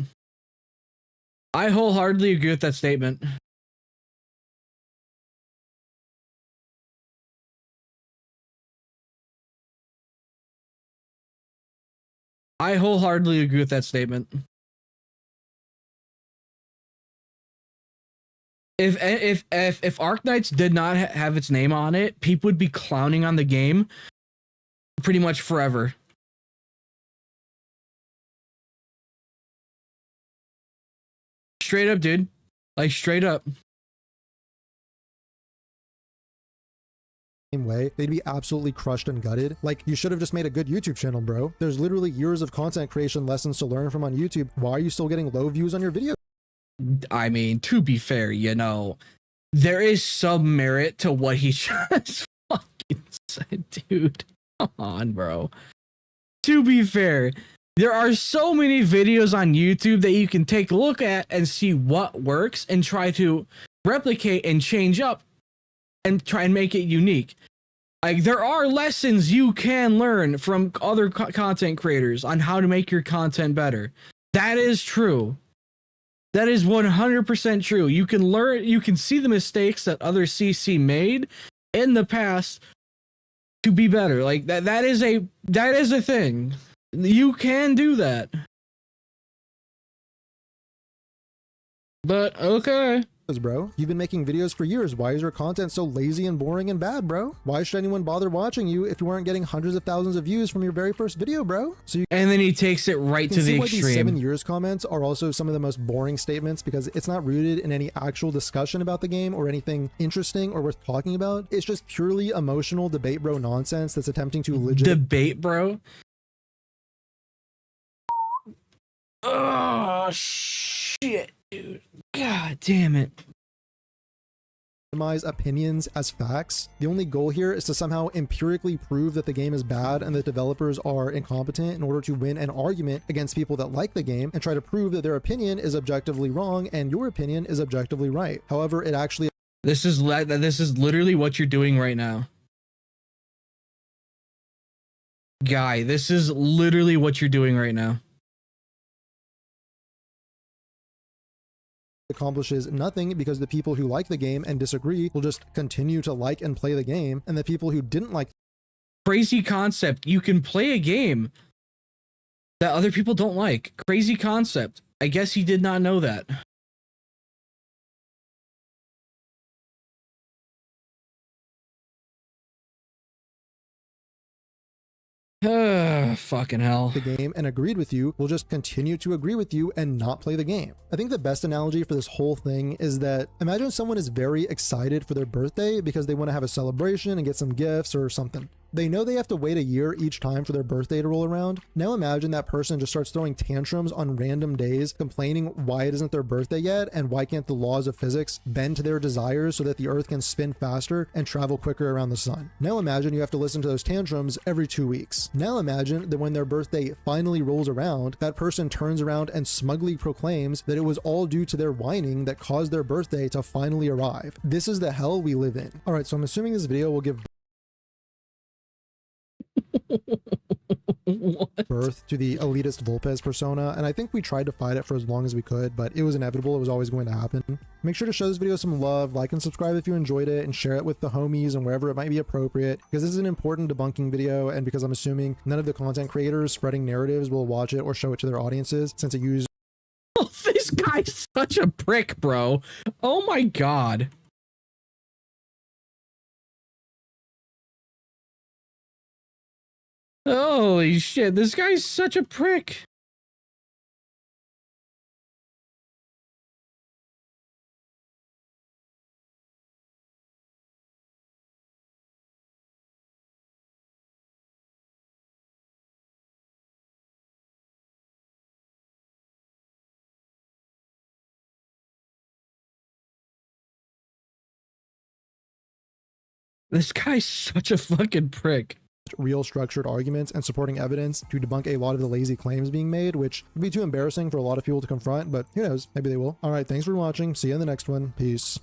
I wholeheartedly agree with that statement. I wholeheartedly agree with that statement. If Arknights did not have its name on it, people would be clowning on the game pretty much forever. Straight up, dude. Like straight up. Same way, they'd be absolutely crushed and gutted. Like, you should have just made a good YouTube channel, bro. There's literally years of content creation lessons to learn from on YouTube. Why are you still getting low views on your video? I mean, to be fair, you know, there is some merit to what he just fucking said, dude. Come on, bro. To be fair, there are so many videos on YouTube that you can take a look at and see what works and try to replicate and change up and try and make it unique. Like, there are lessons you can learn from other content creators on how to make your content better. That is true. That is 100% true. You can learn, you can see the mistakes that other CC made in the past to be better. Like that is a thing. You can do that. But okay. Bro, you've been making videos for years. Why is your content so lazy and boring and bad, bro? Why should anyone bother watching you if you weren't getting hundreds of thousands of views from your very first video, bro? So you and then he takes it right to the extreme. These 7 years comments are also some of the most boring statements because it's not rooted in any actual discussion about the game or anything interesting or worth talking about. It's just purely emotional debate bro nonsense that's attempting to legit debate bro. Oh shit, dude. God damn it. Opinions as facts. The only goal here is to somehow empirically prove that the game is bad and that developers are incompetent in order to win an argument against people that like the game and try to prove that their opinion is objectively wrong and your opinion is objectively right. However, it actually this is literally what you're doing right now. Guy, this is literally what you're doing right now. Accomplishes nothing because the people who like the game and disagree will just continue to like and play the game, and the people who didn't like crazy concept. You can play a game that other people don't like. Crazy concept. I guess he did not know that. Fucking hell. The game and agreed with you will just continue to agree with you and not play the game. I think the best analogy for this whole thing is that imagine someone is very excited for their birthday because they want to have a celebration and get some gifts or something. They know they have to wait a year each time for their birthday to roll around. Now imagine that person just starts throwing tantrums on random days, complaining why it isn't their birthday yet and why can't the laws of physics bend to their desires so that the earth can spin faster and travel quicker around the sun. Now imagine you have to listen to those tantrums every 2 weeks. Now imagine that when their birthday finally rolls around, that person turns around and smugly proclaims that it was all due to their whining that caused their birthday to finally arrive. This is the hell we live in. All right, so I'm assuming this video will give birth to the elitist Volpez persona, and I think we tried to fight it for as long as we could, but it was inevitable. It was always going to happen. Make sure to show this video some love, like and subscribe if you enjoyed it, and share it with the homies and wherever it might be appropriate, because this is an important debunking video, and because I'm assuming none of the content creators spreading narratives will watch it or show it to their audiences, since it uses this guy's such a prick, bro. Oh my god. Holy shit, this guy's such a prick. This guy's such a fucking prick. Real structured arguments and supporting evidence to debunk a lot of the lazy claims being made, which would be too embarrassing for a lot of people to confront, but who knows, maybe they will. All right, thanks for watching. See you in the next one. Peace.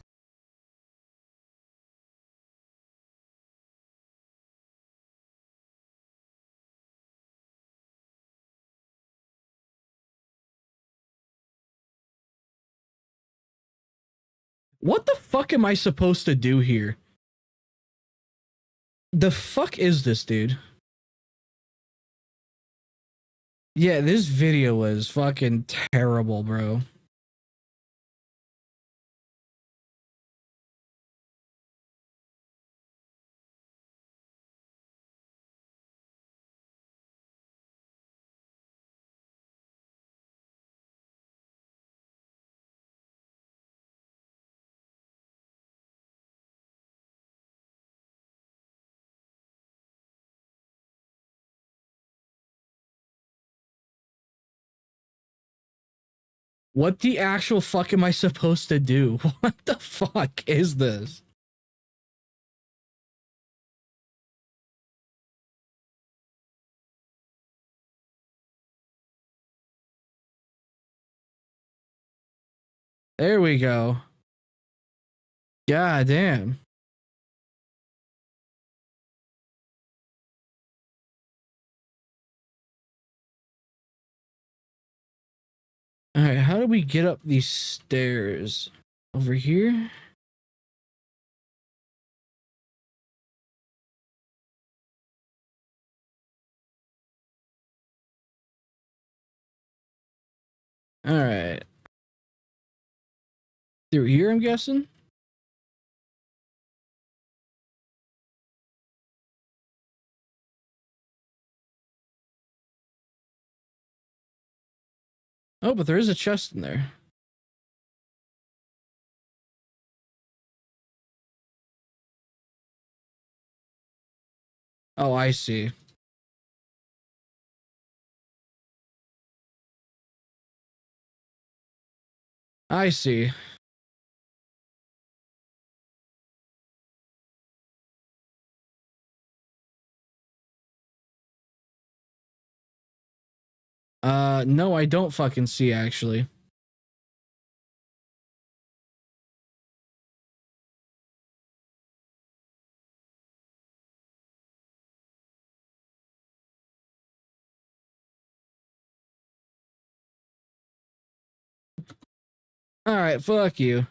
What the fuck am I supposed to do here? The fuck is this, dude? Yeah, this video was fucking terrible, bro. What the actual fuck am I supposed to do? What the fuck is this? There we go. God damn. All right, how do we get up these stairs? Over here? All right. Through here, I'm guessing? Oh, but there is a chest in there. Oh, I see. I see. No, I don't fucking see, actually. All right, fuck you.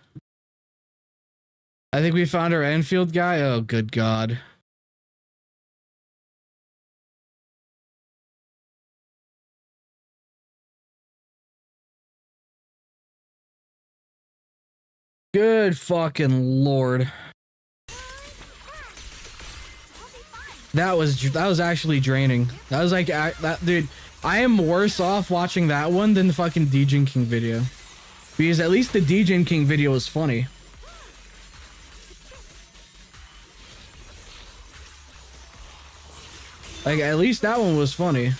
I think we found our Endfield guy. Oh, good God. Good fucking Lord. That was actually draining. That was like that, dude. I am worse off watching that one than the fucking Degenkingyt video, because at least the Degenkingyt video was funny. Like, at least that one was funny.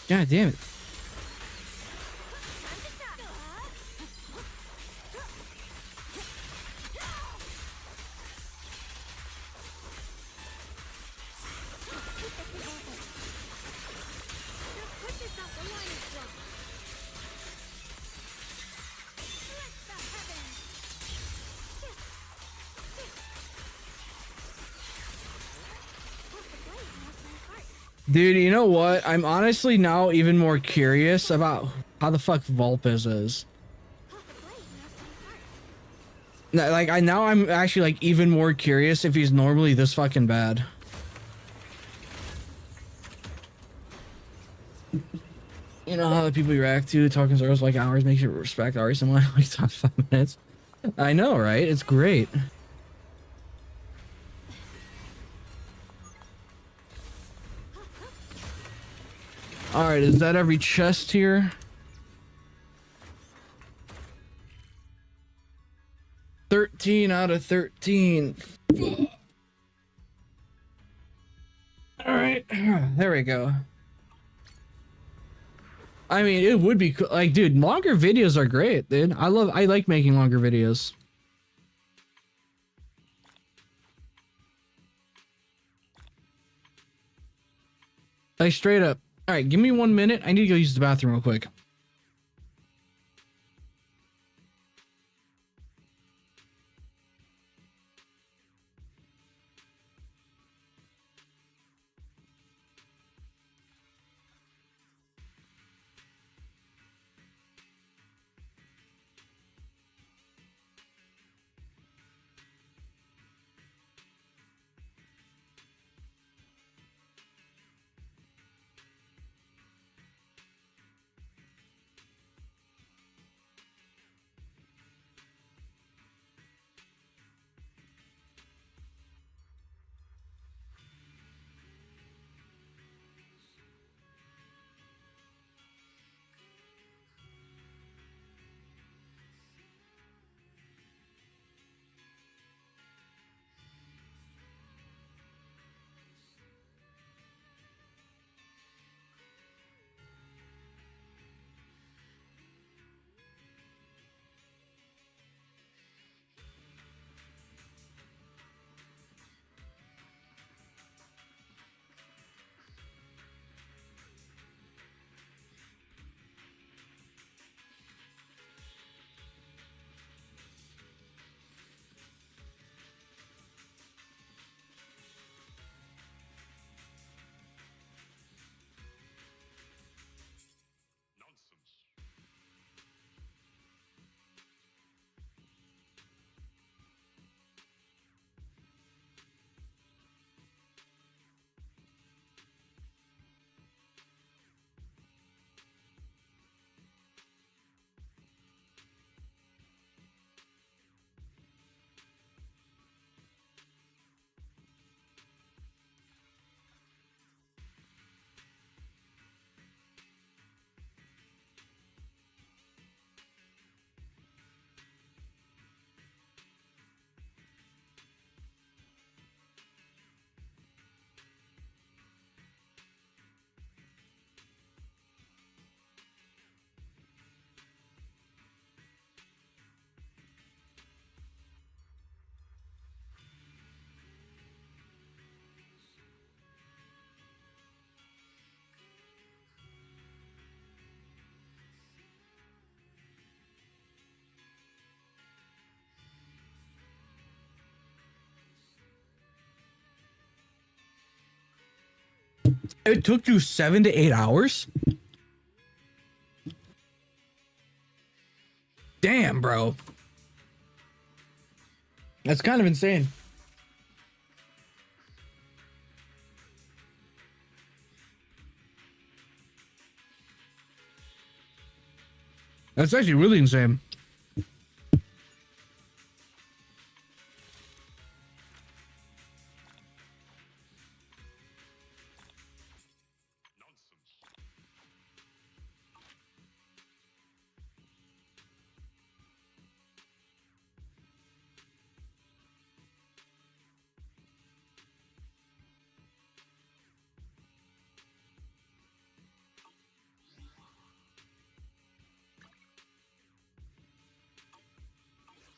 God damn it. Dude, you know what? I'm honestly now even more curious about how the fuck Vulpes is. Like, I'm actually like even more curious if he's normally this fucking bad. You know how the people you react to talking Zeros for like hours makes you respect Ari someone like top 5 minutes. I know, right? It's great. All right, is that every chest here? "13 out of 13. All right, there we go. I mean, it would be cool. Like, dude, longer videos are great, dude. I like making longer videos. Like, straight up, All right, give me 1 minute. I need to go use the bathroom real quick. It took you 7 to 8 hours? Damn, bro. That's kind of insane. That's actually really insane.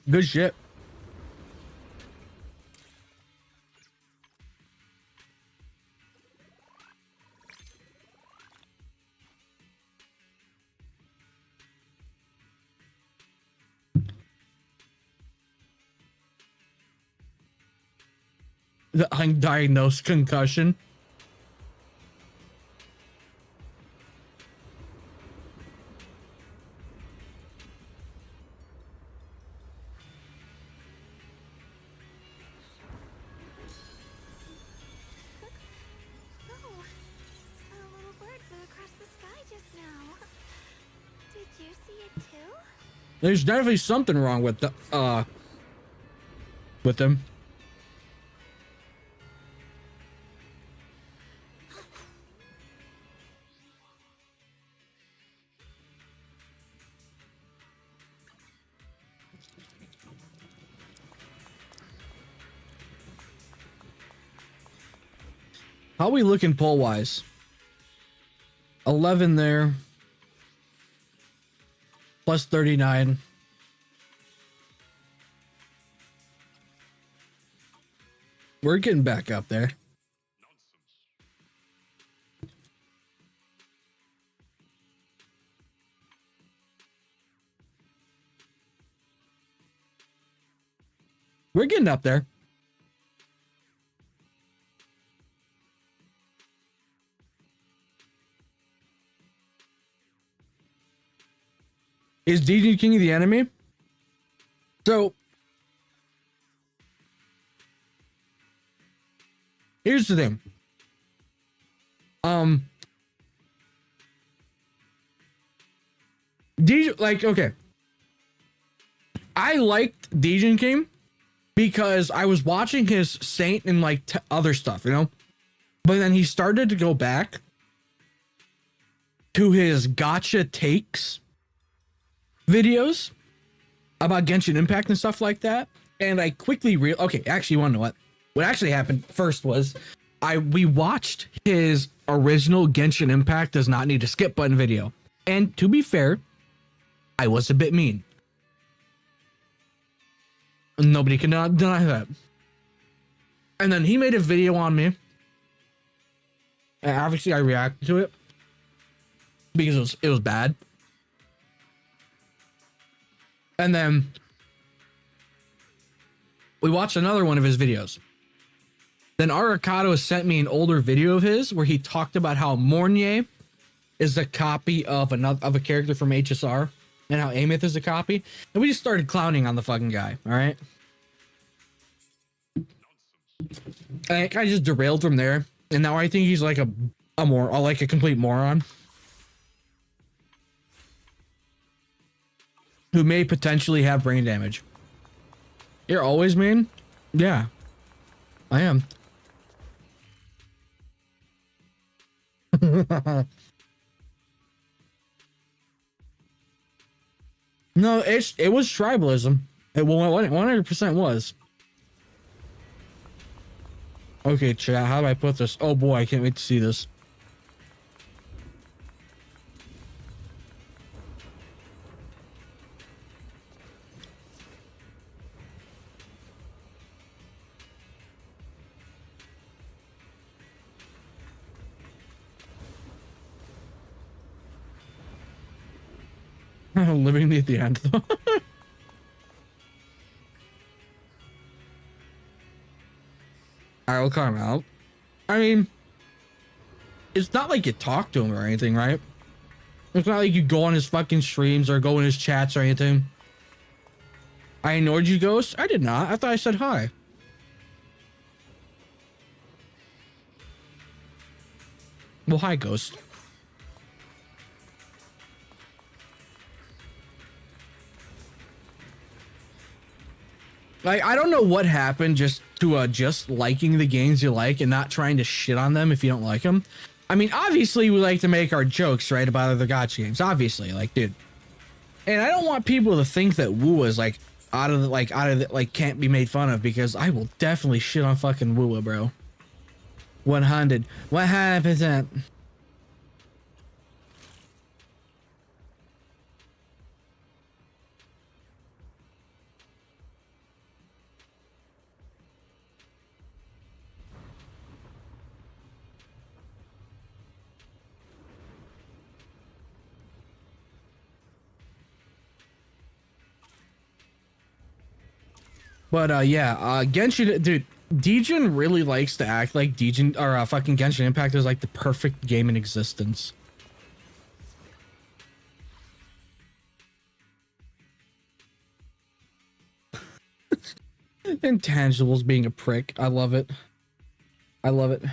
Good shit. The undiagnosed concussion. Oh, a little bird flew across the sky just now. Did you see it too? There's definitely something wrong with with them. How we looking poll wise? 11 there. Plus 39. We're getting back up there. We're getting up there. Is Degenkingyt the enemy? So here's the thing. Okay. I liked Degenkingyt because I was watching his Saint and like other stuff, you know? But then he started to go back to his gotcha takes videos about Genshin Impact and stuff like that. And I quickly okay, actually, you want to know what? What actually happened first was we watched his original Genshin Impact does not need a skip button video. And to be fair, I was a bit mean. Nobody can deny that. And then he made a video on me. And obviously I reacted to it because it was bad. And then we watched another one of his videos. Then Arakato sent me an older video of his where he talked about how Mornier is a copy of a character from HSR and how Amith is a copy. And we just started clowning on the fucking guy, all right? And it kind of just derailed from there. And now I think he's like a complete moron who may potentially have brain damage. You're always mean? Yeah, I am. No, it was tribalism. It 100% was. Okay, chat, how do I put this? Oh boy, I can't wait to see this. Living at the end though. I'll come out. I mean, it's not like you talk to him or anything, right? It's not like you go on his fucking streams or go in his chats or anything. I ignored you, Ghost? I did not. I thought I said hi. Well, hi, Ghost. Like, I don't know what happened just to just liking the games you like and not trying to shit on them if you don't like them. I mean, obviously we like to make our jokes, right, about other gacha games. Obviously, like, dude. And I don't want people to think that Woo is like can't be made fun of, because I will definitely shit on fucking Woo, bro. 100%. But yeah, Genshin, dude, Degen really likes to act like fucking Genshin Impact is like the perfect game in existence. Intangibles being a prick. I love it. I love it.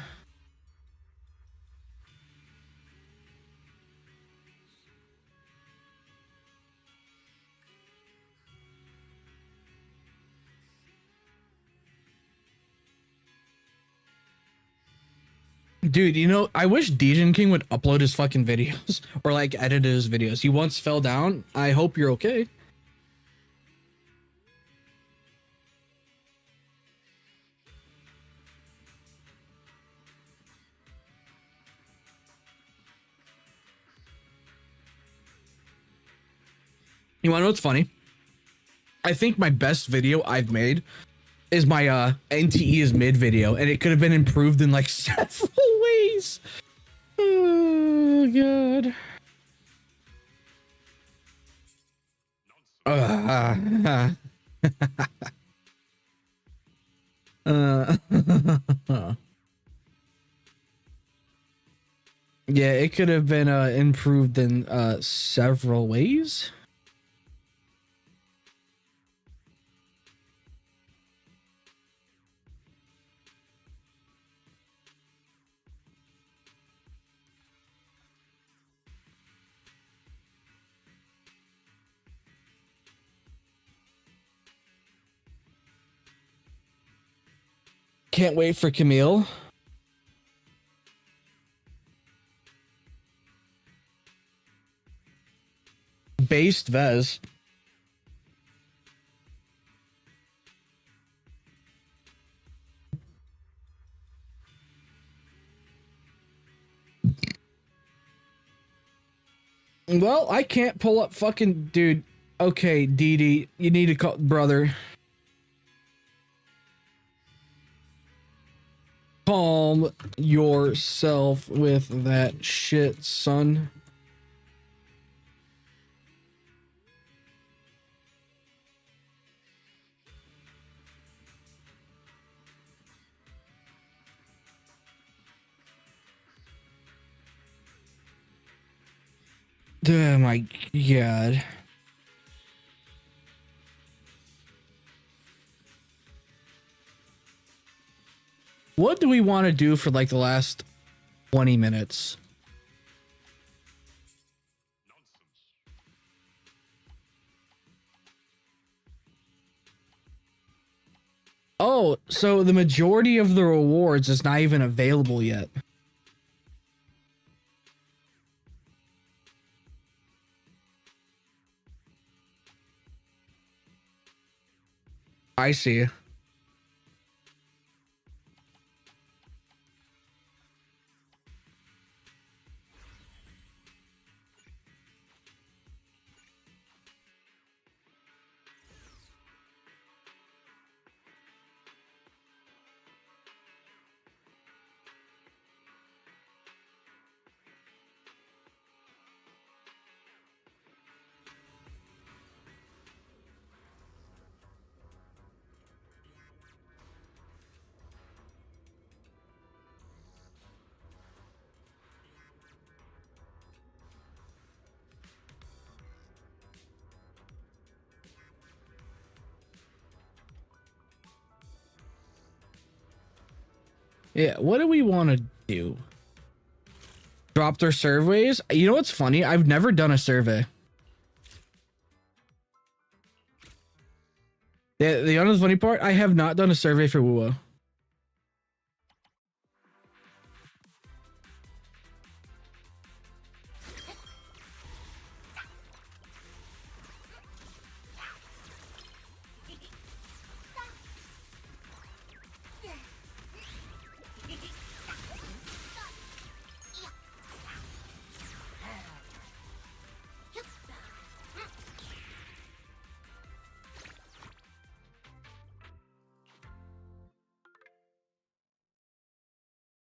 Dude, you know, I wish Degenkingyt would upload his fucking videos or like edit his videos. He once fell down. I hope you're okay. You want to know what's funny? I think my best video I've made is my NTE is mid video, and it could have been improved in like several ways. Oh god. Yeah, it could have been improved in several ways. Can't wait for Camille. Based Vez. Well, I can't pull up fucking dude. Okay, Dee, you need to call brother. Calm yourself with that shit, son. Oh my god. What do we want to do for like the last 20 minutes? Oh, so the majority of the rewards is not even available yet. I see. Yeah, what do we want to do? Drop their surveys? You know what's funny? I've never done a survey. The other funny part, I have not done a survey for WoWo.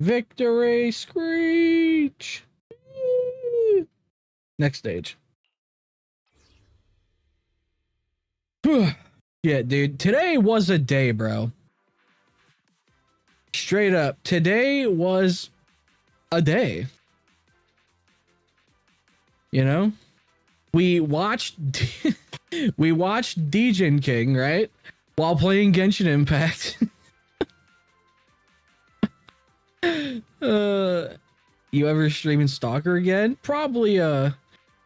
Victory screech. Next stage. Yeah, dude. Today was a day, bro. Straight up. Today was a day. You know? We watched we watched Degenkingyt, right? While playing Genshin Impact. You ever streaming Stalker again? Probably.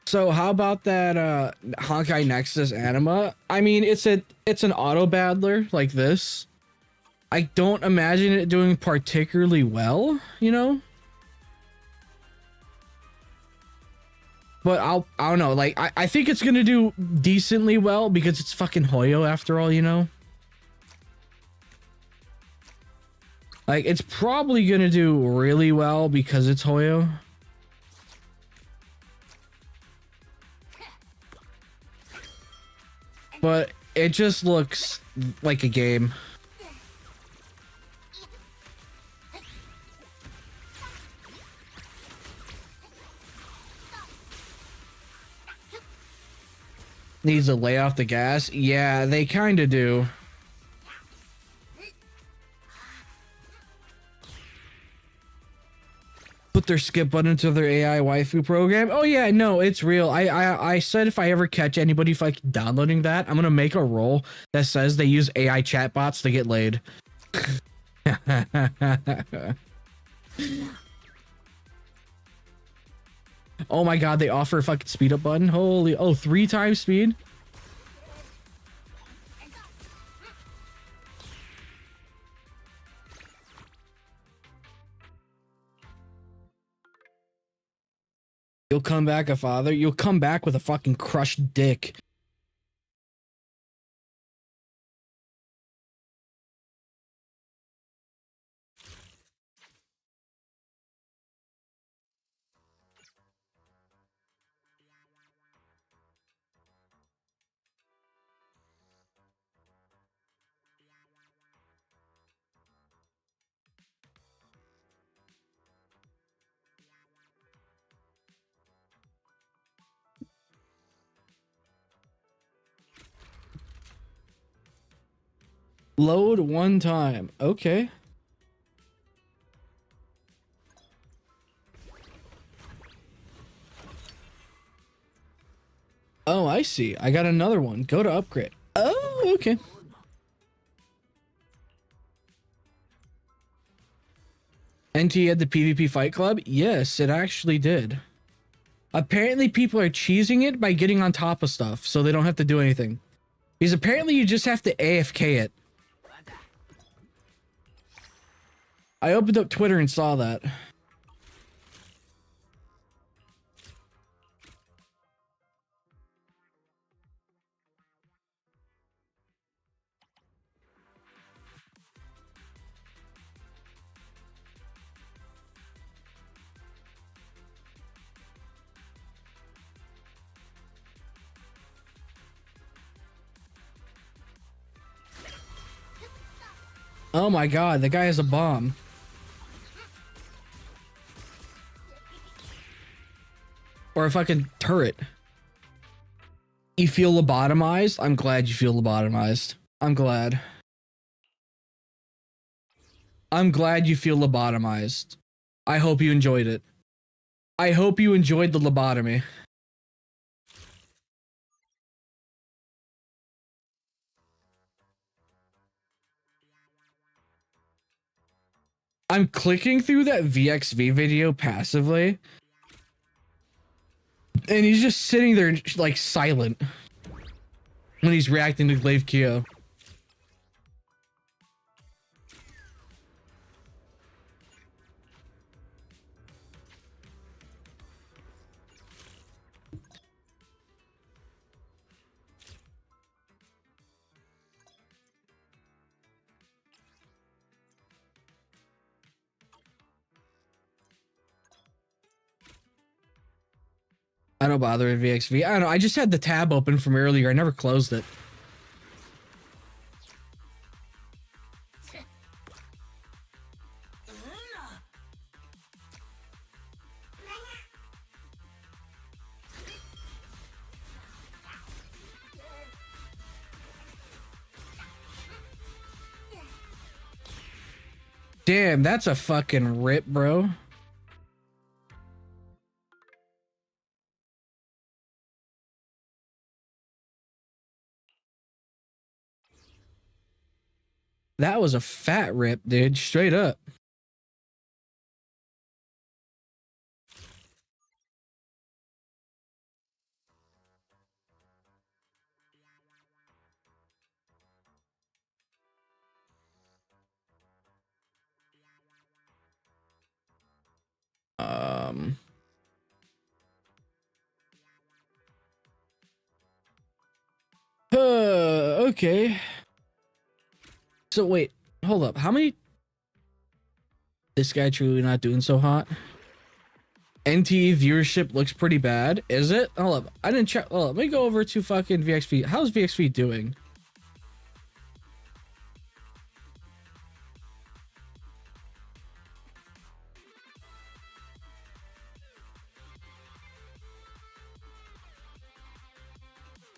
So how about that Honkai Nexus anima? I mean, it's an auto battler like this. I don't imagine it doing particularly well, you know. But I don't know. Like I think it's gonna do decently well because it's fucking Hoyo after all, you know. Like, it's probably gonna do really well because it's Hoyo. But it just looks like a game. Needs to lay off the gas? Yeah, they kind of do. Put their skip button to their AI waifu program. Oh yeah, no, it's real. I said if I ever catch anybody like downloading that, I'm gonna make a rule that says they use AI chatbots to get laid. Oh my god, they offer a fucking speed up button. Holy, 3 times speed. You'll come back a father. You'll come back with a fucking crushed dick. Load 1 time. Okay. Oh, I see. I got another one. Go to upgrade. Oh, okay. NT at the PvP Fight Club? Yes, it actually did. Apparently people are cheesing it by getting on top of stuff so they don't have to do anything. Because apparently you just have to AFK it. I opened up Twitter and saw that. Oh my god, the guy has a bomb. Or a fucking turret. You feel lobotomized? I'm glad you feel lobotomized. I'm glad. I'm glad you feel lobotomized. I hope you enjoyed it. I hope you enjoyed the lobotomy. I'm clicking through that VXV video passively. And he's just sitting there like silent when he's reacting to Glaive Kyo. I don't bother with VXV. I don't know. I just had the tab open from earlier. I never closed it. Damn, that's a fucking rip, bro. That was a fat rip, dude. Straight up. Okay. So wait, hold up. How many? This guy truly not doing so hot. NT viewership looks pretty bad. Is it? Hold up. I didn't check. Hold up. Let me go over to fucking VXV. How's VXV doing?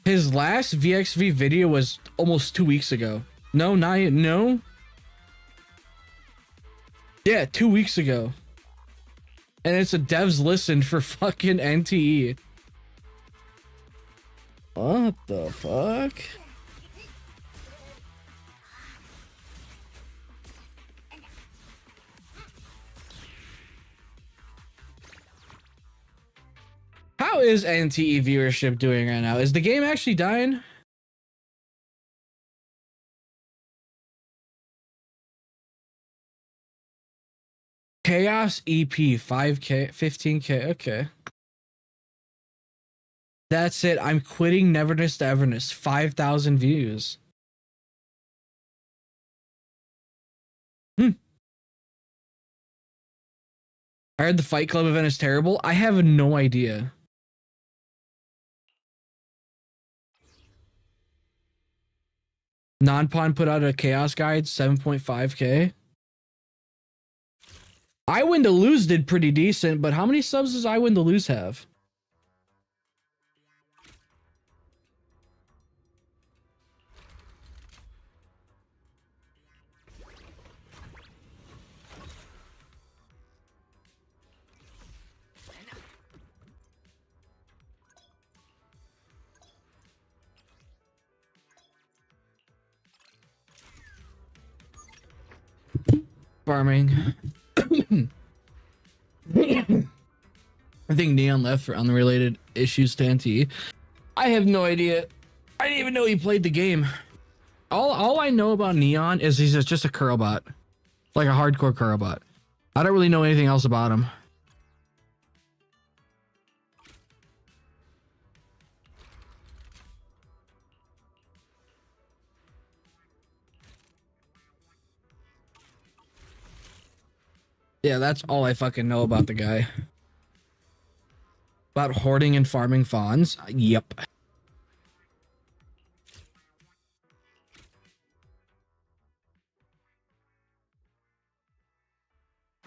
His last VXV video was almost 2 weeks ago. No, not yet. No. Yeah, 2 weeks ago. And it's a devs listen for fucking NTE. What the fuck? How is NTE viewership doing right now? Is the game actually dying? Chaos EP 5K 15K. Okay. That's it. I'm quitting Neverness to Everness. 5,000 views. I heard the Fight Club event is terrible. I have no idea. Nonpon put out a Chaos Guide 7.5K. I Win to Lose did pretty decent, but how many subs does I Win to Lose have? Farming. I think Neon left for unrelated issues to NTE. I have no idea. I didn't even know he played the game. All I know about Neon is he's just a curl bot. Like a hardcore curl bot. I don't really know anything else about him. Yeah, that's all I fucking know about the guy. About hoarding and farming fawns? Yep.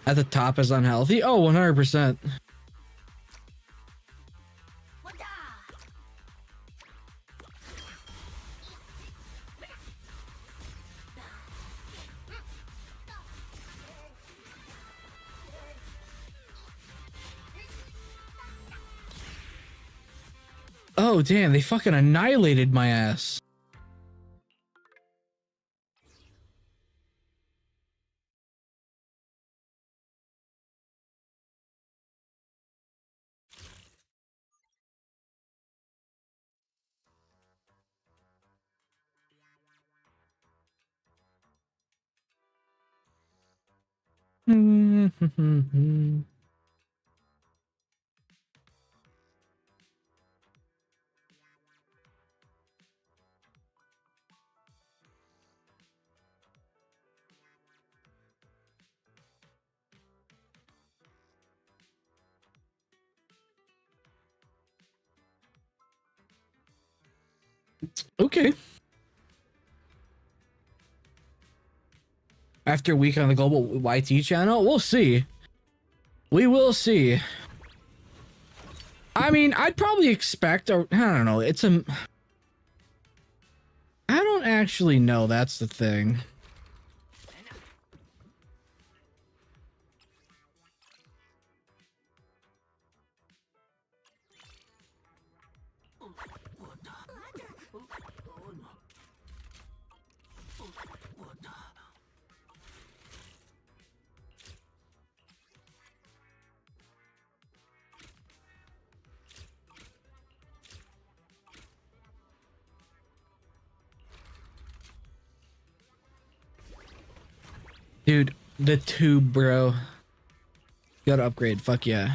At the top is unhealthy? Oh, 100%. Oh, damn, they fucking annihilated my ass. Okay. After a week on the global YT channel, we'll see. We will see. I mean, I'd probably expect, or I don't know, it's a... I don't actually know, that's the thing. Dude, the tube, bro. Gotta upgrade, fuck yeah.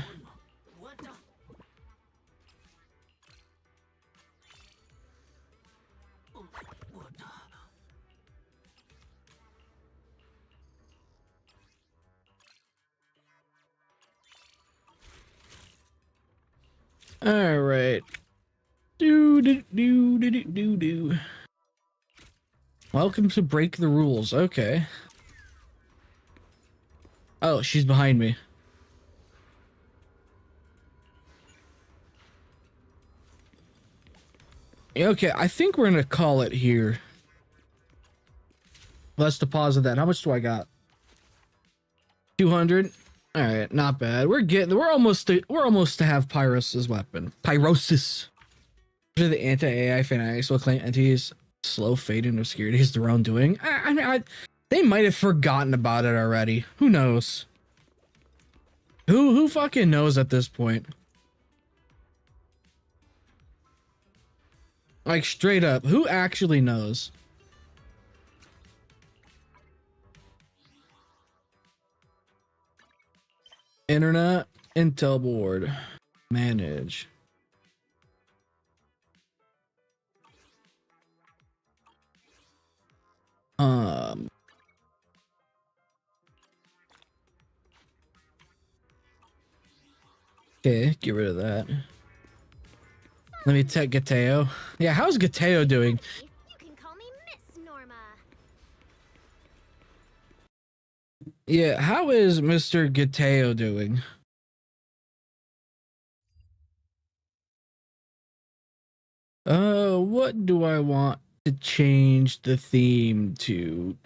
All right. Do. Welcome to Break the Rules. Okay. Oh, she's behind me. Okay, I think we're gonna call it here. Let's deposit that. How much do I got? 200. All right, not bad. We're almost to have Pyrosis weapon. Pyrosis. The anti-AI fanatics will claim entities slow fade and obscurity is their own doing. They might have forgotten about it already. Who knows? Who fucking knows at this point? Like straight up, who actually knows? Internet Intel board. Manage. Okay, get rid of that. Let me check Gateo. Yeah, how's Gateo doing? You can call me Miss Norma. Yeah, how is Mr. Gateo doing? What do I want to change the theme to?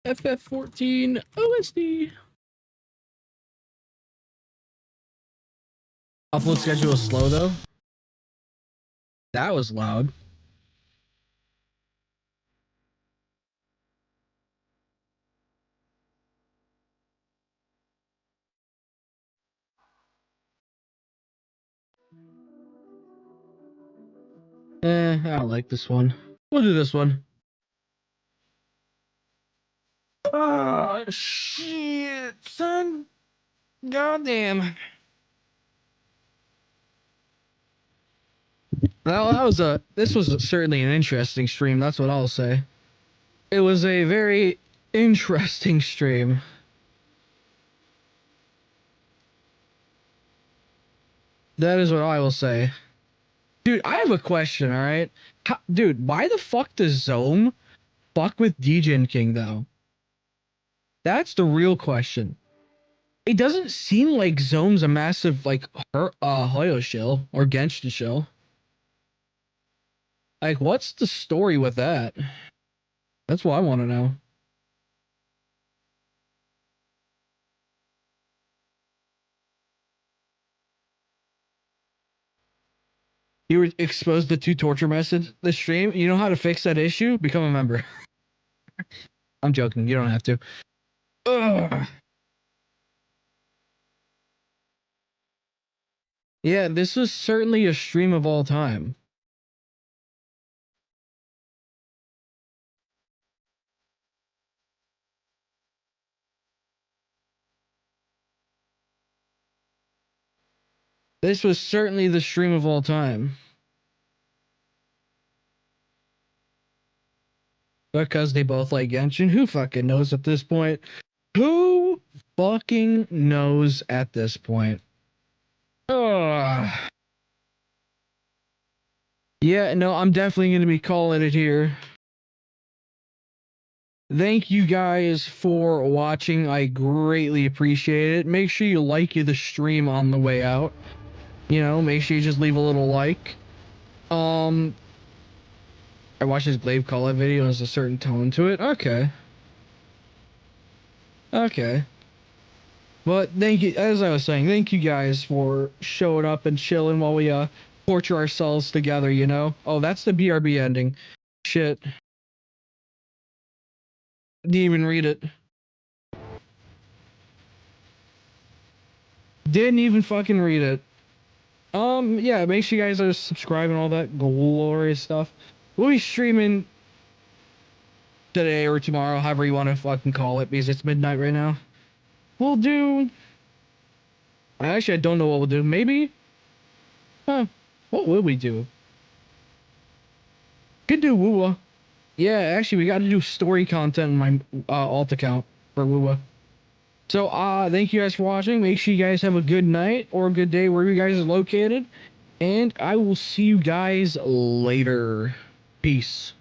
FF14 OSD. Upload schedule is slow though. That was loud. I don't like this one. We'll do this one. Oh shit, son. Goddamn. This was certainly an interesting stream, that's what I'll say. It was a very interesting stream. That is what I will say. Dude, I have a question, alright? Dude, why the fuck does Zome fuck with Degenkingyt though? That's the real question. It doesn't seem like Zome's a massive, like, Hoyo shill or Genshin shill. Like, what's the story with that? That's what I want to know. You were exposed to 2 torture methods this stream. You know how to fix that issue? Become a member. I'm joking. You don't have to. Ugh. Yeah, this was certainly a stream of all time. This was certainly the stream of all time. Because they both like Genshin. Who fucking knows at this point? Who fucking knows at this point? Ugh. Yeah, no, I'm definitely going to be calling it here. Thank you guys for watching. I greatly appreciate it. Make sure you like the stream on the way out. You know, make sure you just leave a little like. I watched this Glaive Call It video and there's a certain tone to it. Okay. Okay. But thank you, as I was saying, thank you guys for showing up and chilling while we torture ourselves together, you know? Oh, that's the BRB ending. Shit. Didn't even read it. Didn't even fucking read it. Yeah, make sure you guys are subscribing and all that glorious stuff. We'll be streaming today or tomorrow, however you want to fucking call it, because it's midnight right now. We'll do... Actually, I don't know what we'll do. Maybe... what will we do? Could do Woowa. Yeah, actually, we got to do story content in my alt account for Woowa. So, thank you guys for watching. Make sure you guys have a good night or a good day wherever you guys are located. And I will see you guys later. Peace.